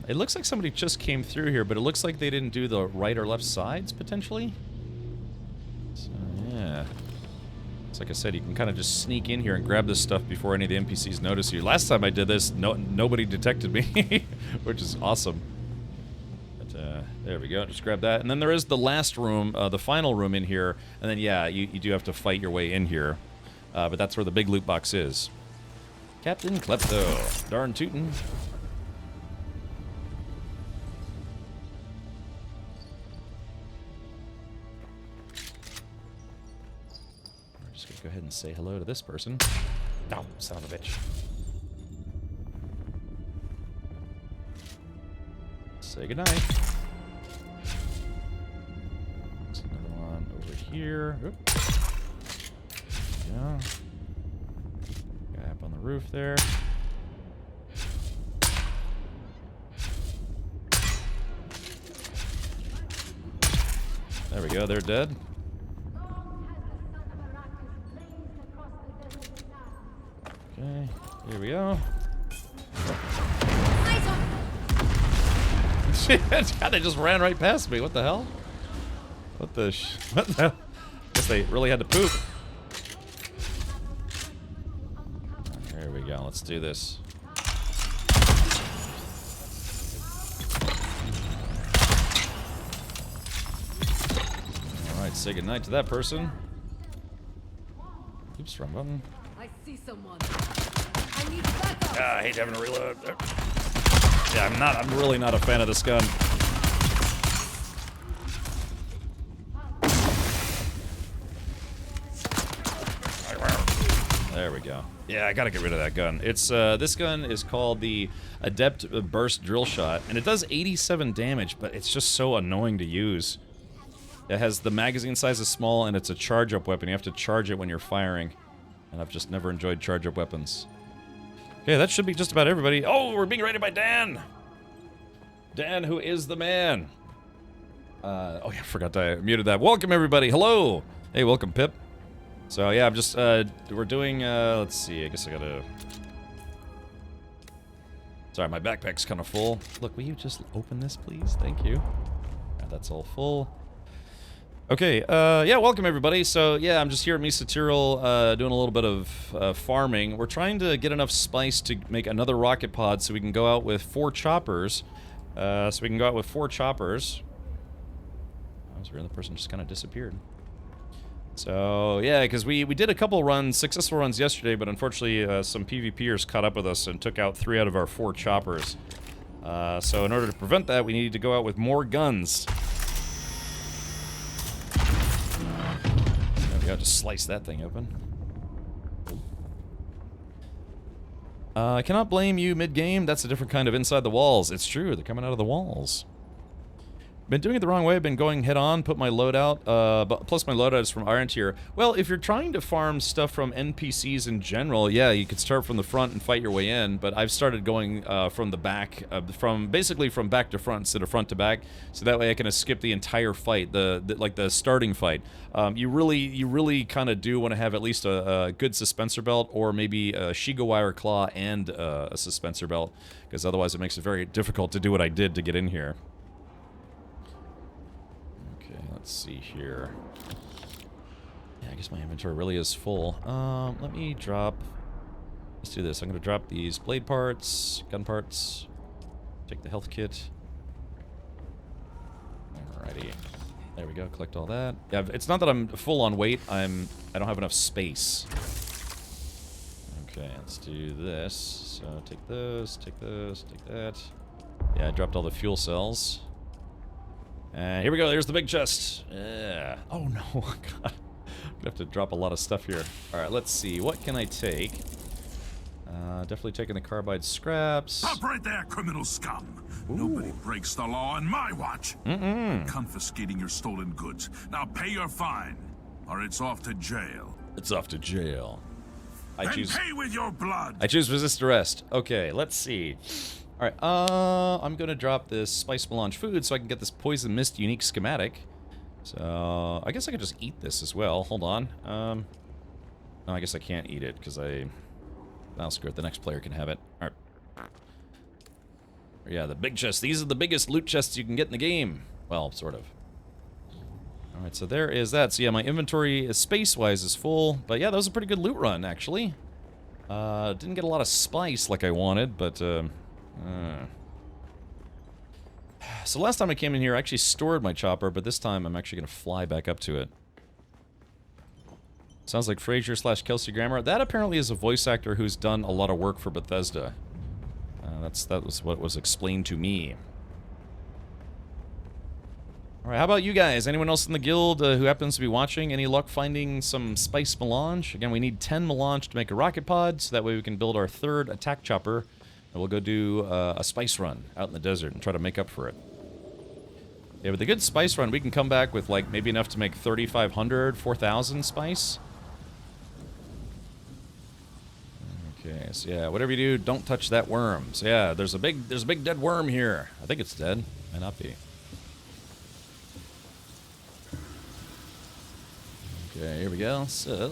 It looks like somebody just came through here, but it looks like they didn't do the right or left sides, potentially. So, yeah. So like I said, you can kind of just sneak in here and grab this stuff before any of the NPCs notice you. Last time I did this, nobody detected me, which is awesome. But, there we go. Just grab that. And then there is the last room, the final room in here. And then, yeah, you do have to fight your way in here. But that's where the big loot box is. Captain Klepto. Darn tootin'. We're just gonna go ahead and say hello to this person. Oh, son of a bitch. Say goodnight. There's another one over here. Oop. Yeah. Guy up on the roof there. There we go, they're dead. Okay, here we go. God, they just ran right past me. What the hell? What the hell? Guess they really had to poop. There we go. Let's do this. Alright, say goodnight to that person. Oops, wrong button. I see someone. I need backup. I hate having to reload. Yeah, I'm really not a fan of this gun. There we go. Yeah, I gotta get rid of that gun. It's, this gun is called the Adept Burst Drill Shot, and it does 87 damage, but it's just so annoying to use. It has, the magazine size is small, and it's a charge-up weapon. You have to charge it when you're firing, and I've just never enjoyed charge-up weapons. Okay, that should be just about everybody. Oh, we're being raided by Dan! Dan, who is the man? Oh yeah, I forgot I muted that. Welcome, everybody. Hello! Hey, welcome, Pip. So, yeah, I'm just, we're doing, let's see, I guess I gotta... Sorry, my backpack's kind of full. Look, will you just open this, please? Thank you. Yeah, that's all full. Okay, yeah, welcome, everybody. So, yeah, I'm just here at Mesa Tyrrell, doing a little bit of farming. We're trying to get enough spice to make another rocket pod so we can go out with 4 choppers. I was weird, the person just kind of disappeared. So, yeah, because we did a couple runs, successful runs yesterday, but unfortunately some PvPers caught up with us and took out 3 out of our 4 choppers. So in order to prevent that, we needed to go out with more guns. There we go, just slice that thing open. I cannot blame you mid-game, that's a different kind of inside the walls. It's true, they're coming out of the walls. Been doing it the wrong way. I've been going head-on, put my loadout, plus my loadout is from Iron Tier. Well, if you're trying to farm stuff from NPCs in general, yeah, you could start from the front and fight your way in, but I've started going from the back, basically from back to front instead of front to back, so that way I can skip the entire fight, like the starting fight. You really kind of do want to have at least a good suspensor belt, or maybe a Shigawire Claw and a suspensor belt, because otherwise it makes it very difficult to do what I did to get in here. Let's see here. Yeah, I guess my inventory really is full. Let me drop... Let's do this. I'm going to drop these blade parts, gun parts, take the health kit. Alrighty. There we go. Collect all that. Yeah, it's not that I'm full on weight. I don't have enough space. Okay, let's do this. So take this, take that. Yeah, I dropped all the fuel cells. And here we go, there's the big chest. Yeah. Oh no, God. I'm gonna have to drop a lot of stuff here. Alright, let's see. What can I take? Definitely taking the carbide scraps. Stop right there, criminal scum! Ooh. Nobody breaks the law on my watch. I'm confiscating your stolen goods. Now pay your fine, or it's off to jail. It's off to jail. Then pay with your blood! I choose resist arrest. Okay, let's see. Alright, I'm gonna drop this spice melange food so I can get this poison mist unique schematic. So, I guess I could just eat this as well. Hold on. No, I guess I can't eat it because I'll screw it. The next player can have it. Alright. Yeah, the big chests. These are the biggest loot chests you can get in the game. Well, sort of. Alright, so there is that. So yeah, my inventory space-wise is full. But yeah, that was a pretty good loot run, actually. Didn't get a lot of spice like I wanted, but so last time I came in here, I actually stored my chopper, but this time I'm actually going to fly back up to it. Sounds like Frasier / Kelsey Grammer. That apparently is a voice actor who's done a lot of work for Bethesda. That was what was explained to me. Alright, how about you guys? Anyone else in the guild who happens to be watching? Any luck finding some spice melange? Again, we need 10 melange to make a rocket pod, so that way we can build our 3rd attack chopper. And we'll go do a spice run out in the desert and try to make up for it. Yeah, with a good spice run, we can come back with, like, maybe enough to make 3,500, 4,000 spice. Okay, so yeah, whatever you do, don't touch that worm. So yeah, there's a big dead worm here. I think it's dead. Might not be. Okay, here we go. So,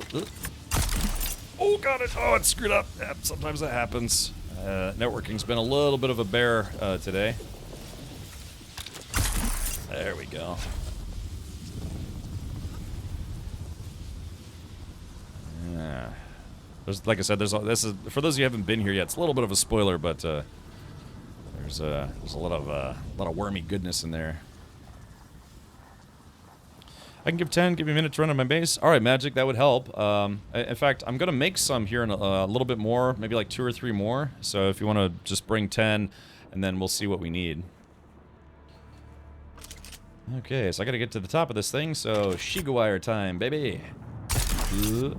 oh god, it screwed up. Yep, sometimes that happens. Networking's been a little bit of a bear today. There we go. Yeah. There's, like I said, this is for those of you who haven't been here yet. It's a little bit of a spoiler, but there's a lot of wormy goodness in there. I can give 10. Give me a minute to run on my base. All right, Magic, that would help. In fact, I'm gonna make some here in a little bit more, maybe like 2 or 3 more. So if you want to just bring 10, and then we'll see what we need. Okay, so I gotta get to the top of this thing. So Shigawire time, baby. Woohoo!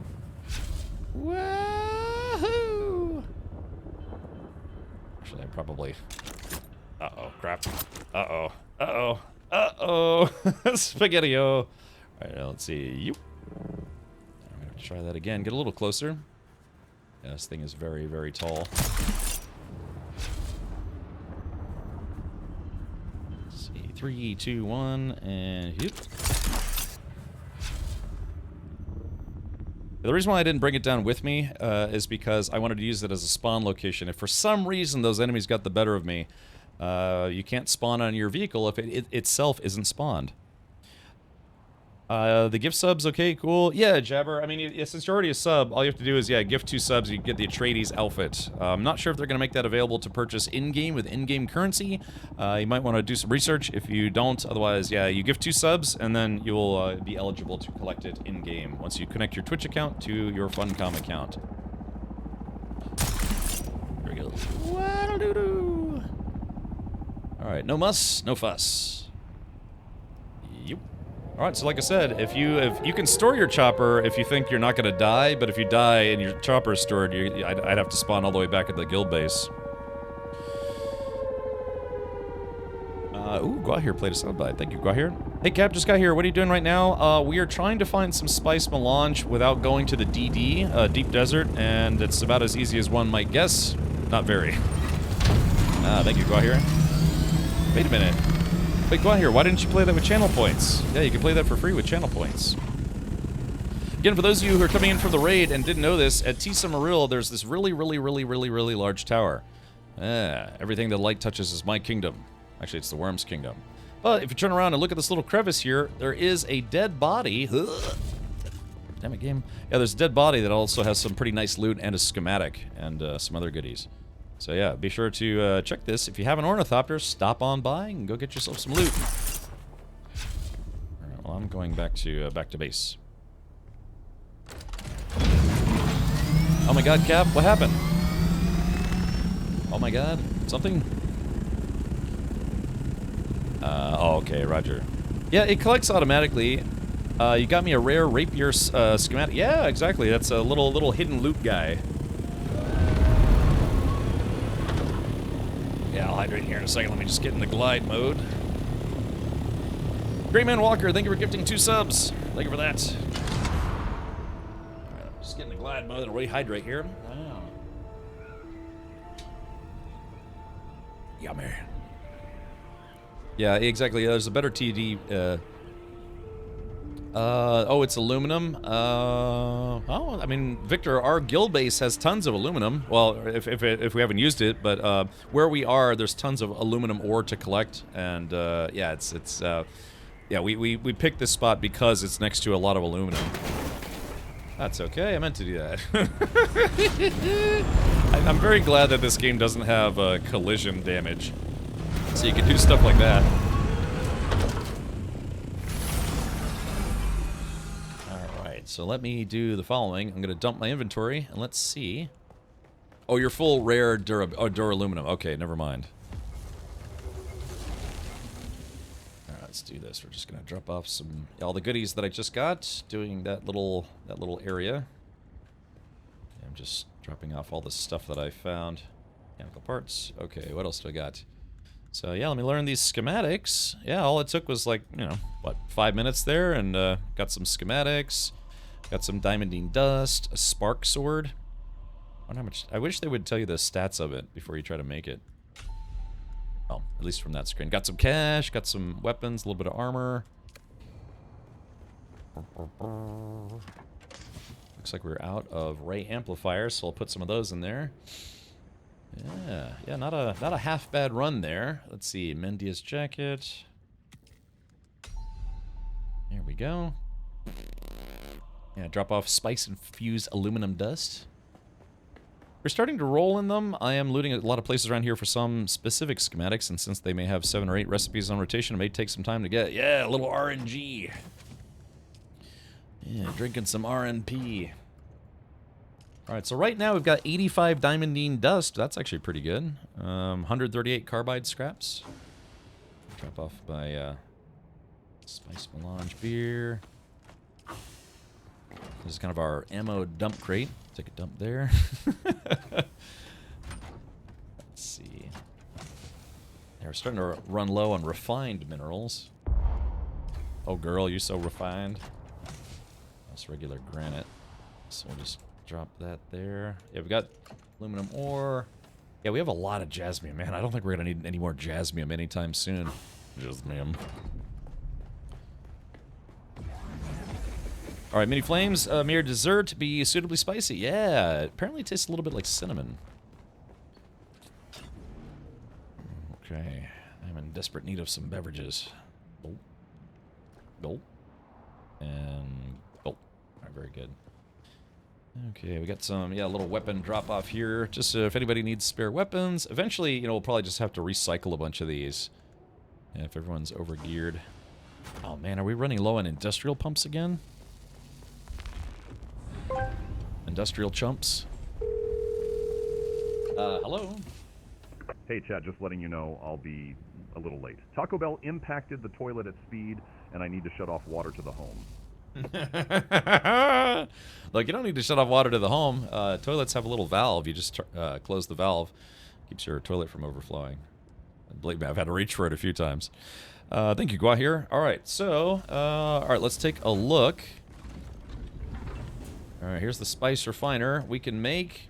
Actually, I probably. Uh-oh, crap. Uh-oh. Uh-oh. Uh-oh. Spaghetti-o. Alright, let's see. Yoop. I'm gonna try that again. Get a little closer. Yeah, this thing is very, very tall. Let's see. 3, 2, 1, and yoop. The reason why I didn't bring it down with me is because I wanted to use it as a spawn location. If for some reason those enemies got the better of me, you can't spawn on your vehicle if it itself isn't spawned. The gift subs, okay, cool. Yeah, Jabber, I mean, since you're already a sub, all you have to do is, yeah, gift 2 subs, you get the Atreides outfit. I'm not sure if they're going to make that available to purchase in-game with in-game currency. You might want to do some research if you don't. Otherwise, yeah, you gift 2 subs, and then you'll be eligible to collect it in-game once you connect your Twitch account to your Funcom account. There we go. Waddle-doo-doo. Alright, no muss, no fuss. Yep. Alright, so like I said, if you can store your chopper if you think you're not going to die, but if you die and your chopper is stored, I'd have to spawn all the way back at the guild base. Ooh, Guahir played a soundbite. Thank you, Guahir. Hey, Cap, just got here. What are you doing right now? We are trying to find some spice melange without going to the DD, Deep Desert, and it's about as easy as one might guess. Not very. Thank you, Guahir. Wait a minute. Wait, Guahir, why didn't you play that with channel points? Yeah, you can play that for free with channel points. Again, for those of you who are coming in from the raid and didn't know this, at Tisa Maril, there's this really large tower. Everything that light touches is my kingdom. Actually, it's the worm's kingdom. But if you turn around and look at this little crevice here, there is a dead body. Damn it, game. Yeah, there's a dead body that also has some pretty nice loot and a schematic and some other goodies. So yeah, be sure to check this. If you have an ornithopter, stop on by and go get yourself some loot. Alright, well, I'm going back to base. Oh my god, Cap, what happened? Oh my god, something? Oh, okay, roger. Yeah, it collects automatically. You got me a rare rapier schematic. Yeah, exactly, that's a little hidden loot guy. Yeah, I'll hydrate here in a second. Let me just get in the glide mode. Greyman Walker, thank you for gifting 2 subs. Thank you for that. Alright, just get in the glide mode and rehydrate here. Wow. Yummy. Yeah, exactly. There's a better TD. Oh, it's aluminum. Oh, I mean, Victor, our guild base has tons of aluminum. Well, if we haven't used it, but where we are, there's tons of aluminum ore to collect, and yeah, yeah, we picked this spot because it's next to a lot of aluminum. That's okay. I meant to do that. I'm very glad that this game doesn't have collision damage, so you can do stuff like that. So let me do the following. I'm going to dump my inventory, and let's see. Oh, you're full rare duraluminum. Okay, never mind. Alright, let's do this. We're just going to drop off all the goodies that I just got, doing that little area. I'm just dropping off all the stuff that I found. Mechanical parts. Okay, what else do I got? So yeah, let me learn these schematics. Yeah, all it took was like, you know, what, 5 minutes there, and got some schematics. Got some diamondine dust, a spark sword. wonder how much. I wish they would tell you the stats of it before you try to make it. Oh, at least from that screen. Got some cash, got some weapons, a little bit of armor. Looks like we're out of ray amplifiers, so I'll put some of those in there. Yeah, not a half bad run there. Let's see, Mendia's jacket. There we go. Yeah, drop off spice-infused aluminum dust. We're starting to roll in them. I am looting a lot of places around here for some specific schematics, and since they may have 7 or 8 recipes on rotation, it may take some time to get. Yeah, a little RNG. Yeah, drinking some RNP. Alright, so right now we've got 85 diamondine dust. That's actually pretty good. 138 carbide scraps. Drop off by Spice Melange beer. This is kind of our ammo dump crate. Take a dump there. Let's see. Yeah, we're starting to run low on refined minerals. Oh, girl, you're so refined. That's regular granite. So we'll just drop that there. Yeah, we got aluminum ore. Yeah, we have a lot of jasmium, man. I don't think we're going to need any more jasmium anytime soon. Jasmium. Alright, mini flames. Mere dessert be suitably spicy. Yeah, it apparently tastes a little bit like cinnamon. Okay, I'm in desperate need of some beverages. Gulp. Gulp. And gulp. Alright, very good. Okay, we got some, yeah, a little weapon drop off here. Just if anybody needs spare weapons. Eventually, you know, we'll probably just have to recycle a bunch of these. Yeah, if everyone's overgeared. Oh man, are we running low on industrial pumps again? Industrial chumps. Hello? Hey, chat, just letting you know I'll be a little late. Taco Bell impacted the toilet at speed, and I need to shut off water to the home. Look, you don't need to shut off water to the home. Toilets have a little valve. You just close the valve. Keeps your toilet from overflowing. Believe me, I've had to reach for it a few times. Thank you, Guahir. Alright, so, alright, let's take a look. Alright, here's the spice refiner. We can make...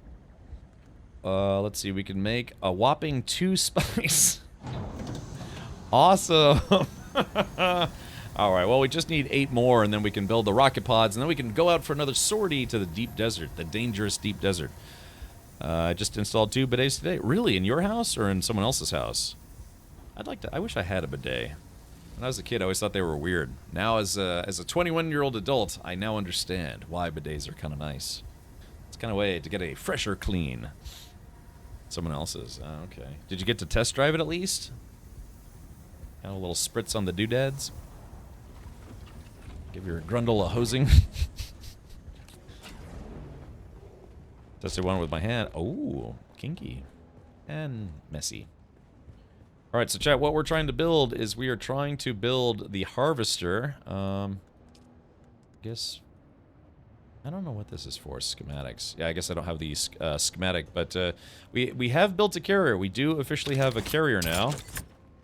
let's see, we can make a whopping 2 spice. Awesome! Alright, well, we just need 8 more, and then we can build the rocket pods, and then we can go out for another sortie to the deep desert, the dangerous deep desert. I just installed 2 bidets today. Really? In your house, or in someone else's house? I wish I had a bidet. When I was a kid, I always thought they were weird. Now, as a 21-year-old adult, I now understand why bidets are kind of nice. It's kind of a way to get a fresher clean. Someone else's. Oh, okay. Did you get to test drive it at least? Got a little spritz on the doodads? Give your grundle a hosing. Tested one with my hand. Oh, kinky. And messy. Alright, so chat, what we're trying to build is we are trying to build the harvester. Guess... I don't know what this is for, schematics. Yeah, I guess I don't have the schematic, but we have built a carrier. We do officially have a carrier now.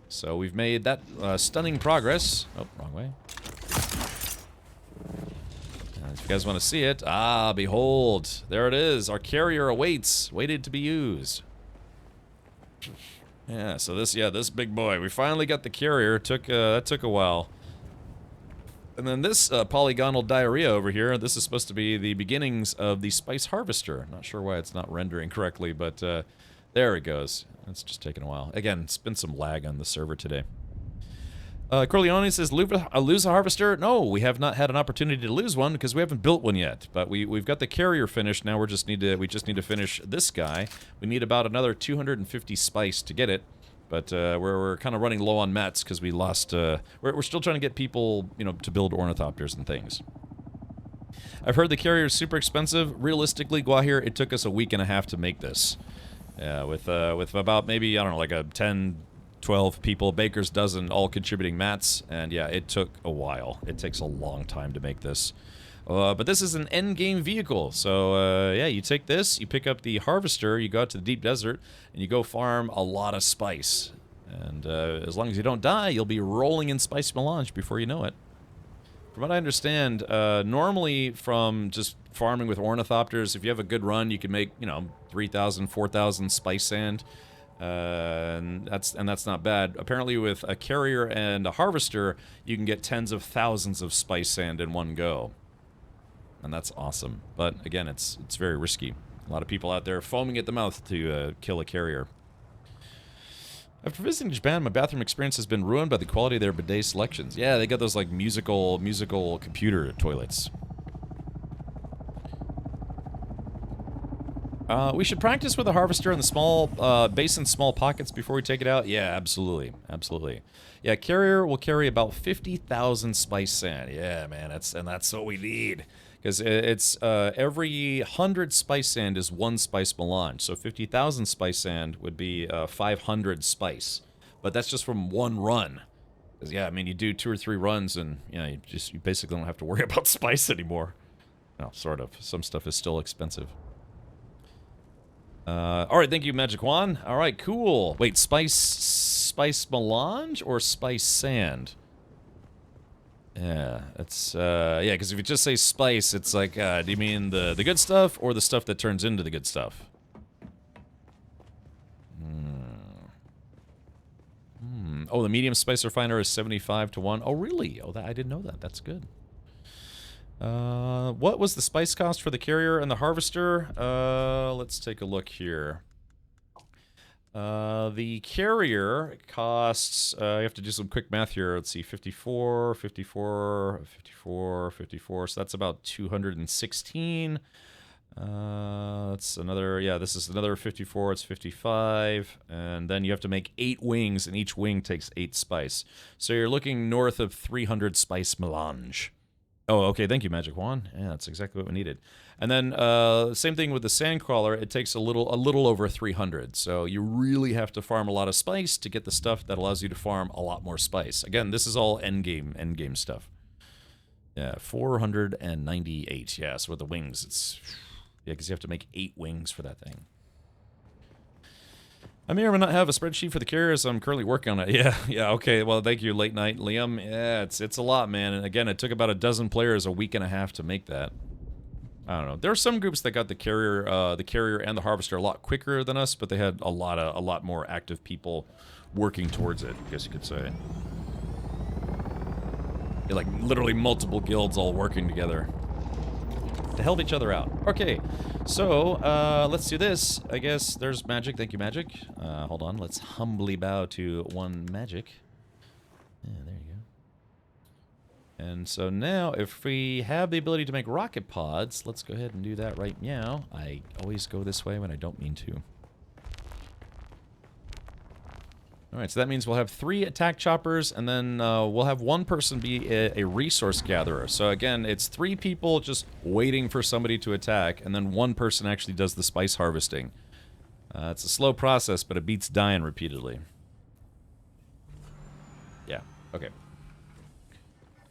So we've made that stunning progress. Oh, wrong way. If you guys want to see it, behold, there it is. Our carrier awaits, waited to be used. Yeah, so this big boy, we finally got the carrier. That took a while. And then this polygonal diarrhea over here, this is supposed to be the beginnings of the spice harvester. Not sure why it's not rendering correctly, but there it goes. It's just taking a while. Again, it's been some lag on the server today. Corleone says, lose a harvester? No, we have not had an opportunity to lose one because we haven't built one yet. But we've got the carrier finished. Now we just need to finish this guy. We need about another 250 spice to get it. But we're kind of running low on mats because we lost... we're still trying to get people, you know, to build ornithopters and things. I've heard the carrier is super expensive. Realistically, Guahir, it took us a week and a half to make this. Yeah, with about maybe, I don't know, like a 10... 12 people, baker's dozen, all contributing mats, and yeah, it took a while. It takes a long time to make this. But this is an endgame vehicle, so yeah, you take this, you pick up the harvester, you go out to the deep desert, and you go farm a lot of spice. And as long as you don't die, you'll be rolling in spice melange before you know it. From what I understand, normally from just farming with ornithopters, if you have a good run, you can make, you know, 3,000, 4,000 spice sand. And that's not bad. Apparently with a carrier and a harvester, you can get tens of thousands of spice sand in one go. And that's awesome. But again, it's very risky. A lot of people out there foaming at the mouth to kill a carrier. After visiting Japan, my bathroom experience has been ruined by the quality of their bidet selections. Yeah, they got those like musical computer toilets. We should practice with a harvester in the small basin, small pockets before we take it out. Yeah, absolutely, absolutely. Yeah, carrier will carry about 50,000 spice sand. Yeah, man, that's what we need. Because it's every 100 spice sand is 1 spice melange. So 50,000 spice sand would be 500 spice. But that's just from one run. Because, yeah, I mean, you do 2 or 3 runs and, you know, you basically don't have to worry about spice anymore. Well, sort of. Some stuff is still expensive. Alright, thank you, Magic Juan. Alright, cool. Wait, spice melange or spice sand? Yeah, it's, yeah, because if you just say spice, it's like, do you mean the good stuff or the stuff that turns into the good stuff? Oh, the medium spice refiner is 75 to 1. Oh, really? Oh, I didn't know that. That's good. What was the spice cost for the carrier and the harvester? Let's take a look here. The carrier costs, you have to do some quick math here. Let's see, 54, 54, 54, 54. So that's about 216. That's another, yeah, this is another 54. It's 55. And then you have to make 8 wings, and each wing takes 8 spice. So you're looking north of 300 spice melange. Oh, okay, thank you, Magic Juan. Yeah, that's exactly what we needed. And then, same thing with the Sandcrawler, it takes a little over 300. So you really have to farm a lot of spice to get the stuff that allows you to farm a lot more spice. Again, this is all endgame stuff. Yeah, 498, yeah, so with the wings, it's... Yeah, because you have to make 8 wings for that thing. I may or may not have a spreadsheet for the carriers. I'm currently working on it. Yeah, okay. Well, thank you, Late Night Liam. Yeah, it's a lot, man. And again, it took about a dozen players a week and a half to make that. I don't know. There are some groups that got the carrier and the harvester a lot quicker than us, but they had a lot more active people working towards it, I guess you could say. Yeah, like literally multiple guilds all working together to help each other out. Okay, so let's do this. I guess there's Magic. Thank you, Magic. Hold on. Let's humbly bow to one Magic. Yeah, there you go. And so now, if we have the ability to make rocket pods, let's go ahead and do that right now. I always go this way when I don't mean to. Alright, so that means we'll have 3 attack choppers, and then we'll have 1 person be a resource gatherer. So again, it's 3 people just waiting for somebody to attack, and then 1 person actually does the spice harvesting. It's a slow process, but it beats dying repeatedly. Yeah, okay.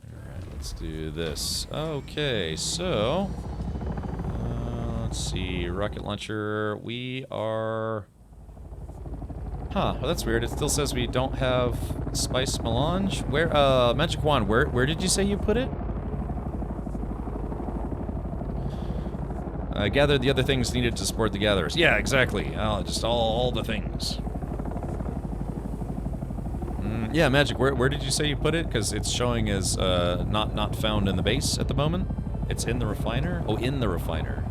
Alright, let's do this. Okay, so... let's see, rocket launcher, we are... Huh, well that's weird. It still says we don't have spice melange. Where, Magic Wand, where did you say you put it? I gathered the other things needed to support the gatherers. Yeah, exactly. Just all the things. Yeah, Magic, where did you say you put it? Because it's showing as not found in the base at the moment. It's in the refiner? Oh, in the refiner.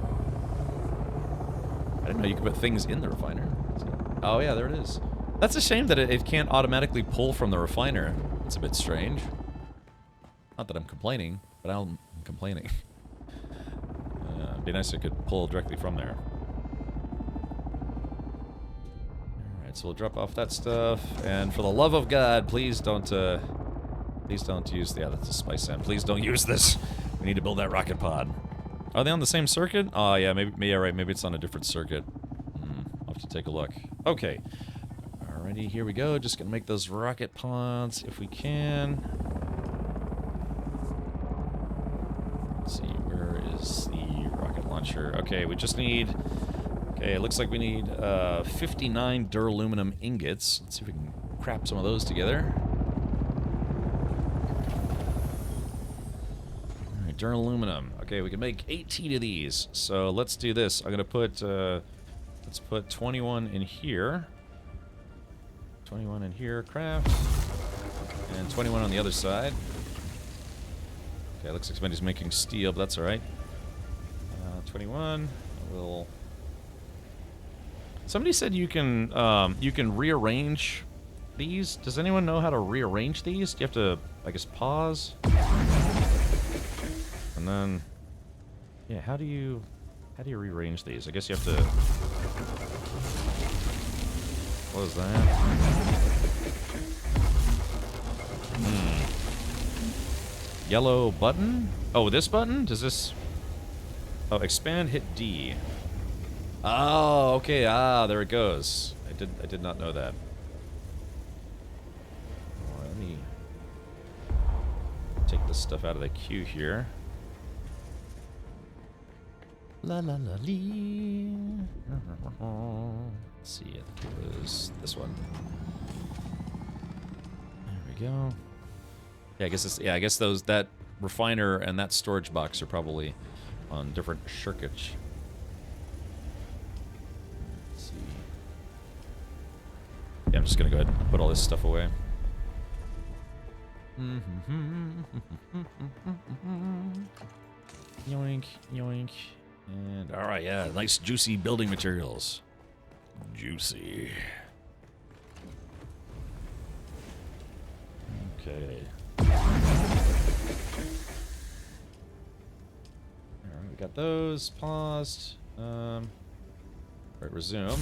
I didn't know you could put things in the refiner. Oh yeah, there it is. That's a shame that it can't automatically pull from the refiner. It's a bit strange. Not that I'm complaining, but I'm complaining. It'd be nice if it could pull directly from there. Alright, so we'll drop off that stuff. And for the love of God, please don't use... Yeah, that's a spice sand. Please don't use this. We need to build that rocket pod. Are they on the same circuit? Oh, yeah, maybe, yeah, right. Maybe it's on a different circuit. I'll have to take a look. Okay. Alrighty, here we go. Just gonna make those rocket pods if we can. Let's see, where is the rocket launcher? Okay, we just need... Okay, it looks like we need 59 duraluminum ingots. Let's see if we can crap some of those together. Alright, duraluminum. Okay, we can make 18 of these. So let's do this. I'm gonna put... Let's put 21 in here. 21 in here, craft. And 21 on the other side. Okay, looks like somebody's making steel, but that's alright. 21. We'll... Somebody said you can rearrange these. Does anyone know how to rearrange these? Do you have to, I guess, pause? And then... Yeah, how do you rearrange these? I guess you have to... What is that? Yellow button? Oh, this button? Does this... Oh, expand, hit D. Oh, okay. Ah, there it goes. I did not know that. Well, let me take this stuff out of the queue here. La la la lee. Let's see, I think it was this one. There we go. Yeah, I guess it's, yeah, I guess that refiner and that storage box are probably on different circuits. Let's see. Yeah, I'm just gonna go ahead and put all this stuff away. Yoink, yoink. And alright, yeah, nice juicy building materials. Juicy. Okay. Alright, we got those paused. Alright, resume.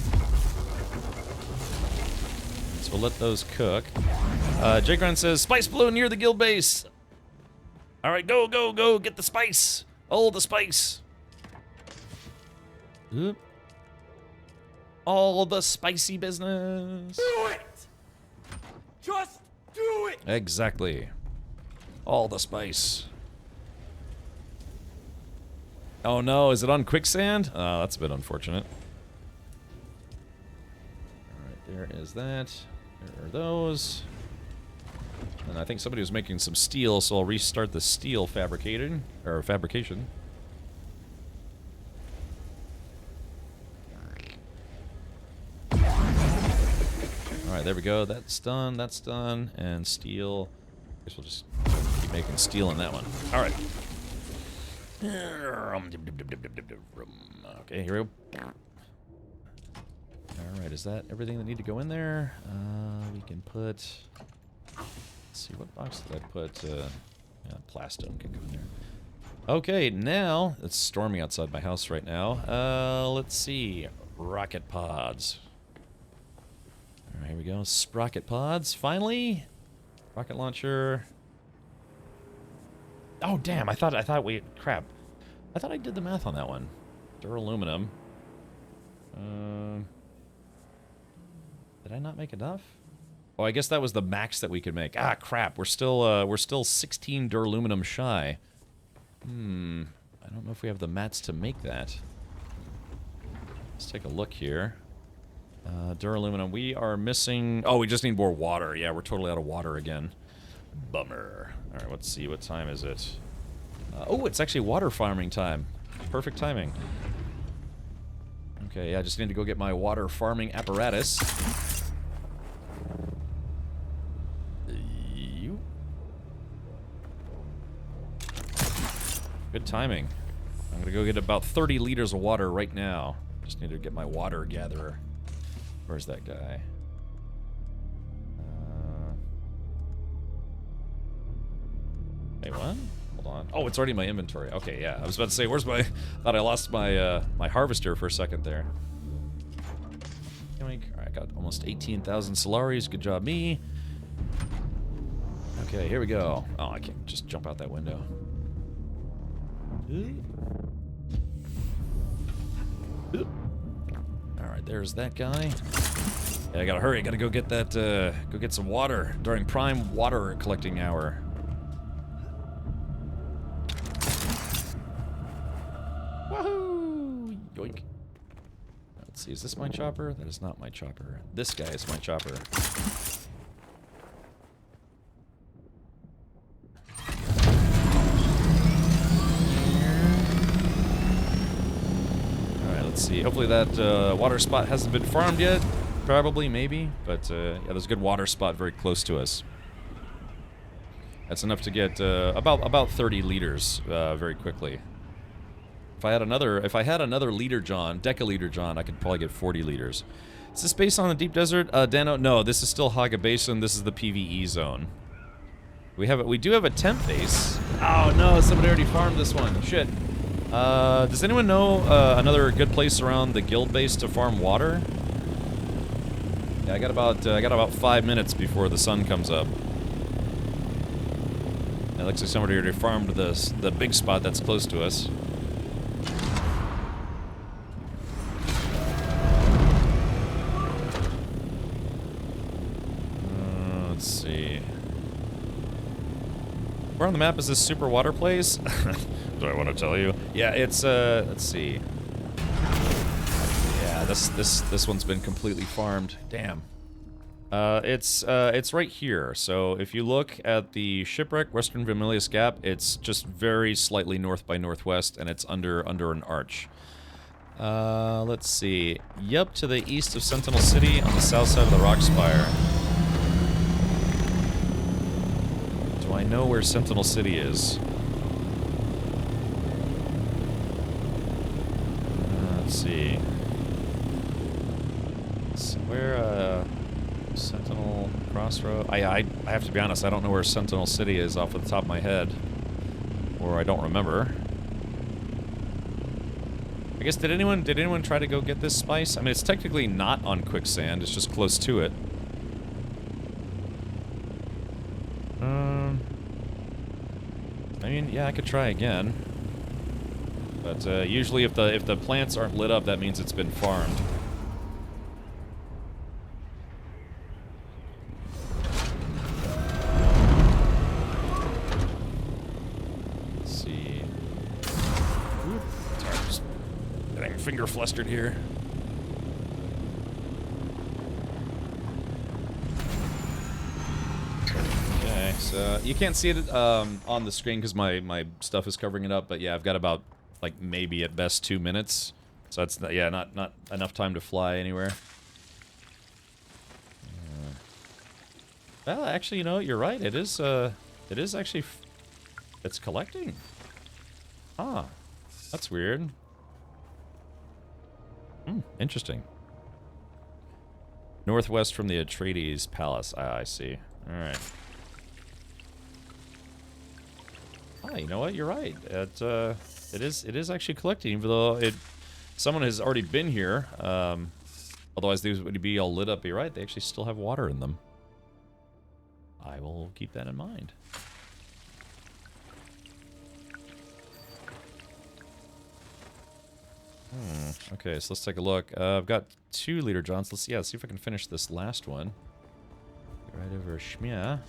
So we'll let those cook. Jagron says, Spice balloon near the guild base! Alright, go, go, go, get the spice! All the spice! Oop. All the spicy business. Do it! Just do it! Exactly. All the spice. Oh no, is it on quicksand? Oh, that's a bit unfortunate. Alright, there is that. There are those. And I think somebody was making some steel, so I'll restart the steel fabricating, or fabrication. Alright, there we go. That's done, and steel. I guess we'll just keep making steel on that one. Alright. Okay, here we go. Alright, is that everything that need to go in there? We can put... Let's see, what box did I put? Yeah, plastone can go in there. Okay, now, it's storming outside my house right now. Let's see. Rocket pods. Alright, here we go. Sprocket pods, finally. Rocket launcher. Oh, damn, I thought we... Crap. I thought I did the math on that one. Duraluminum. Did I not make enough? Oh, I guess that was the max that we could make. Ah, crap. We're still 16 duraluminum shy. I don't know if we have the mats to make that. Let's take a look here. Duraluminum. We are missing... Oh, we just need more water. Yeah, we're totally out of water again. Bummer. Alright, let's see. What time is it? Oh, it's actually water farming time. Perfect timing. Okay, yeah, I just need to go get my water farming apparatus. Good timing. I'm gonna go get about 30 liters of water right now. Just need to get my water gatherer. Where's that guy? Wait, what? Hold on. Oh, it's already in my inventory. Okay, yeah. I was about to say, where's my... Thought I lost my my harvester for a second there. Alright, I got almost 18,000 Solaris. Good job, me. Okay, here we go. Oh, I can't just jump out that window. Alright, there's that guy. Yeah, I gotta hurry. Gotta go get that, go get some water during prime water collecting hour. Woohoo! Yoink. Let's see, is this my chopper? That is not my chopper. This guy is my chopper. Let's see, Hopefully that water spot hasn't been farmed yet. Probably, maybe. But yeah, there's a good water spot very close to us. That's enough to get about 30 liters very quickly. If I had another liter John, decaliter John, I could probably get 40 liters. Is this based on the deep desert, Dano? No, this is still Haga Basin. This is the PvE zone. We do have a temp base. Oh no, somebody already farmed this one. Shit. Does anyone know another good place around the guild base to farm water? Yeah, I got about 5 minutes before the sun comes up. It looks like somebody already farmed the big spot that's close to us. Let's see. Where on the map is this super water place? Do I want to tell you? Yeah, it's let's see. Yeah, this one's been completely farmed. Damn. It's right here. So if you look at the shipwreck, Western Vermilius Gap, it's just very slightly north by northwest, and it's under an arch. Let's see. Yep, to the east of Sentinel City on the south side of the rock spire. Do I know where Sentinel City is? Let's see. Where, Sentinel Crossroad? I have to be honest, I don't know where Sentinel City is off the top of my head. Or I don't remember. I guess, did anyone try to go get this spice? I mean, it's technically not on quicksand, it's just close to it. I mean, yeah, I could try again. But usually if the plants aren't lit up, that means it's been farmed. Let's see. Oop, sorry, I'm just getting finger flustered here. Okay, so you can't see it on the screen because my stuff is covering it up, but yeah, I've got about, like, maybe at best 2 minutes. So that's, yeah, not enough time to fly anywhere. Well, actually, you know, you're right. It is actually, it's collecting. Ah, that's weird. Interesting. Northwest from the Atreides Palace. Ah, I see. Alright. Ah, you know what? You're right. It is actually collecting, even though someone has already been here. Otherwise, these would be all lit up. You're right. They actually still have water in them. I will keep that in mind. Okay, so let's take a look. I've got 2 liter Johns. Let's see if I can finish this last one. Right over Shmia.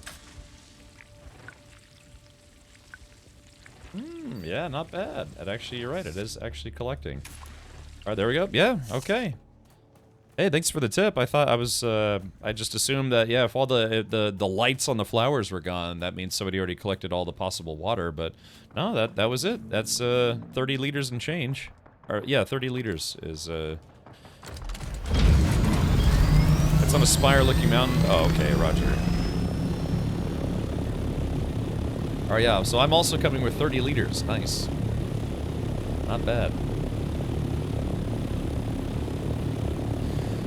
Yeah, not bad. You're right. It is actually collecting. All right, there we go. Yeah, okay. Hey, thanks for the tip. I thought I just assumed that, yeah, if all the lights on the flowers were gone, that means somebody already collected all the possible water, but no, that was it. That's 30 liters and change. Or, yeah, 30 liters is, it's on a spire-looking mountain. Oh, okay, roger. Oh yeah, so I'm also coming with 30 liters. Nice. Not bad.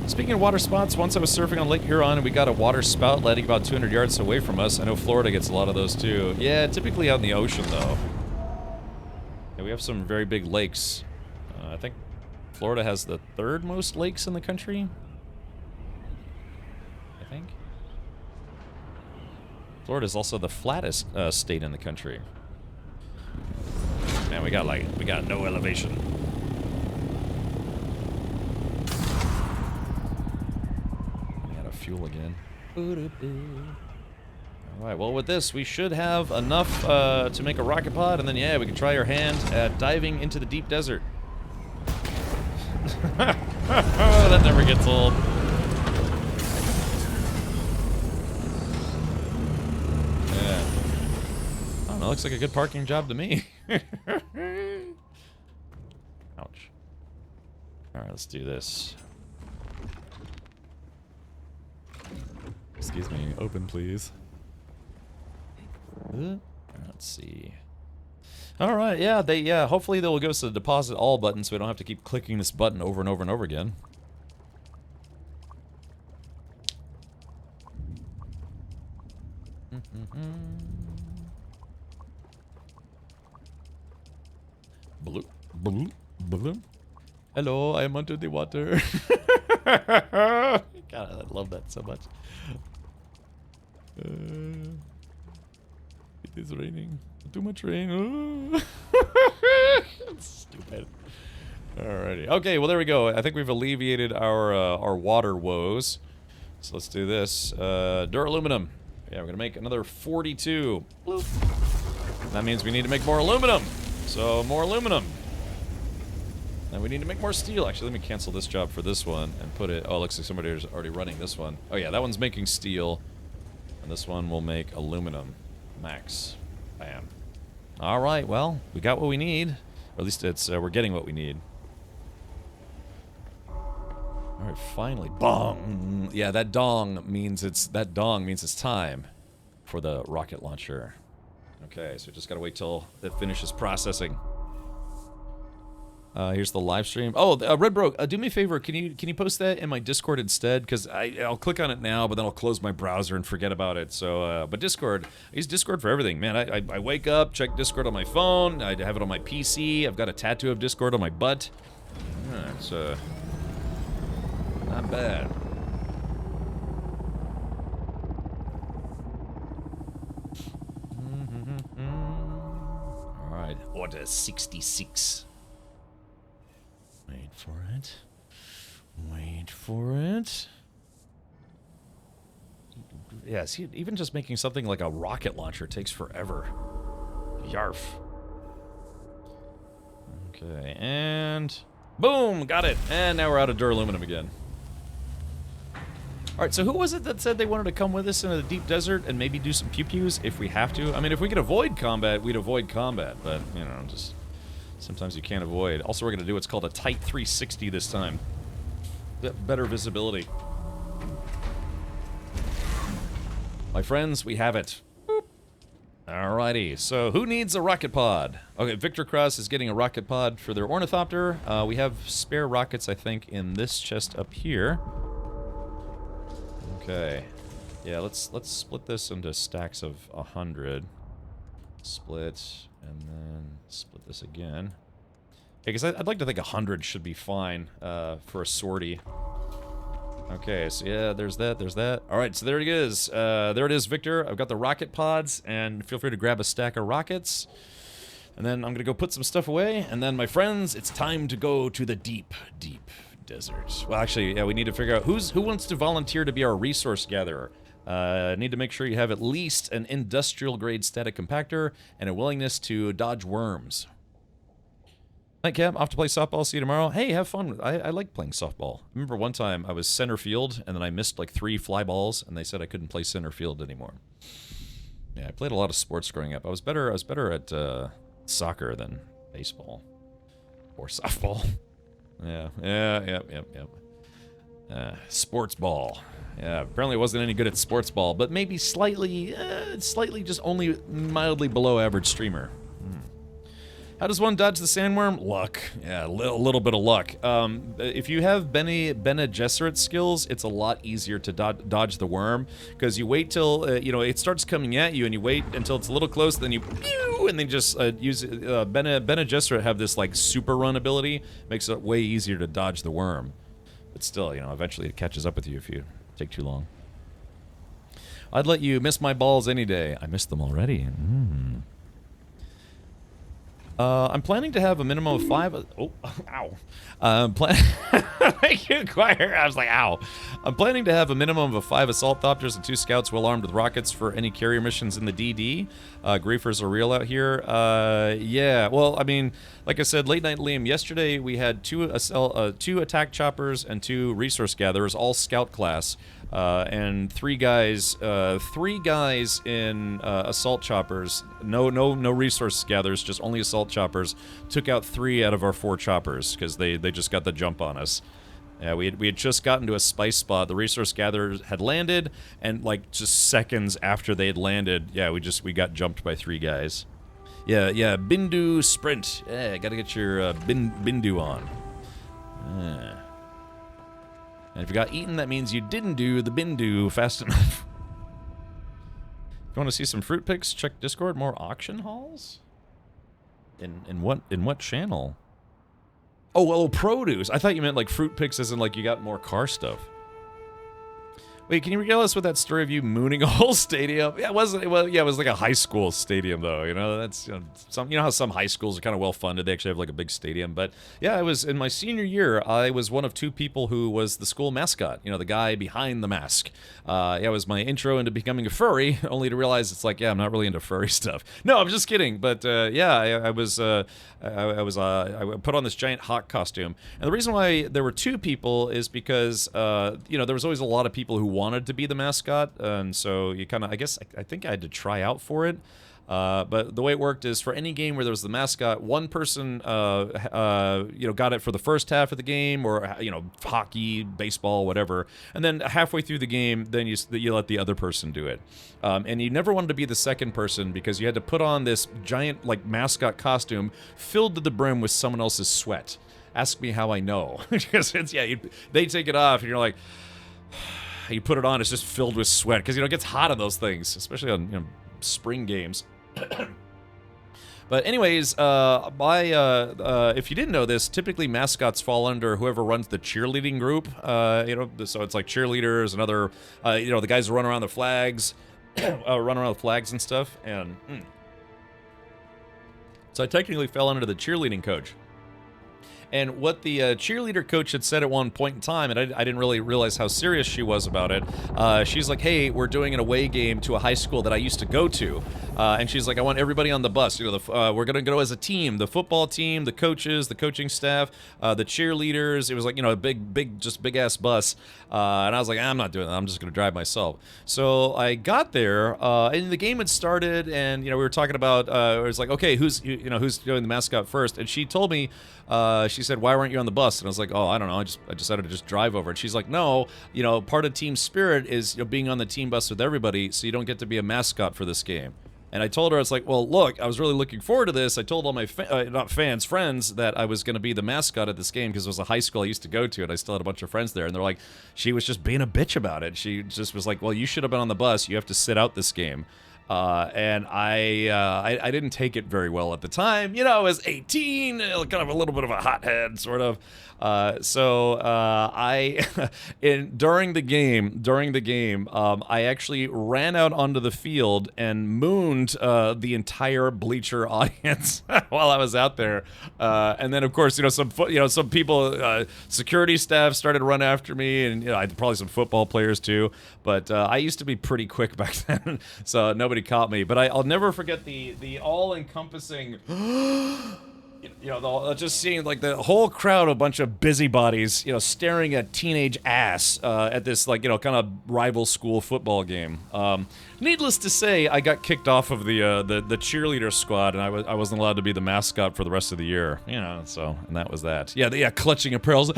Speaking of water spots, once I was surfing on Lake Huron and we got a water spout landing about 200 yards away from us. I know Florida gets a lot of those too. Yeah, typically out in the ocean though. Yeah, we have some very big lakes. I think Florida has the 3rd most lakes in the country. I think. Florida is also the flattest state in the country. Man, we got no elevation. We got fuel again. Alright, well with this, we should have enough to make a rocket pod, and then yeah, we can try our hand at diving into the deep desert. That never gets old. Yeah. I don't know, looks like a good parking job to me. Ouch. Alright, let's do this. Excuse me, open please. Let's see. Alright, yeah, hopefully they'll go to the deposit all button so we don't have to keep clicking this button over and over and over again. Blue, blue, blue. Hello, I am under the water. God, I love that so much. It is raining. Too much rain. Stupid. Alrighty. Okay, well there we go. I think we've alleviated our water woes. So let's do this. Duraluminum. Yeah, we're gonna make another 42. Bloop. That means we need to make more aluminum. So more aluminum. And we need to make more steel. Actually, let me cancel this job for this one and put it. Oh, it looks like somebody's already running this one. Oh yeah, that one's making steel, and this one will make aluminum. Max. Bam. All right. Well, we got what we need. Or at least it's we're getting what we need. All right. Finally, bong. Yeah, that dong means it's time for the rocket launcher. Okay, so just gotta wait till it finishes processing. Here's the live stream. Oh, Red Broke, do me a favor. Can you post that in my Discord instead? Because I'll click on it now, but then I'll close my browser and forget about it. So, but Discord, I use Discord for everything, man. I wake up, check Discord on my phone. I have it on my PC. I've got a tattoo of Discord on my butt. Yeah, it's not bad. All right, order 66. Wait for it. Wait for it. Yeah, see, even just making something like a rocket launcher takes forever. Yarf. Okay, and boom, got it. And now we're out of duraluminum again. Alright, so who was it that said they wanted to come with us into the deep desert and maybe do some pew-pews if we have to? I mean, if we could avoid combat, we'd avoid combat, but, you know, just sometimes you can't avoid. Also, we're going to do what's called a tight 360 this time. Better visibility. My friends, we have it. Boop. Alrighty, so who needs a rocket pod? Okay, Victor Cross is getting a rocket pod for their ornithopter. We have spare rockets, I think, in this chest up here. Okay. Yeah, let's split this into stacks of 100. Split, and then split this again. Okay, because I'd like to think 100 should be fine for a sortie. Okay, so yeah, there's that, there's that. Alright, so there it is. There it is, Victor. I've got the rocket pods, and feel free to grab a stack of rockets. And then I'm going to go put some stuff away, and then, my friends, it's time to go to the deep, deep desert. Well, actually, yeah, we need to figure out who wants to volunteer to be our resource gatherer. Need to make sure you have at least an industrial-grade static compactor and a willingness to dodge worms. Night Cab, off to play softball. See you tomorrow. Hey, have fun. I like playing softball. I remember one time I was center field, and then I missed like 3 fly balls, and they said I couldn't play center field anymore. Yeah, I played a lot of sports growing up. I was better at soccer than baseball or softball. Yeah. Sports ball. Yeah, apparently I wasn't any good at sports ball, but maybe slightly just only mildly below average streamer. How does one dodge the sandworm? Luck. Yeah, a little bit of luck. If you have Bene Gesserit skills, it's a lot easier to dodge the worm, because you wait till, it starts coming at you, and you wait until it's a little close, then you pew, and then just use Bene Gesserit have this, like, super run ability. Makes it way easier to dodge the worm. But still, eventually it catches up with you if you take too long. I'd let you miss my balls any day. I missed them already. I'm planning to have a minimum of 5... Oh, ow. Thank you, Choir. I was like, ow. I'm planning to have a minimum of 5 assault thopters and 2 scouts well armed with rockets for any carrier missions in the DD. Griefers are real out here. Yeah, well, I mean, like I said, Late Night Liam, yesterday we had 2 attack choppers and 2 resource gatherers, all scout class. and three guys in assault choppers. No resource gatherers, just only assault choppers. Took out 3 out of our 4 choppers because they just got the jump on us. Yeah, we had just gotten to a spice spot. The resource gatherers had landed, and like just seconds after they had landed, yeah, we got jumped by 3 guys. Yeah, Bindu sprint. Yeah, gotta get your Bindu on. And if you got eaten, that means you didn't do the Bindu fast enough. If you want to see some fruit picks, check Discord. More auction halls? In what channel? Oh, well, produce. I thought you meant like fruit picks as in like you got more car stuff. Wait, can you regale us with that story of you mooning a whole stadium? Yeah, it was like a high school stadium though. You know, that's how some high schools are kind of well funded. They actually have like a big stadium. But yeah, I was in my senior year. I was one of 2 people who was the school mascot. You know, the guy behind the mask. Yeah, it was my intro into becoming a furry. Only to realize it's like, yeah, I'm not really into furry stuff. No, I'm just kidding. But yeah, I put on this giant hawk costume, and the reason why there were 2 people is because you know, there was always a lot of people who wanted to be the mascot, and so you kind of, I think I had to try out for it. But the way it worked is for any game where there was the mascot, one person you know, got it for the first half of the game, or you know, hockey, baseball, whatever, and then halfway through the game, then you let the other person do it. And you never wanted to be the second person because you had to put on this giant like mascot costume filled to the brim with someone else's sweat. Ask me how I know. Because it's, yeah, they take it off and you're like, you put it on, it's just filled with sweat because, you know, it gets hot on those things, especially on, you know, spring games. But anyways, if you didn't know this, typically mascots fall under whoever runs the cheerleading group. You know, so it's like cheerleaders and other, you know, the guys who run around the flags, and stuff. And so I technically fell under the cheerleading coach. And what the cheerleader coach had said at one point in time, and I didn't really realize how serious she was about it, she's like, hey, we're doing an away game to a high school that I used to go to. And she's like, I want everybody on the bus. You know, we're going to go as a team, the football team, the coaches, the coaching staff, the cheerleaders. It was like, you know, a big-ass bus. And I was like, I'm not doing that. I'm just going to drive myself. So I got there, and the game had started, and, you know, we were talking about, it was like, okay, who's doing the mascot first? And she told me, she said, why weren't you on the bus? And I was like, oh, I don't know. I decided to just drive over. And she's like, no, you know, part of team spirit is, you know, being on the team bus with everybody, so you don't get to be a mascot for this game. And I told her, I was like, well, look, I was really looking forward to this. I told all my friends that I was going to be the mascot at this game because it was a high school I used to go to, and I still had a bunch of friends there. And they're like, she was just being a bitch about it. She just was like, well, you should have been on the bus. You have to sit out this game. And I didn't take it very well at the time. You know, I was 18, kind of a little bit of a hothead, sort of. So during the game, I actually ran out onto the field and mooned the entire bleacher audience while I was out there. And then, of course, you know, some people, security staff started to run after me, and, you know, I had probably some football players too. But I used to be pretty quick back then, so nobody caught me. But I'll never forget the all-encompassing. You know, just seeing like the whole crowd, a bunch of busybodies, you know, staring at teenage ass at this, like, you know, kind of rival school football game. Needless to say, I got kicked off of the cheerleader squad, and I wasn't allowed to be the mascot for the rest of the year. You know, so, and that was that. Yeah, clutching apparel.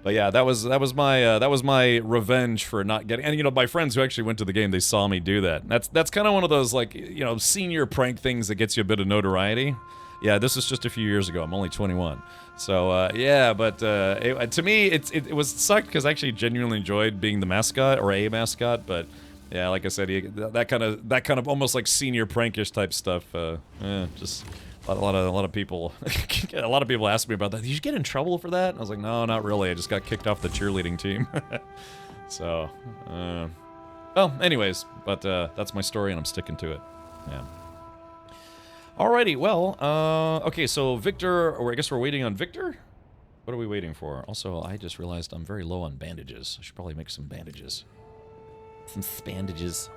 But yeah, that was my revenge for not getting. And, you know, my friends who actually went to the game, they saw me do that. That's kind of one of those, like, you know, senior prank things that gets you a bit of notoriety. Yeah, this was just a few years ago. I'm only 21. So, yeah, but to me, it was sucked because I actually genuinely enjoyed being the mascot, or a mascot. But yeah, like I said, that kind of almost like senior prankish type stuff. Just a lot of people, a lot of people ask me about that. Did you get in trouble for that? And I was like, no, not really. I just got kicked off the cheerleading team. So, well, anyways, but that's my story, and I'm sticking to it. Yeah. Alrighty, well, okay, so Victor, or I guess we're waiting on Victor? What are we waiting for? Also, I just realized I'm very low on bandages. I should probably make some bandages. Some spandages.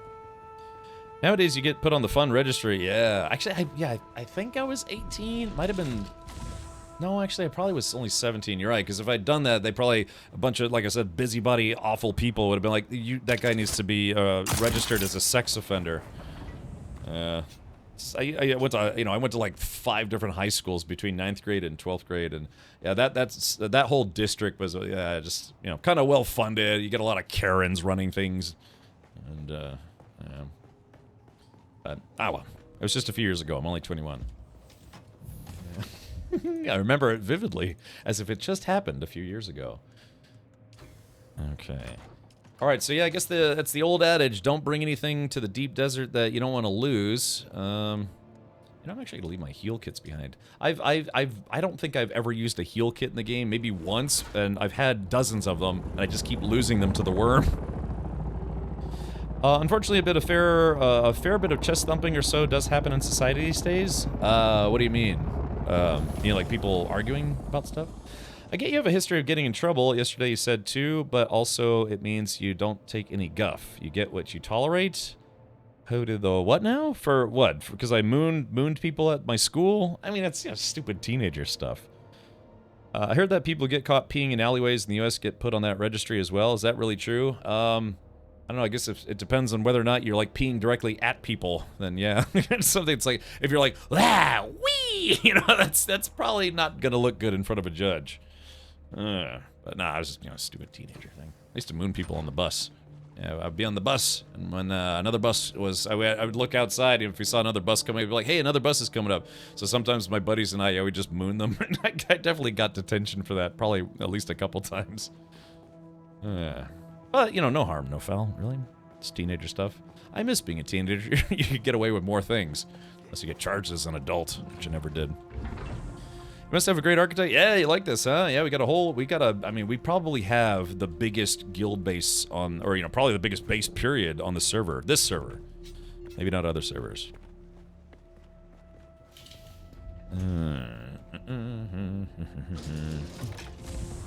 Nowadays, you get put on the fun registry. Yeah, actually, I think I was 18. Might have been No, actually, I probably was only 17. You're right, because if I'd done that, they probably, a bunch of, like I said, busybody, awful people would have been like, that guy needs to be registered as a sex offender. I went to, I went to like 5 different high schools between 9th grade and 12th grade, and yeah, that whole district was, just, kind of well funded. You get a lot of Karens running things, and but well, it was just a few years ago. I'm only 21. I remember it vividly, as if it just happened a few years ago. Okay. Alright, so yeah, I guess that's the old adage, don't bring anything to the deep desert that you don't want to lose. I'm actually gonna leave my heal kits behind. I don't think I've ever used a heal kit in the game, maybe once, and I've had dozens of them, and I just keep losing them to the worm. Unfortunately, a fair bit of chest thumping or so does happen in society these days. What do you mean? Like people arguing about stuff? I get you have a history of getting in trouble. Yesterday you said too, but also it means you don't take any guff. You get what you tolerate. Who did the what now? For what? Because I mooned people at my school? I mean, it's stupid teenager stuff. I heard that people get caught peeing in alleyways in the U.S. get put on that registry as well. Is that really true? I don't know, I guess if it depends on whether or not you're, like, peeing directly at people, then yeah. Something it's like, if you're like, ah, wee! That's probably not gonna look good in front of a judge. But nah, I was just, a stupid teenager thing. I used to moon people on the bus. Yeah, I'd be on the bus, and when another bus was, I would look outside, and if we saw another bus coming, I'd be like, hey, another bus is coming up. So sometimes my buddies and I would just moon them, and I definitely got detention for that, probably at least a couple times. But, no harm, no foul, really. It's teenager stuff. I miss being a teenager. You could get away with more things. Unless you get charged as an adult, which I never did. You must have a great archetype. Yeah, you like this, huh? Yeah, we probably have the biggest guild base on, or, probably the biggest base period on the server. This server. Maybe not other servers.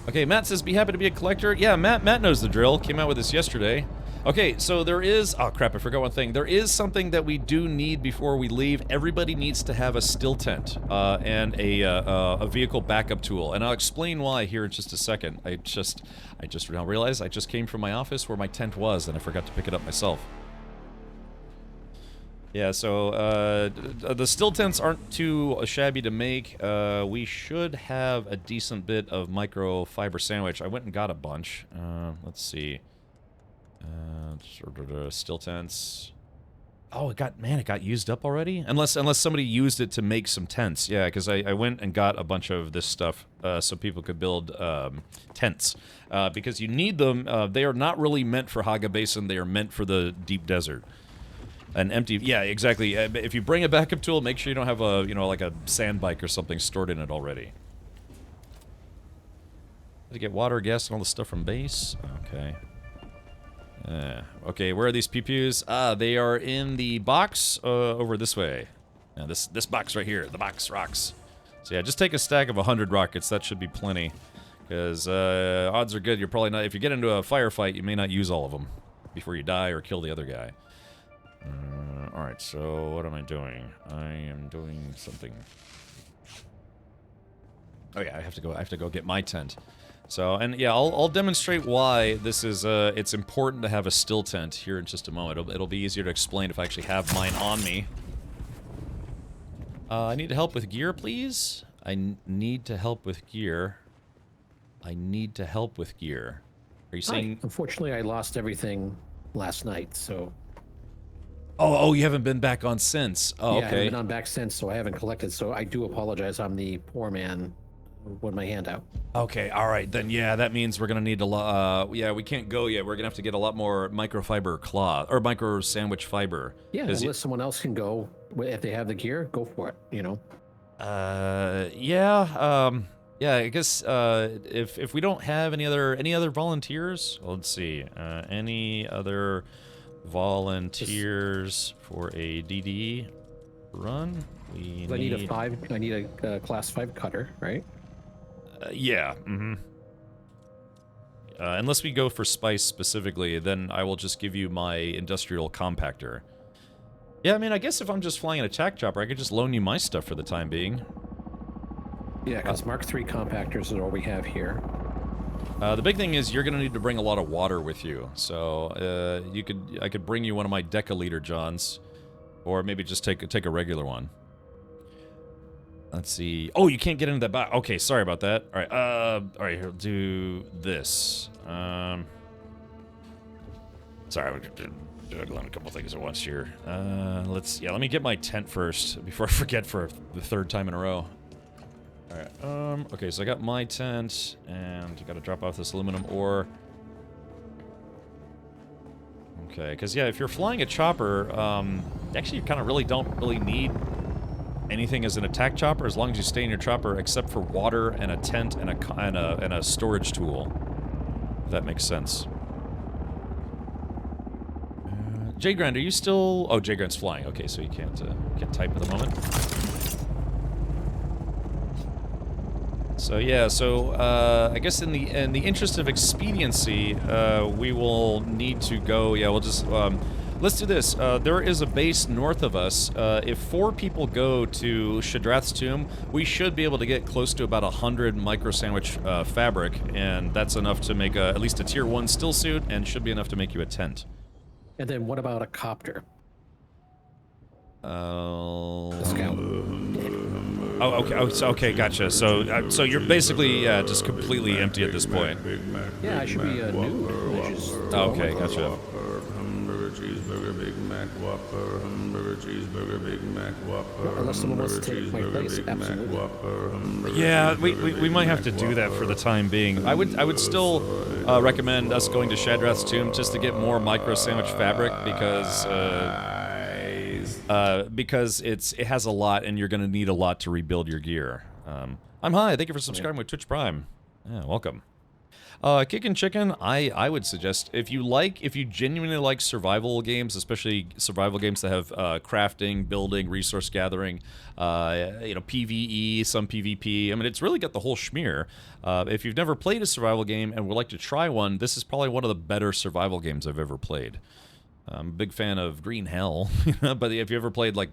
Okay, Matt says, be happy to be a collector. Yeah, Matt knows the drill. Came out with this yesterday. Okay, so there is... Oh, crap, I forgot one thing. There is something that we do need before we leave. Everybody needs to have a still tent and a vehicle backup tool. And I'll explain why here in just a second. I just now realized I just came from my office where my tent was, and I forgot to pick it up myself. Yeah, so, the still tents aren't too shabby to make. We should have a decent bit of microfiber sandwich. I went and got a bunch. Let's see. Still tents. Oh, it got used up already? Unless somebody used it to make some tents. Yeah, because I went and got a bunch of this stuff so people could build tents. Because you need them. They are not really meant for Haga Basin. They are meant for the deep desert. An empty, yeah, exactly. If you bring a backup tool, make sure you don't have a, like a sand bike or something stored in it already. Did you get water, gas, and all the stuff from base? Okay. Okay, where are these PPUs? They are in the box over this way. This box right here. The box rocks. So yeah, just take a stack of 100 rockets. That should be plenty. Because odds are good you're probably not... If you get into a firefight, you may not use all of them before you die or kill the other guy. Alright, so what am I doing? I am doing something. Oh yeah, I have to go get my tent. So, and yeah, I'll demonstrate why this is, it's important to have a still tent here in just a moment. It'll be easier to explain if I actually have mine on me. I need help with gear, please? I need to help with gear. I need to help with gear. Are you saying... Hi. Unfortunately, I lost everything last night, so... Oh, you haven't been back on since. Oh, yeah, okay. I haven't been on back since, so I haven't collected. So I do apologize. I'm the poor man with my hand out. Okay, all right. Then, yeah, that means we're going to need a lot... yeah, we can't go yet. We're going to have to get a lot more microfiber cloth, or micro sandwich fiber. Yeah, unless someone else can go. If they have the gear, go for it, Yeah, I guess, if we don't have any other volunteers... Well, let's see. Any other... volunteers for a DD run? I need a class 5 cutter, right? Yeah. Unless we go for spice specifically, then I will just give you my industrial compactor. Yeah, I mean, I guess if I'm just flying an attack chopper, I could just loan you my stuff for the time being. Yeah, because Mark III compactors are all we have here. The big thing is you're going to need to bring a lot of water with you. So I could bring you one of my decaliter Johns, or maybe just take a regular one. Let's see. Oh, you can't get into that box. Okay, sorry about that. All right. All right. Here, do this. Sorry, I'm juggling a couple things at once here. Let me get my tent first before I forget for the third time in a row. All right. Okay, so I got my tent, and you got to drop off this aluminum ore. Okay, because yeah, if you're flying a chopper, actually you kind of really don't really need anything as an attack chopper as long as you stay in your chopper, except for water and a tent and a storage tool. If that makes sense. J Grand, are you still? Oh, J Grand's flying. Okay, so you can't type at the moment. So yeah, I guess in the interest of expediency, we will need to go. Yeah, we'll just let's do this. There is a base north of us. If 4 people go to Shadrath's tomb, we should be able to get close to about 100 micro sandwich fabric, and that's enough to make at least a tier 1 still suit, and should be enough to make you a tent. And then what about a copter? A scout. Oh, okay. Oh, okay, gotcha. So you're basically just completely empty at this point. Yeah, I should be a nude. Okay, gotcha. Hamburger cheeseburger, Big Mac Whopper. Hamburger cheeseburger, Big Mac Whopper. Unless someone wants to take my place, absolutely. Yeah, we might have to do that for the time being. I would still recommend us going to Shadrath's tomb just to get more micro sandwich fabric because it has a lot and you're going to need a lot to rebuild your gear. I'm High. Thank you for subscribing with Twitch Prime. Yeah, welcome. Kickin' Chicken, I would suggest if you genuinely like survival games, especially survival games that have crafting, building, resource gathering, PvE, some PvP. I mean, it's really got the whole schmear. If you've never played a survival game and would like to try one, this is probably one of the better survival games I've ever played. I'm a big fan of Green Hell, but if you ever played like,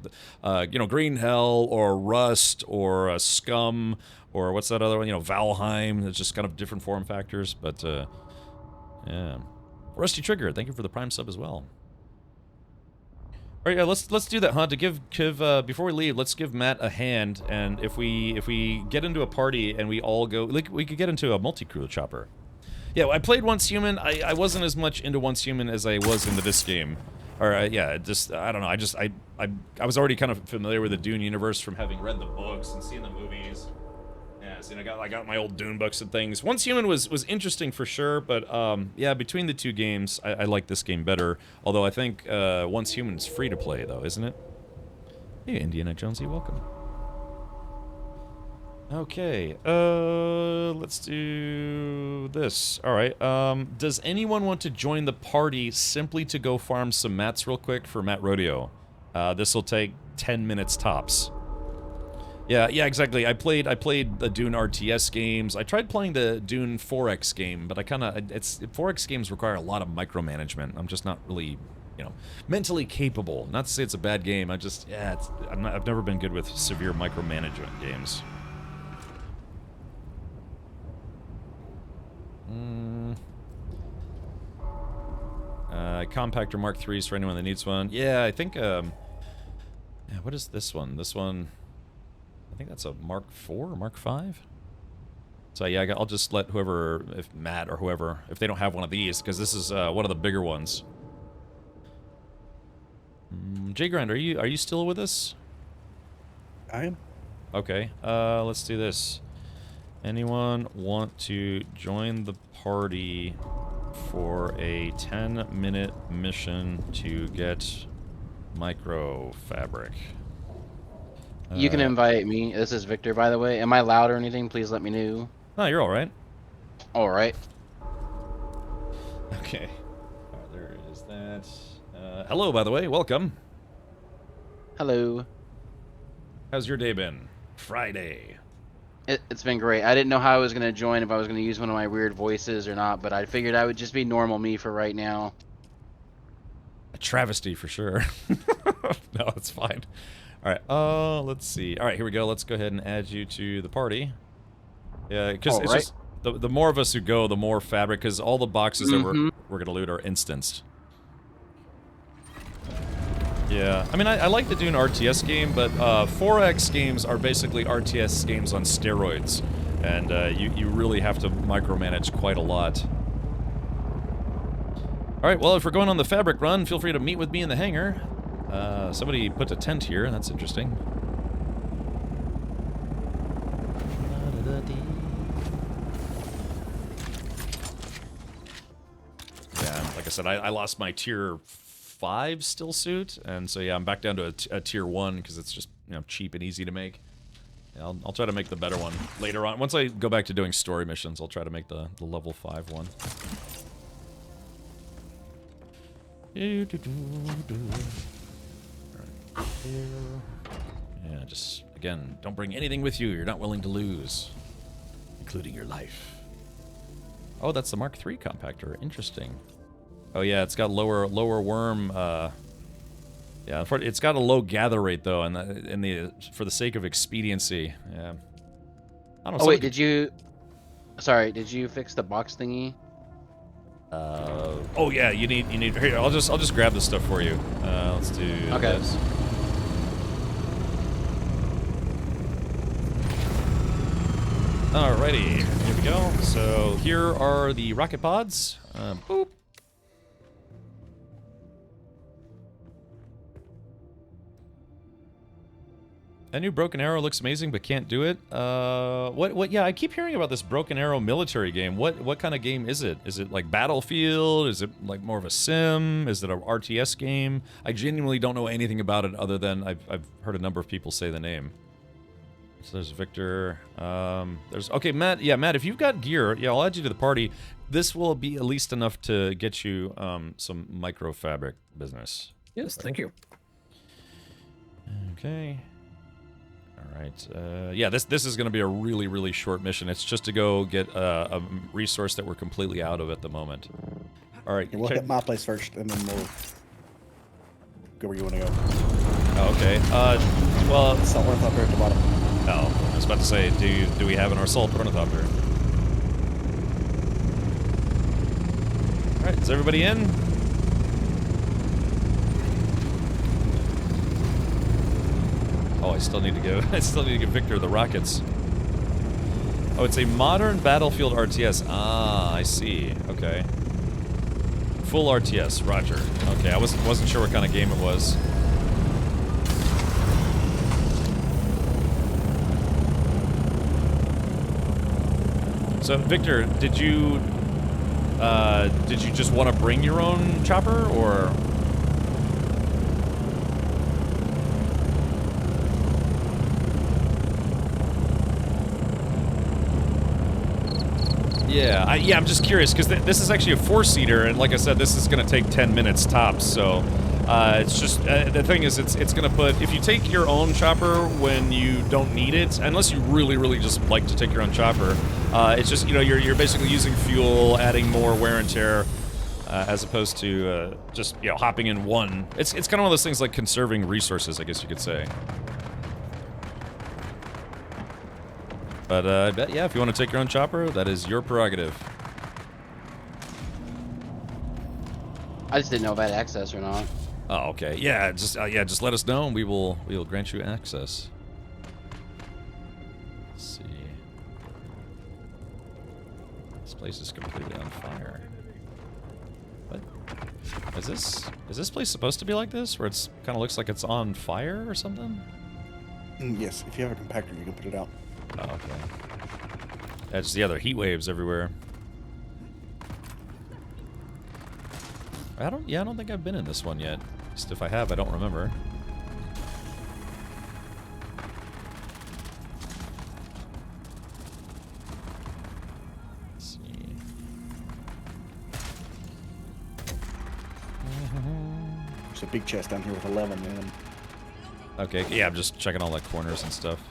Green Hell or Rust or Scum or what's that other one, Valheim, it's just kind of different form factors, but yeah. Rusty Trigger, thank you for the Prime sub as well. All right, yeah, let's do that, huh? To give before we leave, let's give Matt a hand, and if we get into a party and we all go, like, we could get into a multi-crew chopper. Yeah, I played Once Human. I wasn't as much into Once Human as I was into this game. Or, yeah, I don't know. I was already kind of familiar with the Dune universe from having read the books and seen the movies. Yeah, so I got my old Dune books and things. Once Human was interesting for sure, but, yeah, between the two games, I like this game better. Although I think Once Human is free to play, though, isn't it? Hey, Indiana Jonesy, welcome. Okay, let's do this. Alright, does anyone want to join the party simply to go farm some mats real quick for Mat Rodeo? This will take 10 minutes tops. Yeah, exactly. I played the Dune RTS games. I tried playing the Dune 4X game, but 4X games require a lot of micromanagement. I'm just not really, mentally capable. Not to say it's a bad game, I've never been good with severe micromanagement games. Compactor Mark IIIs for anyone that needs one. Yeah, I think, yeah, what is this one? This one, I think that's a Mark IV or Mark V? So yeah, I'll just let whoever, if Matt or whoever, if they don't have one of these, because this is one of the bigger ones. J Grand, are you still with us? I am. Okay, let's do this. Anyone want to join the party for a 10-minute mission to get micro fabric? You can invite me. This is Victor, by the way. Am I loud or anything? Please let me know. No, you're all right. All right. Okay. All right, there is that. Hello, by the way. Welcome. Hello. How's your day been? Friday. It's been great. I didn't know how I was going to join, if I was going to use one of my weird voices or not, but I figured I would just be normal me for right now. A travesty for sure. No, it's fine. All right. Let's see. All right, here we go. Let's go ahead and add you to the party. Yeah, because it's just the more of us who go, the more fabric. Because all the boxes that we're gonna loot are instanced. Yeah, I mean, I like the Dune RTS game, but 4X games are basically RTS games on steroids, and you really have to micromanage quite a lot. All right, well, if we're going on the fabric run, feel free to meet with me in the hangar. Somebody put a tent here. That's interesting. Yeah, like I said, I lost my tier 5 still suit, and so yeah, I'm back down to a tier 1 because it's just, you know, cheap and easy to make. Yeah, I'll try to make the better one later on. Once I go back to doing story missions, I'll try to make the level 5 one. Alright. Yeah, just, again, don't bring anything with you you're not willing to lose, including your life. Oh, that's the Mark III compactor. Interesting. Oh yeah, it's got lower worm. Yeah, it's got a low gather rate though, and for the sake of expediency. Yeah. I don't know. Oh wait, did you fix the box thingy? Oh yeah, you need. Here, I'll just grab this stuff for you. Let's do this. Alrighty, here we go. So here are the rocket pods. Boop. That new Broken Arrow looks amazing, but can't do it. What? Yeah, I keep hearing about this Broken Arrow military game. What kind of game is it? Is it like Battlefield? Is it like more of a sim? Is it an RTS game? I genuinely don't know anything about it other than I've heard a number of people say the name. So there's Victor. Okay, Matt. Yeah, Matt, if you've got gear, yeah, I'll add you to the party. This will be at least enough to get you some microfabric business. Yes, thank you. Okay. All right. Yeah, this is going to be a really short mission. It's just to go get a resource that we're completely out of at the moment. All right. Yeah, we'll hit my place first, and then we'll go where you want to go. Oh, okay. Well, it's not ornithopter at the bottom. Oh, I was about to say, do we have an assault ornithopter? All right. Is everybody in? Oh, I still need to give Victor the rockets. Oh, it's a modern Battlefield RTS. Ah, I see. Okay. Full RTS, roger. Okay, I wasn't sure what kind of game it was. So, Victor, did you just want to bring your own chopper, or? Yeah, I'm just curious, because this is actually a 4-seater, and like I said, this is going to take 10 minutes tops, so it's just, the thing is, it's going to put, if you take your own chopper when you don't need it, unless you really just like to take your own chopper, it's just, you know, you're basically using fuel, adding more wear and tear, as opposed to just, you know, hopping in one. It's kind of one of those things like conserving resources, I guess you could say. But I bet, yeah, if you want to take your own chopper, that is your prerogative. I just didn't know if I had access or not. Oh, okay. Yeah, just let us know, and we will grant you access. Let's see. This place is completely on fire. What? Is this place supposed to be like this, where it's kind of looks like it's on fire or something? Yes, if you have a compactor, you can put it out. Oh, okay. That's the other heat waves everywhere. I don't think I've been in this one yet. Just if I have, I don't remember. Let's see. There's a big chest down here with 11 in them. Okay, yeah, I'm just checking all the corners and stuff.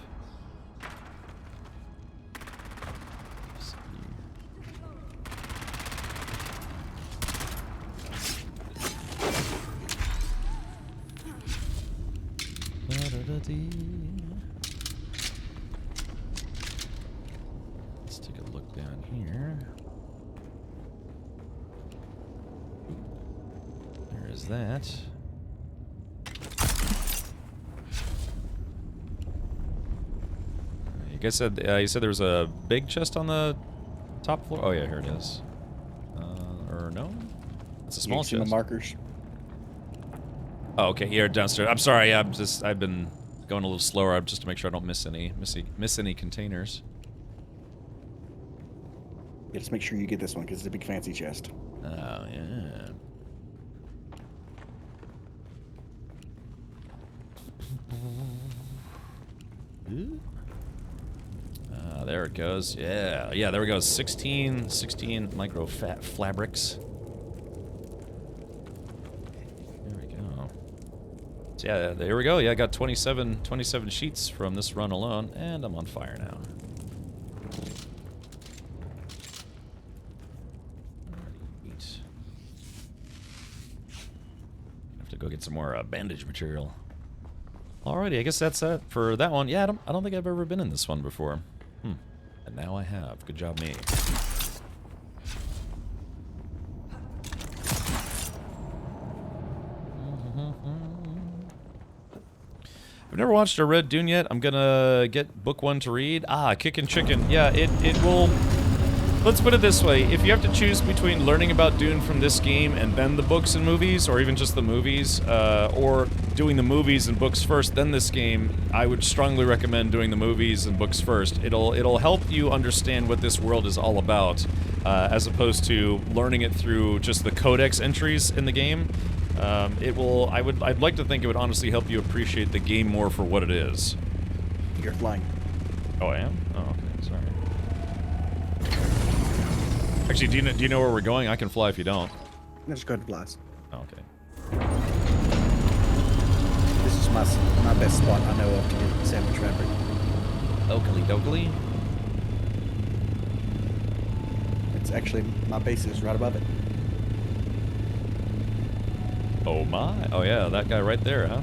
facility. Let's take a look down here. There is that. You guys said you said there was a big chest on the top floor. Oh yeah, here it is. Or no? It's a small See my chest. markers. Oh, okay, here downstairs. I'm sorry. I've been going a little slower just to make sure I don't miss any containers. Yeah, just make sure you get this one because it's a big fancy chest. Oh yeah. There it goes. Yeah, yeah. There we go. 16 micro fabrics. There we go. So yeah, there we go. Yeah, I got 27 sheets from this run alone, and I'm on fire now. Have to go get some more bandage material. Alrighty, I guess that's it for that one. Yeah, I don't think I've ever been in this one before. And now I have. Good job, me. I've never watched or read Dune yet. I'm gonna get book 1 to read. Kickin' Chicken. Yeah, it will... Let's put it this way. If you have to choose between learning about Dune from this game and then the books and movies, or even just the movies, or doing the movies and books first, then this game, I would strongly recommend doing the movies and books first. It'll help you understand what this world is all about, as opposed to learning it through just the codex entries in the game. I'd like to think it would honestly help you appreciate the game more for what it is. You're flying. Oh, I am? Oh, okay, sorry. Actually, do you know where we're going? I can fly if you don't. Let's go ahead and blast. Oh, okay. This is my best spot I know of to get sandwich fabric. Oakley dokley. It's actually, my base is right above it. Oh my. Oh yeah, that guy right there, huh?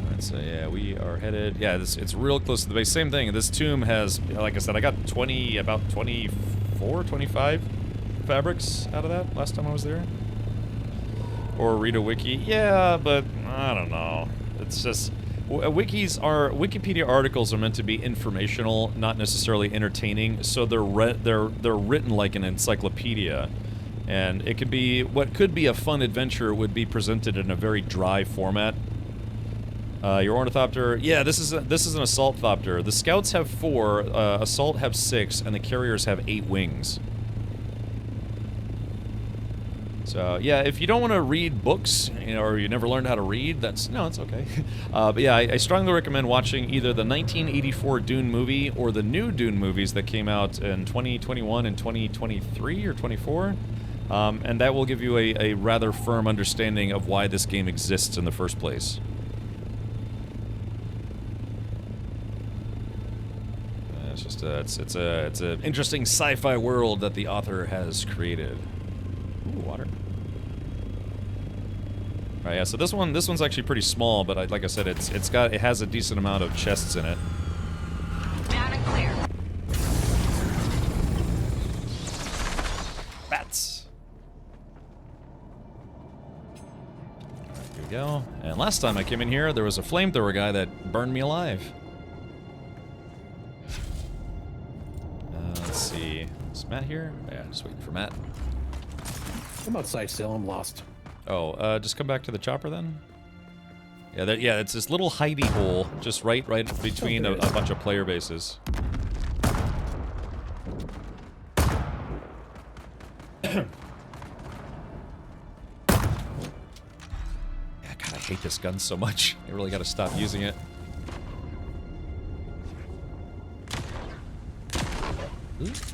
Alright, so yeah, we are headed... Yeah, it's real close to the base. Same thing, this tomb has, like I said, I got about 24, 25 fabrics out of that last time I was there. Or read a wiki. Yeah, but I don't know. It's just... Wikipedia articles are meant to be informational, not necessarily entertaining, so they're written like an encyclopedia. And it could be, what could be a fun adventure would be presented in a very dry format. Your ornithopter, yeah, this is an assault thopter. The scouts have 4, assault have 6, and the carriers have 8 wings. So yeah, if you don't want to read books, or you never learned how to read, it's okay. But yeah, I strongly recommend watching either the 1984 Dune movie or the new Dune movies that came out in 2021 and 2023 or 24. And that will give you a rather firm understanding of why this game exists in the first place. It's just it's an interesting sci-fi world that the author has created. Ooh, water. All right, yeah. So this one's actually pretty small, but like I said, it has a decent amount of chests in it. Down and clear. Bats. Here we go. And last time I came in here, there was a flamethrower guy that burned me alive. Let's see. Is Matt here? Yeah, just waiting for Matt. I'm outside still. I'm lost. Oh, just come back to the chopper then? Yeah, it's this little hidey hole just right between a bunch of player bases. Yeah, God, I hate this gun so much. I really gotta stop using it. Ooh. Let's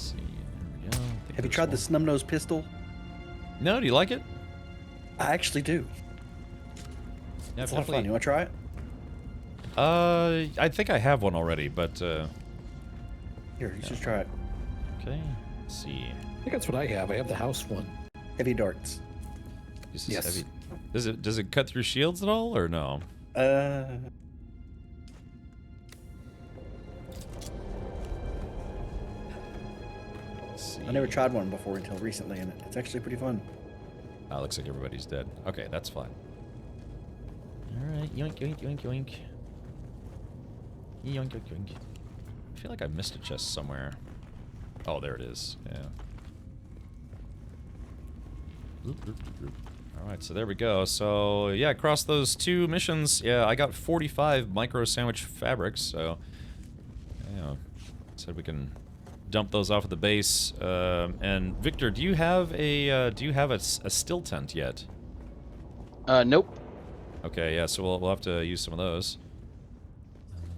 see, there we go. Have you tried the snub-nosed pistol? No, do you like it? I actually do. Yeah, it's a lot of fun. You want to try it? I think I have one already, but here, you should try it. Okay, let's see. I think that's what I have. I have the house one. Heavy darts. Uses Yes. heavy. Does it cut through shields at all or no? Let's see. I never tried one before until recently, and it's actually pretty fun. Oh, looks like everybody's dead. Okay, that's fine. All right, yoink, yoink, yoink, yoink. Yoink, yoink, yoink. I feel like I missed a chest somewhere. Oh, there it is. Yeah. All right, so there we go. So yeah, across those 2 missions, yeah, I got 45 micro sandwich fabrics. So yeah, said we can dump those off at the base. And Victor, do you have a still tent yet? Nope. Okay, yeah, so we'll have to use some of those.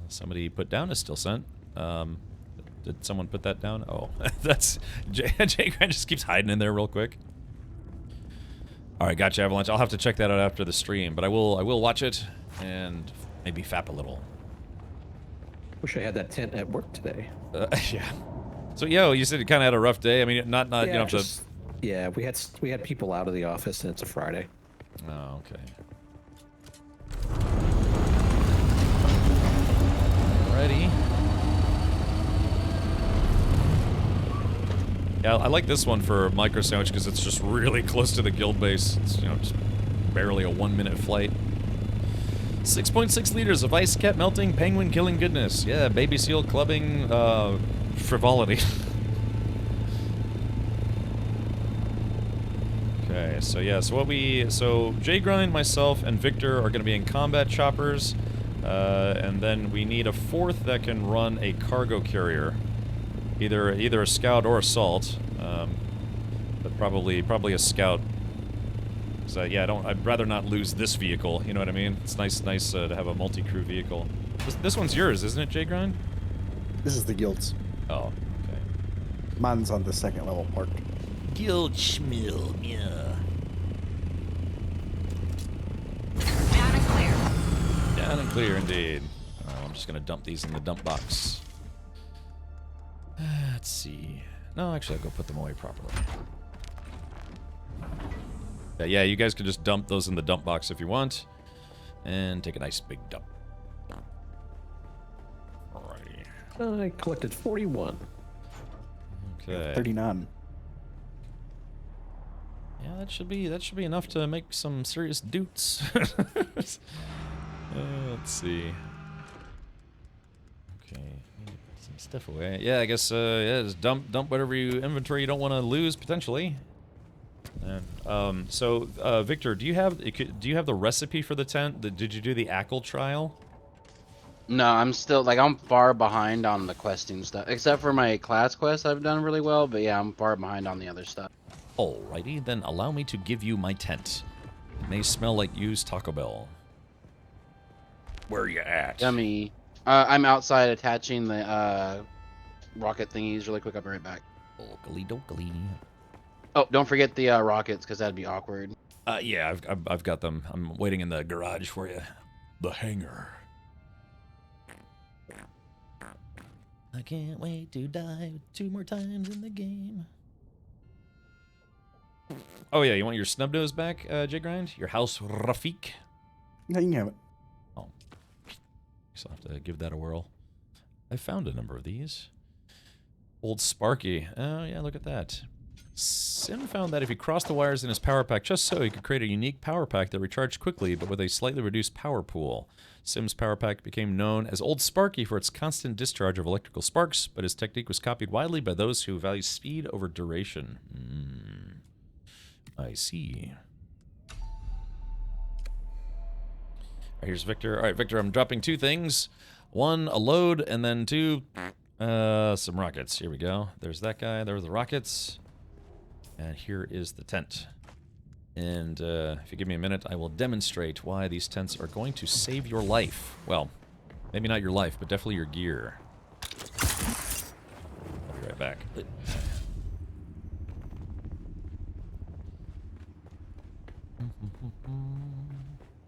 Somebody put down a still tent. Did someone put that down? Oh, that's Jay Grant just keeps hiding in there real quick. All right, gotcha, Avalanche. I'll have to check that out after the stream, but I will watch it and maybe fap a little. Wish I had that tent at work today. Yeah. So, you said you kind of had a rough day. I mean, not Yeah, you know, just, yeah, we had people out of the office, and it's a Friday. Oh, okay. Alrighty. Yeah, I like this one for micro sandwich because it's just really close to the guild base. It's, just barely a 1-minute flight. 6.6 liters of ice cap melting, penguin killing goodness. Yeah, baby seal clubbing, frivolity. Okay, so yeah, so Jay Grind, myself, and Victor are going to be in combat choppers, and then we need a 4th that can run a cargo carrier. Either a scout or assault, but probably a scout. So yeah, I'd rather not lose this vehicle. You know what I mean? It's nice to have a multi-crew vehicle. This one's yours, isn't it, Jay Grind? This is the guild's. Oh, okay. Mine's on the 2nd level parked. Guild schmill, yeah. Down and clear. Down and clear, indeed. I'm just gonna dump these in the dump box. Let's see. No, actually, I'll go put them away properly. Yeah, you guys can just dump those in the dump box if you want. And take a nice big dump. Alrighty. I collected 41. Okay. 39. Yeah, that should be enough to make some serious doots. Let's see. Okay. Some stuff away. Yeah, I guess yeah, just dump whatever inventory you don't want to lose potentially. And so Victor, do you have the recipe for the tent? Did you do the ACL trial? No, I'm still I'm far behind on the questing stuff. Except for my class quest, I've done really well. But yeah, I'm far behind on the other stuff. Alrighty, then allow me to give you my tent. It may smell like used Taco Bell. Where are you at? Yummy. I'm outside attaching the rocket thingies really quick. I'll be right back. Okey dokey. Oh, don't forget the rockets, because that'd be awkward. Yeah, I've got them. I'm waiting in the garage for you. The hangar. I can't wait to die 2 more times in the game. Oh yeah, you want your snub nose back, Jay Grind? Your house Rafik? Yeah, you can have it. Oh. Guess I'll have to give that a whirl. I found a number of these. Old Sparky. Oh yeah, look at that. Sim found that if he crossed the wires in his power pack just so, he could create a unique power pack that recharged quickly but with a slightly reduced power pool. Sim's power pack became known as Old Sparky for its constant discharge of electrical sparks, but his technique was copied widely by those who value speed over duration. I see. Alright, here's Victor. Alright, Victor, I'm dropping 2 things. 1, a load, and then 2, some rockets. Here we go. There's that guy. There's the rockets. And here is the tent. And if you give me a minute, I will demonstrate why these tents are going to save your life. Well, maybe not your life, but definitely your gear. I'll be right back.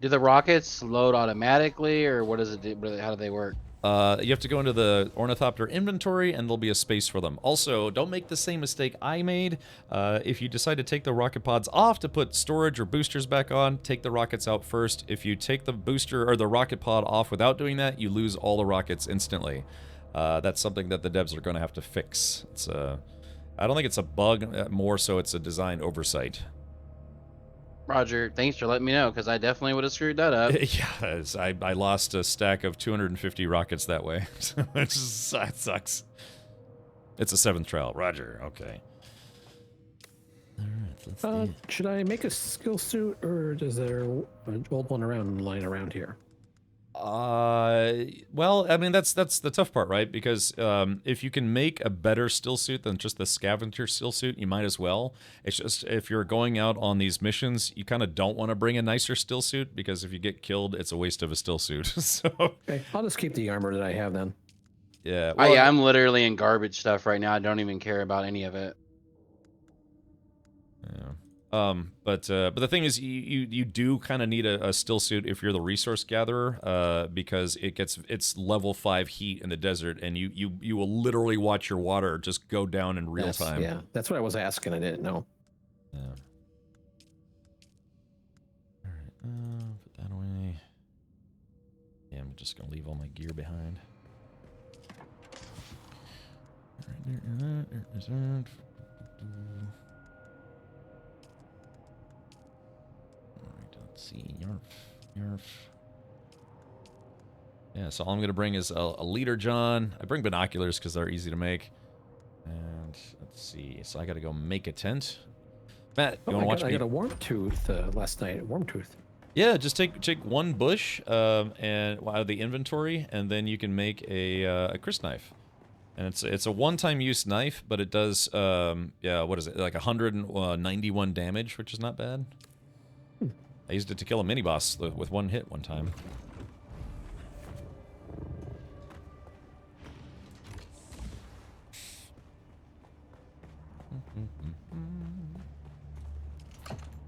Do the rockets load automatically, or what does it do? How do they work? You have to go into the ornithopter inventory, and there'll be a space for them. Also, don't make the same mistake I made. If you decide to take the rocket pods off to put storage or boosters back on, take the rockets out first. If you take the booster or the rocket pod off without doing that, you lose all the rockets instantly. That's something that the devs are going to have to fix. It's I don't think it's a bug, more so it's a design oversight. Roger, thanks for letting me know, because I definitely would have screwed that up. Yeah, I lost a stack of 250 rockets that way. It sucks. It's a 7th trial. Roger, okay. Alright, should I make a skill suit, or is there an old one lying around here? Well, I mean, that's the tough part, right? Because if you can make a better still suit than just the scavenger still suit, you might as well. It's just, if you're going out on these missions, you kind of don't want to bring a nicer still suit, because if you get killed, it's a waste of a still suit. So okay, I'll just keep the armor that I have then. Yeah. Well, yeah, I'm literally in garbage stuff right now. I don't even care about any of it. Yeah. But the thing is, you do kind of need a still suit if you're the resource gatherer, because it's level 5 heat in the desert, and you will literally watch your water just go down in real time. Yeah, that's what I was asking. I didn't know. Yeah. All right. Put that away. Yeah, I'm just gonna leave all my gear behind. All right. Let's see, yarf. Yeah, so all I'm gonna bring is a leader John. I bring binoculars because they're easy to make. And let's see, so I gotta go make a tent. Matt, you wanna watch me? I got a worm tooth last night. Worm tooth. Yeah, just take one bush and out of the inventory, and then you can make a crisp knife. And it's a one-time use knife, but it does yeah, what is it, like 191 damage, which is not bad. I used it to kill a mini-boss with one hit one time.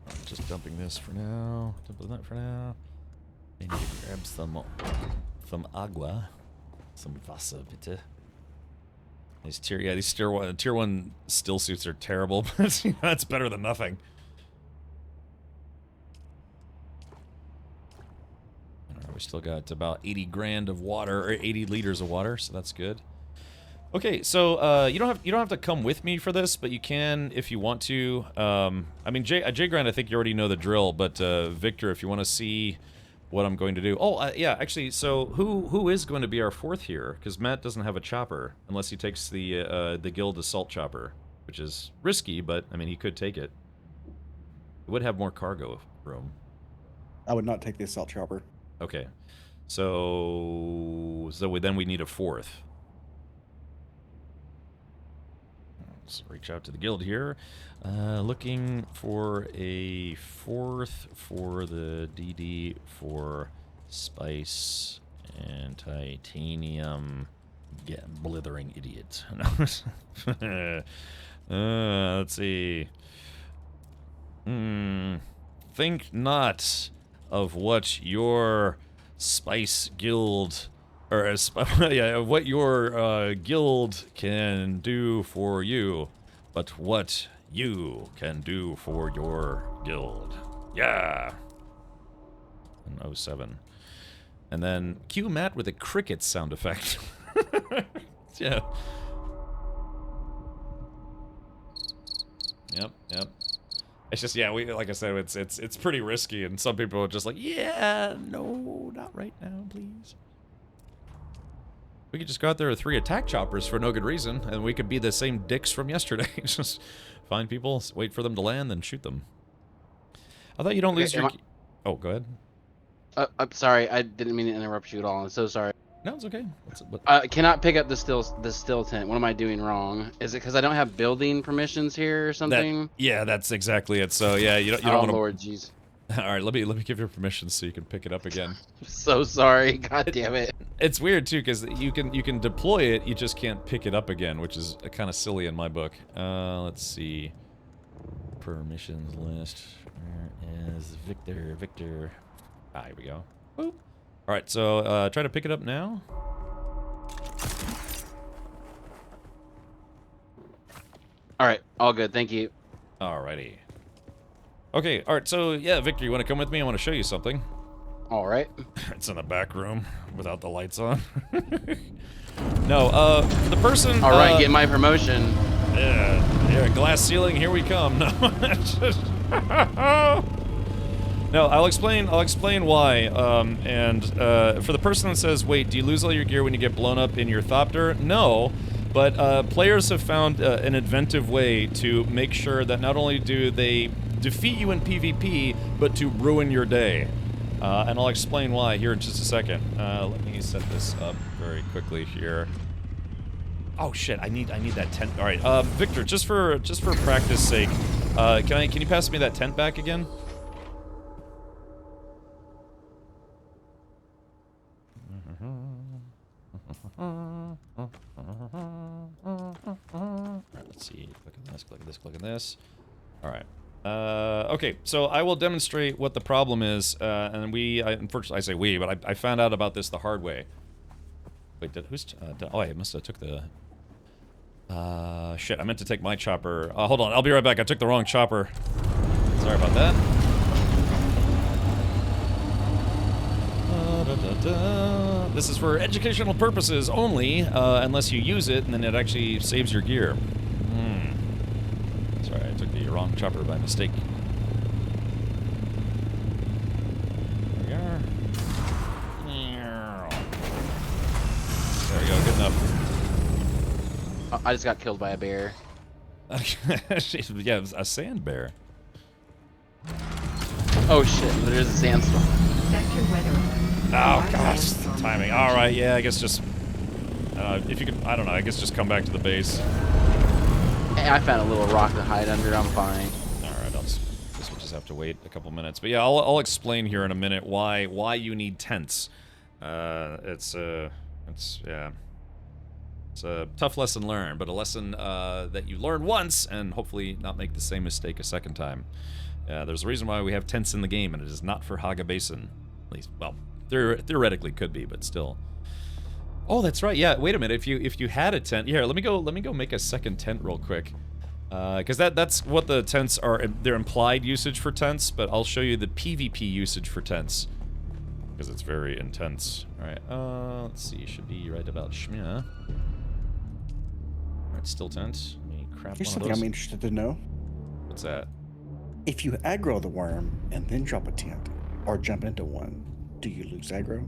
I'm just dumping this for now. Dumping that for now. I need to grab some agua. Some Wasser, bitte. These tier 1 still suits are terrible, but you know, it's better than nothing. We still got about 80 grand of water, or 80 liters of water, so that's good. Okay, so you don't have to come with me for this, but you can if you want to. I mean, Jay Grant, I think you already know the drill, but Victor, if you want to see what I'm going to do. Oh, yeah, actually, so who is going to be our 4th here? Because Matt doesn't have a chopper unless he takes the guild assault chopper, which is risky, but I mean he could take it. It would have more cargo room. I would not take the assault chopper. Okay, so then we need a 4th. Let's reach out to the guild here. Looking for a 4th for the DD for spice and titanium. Get blithering idiot. Let's see. Think not of what your spice guild, or yeah, what your guild can do for you, but what you can do for your guild. Yeah. An 07. And then cue Matt with a cricket sound effect. Yeah. Yep. It's just, yeah, like I said, it's pretty risky, and some people are just like, yeah, no, not right now, please. We could just go out there with 3 attack choppers for no good reason, and we could be the same dicks from yesterday. Just find people, wait for them to land, then shoot them. I thought you don't lose your... Oh, go ahead. I'm sorry, I didn't mean to interrupt you at all. I'm so sorry. No, it's okay. Cannot pick up the still tent. What am I doing wrong? Is it because I don't have building permissions here or something? Yeah, that's exactly it. So yeah, you don't want to. Oh Lord, jeez. All right, let me give you permission so you can pick it up again. So sorry. God damn it. It's weird too because you can deploy it, you just can't pick it up again, which is kind of silly in my book. Let's see. Permissions list. Where is Victor? Ah, here we go. Boop. All right, so try to pick it up now. All right, all good. Thank you. Alrighty. Okay, alright, so yeah, Victor, you want to come with me? I want to show you something. All right. It's in the back room without the lights on. No, the person. All right, get my promotion. Yeah, glass ceiling, here we come. No, no, I'll explain why. For the person that says, wait, do you lose all your gear when you get blown up in your Thopter? No, but players have found an inventive way to make sure that not only do they defeat you in PvP, but to ruin your day. And I'll explain why here in just a second. Let me set this up very quickly here. Oh shit! I need that tent. All right, Victor, just for practice sake, can you pass me that tent back again? Alright, let's see. Click on this. Click on this. Click on this. All right. Okay, so I will demonstrate what the problem is, and unfortunately, I say we, but I found out about this the hard way. Wait, oh, I must have took the... shit, I meant to take my chopper. Hold on, I'll be right back. I took the wrong chopper. Sorry about that. This is for educational purposes only, unless you use it, and then it actually saves your gear. Sorry, I took the wrong chopper by mistake. There we are. There we go, good enough. I just got killed by a bear. Yeah, it was a sand bear. Oh shit, there's a sandstorm. Sector weather alert. Oh gosh, the timing. Alright, yeah, I guess just... if you could, I don't know, I guess just come back to the base. Hey, I found a little rock to hide under, I'm fine. Alright, guess we'll just have to wait a couple minutes. But yeah, I'll explain here in a minute why you need tents. It's a tough lesson learned, but a lesson that you learn once and hopefully not make the same mistake a second time. There's a reason why we have tents in the game, and it is not for Haga Basin. At least, well, theoretically could be, but still. Oh, that's right. Yeah, wait a minute. If you had a tent, here, let me go make a second tent real quick. Because that's what the tents are. Their implied usage for tents, but I'll show you the PvP usage for tents. Because it's very intense. Alright, let's see. Should be right about Shmia. Alright, still tent. Let me crap Here's one of something those. I'm interested to know. What's that? If you aggro the worm and then drop a tent, or jump into one, do you lose aggro?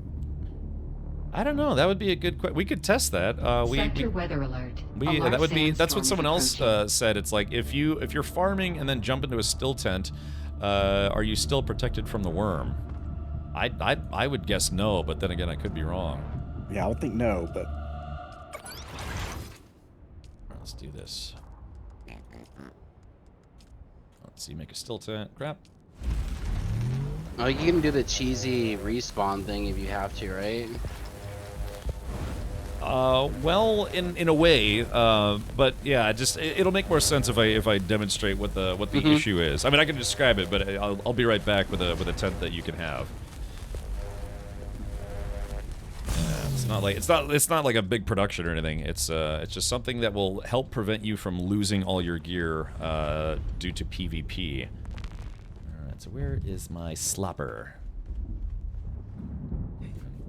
I don't know. That would be a good question. We could test that. Sector weather alert. That's what someone else said. It's like if you're farming and then jump into a still tent, are you still protected from the worm? I would guess no, but then again I could be wrong. Yeah, I would think no, but Alright, let's do this. Let's see, make a still tent. Crap. Oh, you can do the cheesy respawn thing if you have to, right? Well, in a way, but yeah, it'll make more sense if I demonstrate what the issue is. I mean, I can describe it, but I'll be right back with a tent that you can have. It's not like a big production or anything. It's just something that will help prevent you from losing all your gear due to PvP. All right, so where is my slopper?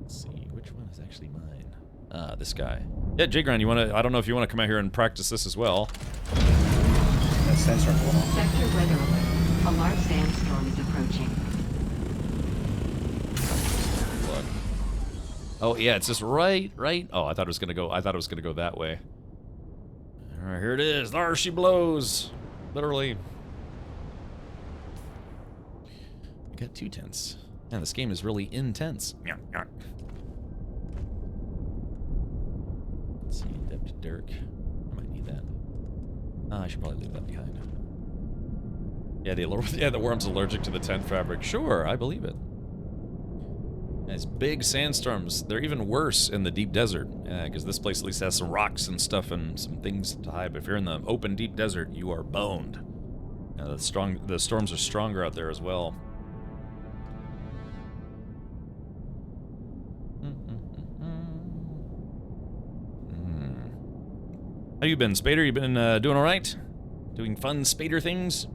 Let's see, which one is actually mine? This guy. Yeah, Jgrind, I don't know if you want to come out here and practice this as well. that sandstorm going on. Sector weather alert. A large sandstorm is approaching. Look. Oh yeah, it's just right. Oh, I thought it was gonna go that way. All right, here it is. There she blows. Literally. I got 2 tents. Man, this game is really intense. Let's see, depth to Dirk. I might need that. I should probably leave that behind. Yeah, the worm's allergic to the tent fabric. Sure, I believe it. These big sandstorms, they're even worse in the deep desert, because this place at least has some rocks and stuff and some things to hide. But if you're in the open deep desert, you are boned. The storms are stronger out there as well. How you been, Spader? You been doing all right? Doing fun spader things.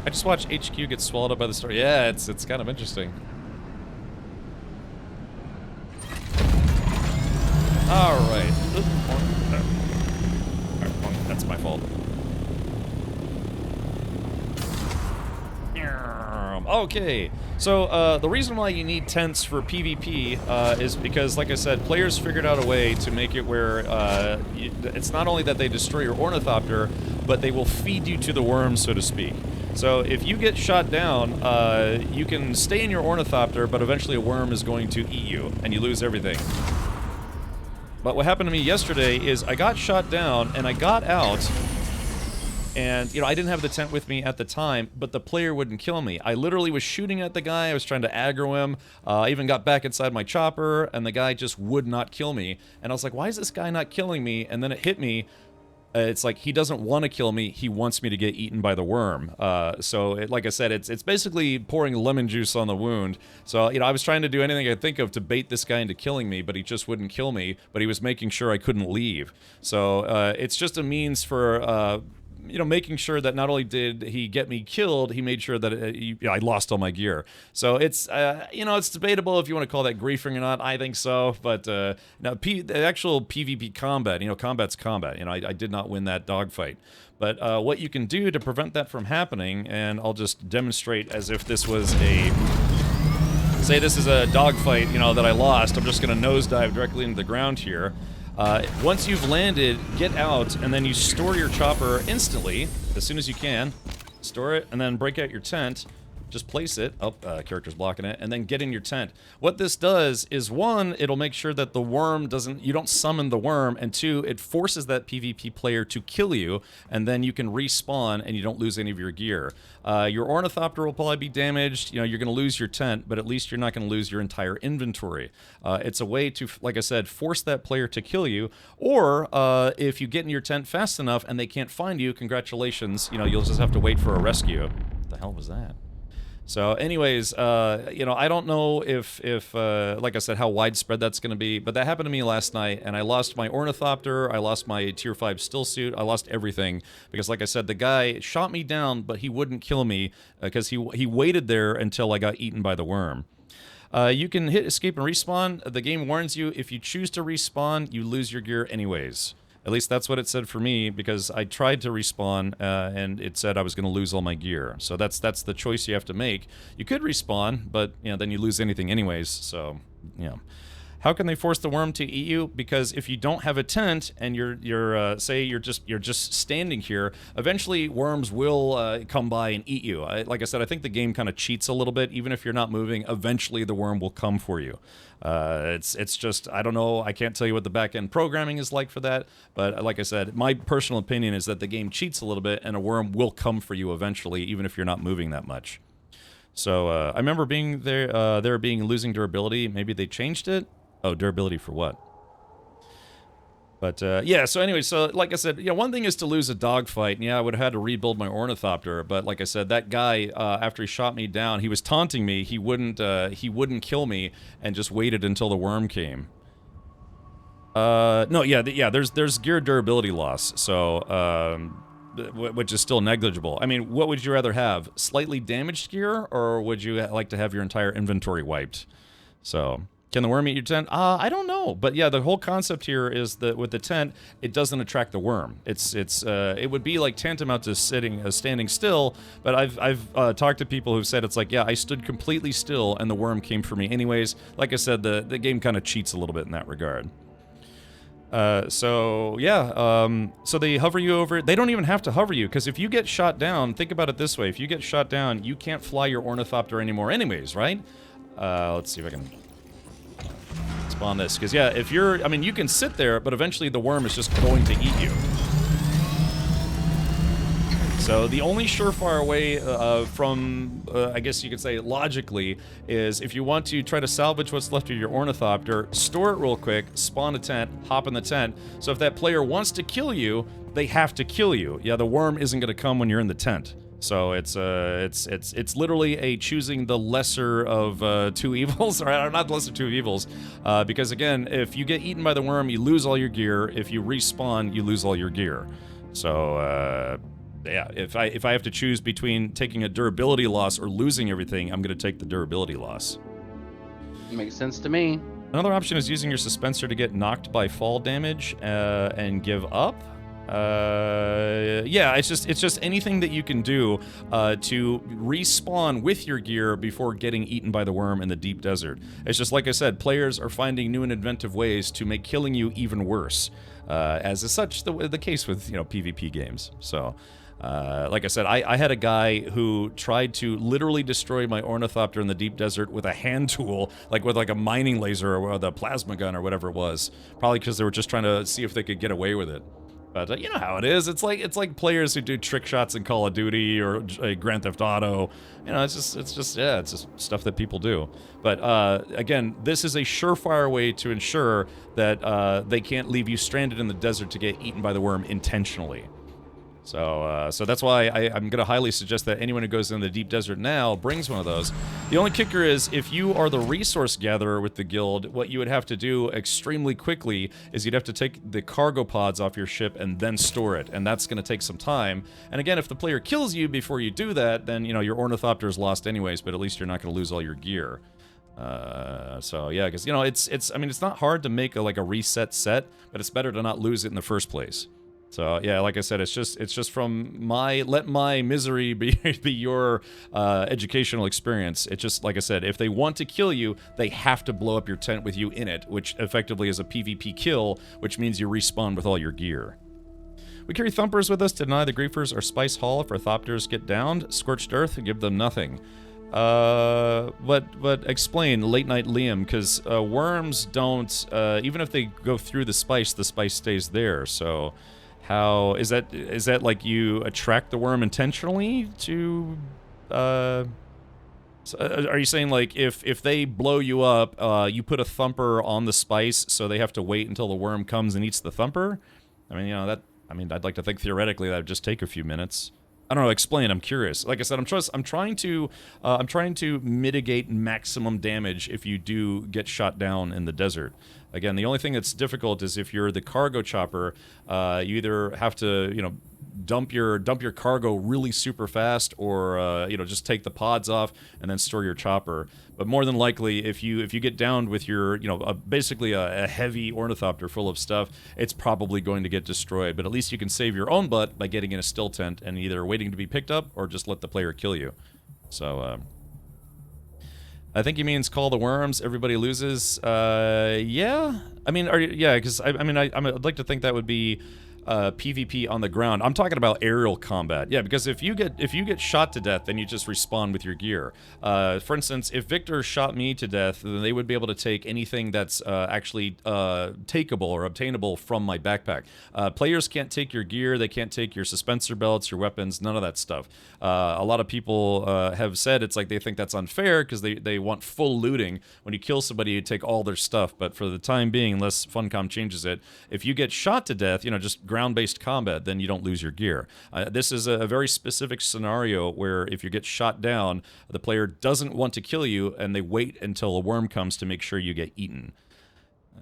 I just watched HQ get swallowed up by the storm. Yeah, it's kind of interesting. All right. That's my fault. Okay, so the reason why you need tents for PvP is because, like I said, players figured out a way to make it where it's not only that they destroy your ornithopter, but they will feed you to the worms, so to speak. So if you get shot down, you can stay in your ornithopter, but eventually a worm is going to eat you, and you lose everything. But what happened to me yesterday is I got shot down, and I got out, and, you know, I didn't have the tent with me at the time, but the player wouldn't kill me. I literally was shooting at the guy, I was trying to aggro him, I even got back inside my chopper, and the guy just would not kill me. And I was like, why is this guy not killing me? And then it hit me, it's like, he doesn't want to kill me, he wants me to get eaten by the worm. Like I said, it's basically pouring lemon juice on the wound. So, you know, I was trying to do anything I could think of to bait this guy into killing me, but he just wouldn't kill me, but he was making sure I couldn't leave. So, it's just a means for, you know, making sure that not only did he get me killed, he made sure that I lost all my gear. So it's, you know, it's debatable if you want to call that griefing or not. I think so, but now the actual PvP combat, you know, combat's combat. You know, I did not win that dogfight. But what you can do to prevent that from happening, and I'll just demonstrate as if this was say this is a dogfight, you know, that I lost. I'm just going to nosedive directly into the ground here. Once you've landed, get out, and then you store your chopper instantly, as soon as you can. Store it, and then break out your tent. Just place it. Oh, character's blocking it. And then get in your tent. What this does is, one, it'll make sure that the worm you don't summon the worm, and two, it forces that PvP player to kill you, and then you can respawn, and you don't lose any of your gear. Your ornithopter will probably be damaged. You know, you're going to lose your tent, but at least you're not going to lose your entire inventory. It's a way to, like I said, force that player to kill you, or if you get in your tent fast enough and they can't find you, congratulations, you know, you'll just have to wait for a rescue. What the hell was that? So anyways, you know, I don't know if like I said, how widespread that's going to be, but that happened to me last night, and I lost my ornithopter, I lost my tier 5 still suit, I lost everything, because like I said, the guy shot me down, but he wouldn't kill me, because he waited there until I got eaten by the worm. You can hit escape and respawn. The game warns you, if you choose to respawn, you lose your gear anyways. At least that's what it said for me, because I tried to respawn, and it said I was going to lose all my gear. So that's the choice you have to make. You could respawn, but you know, then you lose anything anyways. So, you know. How can they force the worm to eat you? Because if you don't have a tent and say you're just standing here, eventually worms will come by and eat you. Like I said, I think the game kind of cheats a little bit. Even if you're not moving, eventually the worm will come for you. It's just, I don't know, I can't tell you what the back-end programming is like for that, but like I said, my personal opinion is that the game cheats a little bit, and a worm will come for you eventually, even if you're not moving that much. So I remember being there being losing durability. Maybe they changed it. Oh, durability for what? But, yeah, so anyway, so like I said, yeah, one thing is to lose a dogfight, and yeah, I would have had to rebuild my ornithopter, but like I said, that guy, after he shot me down, he was taunting me, he wouldn't kill me, and just waited until the worm came. No, yeah, there's gear durability loss, so, which is still negligible. I mean, what would you rather have? Slightly damaged gear, or would you like to have your entire inventory wiped? So... Can the worm eat your tent? I don't know, but yeah, the whole concept here is that with the tent, it doesn't attract the worm. It would be like tantamount to standing still, but I've talked to people who've said it's like, yeah, I stood completely still and the worm came for me anyways. Like I said, the game kind of cheats a little bit in that regard. So yeah, so they hover you over. They don't even have to hover you, because if you get shot down, think about it this way: if you get shot down, you can't fly your ornithopter anymore, anyways, right? Let's see if I can spawn this, because yeah, if I mean, you can sit there, but eventually the worm is just going to eat you. So the only surefire way from, I guess you could say logically, is if you want to try to salvage what's left of your ornithopter, store it real quick, spawn a tent, hop in the tent, so if that player wants to kill you, they have to kill you. Yeah, the worm isn't going to come when you're in the tent. So it's literally a choosing the lesser of two evils, or not the lesser two evils, because again, if you get eaten by the worm, you lose all your gear. If you respawn, you lose all your gear. So yeah, if I have to choose between taking a durability loss or losing everything, I'm gonna take the durability loss. Makes sense to me. Another option is using your suspensor to get knocked by fall damage and give up. Yeah, it's just anything that you can do to respawn with your gear before getting eaten by the worm in the deep desert. It's just like I said, players are finding new and inventive ways to make killing you even worse, as is such the case with PvP games. So. Like I said, I had a guy who tried to literally destroy my ornithopter in the deep desert with a hand tool, with a mining laser or the plasma gun or whatever it was. Probably because they were just trying to see if they could get away with it. But you know how it is. It's like players who do trick shots in Call of Duty or Grand Theft Auto. It's just stuff that people do. But again, this is a surefire way to ensure that they can't leave you stranded in the desert to get eaten by the worm intentionally. So that's why I'm going to highly suggest that anyone who goes in the deep desert now brings one of those. The only kicker is, if you are the resource gatherer with the guild, what you would have to do extremely quickly is you'd have to take the cargo pods off your ship and then store it, and that's going to take some time. And again, if the player kills you before you do that, then, your ornithopter is lost anyways, but at least you're not going to lose all your gear. So yeah, because, it's not hard to make a reset set, but it's better to not lose it in the first place. So yeah, like I said, it's just from let my misery be your educational experience. It's just, like I said, if they want to kill you, they have to blow up your tent with you in it, which effectively is a PvP kill, which means you respawn with all your gear. We carry thumpers with us to deny the griefers our spice haul if our thopters get downed. Scorched earth, give them nothing. But explain, Late Night Liam, because worms don't, even if they go through the spice stays there, so... How is that like you attract the worm intentionally to so, are you saying like if they blow you up, you put a thumper on the spice so they have to wait until the worm comes and eats the thumper? I'd like to think theoretically that would just take a few minutes. I don't know, explain, I'm curious. Like I said, I'm trying to mitigate maximum damage if you do get shot down in the desert. Again, the only thing that's difficult is if you're the cargo chopper, you either have to, dump your cargo really super fast, or just take the pods off and then store your chopper. But more than likely, if you get downed with your basically a heavy ornithopter full of stuff, it's probably going to get destroyed. But at least you can save your own butt by getting in a still tent and either waiting to be picked up or just let the player kill you. So I think he means call the worms, everybody loses. Yeah. Because I'd like to think that would be PvP on the ground. I'm talking about aerial combat. Yeah, because if you get shot to death, then you just respawn with your gear. For instance, if Victor shot me to death, then they would be able to take anything that's actually takeable or obtainable from my backpack. Players can't take your gear, they can't take your suspensor belts, your weapons, none of that stuff. A lot of people have said it's like they think that's unfair because they want full looting. When you kill somebody, you take all their stuff, but for the time being, unless Funcom changes it, if you get shot to death, just ground-based combat, then you don't lose your gear. This is a very specific scenario where if you get shot down, the player doesn't want to kill you, and they wait until a worm comes to make sure you get eaten.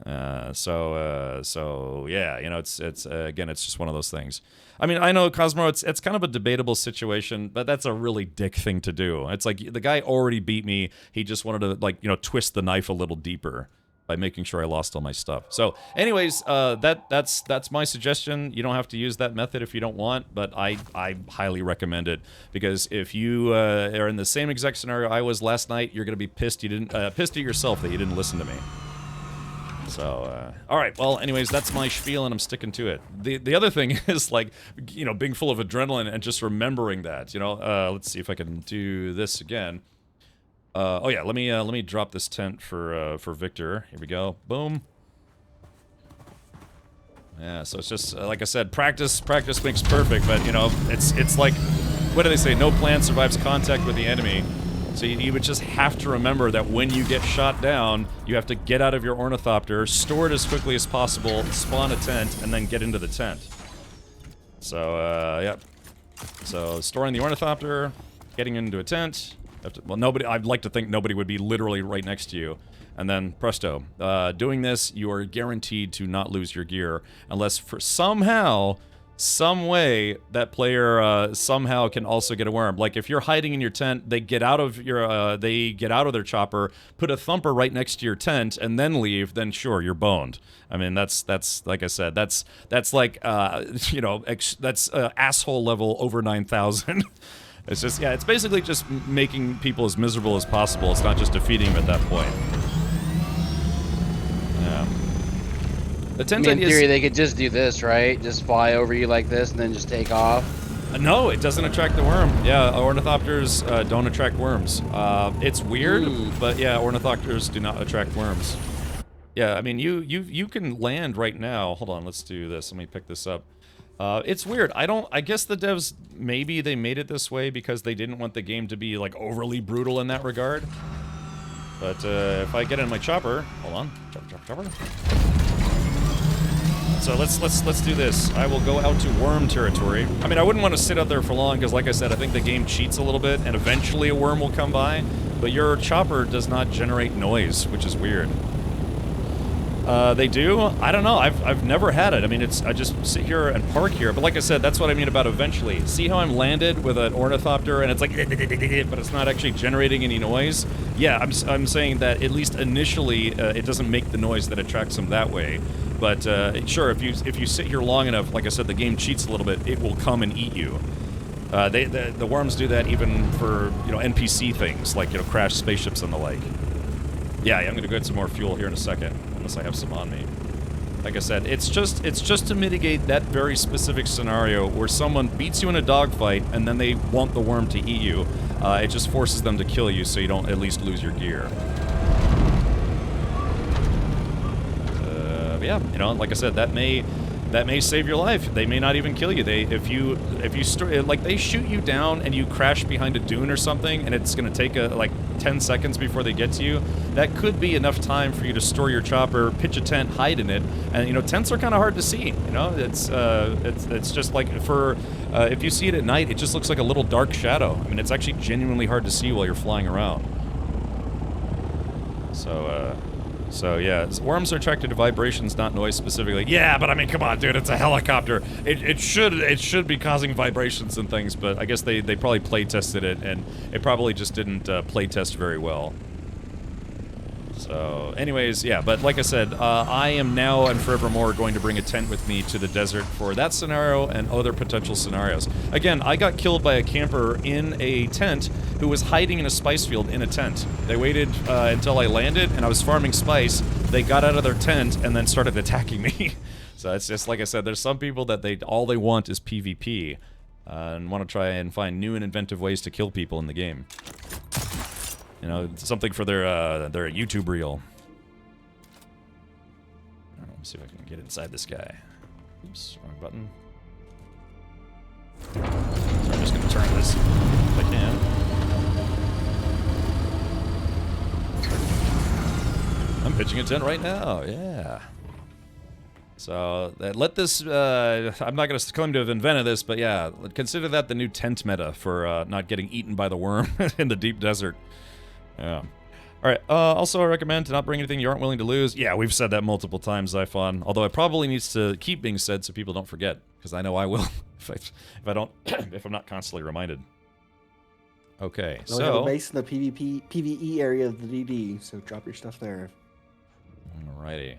So yeah, it's again, it's just one of those things. I know, Cosmo, it's kind of a debatable situation, but that's a really dick thing to do. It's like the guy already beat me. He just wanted to twist the knife a little deeper by making sure I lost all my stuff. So anyways, that's my suggestion. You don't have to use that method if you don't want, but I highly recommend it, because if you are in the same exact scenario I was last night, you're gonna be pissed pissed at yourself that you didn't listen to me. So, alright, well, anyways, that's my spiel, and I'm sticking to it. The other thing is, being full of adrenaline and just remembering that, let's see if I can do this again. Oh yeah, let me drop this tent for Victor. Here we go. Boom. Yeah, so it's just like I said, practice makes perfect. But it's like, what do they say? No plan survives contact with the enemy. So you would just have to remember that when you get shot down, you have to get out of your ornithopter, store it as quickly as possible, spawn a tent, and then get into the tent. So yep. So storing the ornithopter, getting into a tent. Well, nobody. I'd like to think nobody would be literally right next to you. And then presto, doing this, you are guaranteed to not lose your gear unless for somehow, some way that player somehow can also get a worm. Like if you're hiding in your tent, they get out of their chopper, put a thumper right next to your tent, and then leave. Then sure, you're boned. I mean, that's like I said, that's like that's asshole level over 9,000. It's just it's basically just making people as miserable as possible. It's not just defeating them at that point. Yeah. The tent in theory, they could just do this, right? Just fly over you like this and then just take off. No, it doesn't attract the worm. Yeah, ornithopters don't attract worms. It's weird, but yeah, ornithopters do not attract worms. Yeah, I mean, you can land right now. Hold on, let's do this. Let me pick this up. It's weird. I guess the devs, maybe they made it this way because they didn't want the game to be, like, overly brutal in that regard. But, if I get in my chopper... Hold on. Chopper. So let's do this. I will go out to worm territory. I mean, I wouldn't want to sit out there for long because, like I said, I think the game cheats a little bit, and eventually a worm will come by. But your chopper does not generate noise, which is weird. They do? I don't know. I've never had it. I mean, I just sit here and park here. But like I said, that's what I mean about eventually. See how I'm landed with an ornithopter and it's like, but it's not actually generating any noise? Yeah, I'm saying that at least initially, it doesn't make the noise that attracts them that way. But sure, if you sit here long enough, like I said, the game cheats a little bit. It will come and eat you. The worms do that even for NPC things like crash spaceships and the like. Yeah, I'm gonna go get some more fuel here in a second, unless I have some on me. Like I said, it's just to mitigate that very specific scenario where someone beats you in a dogfight and then they want the worm to eat you. It just forces them to kill you so you don't at least lose your gear. But yeah, like I said, that may save your life. They may not even kill you. If you they shoot you down and you crash behind a dune or something, and it's gonna take like 10 seconds before they get to you. That could be enough time for you to store your chopper, pitch a tent, hide in it, and tents are kind of hard to see. It's just like if you see it at night, it just looks like a little dark shadow. I mean, it's actually genuinely hard to see while you're flying around. So yeah, worms are attracted to vibrations, not noise specifically. Yeah, but I mean, come on, dude, it's a helicopter. It should be causing vibrations and things, but I guess they probably play tested it, and it probably just didn't play test very well. So, anyways, yeah, but like I said, I am now and forevermore going to bring a tent with me to the desert for that scenario and other potential scenarios. Again, I got killed by a camper in a tent who was hiding in a spice field in a tent. They waited until I landed, and I was farming spice. They got out of their tent and then started attacking me. So it's just, like I said, there's some people that all they want is PvP, and want to try and find new and inventive ways to kill people in the game. Something for their YouTube reel. Let me see if I can get inside this guy. Oops, wrong button. So I'm just gonna turn this if I can. I'm pitching a tent right now, yeah. So, let this, I'm not going to claim to have invented this, but yeah, consider that the new tent meta for not getting eaten by the worm in the deep desert. Yeah. Alright, also I recommend to not bring anything you aren't willing to lose. Yeah, we've said that multiple times, Zyphon. Although it probably needs to keep being said so people don't forget. Because I know I will, if I'm not constantly reminded. Okay, so... We have a base in the PvE area of the DD, so drop your stuff there. Alrighty.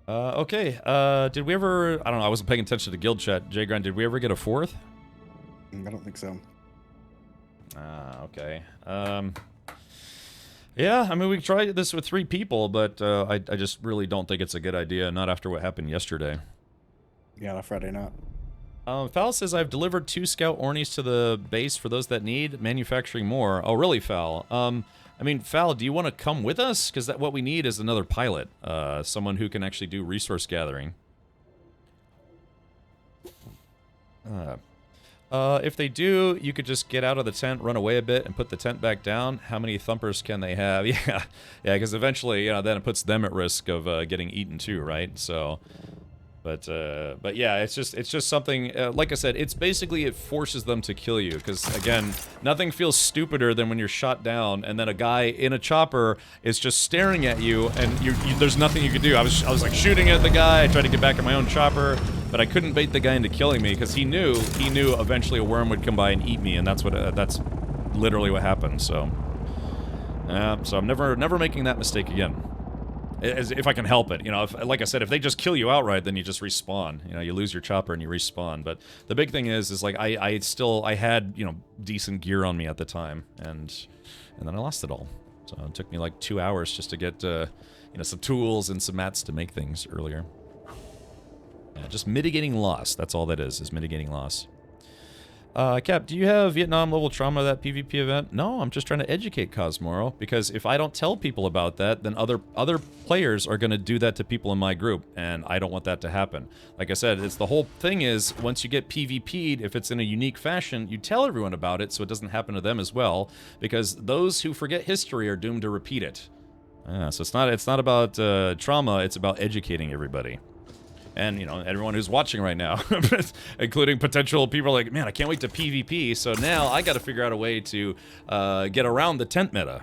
Okay, did we ever... I don't know, I wasn't paying attention to guild chat. Jgrind, did we ever get a fourth? I don't think so. Ah, okay. Yeah, I mean, we tried this with 3 people, but I just really don't think it's a good idea, not after what happened yesterday. Yeah, on a Friday night. Foul says, I've delivered 2 scout ornies to the base for those that need, manufacturing more. Oh, really, Foul? I mean, Foul, do you want to come with us? Because what we need is another pilot, someone who can actually do resource gathering. If they do, you could just get out of the tent, run away a bit, and put the tent back down. How many thumpers can they have? Yeah, because eventually, then it puts them at risk of getting eaten too, right? So, But yeah, it's just something. Like I said, it's basically it forces them to kill you because again, nothing feels stupider than when you're shot down and then a guy in a chopper is just staring at you and there's nothing you can do. I was like shooting at the guy. I tried to get back in my own chopper, but I couldn't bait the guy into killing me because he knew eventually a worm would come by and eat me, and that's literally what happened. So, so I'm never making that mistake again. If I can help it, you know, like I said, if they just kill you outright, then you just respawn. You know, you lose your chopper and you respawn. But the big thing is like I had, you know, decent gear on me at the time, and then I lost it all. So it took me like 2 hours just to get, you know, some tools and some mats to make things earlier. Yeah, just mitigating loss. That's all that is mitigating loss. Cap, do you have Vietnam level trauma that PvP event? No, I'm just trying to educate Cosmoro, because if I don't tell people about that, then other players are going to do that to people in my group, and I don't want that to happen. Like I said, it's the whole thing is, once you get PvP'd, if it's in a unique fashion, you tell everyone about it so it doesn't happen to them as well, because those who forget history are doomed to repeat it. So it's not about trauma, it's about educating everybody. And, you know, everyone who's watching right now, including potential people like, man, I can't wait to PvP, so now I gotta figure out a way to get around the tent meta.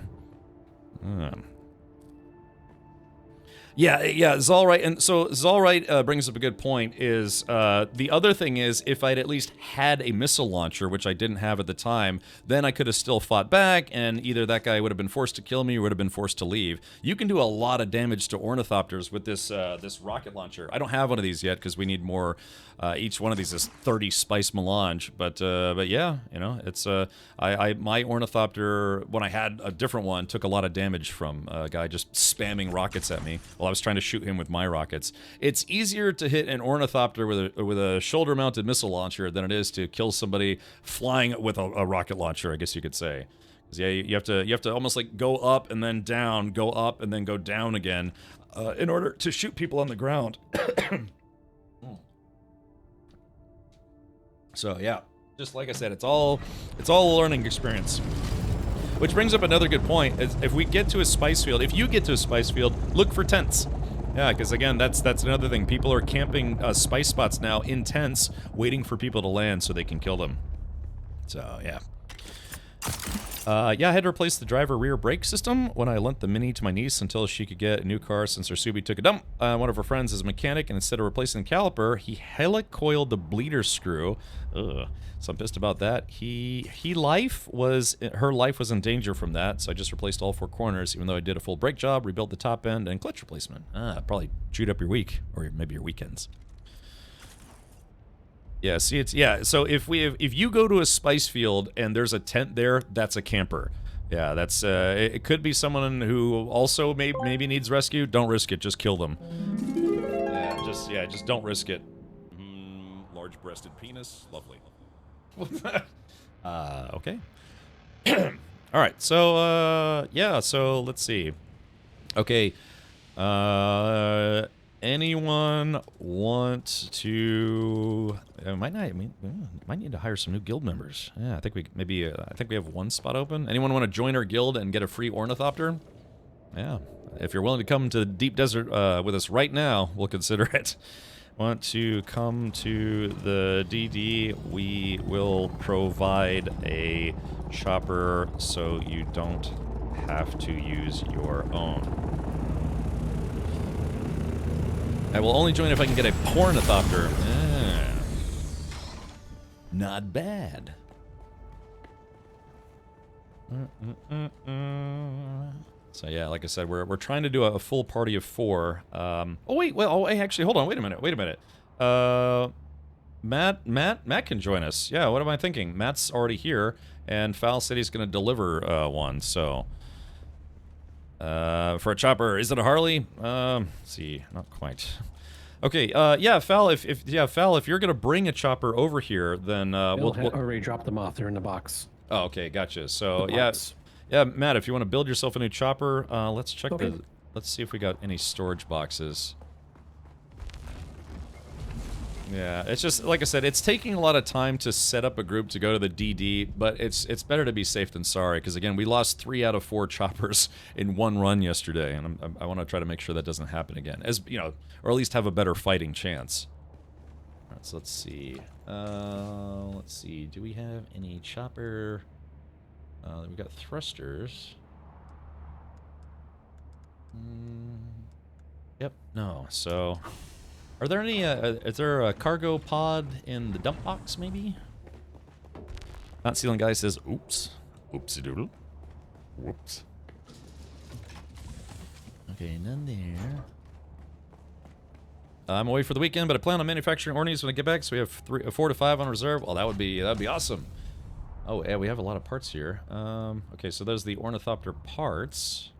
Yeah, Zalright, and so Zalright brings up a good point, is the other thing is, if I'd at least had a missile launcher, which I didn't have at the time, then I could have still fought back, and either that guy would have been forced to kill me or would have been forced to leave. You can do a lot of damage to ornithopters with this this rocket launcher. I don't have one of these yet, because we need more. Each one of these is 30 spice melange, but yeah, you know, it's my ornithopter, when I had a different one, took a lot of damage from a guy just spamming rockets at me while I was trying to shoot him with my rockets. It's easier to hit an ornithopter with a shoulder-mounted missile launcher than it is to kill somebody flying with a rocket launcher, I guess you could say. 'Cause yeah, you have to almost like go up and then down, go up and then go down again, in order to shoot people on the ground. So yeah, just like I said, it's all a learning experience. Which brings up another good point, is if we get to a spice field, if you get to a spice field, look for tents. Yeah, because again, that's another thing. People are camping spice spots now in tents, waiting for people to land so they can kill them. So yeah. Yeah, I had to replace the driver rear brake system when I lent the Mini to my niece until she could get a new car since her Subi took a dump. One of her friends is a mechanic, and instead of replacing the caliper, he helicoiled the bleeder screw. Ugh. So I'm pissed about that. Her life was in danger from that, so I just replaced all 4 corners, even though I did a full brake job, rebuilt the top end, and clutch replacement. Probably chewed up your week, or maybe your weekends. Yeah, see, so if you go to a spice field and there's a tent there, that's a camper. Yeah, that's it could be someone who also maybe needs rescue. Don't risk it, just kill them. Yeah, just don't risk it. Large-breasted penis, lovely. Okay. All right, so yeah, so let's see. Okay, anyone want to? Might need to hire some new guild members. Yeah, I think we have one spot open. Anyone want to join our guild and get a free ornithopter? Yeah, if you're willing to come to the deep desert with us right now, we'll consider it. Want to come to the DD? We will provide a chopper so you don't have to use your own. I will only join if I can get a pornithopter. Not bad. So yeah, like I said, we're trying to do a full party of 4. Actually, hold on, wait a minute. Matt can join us. Yeah, what am I thinking? Matt's already here, and Foul said he's going to deliver one. So for a chopper, is it a Harley? Let's see, not quite. Okay, yeah, Foul, if you're gonna bring a chopper over here, then we'll already dropped them off. They're in the box. Oh, okay, gotcha. So yeah, Matt, if you want to build yourself a new chopper, let's check let's see if we got any storage boxes. Yeah, it's just, like I said, it's taking a lot of time to set up a group to go to the DD, but it's better to be safe than sorry, because again, we lost 3 out of 4 choppers in one run yesterday, and I want to try to make sure that doesn't happen again, as you know, or at least have a better fighting chance. So let's see. Let's see. Do we have any chopper? We got thrusters. Yep. No. So, are there any? Is there a cargo pod in the dump box? Maybe. Not Ceiling Guy says, "Oops, oopsie doodle, whoops." Okay, none there. I'm away for the weekend, but I plan on manufacturing ornies when I get back. So we have 4 to 5 on reserve. Well, that'd be awesome. Oh, yeah, we have a lot of parts here. Okay, so there's the ornithopter parts.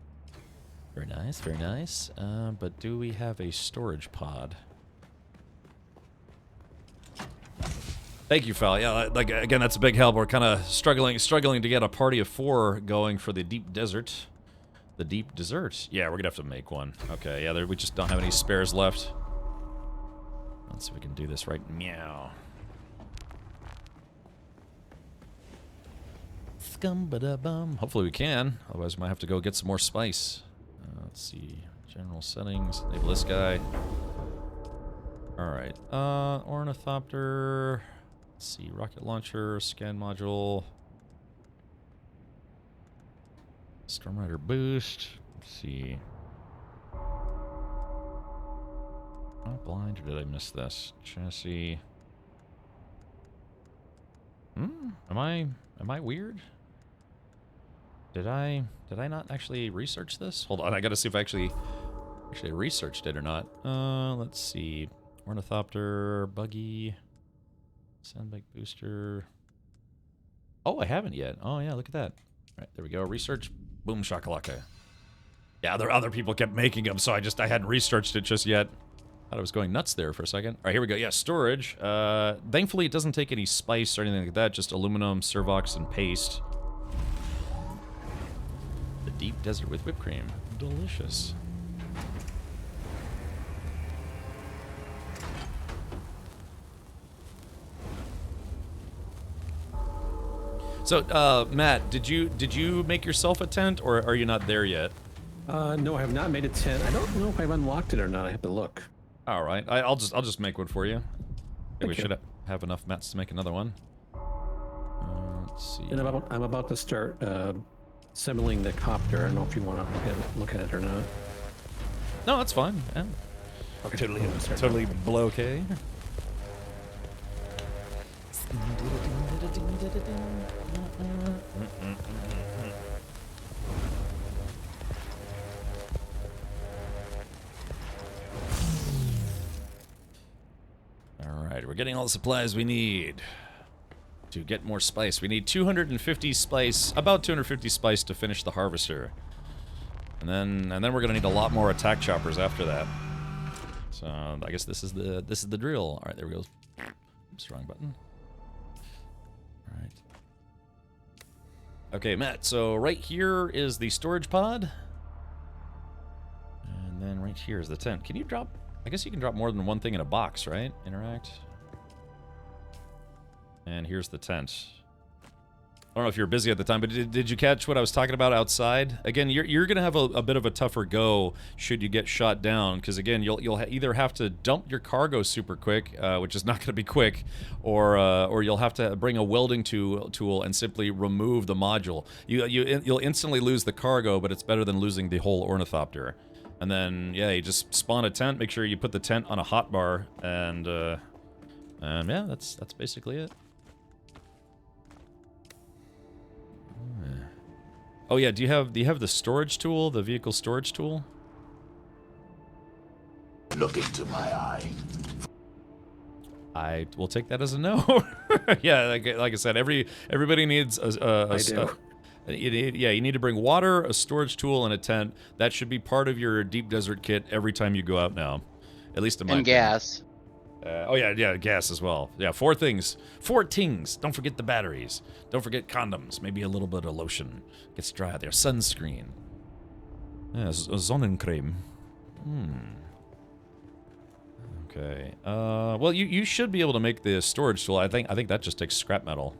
Very nice, very nice. But do we have a storage pod? Thank you, Fal. Yeah, like again, that's a big help. We're kind of struggling to get a party of 4 going for the deep desert. The deep desert. Yeah, we're gonna have to make one. Okay, yeah, we just don't have any spares left. Let's see if we can do this right. Meow. Scum-ba-da-bum. Hopefully we can. Otherwise, we might have to go get some more spice. Let's see. General settings. Enable this guy. Alright. Ornithopter. Let's see. Rocket launcher. Scan module. Stormrider boost. Let's see. Am I blind or did I miss this? Chassis. Am I weird? Did I not actually research this? Hold on, I gotta see if I actually researched it or not. Let's see. Ornithopter, buggy, sandbag booster. Oh, I haven't yet. Oh yeah, look at that. All right, there we go. Research. Boom shakalaka. Yeah, other people kept making them, so I hadn't researched it just yet. Thought I was going nuts there for a second. All right, here we go. Yeah, storage. Thankfully, it doesn't take any spice or anything like that. Just aluminum, Servox, and paste. The deep desert with whipped cream. Delicious. So, Matt, did you make yourself a tent, or are you not there yet? No, I have not made a tent. I don't know if I've unlocked it or not. I have to look. All right, I'll just make one for you. I think we should have enough mats to make another one. Let's see. And I'm about to start assembling the copter. I don't know if you want to look at it or not. No, that's fine. Yeah. Okay. Totally blow-okay. Alright, we're getting all the supplies we need to get more spice. We need 250 spice, about 250 spice to finish the harvester. And then we're gonna need a lot more attack choppers after that. So I guess this is the drill. Alright, there we go. Oops, wrong button. Alright. Okay, Matt, so right here is the storage pod. And then right here is the tent. Can you drop... I guess you can drop more than one thing in a box, right? Interact. And here's the tent. I don't know if you were busy at the time, but did you catch what I was talking about outside? Again, you're going to have a bit of a tougher go should you get shot down, because again, you'll either have to dump your cargo super quick, which is not going to be quick, or you'll have to bring a welding tool and simply remove the module. You'll instantly lose the cargo, but it's better than losing the whole ornithopter. And then yeah, you just spawn a tent. Make sure you put the tent on a hotbar, and yeah, that's basically it. Oh yeah, do you have the storage tool, the vehicle storage tool? Look into my eye. I will take that as a no. Yeah, like I said, everybody needs you need to bring water, a storage tool, and a tent. That should be part of your deep desert kit every time you go out now. At least in my opinion. Gas. Oh yeah, gas as well. Yeah, 4 things. 4 things. Don't forget the batteries. Don't forget condoms. Maybe a little bit of lotion. Gets dry out there. Sunscreen. Yeah, Sonnencreme. Okay. Well, you should be able to make the storage tool. I think that just takes scrap metal.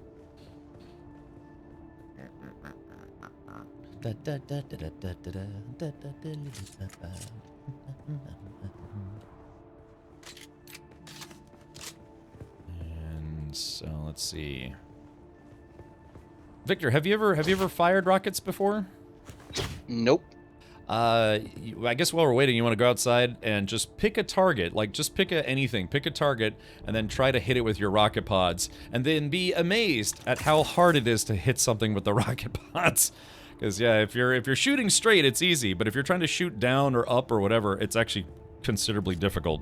So let's see. Victor, have you ever fired rockets before? Nope. I guess while we're waiting, you want to go outside and just pick a target. Like, just pick anything. Pick a target, and then try to hit it with your rocket pods. And then be amazed at how hard it is to hit something with the rocket pods. Because, yeah, if you're shooting straight, it's easy. But if you're trying to shoot down or up or whatever, it's actually considerably difficult.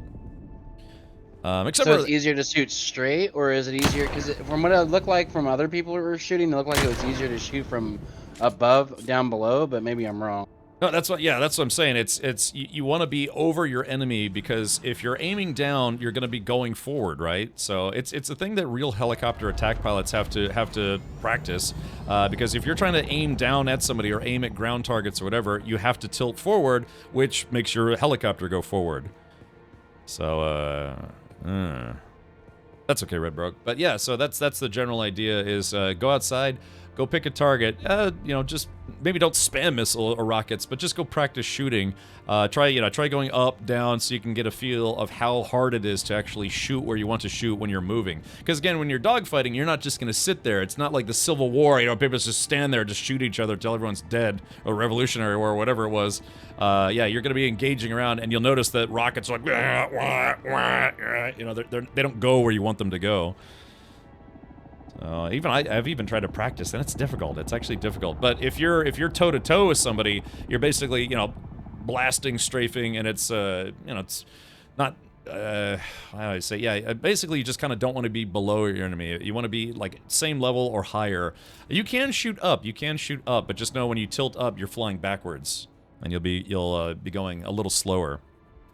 Except So for it's easier to shoot straight, or is it easier? Because from what it looked like from other people who were shooting, it looked like it was easier to shoot from above down below, but maybe I'm wrong. No, that's what I'm saying. It's you want to be over your enemy, because if you're aiming down, you're going to be going forward, right? So it's a thing that real helicopter attack pilots have to practice, because if you're trying to aim down at somebody or aim at ground targets or whatever, you have to tilt forward, which makes your helicopter go forward. So that's okay, Red Broke. But yeah, so that's the general idea: is go outside. Go pick a target. You know, just maybe don't spam missile or rockets, but just go practice shooting. Try going up, down, so you can get a feel of how hard it is to actually shoot where you want to shoot when you're moving. Because again, when you're dogfighting, you're not just going to sit there. It's not like the Civil War. You know, people just stand there, just shoot each other till everyone's dead, or Revolutionary War, or whatever it was. Yeah, you're going to be engaging around, and you'll notice that rockets are like, you know, they don't go where you want them to go. I've even tried to practice, and it's difficult. It's actually difficult. But if you're toe to toe with somebody, you're basically, you know, blasting, strafing, and it's you know, it's not how do I say? Yeah, basically you just kind of don't want to be below your enemy. You want to be like same level or higher. You can shoot up, but just know when you tilt up, you're flying backwards, and you'll be going a little slower.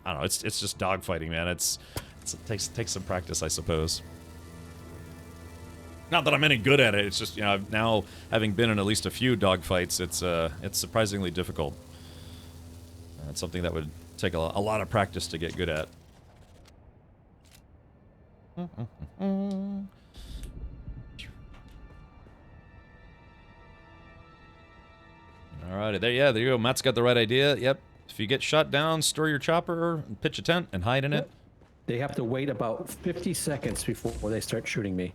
I don't know. It's just dogfighting, man. It takes some practice, I suppose. Not that I'm any good at it. It's just, you know, now having been in at least a few dogfights, it's surprisingly difficult. It's something that would take a lot of practice to get good at. Alrighty, there you go. Matt's got the right idea. Yep. If you get shot down, store your chopper, pitch a tent, and hide in it. They have to wait about 50 seconds before they start shooting me.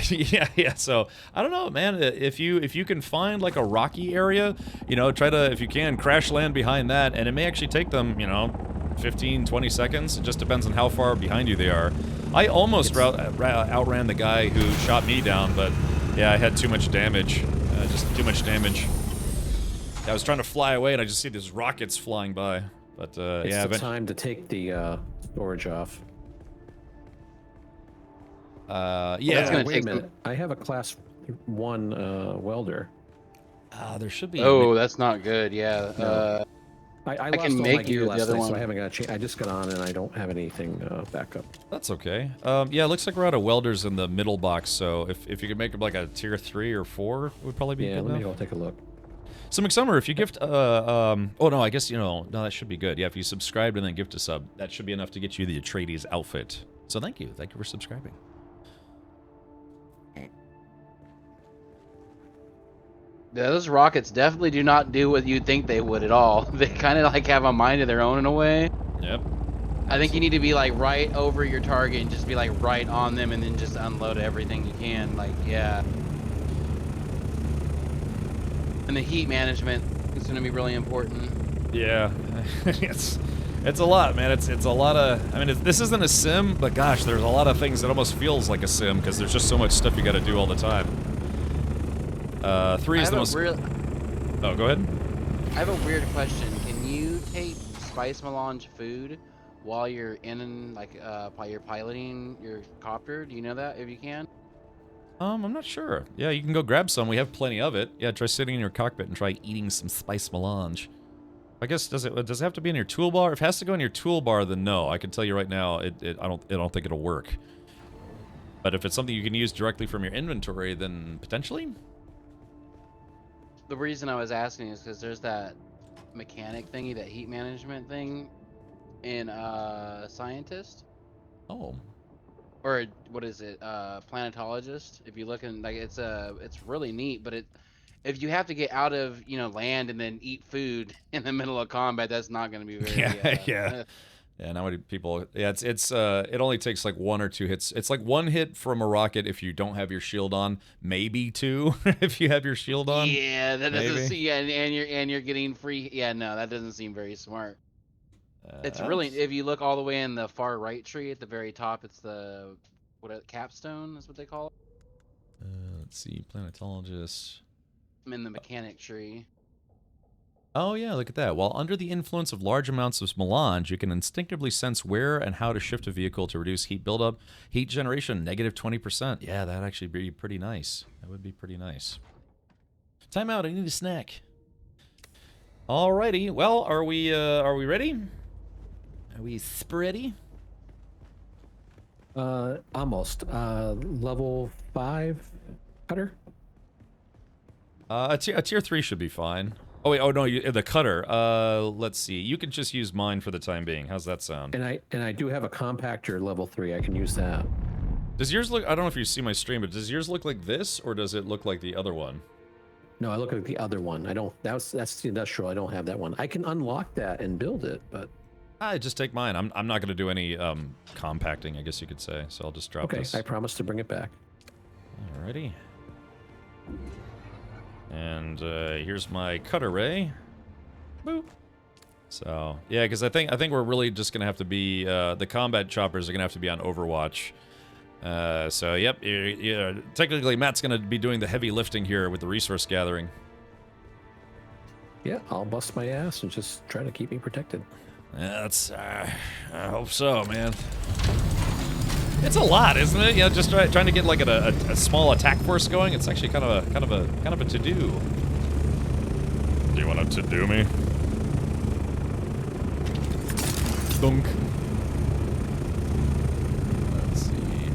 yeah. So I don't know, man. If you can find like a rocky area, you know, try to, if you can, crash land behind that, and it may actually take them, you know, 15, 20 seconds. It just depends on how far behind you they are. I almost outran the guy who shot me down, but yeah, I had too much damage. Just too much damage. I was trying to fly away, and I just see these rockets flying by. But it's yeah, the time to take the storage off. Yeah. That's gonna wait take a minute. I have a class 1 welder. There should be. Oh, that's not good. Yeah. No. I lost can all make my gear you the last other night, one. so I haven't got a chance. I just got on and I don't have anything back up. That's okay. Yeah, it looks like we're out of welders in the middle box, so if you could make it like a tier 3 or 4, would probably be good let me enough. go take a look. So McSummer, if you gift, oh no, I guess, you know, no, that should be good. Yeah, if you subscribed and then gift a sub, that should be enough to get you the Atreides outfit. So thank you for subscribing. Yeah, those rockets definitely do not do what you'd think they would at all. They kind of like have a mind of their own in a way. Yep. I think you need to be like right over your target and just be like right on them, and then just unload everything you can. Like, yeah. And the heat management is going to be really important. Yeah, it's a lot, man. It's a lot of. I mean, this isn't a sim, but gosh, there's a lot of things that almost feels like a sim because there's just so much stuff you got to do all the time. 3 is the most. Oh, go ahead. I have a weird question. Can you take spice melange food while you're in, like, while you're piloting your copter? Do you know that, if you can? I'm not sure. Yeah, you can go grab some. We have plenty of it. Yeah, try sitting in your cockpit and try eating some spice melange. I guess does it have to be in your toolbar? If it has to go in your toolbar, then no. I can tell you right now, I don't think it'll work. But if it's something you can use directly from your inventory, then potentially. The reason I was asking is because there's that mechanic thingy, that heat management thing in Scientist. Oh. Or what is it? Planetologist. If you look in, like, it's really neat, but if you have to get out of, you know, land and then eat food in the middle of combat, that's not going to be very yeah. Yeah, now people. Yeah, it's it only takes like 1 or 2 hits. It's like 1 hit from a rocket if you don't have your shield on, maybe 2 if you have your shield on. Yeah, that doesn't maybe. see. Yeah, and you're getting free. Yeah, no, that doesn't seem very smart. It's really, if you look all the way in the far right tree at the very top, it's the capstone is what they call it. Let's see, planetologist. I'm in the mechanic tree. Oh yeah, look at that. While under the influence of large amounts of melange, you can instinctively sense where and how to shift a vehicle to reduce heat buildup, heat generation, -20%. Yeah, that'd actually be pretty nice. That would be pretty nice. Time out, I need a snack. Alrighty, well, are we ready? Are we spready? Almost. Level 5 cutter? A tier 3 should be fine. Oh wait, oh no, the cutter. Let's see. You can just use mine for the time being. How's that sound? And I do have a compactor level 3. I can use that. Does yours look? I don't know if you see my stream, but does yours look like this, or does it look like the other one? No, I look at the other one. I don't. That's the industrial. I don't have that one. I can unlock that and build it, but. Just take mine. I'm not gonna do any compacting, I guess you could say. So I'll just drop this. Okay, I promise to bring it back. Alrighty. And here's my cutter ray. Boop. So yeah, because I think we're really just gonna have to be the combat choppers are gonna have to be on Overwatch. So yep, yeah. Technically, Matt's gonna be doing the heavy lifting here with the resource gathering. Yeah, I'll bust my ass and just try to keep me protected. Yeah, that's. I hope so, man. It's a lot, isn't it? Yeah, just trying to get like a small attack force going. It's actually kind of a to do. Do you want to do me? Dunk. Let's see.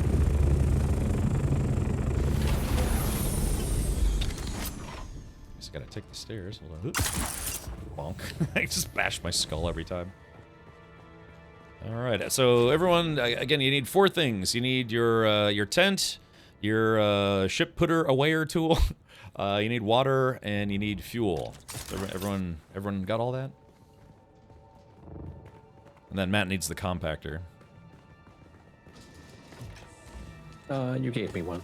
Just gotta take the stairs. Hold on. Bonk. I just bash my skull every time. Alright, so everyone, again, you need 4 things. You need your tent, your ship putter awayer tool, you need water, and you need fuel. So everyone got all that? And then Matt needs the compactor. You gave me one.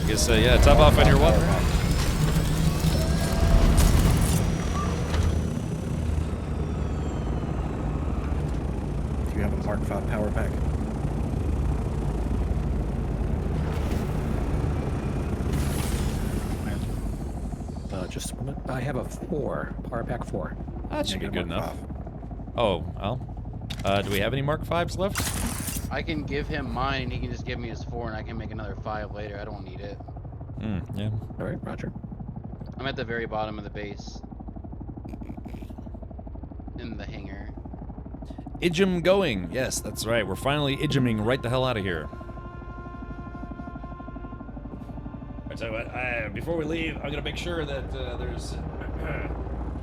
I guess, yeah, top off on your water. You have a Mark 5 power pack. Just a minute. I have a 4 power pack 4. That should be good enough. Oh, well. Do we have any Mark 5s left? I can give him mine, and he can just give me his 4, and I can make another 5 later. I don't need it. Yeah. All right, Roger. I'm at the very bottom of the base. In the hangar. Ijum going. Yes, that's right. We're finally Ijuming right the hell out of here. I tell you what, before we leave, I'm gonna make sure that there's.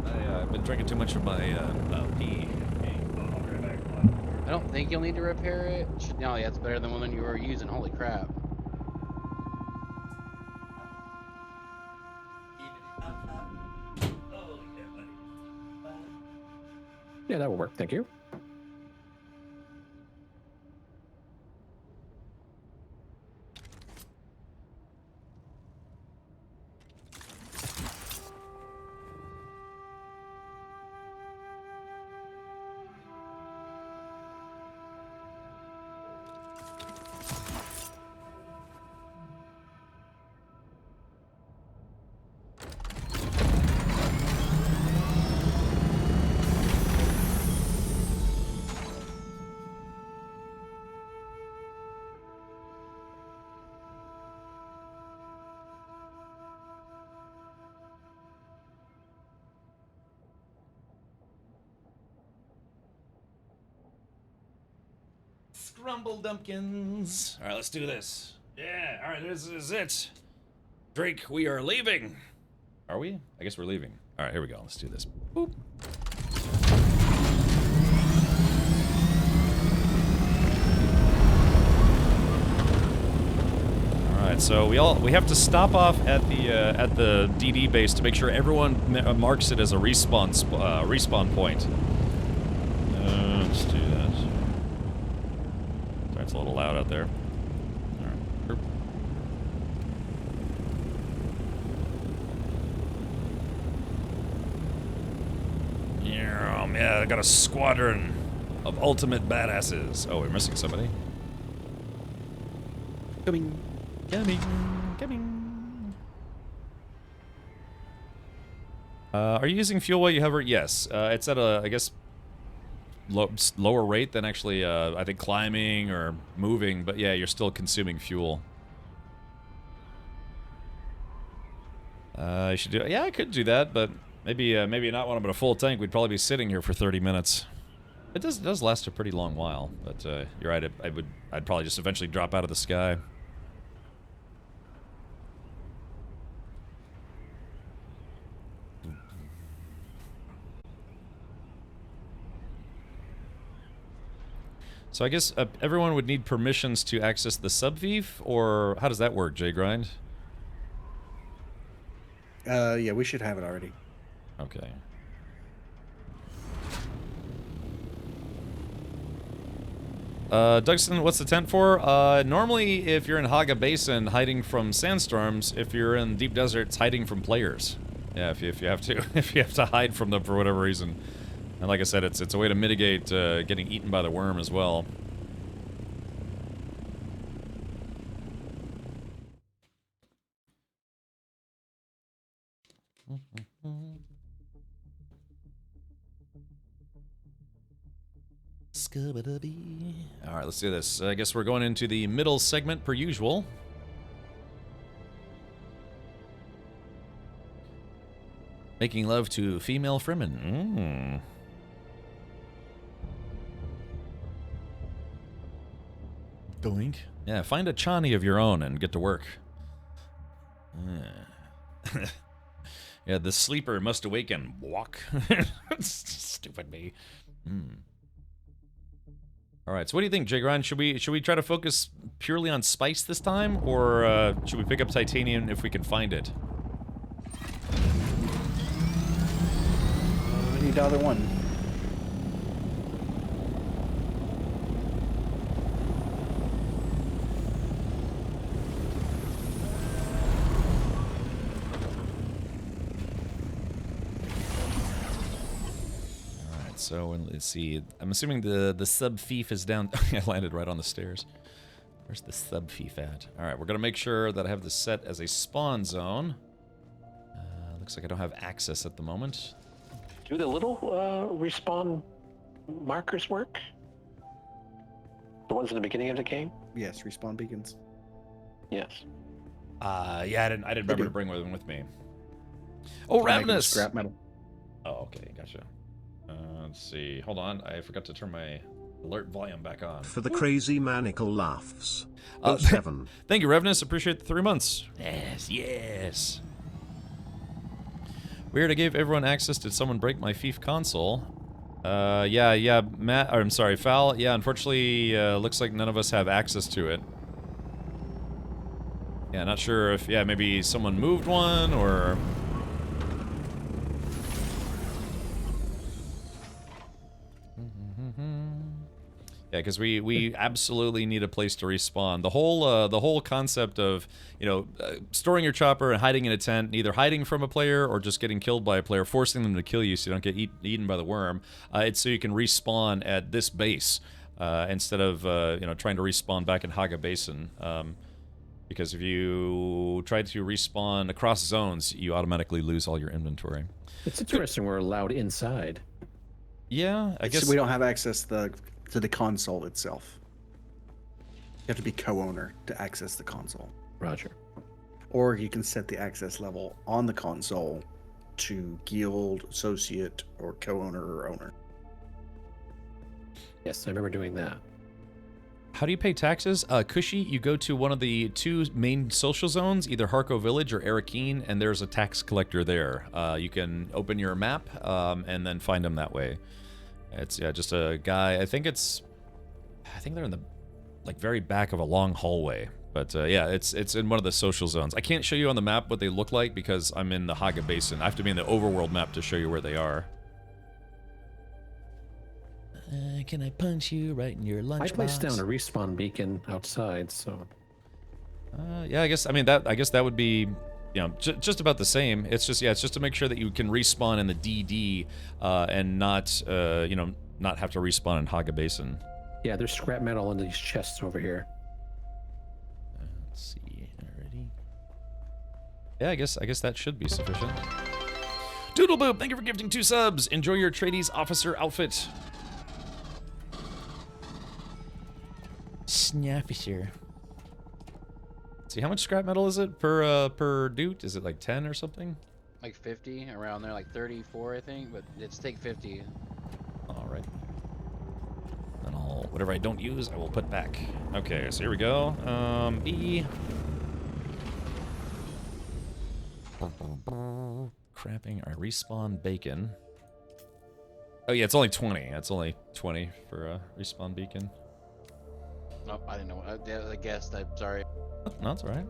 I've been drinking too much of my pee. I don't think you'll need to repair it. No, yeah, it's better than one you were using. Holy crap. Yeah, that will work. Thank you. Scrumble dumpkins. All right, let's do this. Yeah, all right, this is it. Drake, we are leaving. Are we? I guess we're leaving. All right, here we go. Let's do this. Boop. All right, right, so we have to stop off at the DD base to make sure everyone marks it as a respawn point. Let's do that. Sorry, it's a little loud out there. All right. Yeah, I got a squadron of ultimate badasses. Oh, we're missing somebody. Coming. Are you using fuel while you hover? Yes. It's at a, I guess, lower rate than actually, I think, climbing or moving. But yeah, you're still consuming fuel. I should do. Yeah, I could do that, but maybe not when I'm at a full tank. We'd probably be sitting here for 30 minutes. It does last a pretty long while, but you're right. I'd probably just eventually drop out of the sky. So I guess everyone would need permissions to access the subvief, or how does that work, J-Grind? Yeah, we should have it already. Okay. Dougson, what's the tent for? Normally, if you're in Haga Basin, hiding from sandstorms. If you're in deep deserts, hiding from players. Yeah, if you have to, if you have to hide from them for whatever reason. And like I said, it's a way to mitigate getting eaten by the worm as well. Alright, let's do this. I guess we're going into the middle segment per usual. Making love to female Fremen. Doink. Yeah, find a Chani of your own and get to work. Yeah, the sleeper must awaken. Walk. Stupid me. Alright, so what do you think, Jigron? Should we try to focus purely on spice this time, or should we pick up titanium if we can find it? We need either one. So let's see. I'm assuming the sub thief is down. I landed right on the stairs. Where's the sub thief at? All right, we're gonna make sure that I have this set as a spawn zone. Looks like I don't have access at the moment. Do the little respawn markers work? The ones in the beginning of the game? Yes, respawn beacons. Yes. Yeah, I didn't remember to bring one with me. Oh, Ravenous! Scrap metal. Oh, okay, gotcha. Let's see. Hold on. I forgot to turn my alert volume back on. For the crazy maniacal laughs. 07. Thank you, Revenus. Appreciate the 3 months. Yes, yes. Weird, I gave everyone access. Did someone break my Fief console? Yeah, Matt, or I'm sorry, Fal. Yeah, unfortunately, looks like none of us have access to it. Yeah, not sure if, yeah, maybe someone moved one, or... Yeah, because we absolutely need a place to respawn. The whole concept of, you know, storing your chopper and hiding in a tent, either hiding from a player or just getting killed by a player, forcing them to kill you so you don't get eaten by the worm. It's so you can respawn at this base instead of you know, trying to respawn back in Haga Basin. Because if you try to respawn across zones, you automatically lose all your inventory. It's interesting we're allowed inside. Yeah, I guess we don't have access to the console itself. You have to be co-owner to access the console. Roger. Or you can set the access level on the console to guild, associate, or co-owner or owner. Yes, I remember doing that. How do you pay taxes? Cushy, you go to one of the 2 main social zones, either Harko Village or Arakeen, and there's a tax collector there. You can open your map and then find them that way. It's, yeah, just a guy. I think they're in the, like, very back of a long hallway. But yeah, it's in one of the social zones. I can't show you on the map what they look like because I'm in the Haga Basin. I have to be in the overworld map to show you where they are. Can I punch you right in your lunchbox? I placed down a respawn beacon outside, so. Yeah, I guess that would be, you know, just about the same. It's just, yeah, it's just to make sure that you can respawn in the DD and not, you know, not have to respawn in Haga Basin. Yeah, there's scrap metal in these chests over here. Let's see, already. Yeah, I guess that should be sufficient. Doodle Boop, thank you for gifting 2 subs. Enjoy your Trades officer outfit. Snapficer. See, how much scrap metal is it per doot? Is it like 10 or something? Like 50, around there, like 34, I think, but it's take 50. Alright. Then whatever I don't use, I will put back. Okay, so here we go. B. Crapping our respawn bacon. Oh yeah, it's only 20. It's only 20 for a respawn beacon. Nope, I didn't know. I guessed. I'm sorry. No, it's alright.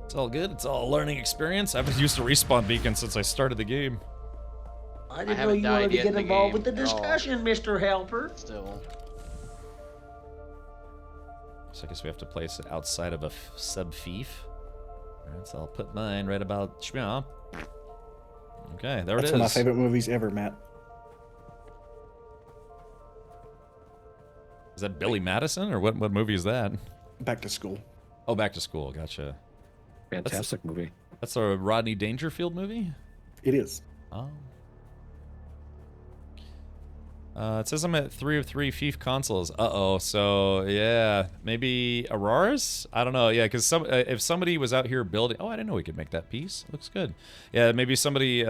It's all good. It's all a learning experience. I haven't used a respawn beacon since I started the game. I didn't know you wanted to get involved with the discussion, Mr. Helper. Still. So I guess we have to place it outside of a sub-fief. Alright, so I'll put mine right about shmeow. Okay, there it is. That's one of my favorite movies ever, Matt. Is that Billy Madison, or what movie is that? Back to School. Oh, Back to School, gotcha. Fantastic movie. That's a Rodney Dangerfield movie? It is. Oh. It says I'm at 3 of 3 Fief consoles. Uh-oh, so, yeah, maybe Auroras? I don't know, yeah, because if somebody was out here building... Oh, I didn't know we could make that piece. Looks good. Yeah, maybe somebody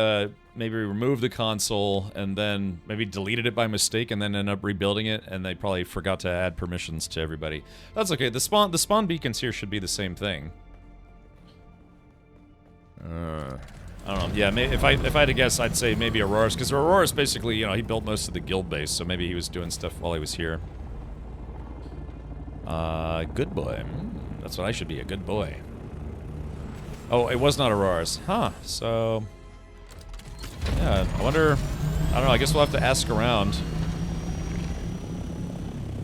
maybe removed the console and then maybe deleted it by mistake and then ended up rebuilding it, and they probably forgot to add permissions to everybody. That's okay. The spawn beacons here should be the same thing. I don't know. Yeah, if I had to guess, I'd say maybe Auroras, because Auroras basically, you know, he built most of the guild base, so maybe he was doing stuff while he was here. Good boy. That's what I should be, a good boy. Oh, it was not Auroras. Huh, so... Yeah, I wonder... I don't know, I guess we'll have to ask around.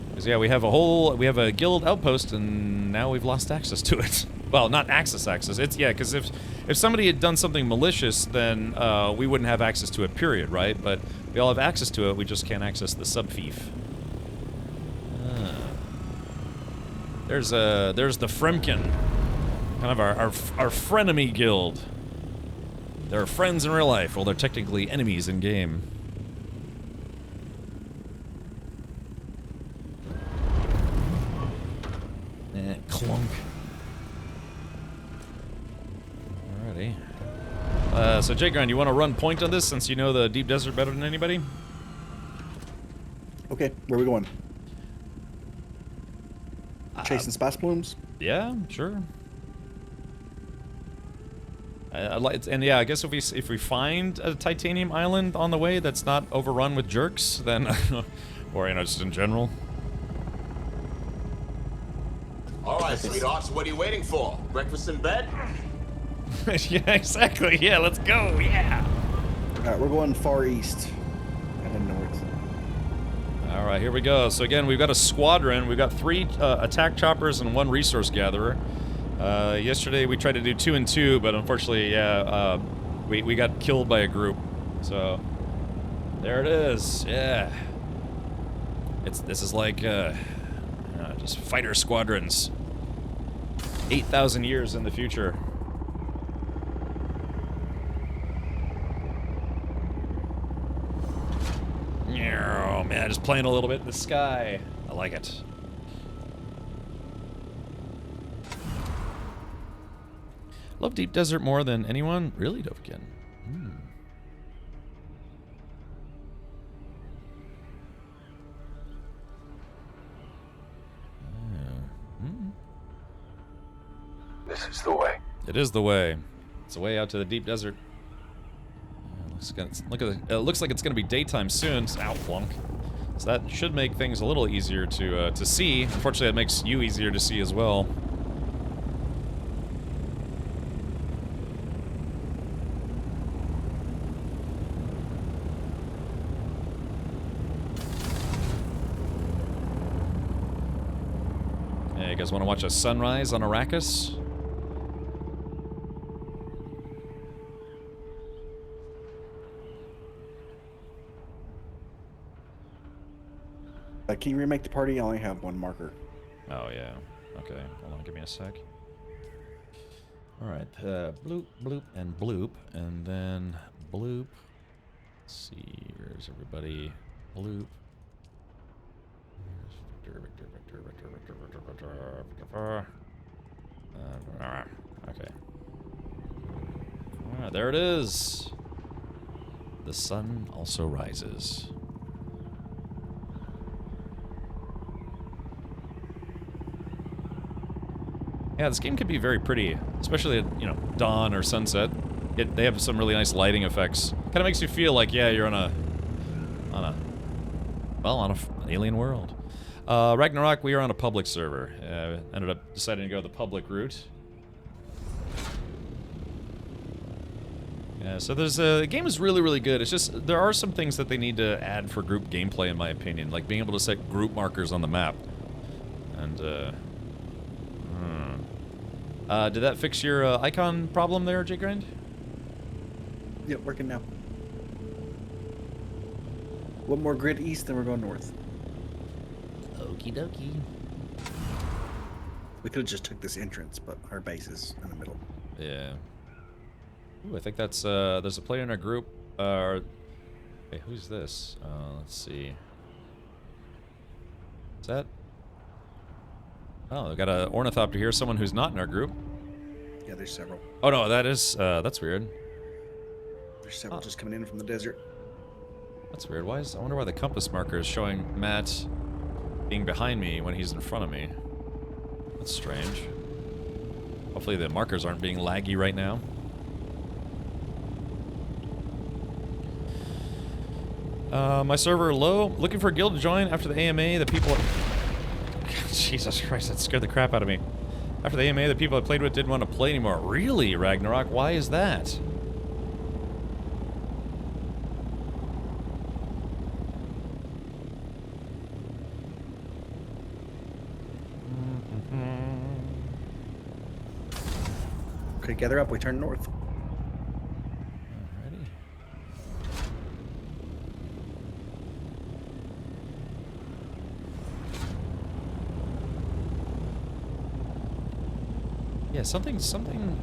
Because, yeah, we have a guild outpost, and now we've lost access to it. Well, not access. It's, yeah, because if somebody had done something malicious, then we wouldn't have access to it, period, right? But we all have access to it, we just can't access the sub-fief. There's the Fremkin. Kind of our frenemy guild. They're friends in real life, well, they're technically enemies in game. Clunk. Alrighty. So Jake, you want to run point on this since you know the deep desert better than anybody? Okay, where are we going? Chasing spice blooms? Yeah, sure. And yeah, I guess if we find a titanium island on the way that's not overrun with jerks, then, or you know, just in general. All right, sweethearts, what are you waiting for? Breakfast in bed? Yeah, exactly. Yeah, let's go. Yeah. All right, we're going far east and then north. All right, here we go. So again, we've got a squadron. We've got 3 attack choppers and 1 resource gatherer. Yesterday we tried to do 2 and 2, but unfortunately, yeah, we got killed by a group. So there it is. Yeah. This is like just fighter squadrons. 8,000 years in the future. Oh man, just playing a little bit in the sky. I like it. Love Deep Desert more than anyone? Really, Dovkin? This is the way. It is the way. It's the way out to the deep desert. Looks like it's gonna be daytime soon. Ow, flunk. So that should make things a little easier to see. Unfortunately, that makes you easier to see as well. Hey, you guys want to watch a sunrise on Arrakis? Can you remake the party? I only have one marker. Oh, yeah. Okay, hold on, give me a sec. Alright, bloop, bloop, and bloop, and then bloop. Let's see, where's everybody? Bloop. Victor, Victor, Victor, Victor, Victor, Victor, Victor, Victor. Okay. Alright, there it is. The sun also rises. Yeah, this game could be very pretty, especially at, you know, dawn or sunset. They have some really nice lighting effects. Kind of makes you feel like, yeah, you're on an alien world. Ragnarok, we are on a public server. Ended up deciding to go the public route. Yeah, so the game is really, really good. It's just, there are some things that they need to add for group gameplay, in my opinion. Like being able to set group markers on the map. And, did that fix your icon problem there, J-Grind? Yeah, working now. One more grid east, then we're going north. Okie dokie. We could have just took this entrance, but our base is in the middle. Yeah. Ooh, I think that's, there's a player in our group. Hey, who's this? Let's see. Is that? Oh, we got an ornithopter here, someone who's not in our group. Yeah, there's several. Oh no, that's weird. There's several just coming in from the desert. That's weird. I wonder why the compass marker is showing Matt being behind me when he's in front of me. That's strange. Hopefully the markers aren't being laggy right now. My server low. Looking for a guild to join after the AMA. The people... Jesus Christ, that scared the crap out of me. After the AMA, the people I played with didn't want to play anymore. Really, Ragnarok? Why is that? Okay, gather up. We turn north. Alrighty. Yeah, something. I think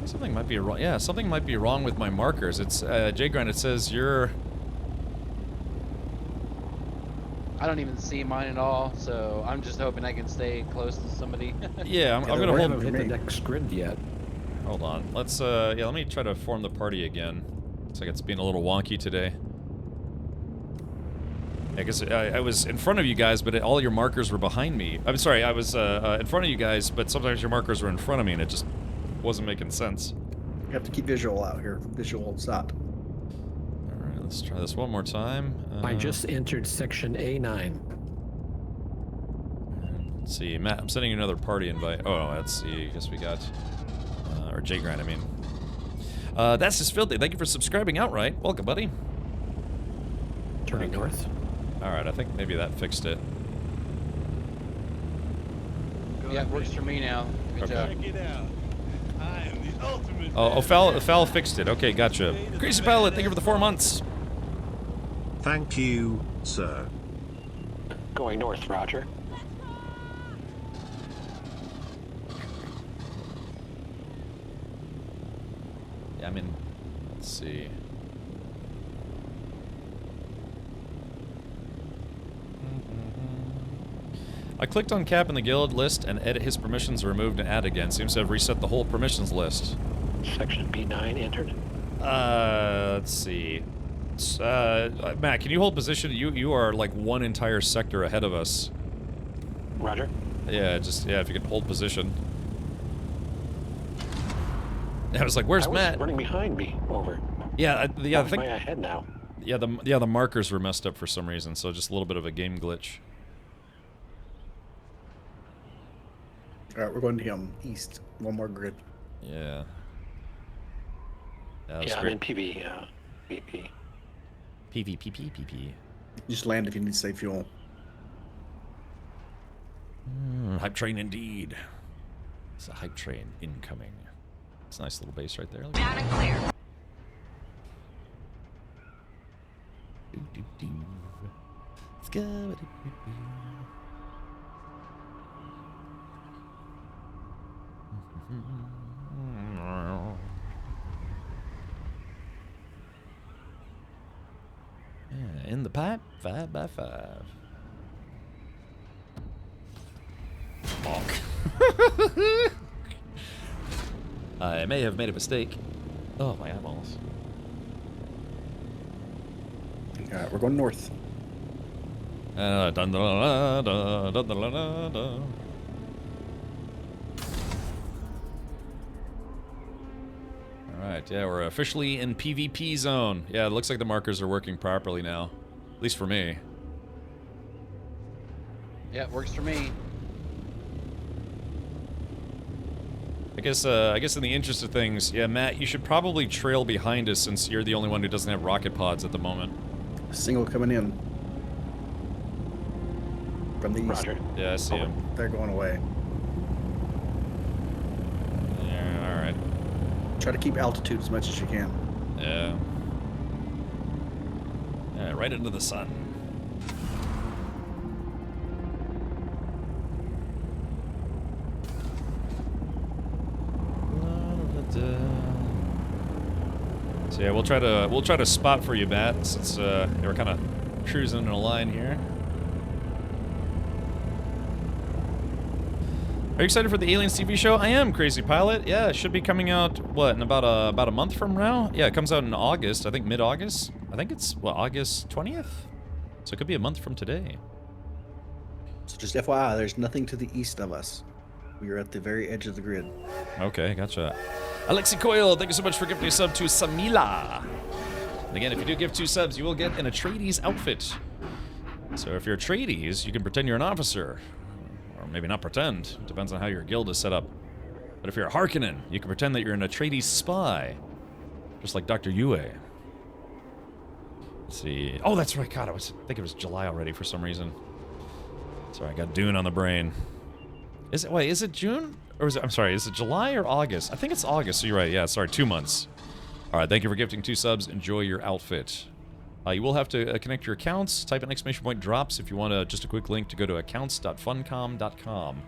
something might be wrong. Yeah, something might be wrong with my markers. It's J-Grind. It says you're. I don't even see mine at all, so I'm just hoping I can stay close to somebody. Yeah, I'm gonna hold. Haven't hit the next grid yet. Hold on. Let's let me try to form the party again. Looks like it's being a little wonky today. I guess I was in front of you guys, but all your markers were behind me. I'm sorry, I was in front of you guys, but sometimes your markers were in front of me, and it just wasn't making sense. You have to keep visual out here. Visual stop. Alright, let's try this one more time. I just entered section A9. Let's see, Matt, I'm sending you another party invite. Oh, let's see, I guess we got... or J-Grind, I mean. That's just filthy. Thank you for subscribing outright. Welcome, buddy. Turning north. Alright, I think maybe that fixed it. Yeah, it works for me now. Good job. Check it out. I am the ultimate. Oh, Foul fixed it. Okay, gotcha. Crazy Pilot, thank you for the 4 months. Thank you, sir. Going north, Roger. Yeah, I mean, let's see. I clicked on Cap in the guild list and edit his permissions are removed and add again. Seems to have reset the whole permissions list. Section B9 entered. Let's see. Matt, can you hold position? You are like one entire sector ahead of us. Roger. Yeah, if you could hold position. I was like, "Where's Matt?" Running behind me. Over. Yeah, I think. Am I ahead now? Yeah, the markers were messed up for some reason, so just a little bit of a game glitch. All right, we're going to east. One more grid. Yeah. Yeah, I'm in PV. PP. PvPP. Just land if you need to save fuel. Hype train indeed. It's a hype train incoming. It's a nice little base right there. Down and clear. Let's go. Yeah, in the pipe, 5x5. Bonk. I may have made a mistake. Oh, my eyeballs. We're going north. Dun, dun, dun, dun, dun, dun, dun, dun. Alright, yeah, we're officially in PvP zone. Yeah, it looks like the markers are working properly now. At least for me. Yeah, it works for me. I guess in the interest of things, yeah, Matt, you should probably trail behind us since you're the only one who doesn't have rocket pods at the moment. Single coming in. From the east. Roger. Yeah, I see him. They're going away. Yeah, alright. Try to keep altitude as much as you can. Yeah. Yeah, right into the sun. So yeah, we'll try to spot for you, Matt, since we're kind of cruising in a line here. Are you excited for the Aliens TV show? I am, Crazy Pilot. Yeah, it should be coming out, what, in about a month from now? Yeah, it comes out in August, I think mid-August. I think it's, what, August 20th? So it could be a month from today. So just FYI, there's nothing to the east of us. We are at the very edge of the grid. Okay, gotcha. Alexi Coyle, thank you so much for gifting a sub to Samila. And again, if you do give 2 subs, you will get an Atreides outfit. So if you're Atreides, you can pretend you're an officer. Or maybe not pretend. It depends on how your guild is set up. But if you're a Harkonnen, you can pretend that you're an Atreides spy. Just like Dr. Yue. Let's see. Oh, that's right. God, I think it was July already for some reason. Sorry, I got Dune on the brain. Wait, is it June? Or is it, I'm sorry, is it July or August? I think it's August, so you're right. Yeah, sorry, 2 months. Alright, thank you for gifting 2 subs. Enjoy your outfit. You will have to connect your accounts. Type in ! drops if you want just a quick link to go to accounts.funcom.com.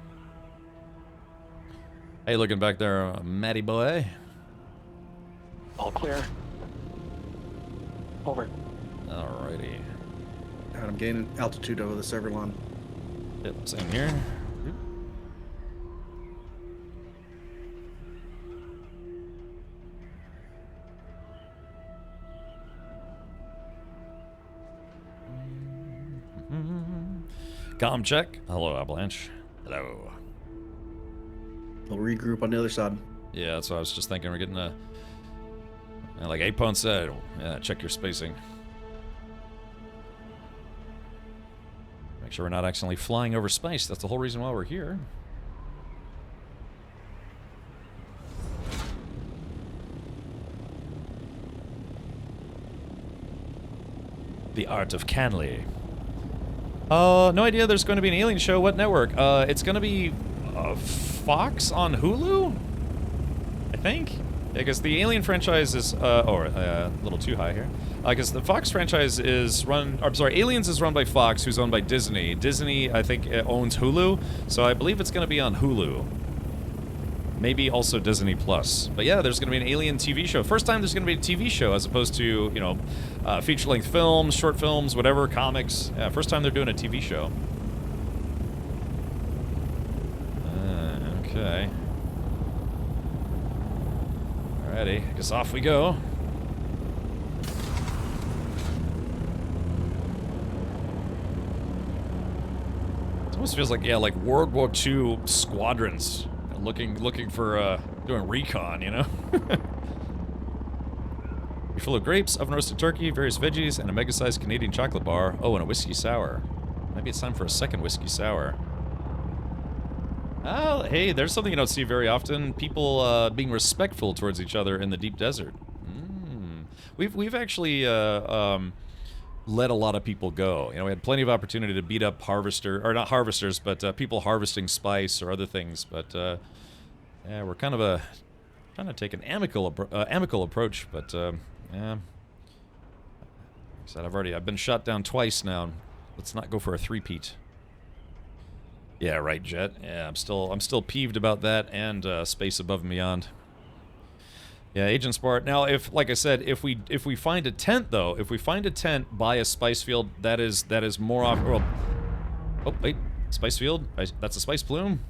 Hey, looking back there, Matty boy. All clear. Over. Alrighty. I'm gaining altitude over the server lawn. Yep, same here. Comm check. Hello, Avalanche. Hello. We'll regroup on the other side. Yeah, that's what I was just thinking. We're getting like Apon said, yeah, check your spacing. Make sure we're not accidentally flying over space. That's the whole reason why we're here. The Art of Canley. No idea there's going to be an alien show. What network? It's going to be Fox on Hulu? I think? Yeah, because the Alien franchise is, a little too high here. Because the Fox franchise is run, I'm sorry, Aliens is run by Fox, who's owned by Disney. Disney, I think, owns Hulu, so I believe it's going to be on Hulu. Maybe also Disney Plus. But yeah, there's going to be an Alien TV show. First time there's going to be a TV show as opposed to, you know, feature-length films, short films, whatever, comics. Yeah, first time they're doing a TV show. Okay. Alrighty, I guess off we go. It almost feels like, yeah, like World War II squadrons. Looking for, doing recon, you know? You're full of grapes, oven-roasted turkey, various veggies, and a mega-sized Canadian chocolate bar. Oh, and a whiskey sour. Maybe it's time for a second whiskey sour. Oh, hey, there's something you don't see very often. People, being respectful towards each other in the deep desert. We've actually, let a lot of people go. You know, we had plenty of opportunity to beat up not harvesters, but people harvesting spice or other things. But yeah, we're kind of trying to take an amicable approach. But yeah, like I said, I've been shot down twice now. Let's not go for a three-peat. Yeah, right, Jet. Yeah, I'm still peeved about that and Space Above and Beyond. Yeah, Agent Spart. Now, like I said, if we find a tent though, if we find a tent by a spice field, that is more off. Well, oh wait, spice field. That's a spice plume.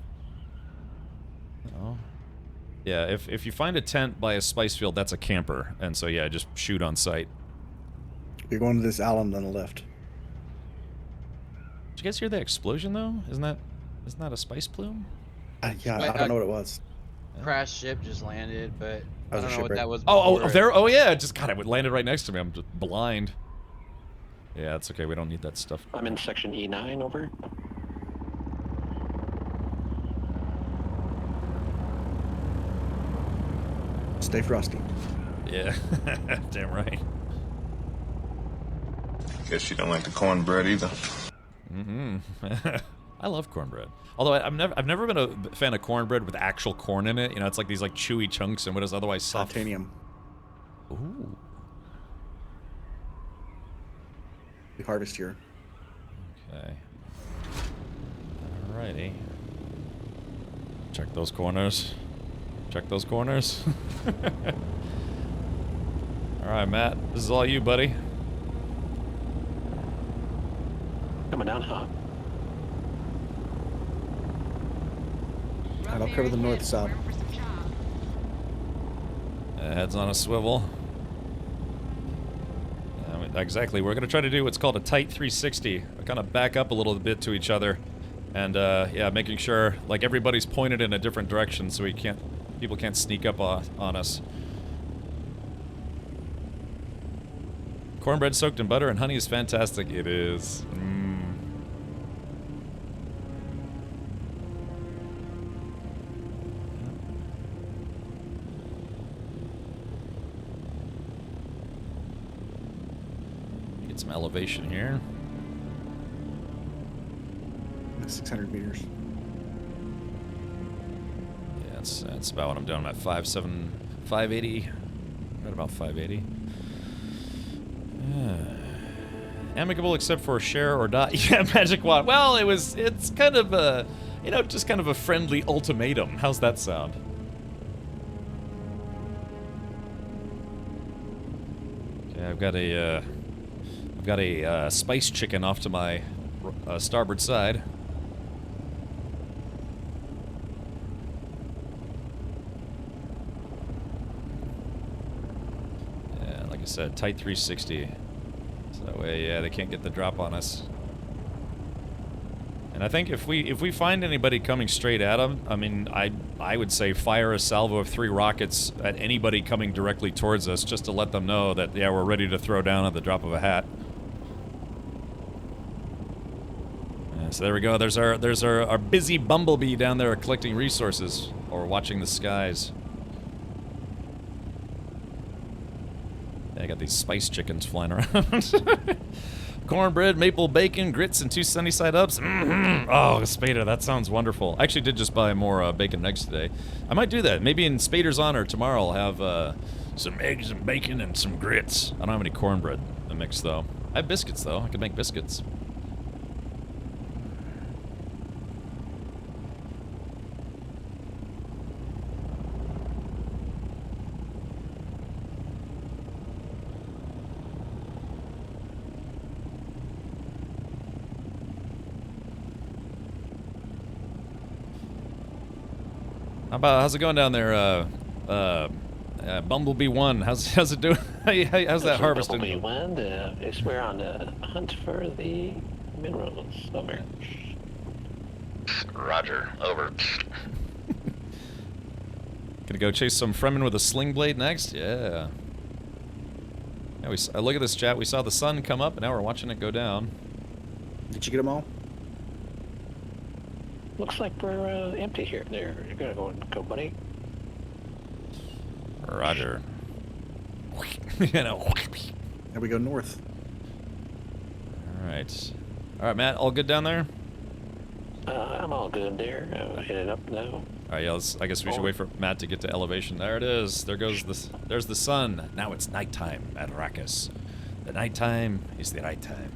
Oh, yeah. If you find a tent by a spice field, that's a camper, and so yeah, just shoot on sight. You're going to this island on the left. Did you guys hear that explosion though? Isn't that a spice plume? Yeah, I don't know what it was. Crash ship just landed, but I don't know what that was. Oh, there. Oh yeah, just God, it landed right next to me. I'm just blind. Yeah, it's okay. We don't need that stuff. I'm in section E9. Over. Stay frosty. Yeah, damn right. Guess you don't like the cornbread either. Mm-hmm. I love cornbread. Although I've never been a fan of cornbread with actual corn in it. You know, it's like these like chewy chunks and what is otherwise soft. Titanium. Ooh. We harvest here. Okay. Alrighty. Check those corners. Check those corners. Alright, Matt. This is all you, buddy. Coming down hot. I'll cover the north side. Heads on a swivel. Exactly. We're going to try to do what's called a tight 360. Kind of back up a little bit to each other. And, yeah, making sure, like, everybody's pointed in a different direction so people can't sneak up on us. Cornbread soaked in butter and honey is fantastic. It is. Get some elevation here. 600 meters. Yeah, that's about what I'm doing. I'm at 580. Right about 580. Amicable except for share or die. Yeah, Magic Wand. Well, it's kind of a, you know, just kind of a friendly ultimatum. How's that sound? Okay, I've got a spice chicken off to my starboard side. Yeah, like I said, tight 360. So that way, yeah, they can't get the drop on us. And I think if we find anybody coming straight at them, I mean, I would say fire a salvo of 3 rockets at anybody coming directly towards us, just to let them know that, yeah, we're ready to throw down at the drop of a hat. Yeah, so there we go. There's our busy bumblebee down there collecting resources or watching the skies. I got these spice chickens flying around. Cornbread, maple bacon, grits, and 2 sunny side ups. Mm-hmm. Oh, Spader, that sounds wonderful. I actually did just buy more bacon eggs today. I might do that. Maybe in Spader's honor tomorrow I'll have some eggs and bacon and some grits. I don't have any cornbread to mix though. I have biscuits though. I can make biscuits. How's it going down there, Bumblebee 1? How's it doing? How's that harvesting? Bumblebee 1, we're on the hunt for the minerals. Over. Roger. Over. Gonna go chase some Fremen with a sling blade next? Yeah. Yeah, look at this, chat. We saw the sun come up, and now we're watching it go down. Did you get them all? Looks like we're empty here. There, you're gonna go, buddy. Roger. You know. Now we go north. right. All right, Matt, all good down there? I'm all good there. Headed up now. All right, yeah, I guess we should wait for Matt to get to elevation. There it is. There's the sun. Now it's nighttime at Arrakis. The nighttime is the right time.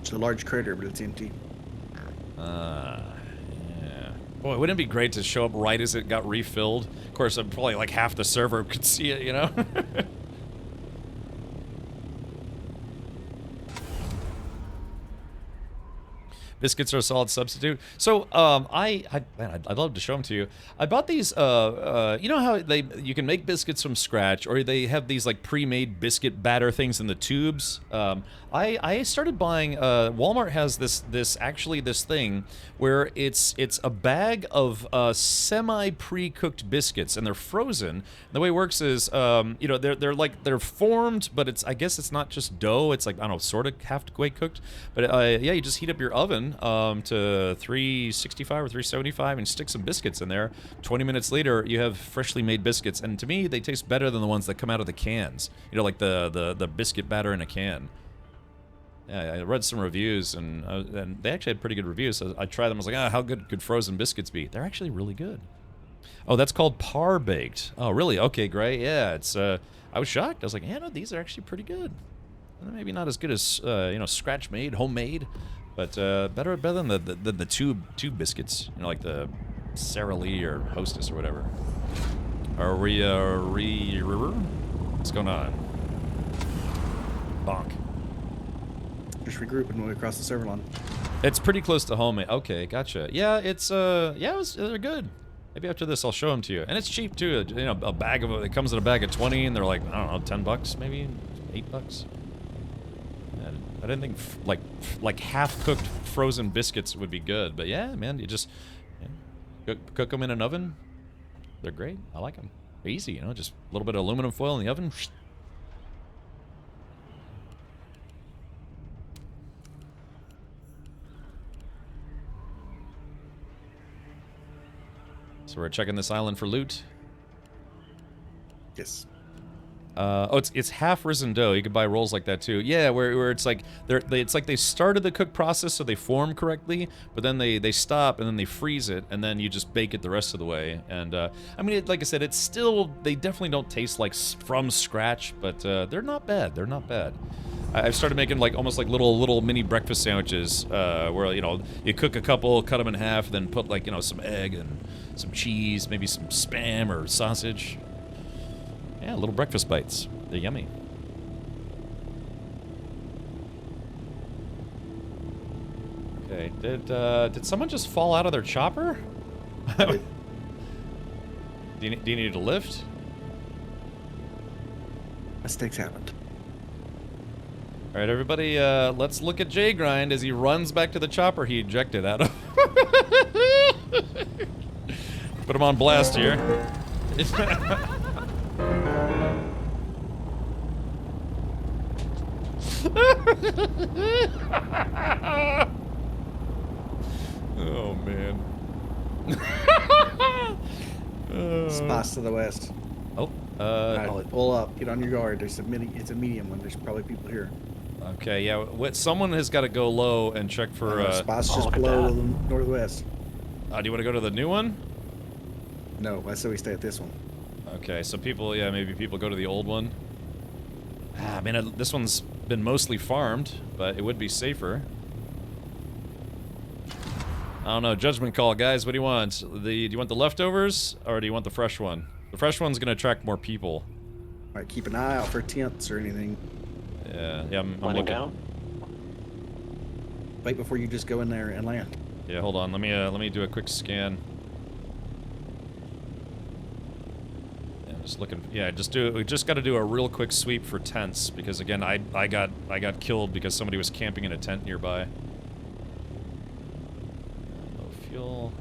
It's a large crater, but it's empty. Yeah. Boy, wouldn't it be great to show up right as it got refilled? Of course, probably like half the server could see it, you know? Biscuits are a solid substitute. So, man, I'd love to show them to you. I bought these, you know how you can make biscuits from scratch, or they have these like pre-made biscuit batter things in the tubes. I started buying, Walmart has this thing where it's a bag of semi-pre-cooked biscuits, and they're frozen. And the way it works is, you know, they're formed, but I guess it's not just dough. It's like, I don't know, sort of halfway cooked. But yeah, you just heat up your oven to 365 or 375 and stick some biscuits in there. 20 minutes later, you have freshly made biscuits, and to me, they taste better than the ones that come out of the cans. You know, like the biscuit batter in a can. Yeah, I read some reviews, and they actually had pretty good reviews. So I tried them. I was like, how good could frozen biscuits be? They're actually really good. Oh, that's called par baked. Oh, really? Okay, great. Yeah, it's. I was shocked. I was like, yeah, no, these are actually pretty good. Maybe not as good as you know, scratch made, homemade, but better than the tube biscuits. You know, like the Sara Lee or Hostess or whatever. Are we what's going on? Bonk. Just regrouping when we cross the server line. It's pretty close to home. Okay, gotcha. Yeah, it's they're good. Maybe after this I'll show them to you. And it's cheap too. You know, it comes in a bag of 20, and they're like, I don't know, $10 maybe, $8. I didn't think like half-cooked frozen biscuits would be good, but yeah, man, you just cook them in an oven. They're great. I like them. They're easy, you know, just a little bit of aluminum foil in the oven. So we're checking this island for loot. Yes. Oh, it's half risen dough. You could buy rolls like that too. Yeah, where it's like it's like they started the cook process so they form correctly, but then they stop and then they freeze it, and then you just bake it the rest of the way. And I mean, like I said, it's still, they definitely don't taste like from scratch, but they're not bad. They're not bad. I've started making like almost like little mini breakfast sandwiches where, you know, you cook a couple, cut them in half, then put like, you know, some egg and some cheese, maybe some Spam or sausage. Yeah, little breakfast bites. They're yummy. Okay, did someone just fall out of their chopper? Do you need a lift? Mistakes happened. All right, everybody, let's look at Jay Grind as he runs back to the chopper he ejected out of. Put him on blast here. Oh, man. Spots to the west. Oh, pull up. Get on your guard. It's a medium one. There's probably people here. Okay, yeah. Someone has got to go low and check for. Spots just below the northwest. Do you want to go to the new one? No, I say we stay at this one. Okay, so people, yeah, maybe people go to the old one. Ah, man, this one's been mostly farmed, but it would be safer. I don't know, judgment call, guys. What do you want? Do you want the leftovers, or do you want the fresh one? The fresh one's gonna attract more people. All right, keep an eye out for tents or anything. Yeah, I'm looking. Down. Wait before you just go in there and land. Yeah, hold on. Let me do a quick scan. Just looking. Yeah, we just got to do a real quick sweep for tents, because again, I got killed because somebody was camping in a tent nearby. Low fuel.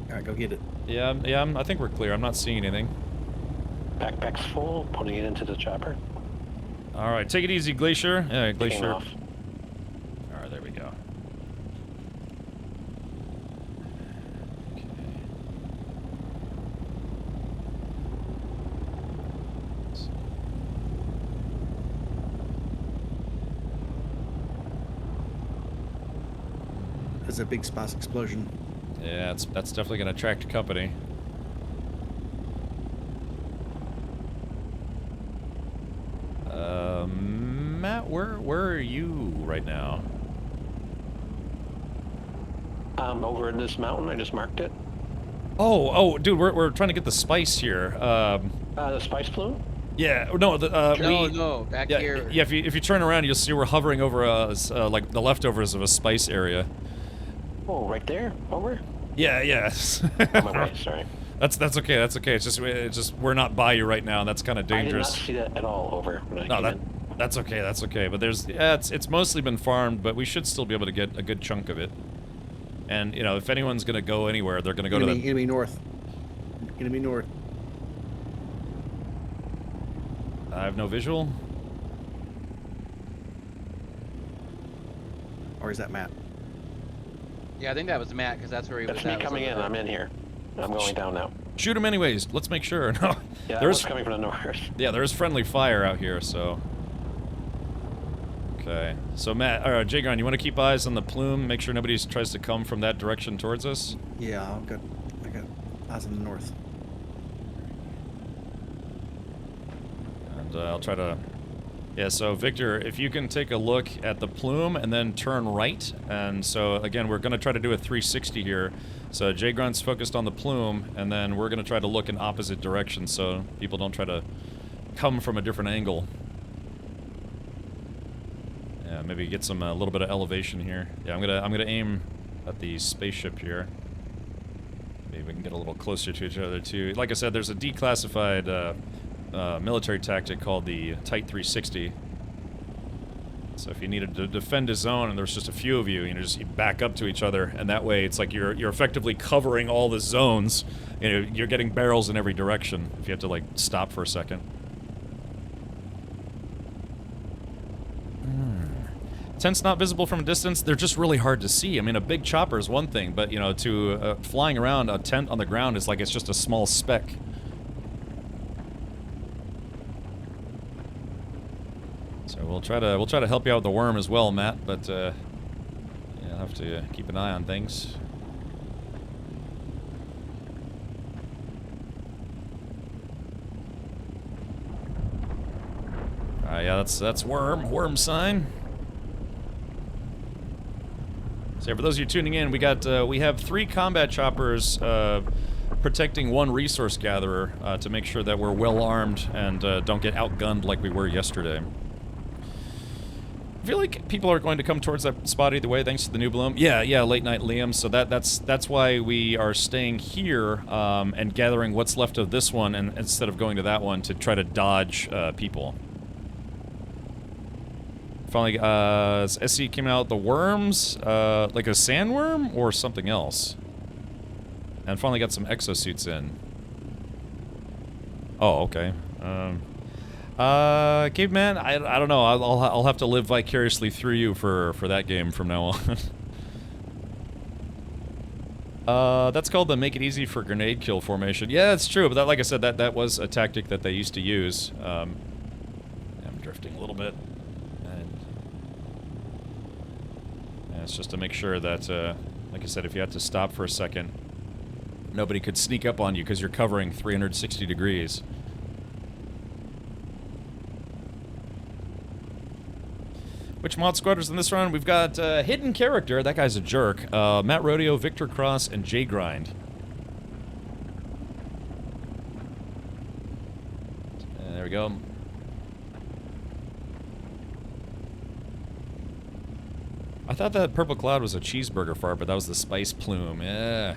All right, go get it. Yeah, I think we're clear. I'm not seeing anything. Backpack's full. Putting it into the chopper. All right, take it easy, Glacier. Yeah, Glacier. Off. All right, there we go. is a big spice explosion. Yeah, that's definitely going to attract company. Matt, where are you right now? Over in this mountain. I just marked it. Oh, dude, we're trying to get the spice here. The spice plume? Yeah, no, no, back here. Yeah, if you turn around, you'll see we're hovering over like the leftovers of a spice area. Oh, right there, over. Yeah. On my way, sorry. That's okay. That's okay. It's just we're not by you right now, and that's kind of dangerous. I did not see that at all over when I came in. That's okay. That's okay. But there's it's mostly been farmed, but we should still be able to get a good chunk of it. And you know, if anyone's gonna go anywhere, they're gonna go to the enemy north. Enemy north. I have no visual. Or is that Matt? Yeah, I think that was Matt, because that's where he was. That's me coming in. I'm in here. I'm going down now. Shoot him anyways. Let's make sure. No. Yeah, there's coming from the north. Yeah, there's friendly fire out here, so. Okay. So Matt, or Jagon, you want to keep eyes on the plume, make sure nobody tries to come from that direction towards us? Yeah, I got eyes on the north. And I'll try to... Yeah, so Victor, if you can take a look at the plume and then turn right. And so, again, we're going to try to do a 360 here. So Jagron's focused on the plume, and then we're going to try to look in opposite directions so people don't try to come from a different angle. Yeah, maybe get some a little bit of elevation here. Yeah, I'm gonna aim at the spaceship here. Maybe we can get a little closer to each other too. Like I said, there's a declassified military tactic called the Tight 360. So if you needed to defend a zone and there's just a few of you, you just you back up to each other, and that way it's like you're effectively covering all the zones. You know, you're getting barrels in every direction if you have to like stop for a second. Tents not visible from a distance, they're just really hard to see. I mean, a big chopper is one thing, but, you know, to flying around a tent on the ground is like it's just a small speck. So we'll try to help you out with the worm as well, Matt, but, yeah, I'll have to keep an eye on things. Yeah, that's worm sign. So for those of you tuning in, we have 3 combat choppers protecting 1 resource gatherer to make sure that we're well armed and don't get outgunned like we were yesterday. I feel like people are going to come towards that spot either way, thanks to the new bloom. Yeah, late night Liam. So that's why we are staying here and gathering what's left of this one, and instead of going to that one to try to dodge people. Finally, SC came out the worms, like a sandworm or something else. And finally got some exosuits in. Oh, okay. Caveman, I don't know. I'll have to live vicariously through you for that game from now on. That's called the make it easy for grenade kill formation. Yeah, it's true, but that, like I said, that was a tactic that they used to use. I'm drifting a little bit. It's just to make sure that, like I said, if you had to stop for a second, nobody could sneak up on you because you're covering 360 degrees. Which mod squatters in this round? We've got Hidden Character, that guy's a jerk, Matt Rodeo, Victor Cross, and J Grind. There we go. I thought that purple cloud was a cheeseburger fart, but that was the spice plume. Yeah.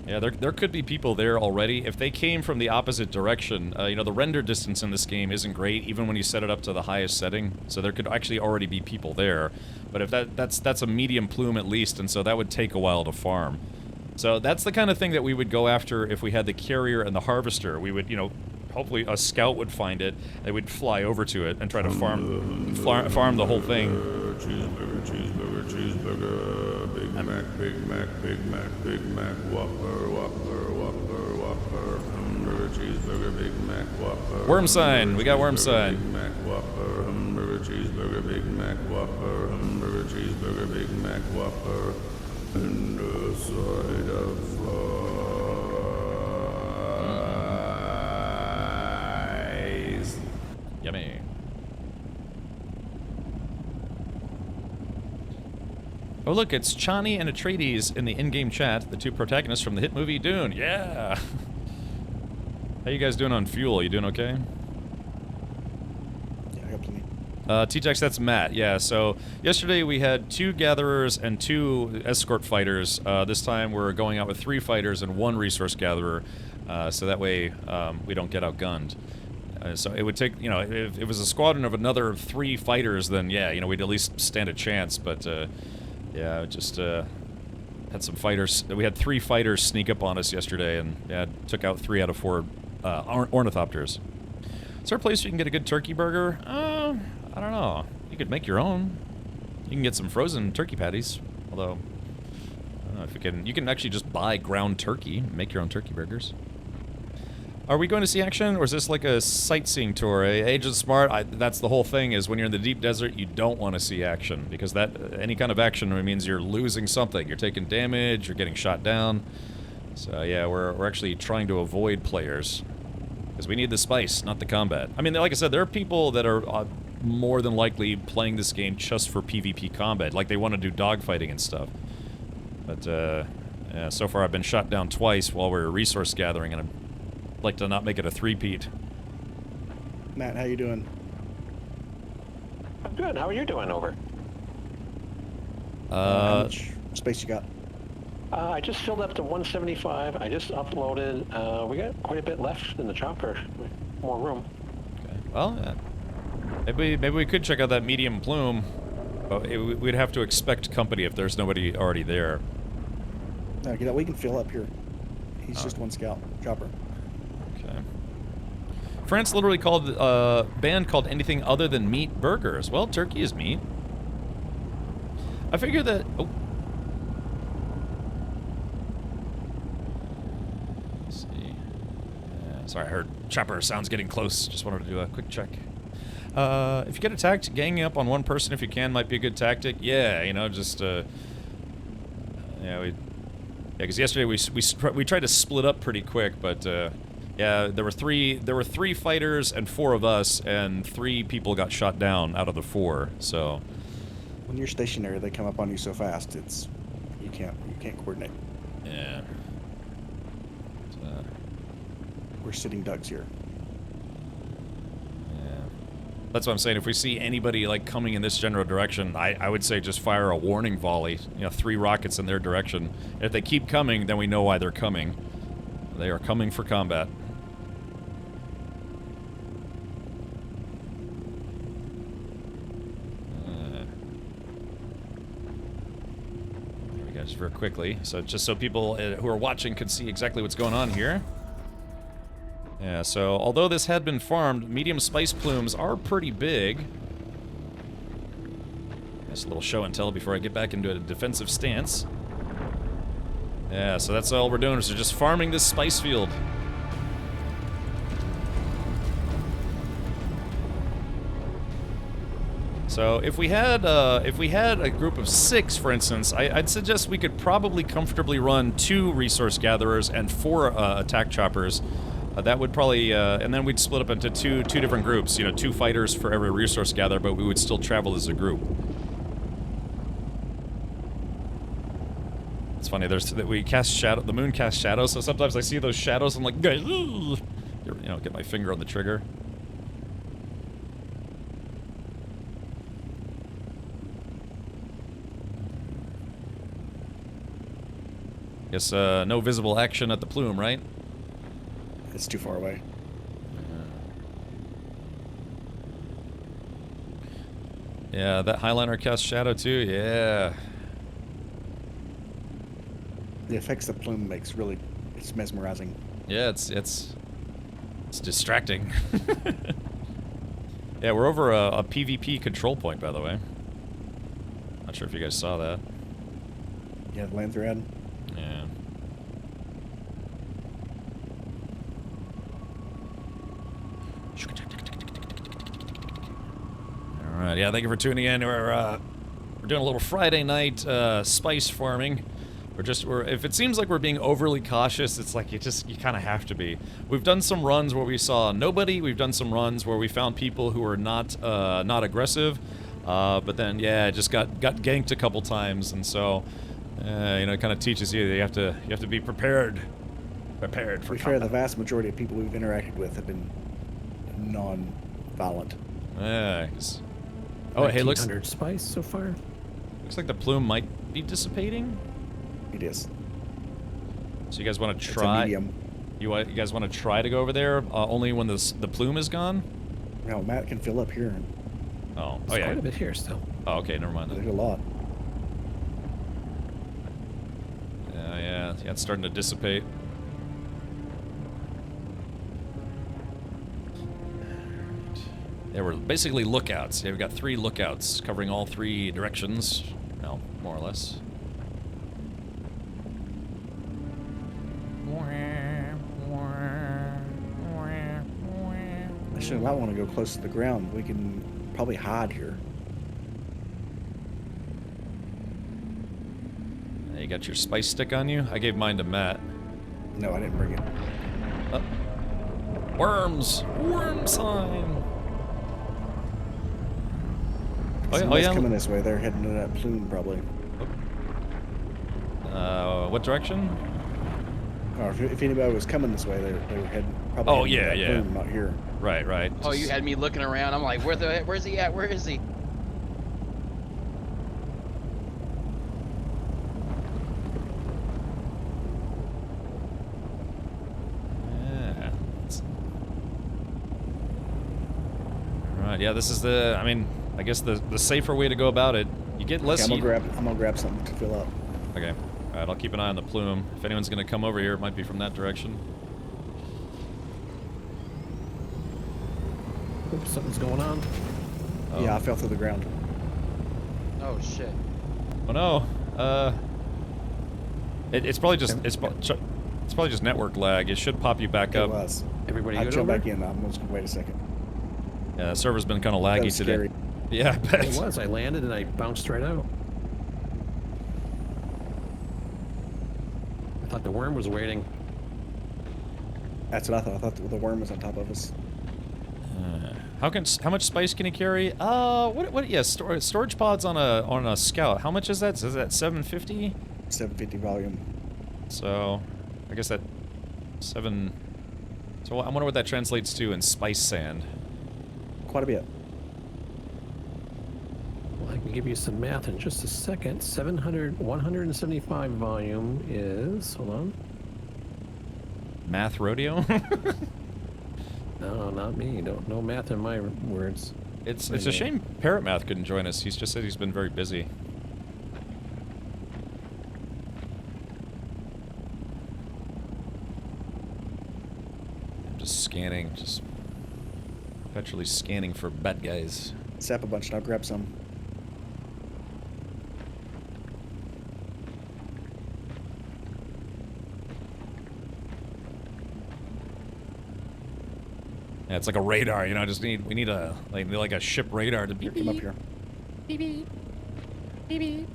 Yeah, there could be people there already. If they came from the opposite direction, you know, the render distance in this game isn't great, even when you set it up to the highest setting. So there could actually already be people there. But if that's a medium plume at least, and so that would take a while to farm. So that's the kind of thing that we would go after if we had the carrier and the harvester. We would, you know, hopefully a scout would find it, they would fly over to it and try to farm the whole thing. Cheeseburger, cheeseburger, cheeseburger, Big Mac, Big Mac, Big Mac, Big Mac, Whopper, Whopper, Whopper, Whopper, hamburger, cheeseburger, Big Mac, Whopper. Worm sign, we got worm sign. Big Mac, Whopper, hamburger, cheeseburger, Big Mac, Whopper, hamburger, cheeseburger, Big Mac, Whopper, and a side of fries. Yummy. Oh look, it's Chani and Atreides in the in-game chat, the two protagonists from the hit movie Dune. Yeah! How you guys doing on fuel? You doing okay? Yeah, I got plenty. T-Tex, that's Matt. Yeah, so yesterday we had 2 gatherers and 2 escort fighters. This time we're going out with 3 fighters and 1 resource gatherer, so that way we don't get outgunned. So it would take, you know, if it was a squadron of another 3 fighters, then yeah, you know, we'd at least stand a chance, but yeah, just had some fighters. We had 3 fighters sneak up on us yesterday, and yeah, took out 3 out of 4 ornithopters. Is there a place you can get a good turkey burger? I don't know. You could make your own. You can get some frozen turkey patties, although I don't know if you can actually just buy ground turkey, make your own turkey burgers. Are we going to see action, or is this like a sightseeing tour? Agent Smart, that's the whole thing, is when you're in the deep desert, you don't want to see action, because that any kind of action means you're losing something. You're taking damage, you're getting shot down. So yeah, we're actually trying to avoid players, because we need the spice, not the combat. I mean, like I said, there are people that are more than likely playing this game just for PvP combat, like they want to do dogfighting and stuff. But yeah, so far I've been shot down twice while we were resource gathering, and I'd like to not make it a three-peat. Matt, how you doing? I'm good. How are you doing over? How much space you got? I just filled up to 175. I just uploaded. We got quite a bit left in the chopper. More room. Okay. Well, maybe we could check out that medium plume. But we'd have to expect company if there's nobody already there. No, we can fill up here. He's just 1 scout chopper. Okay. France literally called banned called anything other than meat burgers. Well, turkey is meat. I figure that. Oh. Let's see. Yeah, sorry, I heard chopper sounds getting close. Just wanted to do a quick check. If you get attacked, ganging up on one person if you can might be a good tactic. Yeah, you know, just yeah, because yesterday we tried to split up pretty quick, but yeah, there were three fighters and 4 of us, and 3 people got shot down out of the 4. So when you're stationary, they come up on you so fast, you can't coordinate. Yeah. We're sitting ducks here. That's what I'm saying. If we see anybody like coming in this general direction, I would say just fire a warning volley. You know, 3 rockets in their direction. If they keep coming, then we know why they're coming. They are coming for combat. There we go, just very quickly. So just so people who are watching can see exactly what's going on here. Yeah, so although this had been farmed, medium spice plumes are pretty big. Just a little show and tell before I get back into a defensive stance. Yeah, so that's all we're doing, is we're just farming this spice field. So if we had a group of 6, for instance, I'd suggest we could probably comfortably run 2 resource gatherers and 4 attack choppers. That would probably, and then we'd split up into two different groups. You know, 2 fighters for every resource gatherer, but we would still travel as a group. It's funny. We cast shadow. The moon casts shadows, so sometimes I see those shadows. I'm like, guys, you know, get my finger on the trigger. Guess no visible action at the plume, right? It's too far away. Yeah, that Highliner casts shadow too. Yeah. The effects the plume makes it's mesmerizing. Yeah, it's distracting. Yeah, we're over a PvP control point, by the way. Not sure if you guys saw that. Yeah, the land thread. Yeah. Alright, yeah, thank you for tuning in. We're We're doing a little Friday night spice farming. If it seems like we're being overly cautious, it's like you kind of have to be. We've done some runs where we saw nobody. We've done some runs where we found people who are not aggressive, but then yeah, just got ganked a couple times, and so you know, it kind of teaches you that you have to be prepared for To be fair, combat. the vast majority of people we've interacted with have been non-violent. Yeah. Oh, hey, looks 100 spice so far. Looks like the plume might be dissipating. It is. So you guys want to It's a try? medium. You guys want to try to go over there only when the plume is gone? No, Matt can fill up here. Oh, There's yeah. quite a bit here still. Oh, okay, never mind. There's a lot. Yeah, it's starting to dissipate. Yeah, we're basically lookouts. Yeah, we've got 3 lookouts covering all 3 directions. Well, more or less. Actually, I might want to go close to the ground. We can probably hide here. You got your spice stick on you? I gave mine to Matt. No, I didn't bring it. Worms! Worm sign! Somebody's coming this way. They're heading to that plume, probably. What direction? Or if anybody was coming this way, they were heading probably. Oh, heading to yeah, that yeah. plume, not here. Right. Oh, you had me looking around. I'm like, where's he at? Where is he? Yeah. Right, yeah, this is I mean, I guess the safer way to go about it. You get less Okay, heat. I'm gonna grab something to fill up. Okay. Alright, I'll keep an eye on the plume. If anyone's gonna come over here, it might be from that direction. Oops, something's going on. Oh. Yeah, I fell through the ground. Oh shit. Oh no. It's probably just it's probably just network lag. It should pop you back It up. was. Everybody I good jumped over? back in. I'm just gonna wait a second. Yeah, the server's been kind of That laggy was today. scary. Yeah, I bet. It was. I landed and I bounced right out. I thought the worm was waiting. That's what I thought. I thought the worm was on top of us. How much spice can he carry? What? Yeah, storage pods on a scout. How much is that? Is that 750? 750 volume. So, I guess that 7. So I wonder what that translates to in spice sand. Quite a bit. Well, I can give you some math in just a second. 175 volume is, hold on. Math rodeo? No, not me. No math in my words. It's a shame Parrot Math couldn't join us. He's just said he's been very busy. I'm just scanning, just perpetually scanning for bad guys. Sap a bunch and I'll grab some. Yeah, it's like a radar, you know. We need a like a ship radar to beep. Come up here. Beep beep. Beep beep.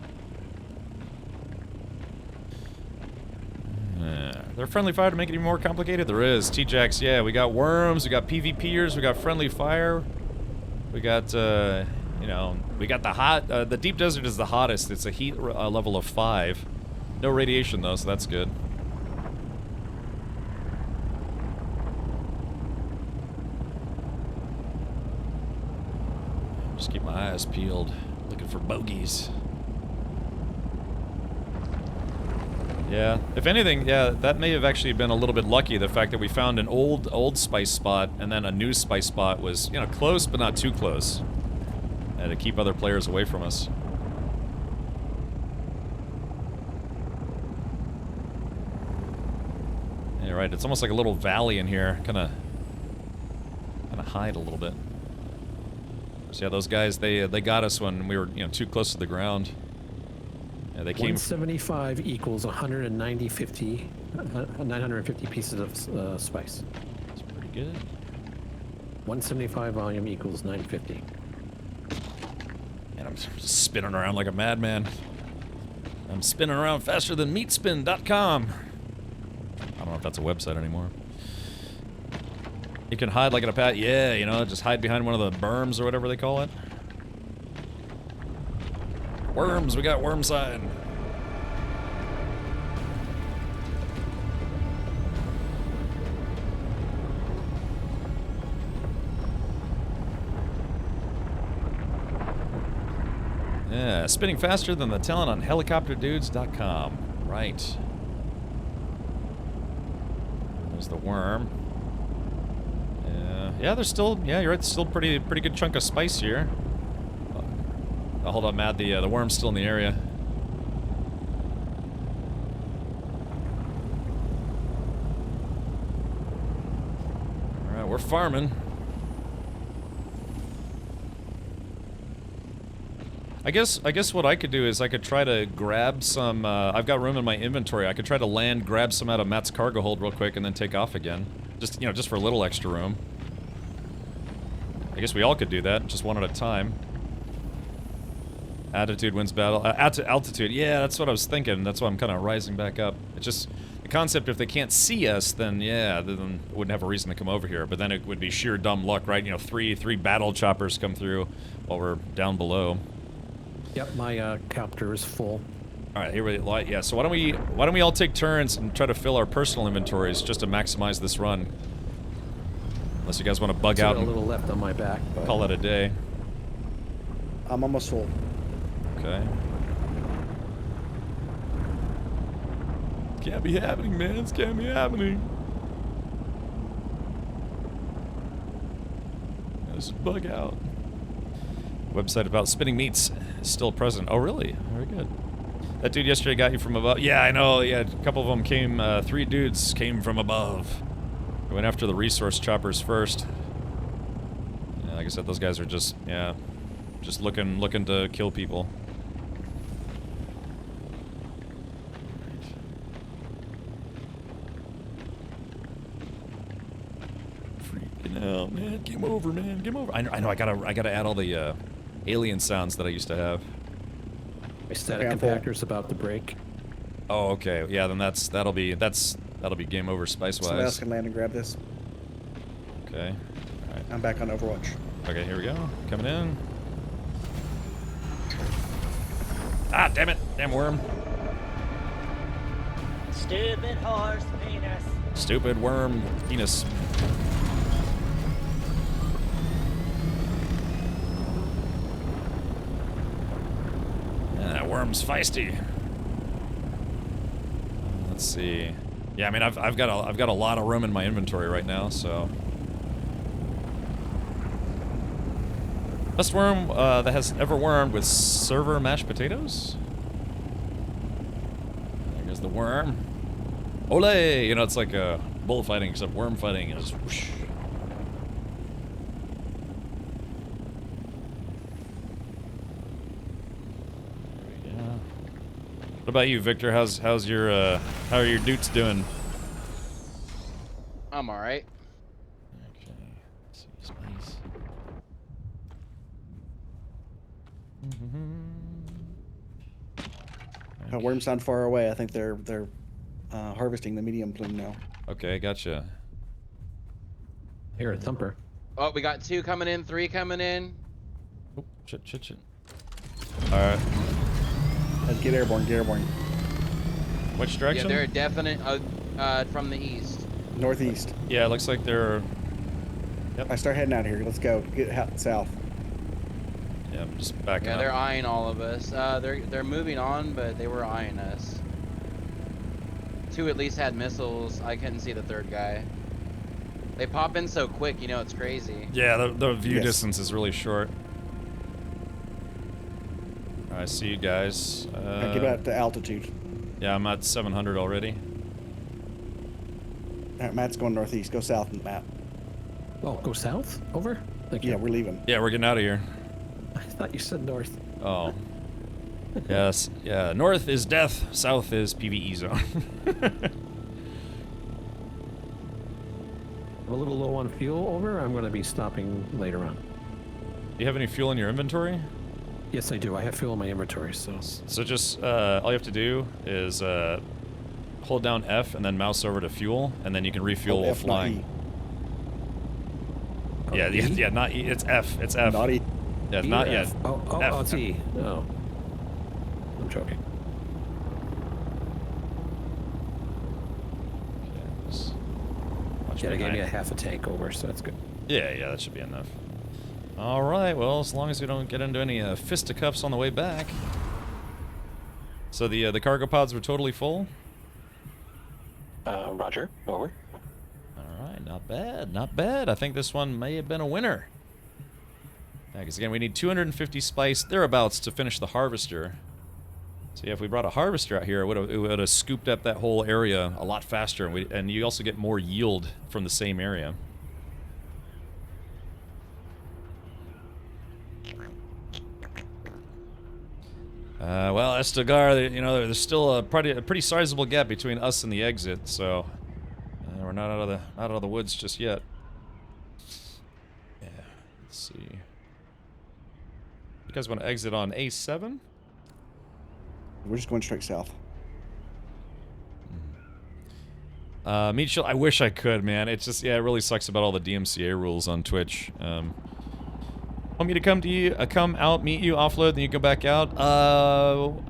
There friendly fire to make it even more complicated? There is. T-Jax, yeah. We got worms, we got PvPers, we got friendly fire. We got, you know, we got the deep desert is the hottest. It's a heat level of 5. No radiation though, so that's good. Just keep my eyes peeled, looking for bogeys. Yeah, if anything, yeah, that may have actually been a little bit lucky, the fact that we found an old spice spot, and then a new spice spot was, you know, close, but not too close. To keep other players away from us. Yeah, right, it's almost like a little valley in here, kinda hide a little bit. So yeah, those guys, they got us when we were, you know, too close to the ground. Yeah, they came. 175 equals 950 pieces of spice. That's pretty good. 175 volume equals 950. And I'm spinning around like a madman. I'm spinning around faster than meatspin.com. I don't know if that's a website anymore. You can hide like in a pat. Yeah, you know, just hide behind one of the berms or whatever they call it. Worms, we got worm sign. Yeah, spinning faster than the talent on helicopterdudes.com. Right. There's the worm. Yeah, there's still, yeah, you're right, there's still pretty good chunk of spice here. Hold on, Matt, the worm's still in the area. Alright, we're farming. I guess what I could do is I could try to grab some, I've got room in my inventory. I could try to land, grab some out of Matt's cargo hold real quick, and then take off again. Just, you know, just for a little extra room. I guess we all could do that, just one at a time. Attitude wins battle. Altitude, yeah, that's what I was thinking. That's why I'm kind of rising back up. It's just, the concept, if they can't see us, then yeah, then wouldn't have a reason to come over here. But then it would be sheer dumb luck, right? You know, three battle choppers come through while we're down below. Yep, my copter is full. All right, here we go. Yeah. So why don't we all take turns and try to fill our personal inventories just to maximize this run. Unless you guys want to bug out. A little left on my back. But... call it a day. I'm almost full. Okay. Can't be happening, man. This can't be happening. This is bug out. Website about spinning meats is still present. Oh, really? Very good. That dude yesterday got you from above. Yeah, I know. Yeah, a couple of them came. 3 dudes came from above. I went after the resource choppers first. Yeah, like I said, those guys are just, yeah, just looking to kill people. Freaking out, man! Game over, man! Game over! I know. I gotta add all the alien sounds that I used to have. My static compactor's about to break. Oh, okay. Yeah, then that'll be game over spice-wise. Somebody else can land and grab this. Okay. All right. I'm back on Overwatch. Okay, here we go. Coming in. Ah, damn it! Damn worm. Stupid horse penis. Stupid worm penis. Yeah, that worm's feisty. Let's see. Yeah, I mean, I've got a lot of room in my inventory right now, so. Best worm that has ever wormed with server mashed potatoes. There goes the worm. Ole! You know, it's like bullfighting except worm fighting is whoosh. What about you, Victor? How's your how are your dudes doing? I'm all right. Okay. Let's see, spice. Worms sound far away. I think they're harvesting the medium plume now. Okay, gotcha. Here, a thumper. Oh, we got 2 coming in, 3 coming in. Oh, shit. All right. Get airborne. Which direction? Yeah, they're definite from the east. Northeast. Yeah, it looks like they're... Yep. I start heading out here. Let's go. Get south. Yeah, I'm just backing up. Yeah, they're eyeing all of us. They're moving on, but they were eyeing us. 2 at least had missiles. I couldn't see the 3rd guy. They pop in so quick, you know, it's crazy. Yeah, the view distance is really short. I see you guys. Get out to altitude. Yeah, I'm at 700 already. All right, Matt's going northeast. Go south, Matt. Oh, go south? Over? Thank you. Yeah, we're leaving. Yeah, we're getting out of here. I thought you said north. Oh. Yes. Yeah. North is death. South is PvE zone. I'm a little low on fuel. Over. I'm going to be stopping later on. Do you have any fuel in your inventory? Yes, I do. I have fuel in my inventory, so. So just all you have to do is hold down F and then mouse over to fuel, and then you can refuel while F, not flying. E. Yeah, not E. It's F. It's F. Not E. Yeah, not yet. F. Oh, it's E. Oh. I'm joking. Yeah, they gave me a half a tank over, so that's good. Yeah, that should be enough. All right, well, as long as we don't get into any fisticuffs on the way back. So the cargo pods were totally full? Roger, over. All right, not bad, not bad. I think this one may have been a winner. Yeah, because again, we need 250 spice, thereabouts, to finish the harvester. So yeah, if we brought a harvester out here, it would have scooped up that whole area a lot faster, and you also get more yield from the same area. Well, Estegar, you know, there's still a pretty sizable gap between us and the exit, so we're not out of the woods just yet. Yeah, let's see. You guys want to exit on A7? We're just going straight south. Meat Shield, I wish I could, man. It's just, yeah, it really sucks about all the DMCA rules on Twitch. Want me to come to you, come out, meet you, offload, then you go back out? Well,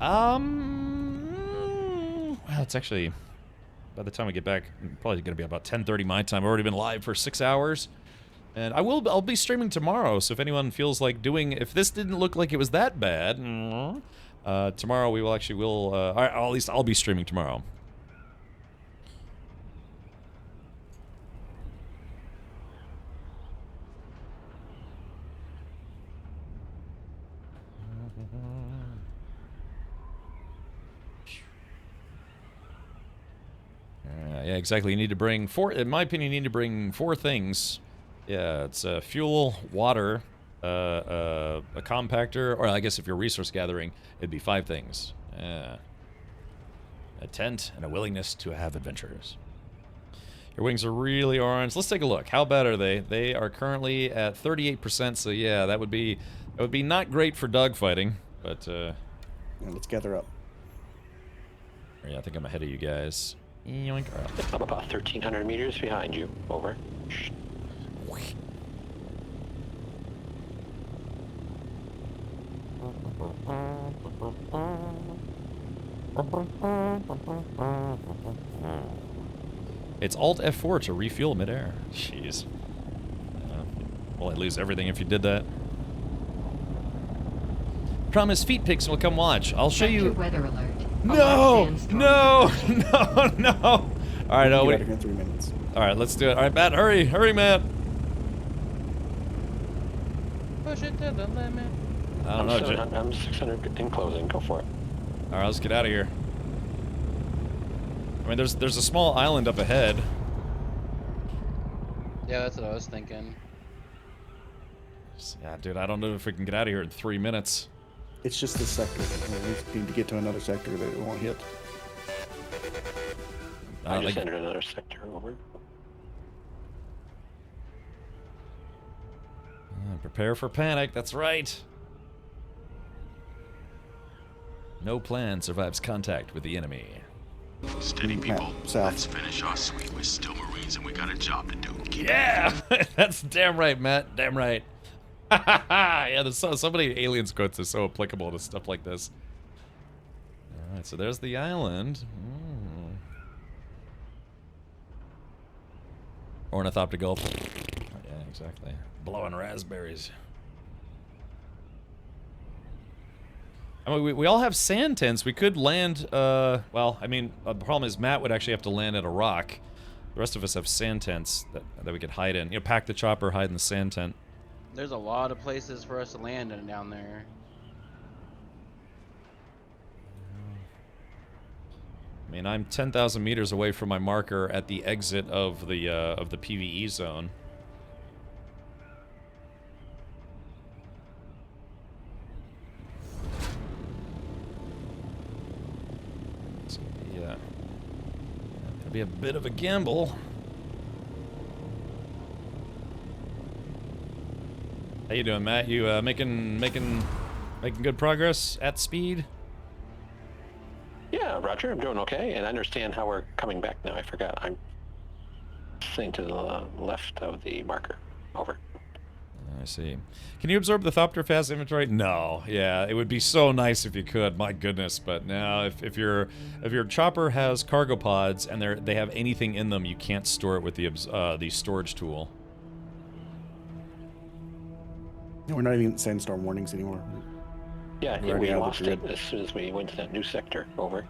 it's actually, by the time we get back, probably gonna be about 10:30 my time. I've already been live for 6 hours. And I'll be streaming tomorrow, so if anyone feels like if this didn't look like it was that bad, tomorrow we will actually, or at least I'll be streaming tomorrow. Yeah, exactly. You need to bring in my opinion, you need to bring 4 things. Yeah, it's fuel, water, a compactor, or I guess if you're resource gathering, it'd be 5 things. A tent, and a willingness to have adventures. Your wings are really orange. Let's take a look. How bad are they? They are currently at 38%, so yeah, that would be not great for dogfighting, but yeah, let's gather up. Yeah, I think I'm ahead of you guys. Yoink. I'm about 1,300 meters behind you. Over. It's Alt F4 to refuel midair. Jeez. Well, I'd lose everything if you did that. Promise feet pics will come watch. I'll show you. Weather alert. No! No! No! Alright, no, wait. 3 minutes. Alright, let's do it. Alright, Matt, hurry! Hurry, Matt! Push it to the limit. I don't know, I'm 600 in closing. Go for it. Alright, let's get out of here. I mean, there's a small island up ahead. Yeah, that's what I was thinking. Yeah, dude, I don't know if we can get out of here in 3 minutes. It's just this sector. We need to get to another sector that it won't hit. I just entered another sector. Over. Prepare for panic, that's right. No plan survives contact with the enemy. Steady, people. South. Let's finish our sweep. We're still Marines and we got a job to do. Yeah! That's damn right, Matt. Damn right. Yeah, there's so many aliens quotes are so applicable to stuff like this. Alright, so there's the island. Ornithoptical. Yeah, exactly. Blowing raspberries. I mean, we all have sand tents. We could land, well, I mean, the problem is Matt would actually have to land at a rock. The rest of us have sand tents that we could hide in. You know, pack the chopper, hide in the sand tent. There's a lot of places for us to land in down there. I mean, I'm 10,000 meters away from my marker at the exit of the PvE zone. So, yeah, it'll be a bit of a gamble. How you doing, Matt? You making Making good progress at speed? Yeah, Roger, I'm doing okay, and I understand how we're coming back now. I forgot. I'm sitting to the left of the marker. Over. I see. Can you absorb the Thopter fast inventory? No. Yeah, it would be so nice if you could. My goodness, but now if your chopper has cargo pods and they have anything in them, you can't store it with the storage tool. We're not even sandstorm warnings anymore. Yeah, we lost it as soon as we went to that new sector. Over.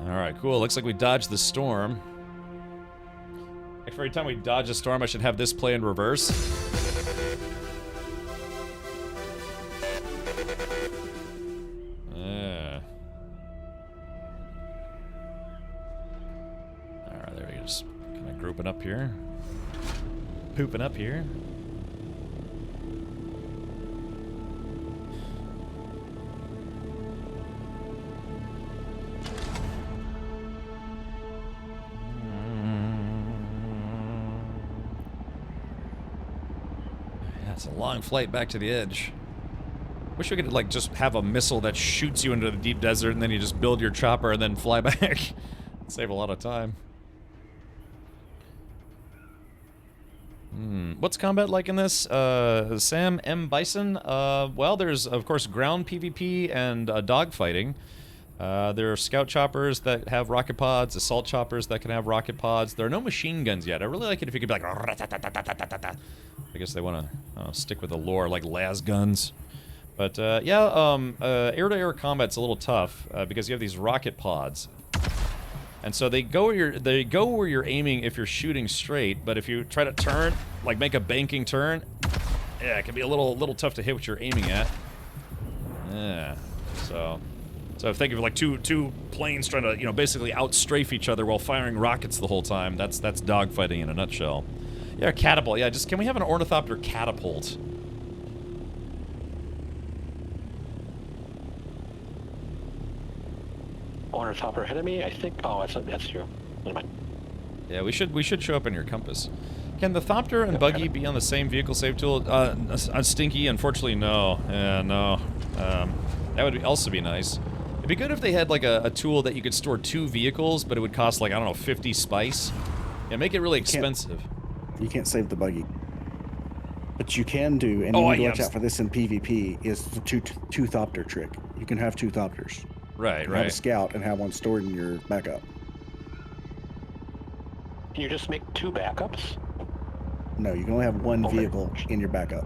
Alright, cool. Looks like we dodged the storm. Every time we dodge a storm, I should have this play in reverse. Yeah. Alright, there we go. Just kind of grouping up here. Pooping up here. It's a long flight back to the edge. Wish we could, like, just have a missile that shoots you into the deep desert and then you just build your chopper and then fly back. Save a lot of time. What's combat like in this? Sam M. Bison? Well, there's, of course, ground PvP and dogfighting. There are scout choppers that have rocket pods, assault choppers that can have rocket pods. There are no machine guns yet. I really like it if you could be like... I guess they want to stick with the lore, like las guns. But, yeah, air-to-air combat's a little tough, because you have these rocket pods. And so they go where you're aiming if you're shooting straight, but if you try to turn, like make a banking turn, yeah, it can be a little tough to hit what you're aiming at. Yeah, so think of like two planes trying to, you know, basically outstrafe each other while firing rockets the whole time. That's dogfighting in a nutshell. Yeah, catapult. Yeah, just can we have an ornithopter catapult? Ornithopter ahead of me, I think. Oh, that's true. Never mind. Yeah, we should show up in your compass. Can the Thopter and Buggy be on the same vehicle save tool? Stinky, unfortunately, no. Yeah, no. That would also be nice. It'd be good if they had like a tool that you could store 2 vehicles, but it would cost like, I don't know, 50 spice. Yeah, make it really expensive. You can't save the Buggy. But you can do, and you need to watch out for this in PvP, is the two Thopter trick. You can have 2 Thopters. Right, Have a scout and have one stored in your backup. Can you just make 2 backups? No, you can only have 1 vehicle in your backup.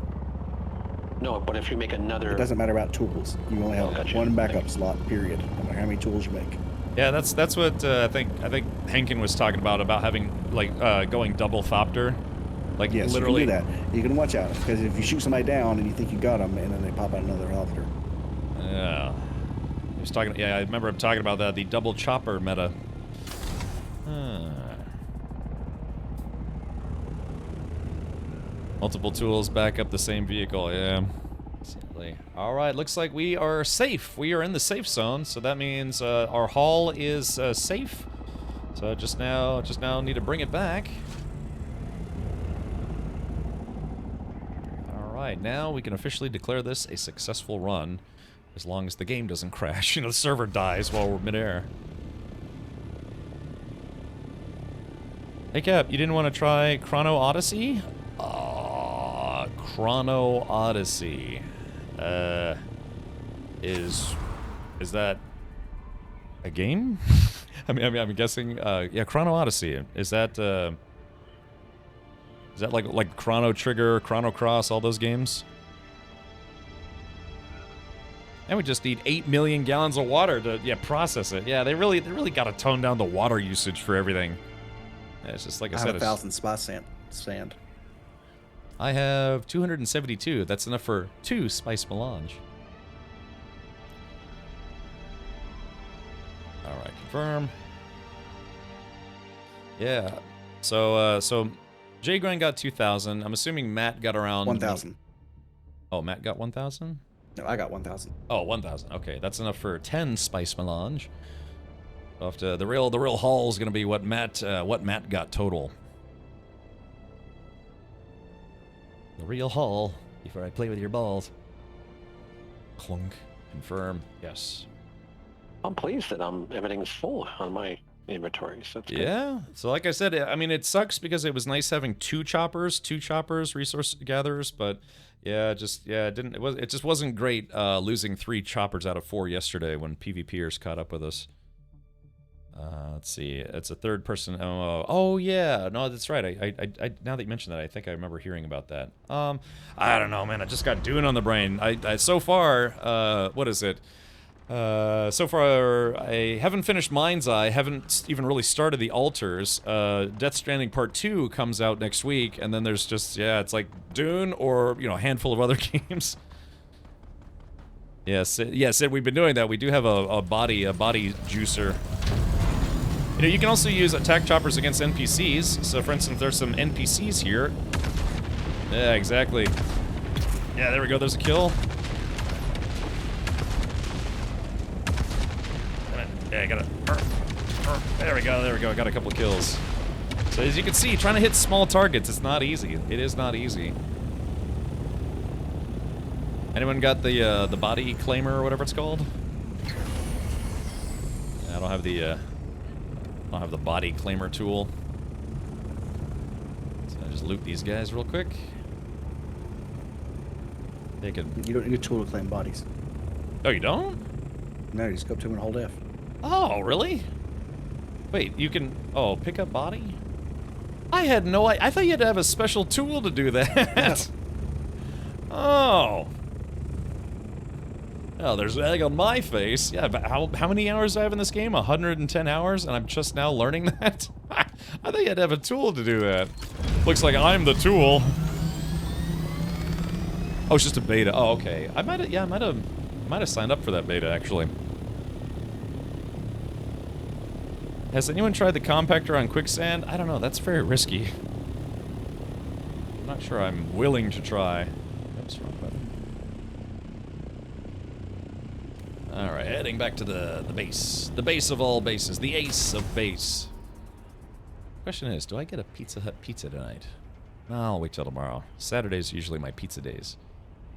No, but if you make another... It doesn't matter about tools. You only have 1 backup slot, period, no matter how many tools you make. Yeah, that's what I think Henkin was talking about having, like, going double Thopter. Like, yes, literally... you can do that. You can watch out, because if you shoot somebody down and you think you got them, and then they pop out another Thopter. Yeah. I remember him talking about that, the double chopper meta. Multiple tools back up the same vehicle, yeah. Sadly. Alright, looks like we are safe. We are in the safe zone, so that means our haul is safe. So just now need to bring it back. Alright, now we can officially declare this a successful run. As long as the game doesn't crash. You know, the server dies while we're midair. Hey Cap, you didn't want to try Chrono Odyssey? Chrono Odyssey. Is that a game? I'm guessing, yeah, Chrono Odyssey. Is that like Chrono Trigger, Chrono Cross, all those games? And we just need 8 million gallons of water to, process it. Yeah, they really got to tone down the water usage for everything. Yeah, it's just like I said. I have 1,000 spice sand. I have 272. That's enough for 2 spice melange. All right, confirm. Yeah. So Jay Grind got 2,000. I'm assuming Matt got around 1,000. Oh, Matt got 1,000? No, I got 1,000. Oh, 1,000. Okay, that's enough for 10 spice melange. The real haul is going to be what Matt got total. The real Hull before I play with your balls. Clunk. Confirm. Yes. I'm pleased that everything's full on my inventory. So that's good. Yeah. So like I said, I mean, it sucks because it was nice having two choppers, resource gatherers, but yeah, it just wasn't great losing 3 choppers out of 4 yesterday when PvPers caught up with us. Let's see. It's a third person. Oh yeah. No, that's right. I now that you mentioned that, I think I remember hearing about that. I don't know, man. I just got Dune on the brain. I so far, what is it? So far, I haven't finished Mind's Eye, haven't even really started the Altars. Death Stranding Part 2 comes out next week, and then there's just, yeah, it's like Dune or, you know, a handful of other games. Yes, we've been doing that. We do have a body juicer. You know, you can also use attack choppers against NPCs. So, for instance, there's some NPCs here. Yeah, exactly. Yeah, there we go. There's a kill. Yeah, I got it. There we go. I got a couple of kills. So as you can see, trying to hit small targets, it's not easy. It is not easy. Anyone got the body claimer or whatever it's called? I don't have the body claimer tool. So I just loot these guys real quick. They can. You don't need a tool to claim bodies. Oh, you don't? No, you just go up to them and hold F. Oh, really? Wait, you can... Oh, pick up body? I had no idea. I thought you had to have a special tool to do that. Oh. Oh, there's egg on my face. Yeah, but how many hours do I have in this game? 110 hours, and I'm just now learning that? I thought you had to have a tool to do that. Looks like I'm the tool. Oh, it's just a beta. Oh, okay. I might have signed up for that beta, actually. Has anyone tried the compactor on quicksand? I don't know, that's very risky. I'm not sure I'm willing to try. Oops, wrong button. Alright, heading back to the base. The base of all bases. The ace of base. Question is, do I get a Pizza Hut pizza tonight? No, I'll wait till tomorrow. Saturdays are usually my pizza days.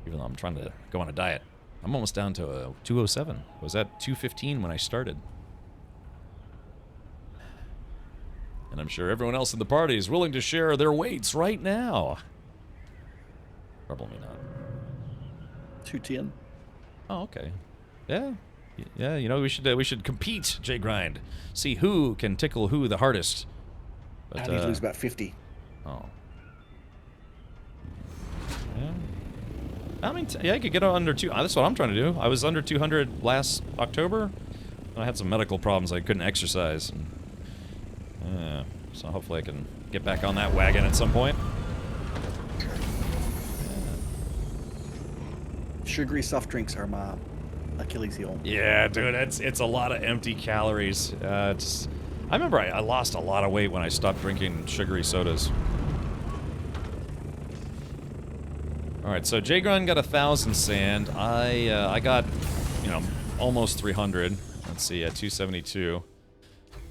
Even though I'm trying to go on a diet. I'm almost down to a 207. I was at 215 when I started. And I'm sure everyone else in the party is willing to share their weights right now. Probably not. 210. Oh, okay. Yeah. Yeah, you know, we should compete, J-Grind. See who can tickle who the hardest. But, I need to lose about 50. Oh. Yeah. I mean, yeah, I could get under 2. That's what I'm trying to do. I was under 200 last October. And I had some medical problems. I couldn't exercise. And, so hopefully I can get back on that wagon at some point. Sugary soft drinks are my Achilles heel. Yeah, dude, it's a lot of empty calories. I remember I lost a lot of weight when I stopped drinking sugary sodas. All right, so J-Grun got 1,000 sand. I got, you know, almost 300. Let's see, at 272.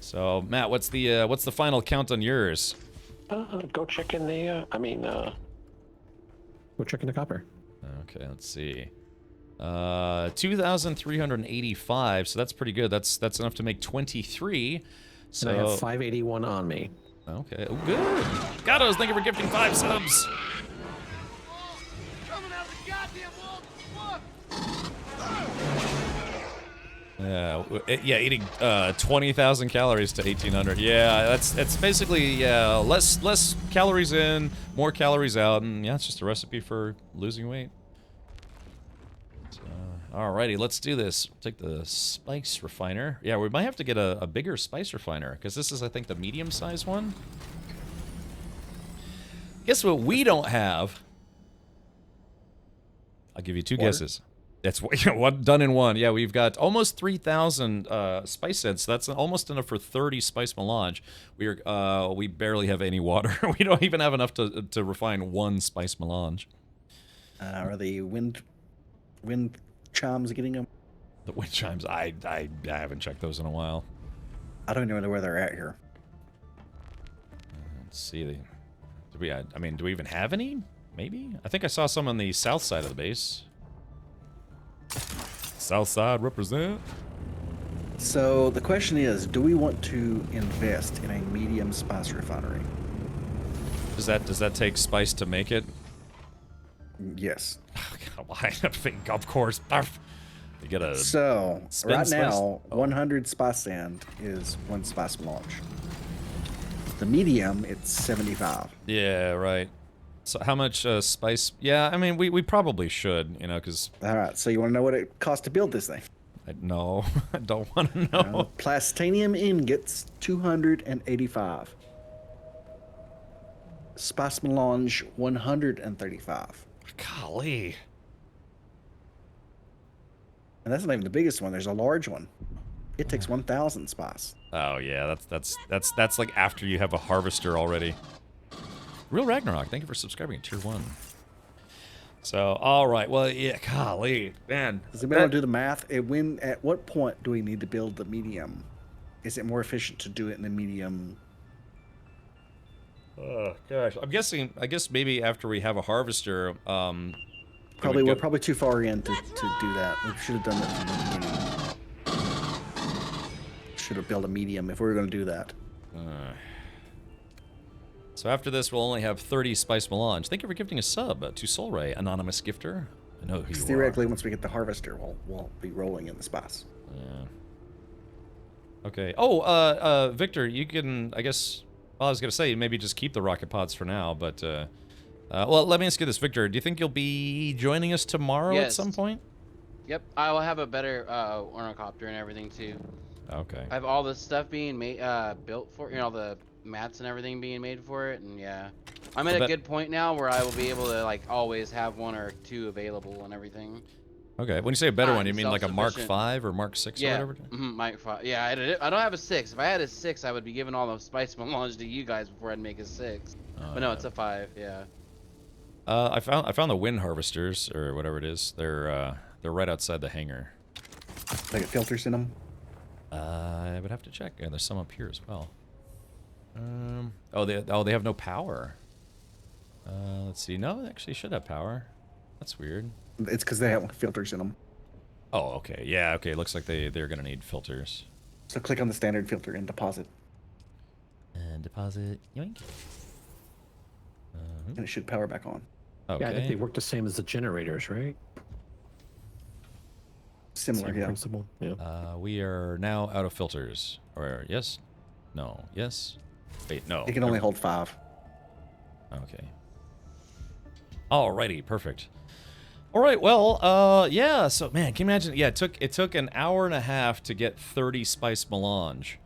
So Matt, what's the final count on yours? Go check in the. Go check in the copper. Okay, let's see. 2,385. So that's pretty good. That's enough to make 23. So and I have 581 on me. Okay. Oh, good. Gatos, thank you for gifting 5 subs. Yeah, eating 20,000 calories to 1,800. Yeah, that's basically less calories in, more calories out, and yeah, it's just a recipe for losing weight. So, alrighty, let's do this. Take the spice refiner. Yeah, we might have to get a bigger spice refiner because this is, I think, the medium-sized one. Guess what we don't have? I'll give you 2 guesses. That's one done in one. Yeah, we've got almost 3,000 spice heads. So that's almost enough for 30 spice melange. We barely have any water. We don't even have enough to refine 1 spice melange. Are the wind chimes getting them? The wind chimes. I haven't checked those in a while. I don't even know where they're at here. Let's see. Do we even have any? Maybe? I think I saw some on the south side of the base. South side represent. So the question is, do we want to invest in a medium spice refinery? Does that take spice to make it? Yes. I think, of course. You get a So right spice? now, 100 spice sand is 1 spice melange. The medium, it's 75. Yeah, right. So how much spice? Yeah, I mean, we probably should, you know, because... All right, so you want to know what it costs to build this thing? No, I don't want to know. Plastinium ingots, 285. Spice melange, 135. Golly. And that's not even the biggest one. There's a large one. It takes 1,000 spice. Oh yeah, that's like after you have a harvester already. Real Ragnarok, thank you for subscribing at tier 1. So, all right, well, yeah, golly, man. Does anybody want to do the math? At what point do we need to build the medium? Is it more efficient to do it in the medium? Oh gosh, I guess maybe after we have a harvester. We're probably too far in to do that. We should have done that from the beginning. Should have built a medium if we were going to do that. So after this, we'll only have 30 spice melange. Thank you for gifting a sub to Solray, anonymous gifter. I know who you theoretically, once we get the harvester, we'll be rolling in the spice. Yeah. Okay. Oh, Victor, you can, I guess. Well, I was gonna say maybe just keep the rocket pods for now, but well, let me ask you this, Victor. Do you think you'll be joining us tomorrow at some point? Yep, I will have a better ornithopter and everything too. Okay. I have all the stuff being made, built for, you know, the mats and everything being made for it, and yeah, I'm at a good point now where I will be able to like always have 1 or 2 available and everything. Okay. When you say a better one, you mean like a Mark 5 or Mark 6 or whatever? Mark 5. Yeah, I don't have a 6. If I had a 6, I would be giving all the spice melange to you guys before I'd make a 6. But no, it's a 5. Yeah. I found the wind harvesters or whatever it is. They're right outside the hangar. They get filters in them. I would have to check. Yeah, there's some up here as well. They have no power. Let's see. No, they actually should have power. That's weird. It's because they have filters in them. Oh, okay. Yeah, okay. Looks like they're gonna need filters. So click on the standard filter and deposit. And deposit. Yoink. And it should power back on. Okay. Yeah, I think they work the same as the generators, right? Similar, same principle. Yeah. We are now out of filters. Or yes? No. Yes? Wait, no. It can only hold 5. Okay. Alrighty, perfect. All right, well, yeah. So, man, can you imagine? Yeah, it took an hour and a half to get 30 spice melange.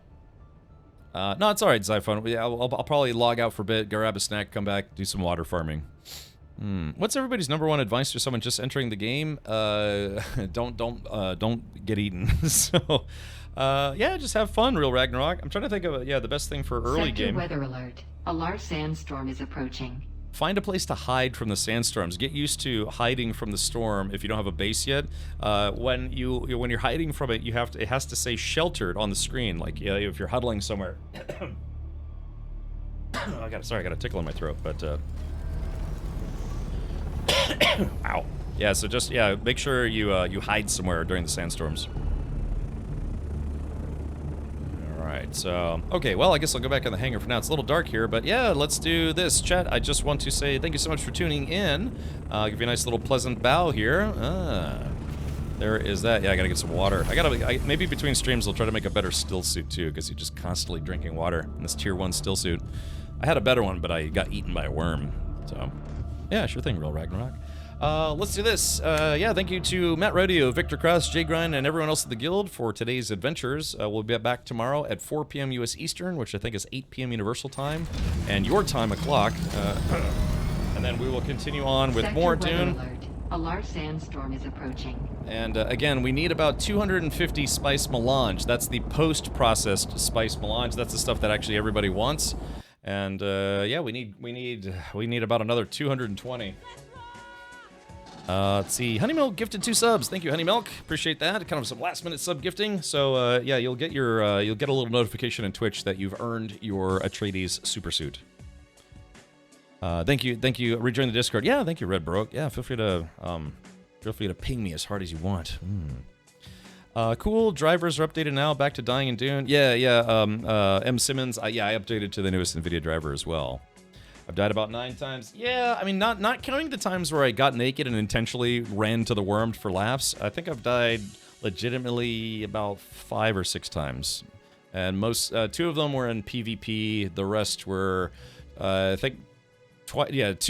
No, it's all right, Zyphone. Yeah, I'll probably log out for a bit, grab a snack, come back, do some water farming. What's everybody's #1 advice to someone just entering the game? Don't get eaten. So, yeah, just have fun, Real Ragnarok. I'm trying to think of the best thing for early game. Weather alert. A large sandstorm is approaching. Find a place to hide from the sandstorms. Get used to hiding from the storm if you don't have a base yet. When you're hiding from it, it has to say sheltered on the screen. Like if you're huddling somewhere. I got a tickle in my throat, but ow. Yeah, so just make sure you hide somewhere during the sandstorms. Alright, so, okay, well, I guess I'll go back in the hangar for now. It's a little dark here, but yeah, let's do this. Chat, I just want to say thank you so much for tuning in. Give you a nice little pleasant bow here. There is that. Yeah, I gotta get some water. Maybe between streams I'll try to make a better still suit too, because you're just constantly drinking water in this tier 1 still suit. I had a better one, but I got eaten by a worm. So, yeah, sure thing, Real Ragnarok. Let's do this. Yeah, thank you to Matt Rodeo, Victor Cross, Jay Grind, and everyone else at the guild for today's adventures. We'll be back tomorrow at 4 p.m. U.S. Eastern, which I think is 8 p.m. Universal Time, and your time o'clock. And then we will continue on with more Dune. Alert. A large sandstorm is approaching. And again, we need about 250 spice melange. That's the post-processed spice melange. That's the stuff that actually everybody wants. And yeah, we need about another 220. Let's see. Honey Milk gifted 2 subs. Thank you, Honey Milk. Appreciate that. Kind of some last-minute sub gifting. So yeah, you'll get a little notification in Twitch that you've earned your Atreides supersuit. Thank you. Rejoin the Discord. Yeah, thank you, Red Baroque. Yeah, feel free to ping me as hard as you want. Cool. Drivers are updated now. Back to dying in Dune. Yeah. M. Simmons. I updated to the newest NVIDIA driver as well. I've died about 9 times. Yeah, I mean, not counting the times where I got naked and intentionally ran to the worm for laughs. I think I've died legitimately about 5 or 6 times, and 2 of them were in PvP. The rest were, I think, 2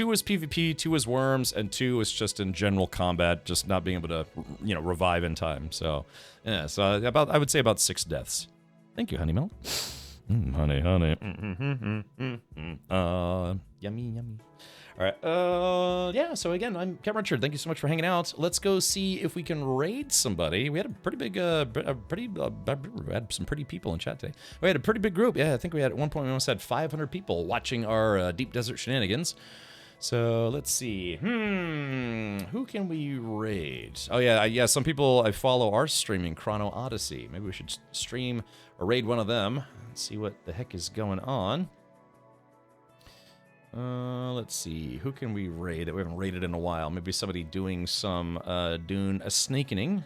was PvP, 2 was worms, and 2 was just in general combat, just not being able to, revive in time. So, yeah, I would say about 6 deaths. Thank you, Honeymilk. Honey. Yummy. All right. Yeah. So again, I'm Captain Richard. Thank you so much for hanging out. Let's go see if we can raid somebody. We had a pretty big, we had some pretty people in chat today. We had a pretty big group. Yeah, I think we had at one point we almost had 500 people watching our deep desert shenanigans. So let's see. Who can we raid? Oh yeah. Some people I follow are streaming Chrono Odyssey. Maybe we should stream or raid one of them. Let's see what the heck is going on. Let's see. Who can we raid that we haven't raided in a while? Maybe somebody doing some Dune Snakening.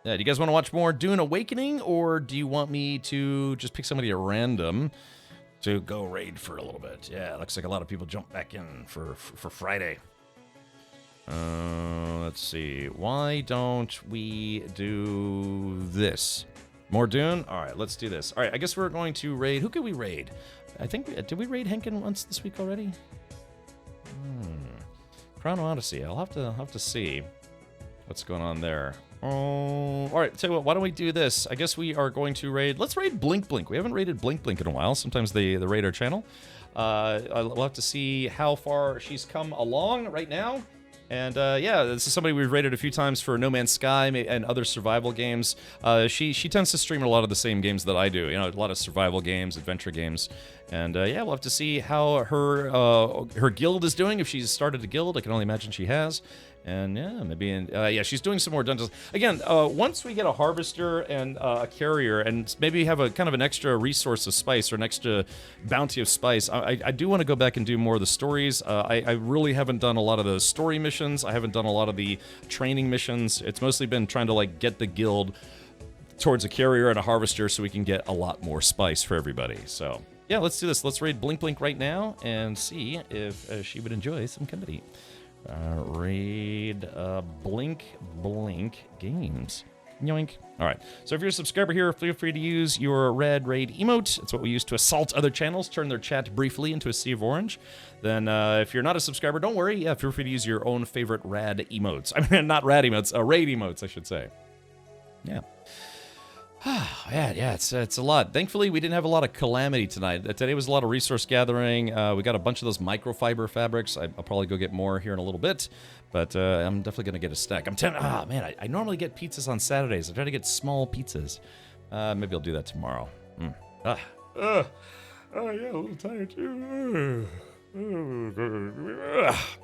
Do you guys want to watch more Dune Awakening, or do you want me to just pick somebody at random to go raid for a little bit? Yeah, looks like a lot of people jumped back in for Friday. Let's see. Why don't we do this? More Dune? All right, let's do this. All right, I guess we're going to raid. Who can we raid? I think did we raid Henkin once this week already? Chrono Odyssey. I'll have to see what's going on there. Oh, all right. Tell you what, why don't we do this? I guess we are going to raid. Let's raid Blink Blink. We haven't raided Blink Blink in a while. Sometimes they raid our channel. We'll have to see how far she's come along right now. And yeah, this is somebody we've rated a few times for No Man's Sky and other survival games. She tends to stream a lot of the same games that I do. A lot of survival games, adventure games. And yeah, we'll have to see how her guild is doing. If she's started a guild, I can only imagine she has. And yeah, maybe she's doing some more dungeons. Again, once we get a harvester and a carrier, and maybe have a kind of an extra resource of spice or an extra bounty of spice, I do want to go back and do more of the stories. I really haven't done a lot of the story missions. I haven't done a lot of the training missions. It's mostly been trying to get the guild towards a carrier and a harvester so we can get a lot more spice for everybody. So yeah, let's do this. Let's raid Blink Blink right now and see if she would enjoy some company. Raid Blink Games. Yoink. All right. So if you're a subscriber here, feel free to use your red raid emote. It's what we use to assault other channels, turn their chat briefly into a sea of orange. Then if you're not a subscriber, don't worry. Yeah, feel free to use your own favorite rad emotes. I mean, not rad emotes, raid emotes, I should say. Yeah. Yeah, it's a lot. Thankfully, we didn't have a lot of calamity tonight. Today was a lot of resource gathering. We got a bunch of those microfiber fabrics. I'll probably go get more here in a little bit, but I'm definitely going to get a stack. Man, I normally get pizzas on Saturdays. I try to get small pizzas. Maybe I'll do that tomorrow. Yeah, a little tired too. All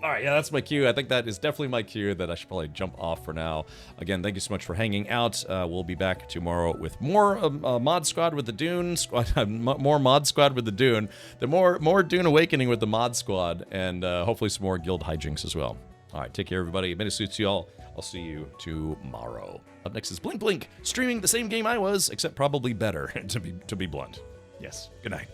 right, yeah, that's my cue. I think that is definitely my cue that I should probably jump off for now. Again, thank you so much for hanging out. We'll be back tomorrow with more Mod Squad with the Dune Squad, more Mod Squad with the Dune, more Dune Awakening with the Mod Squad, and hopefully some more guild hijinks as well. All right, take care, everybody. Many suits to y'all. I'll see you tomorrow. Up next is Blink Blink, streaming the same game I was, except probably better, to be blunt. Yes, good night.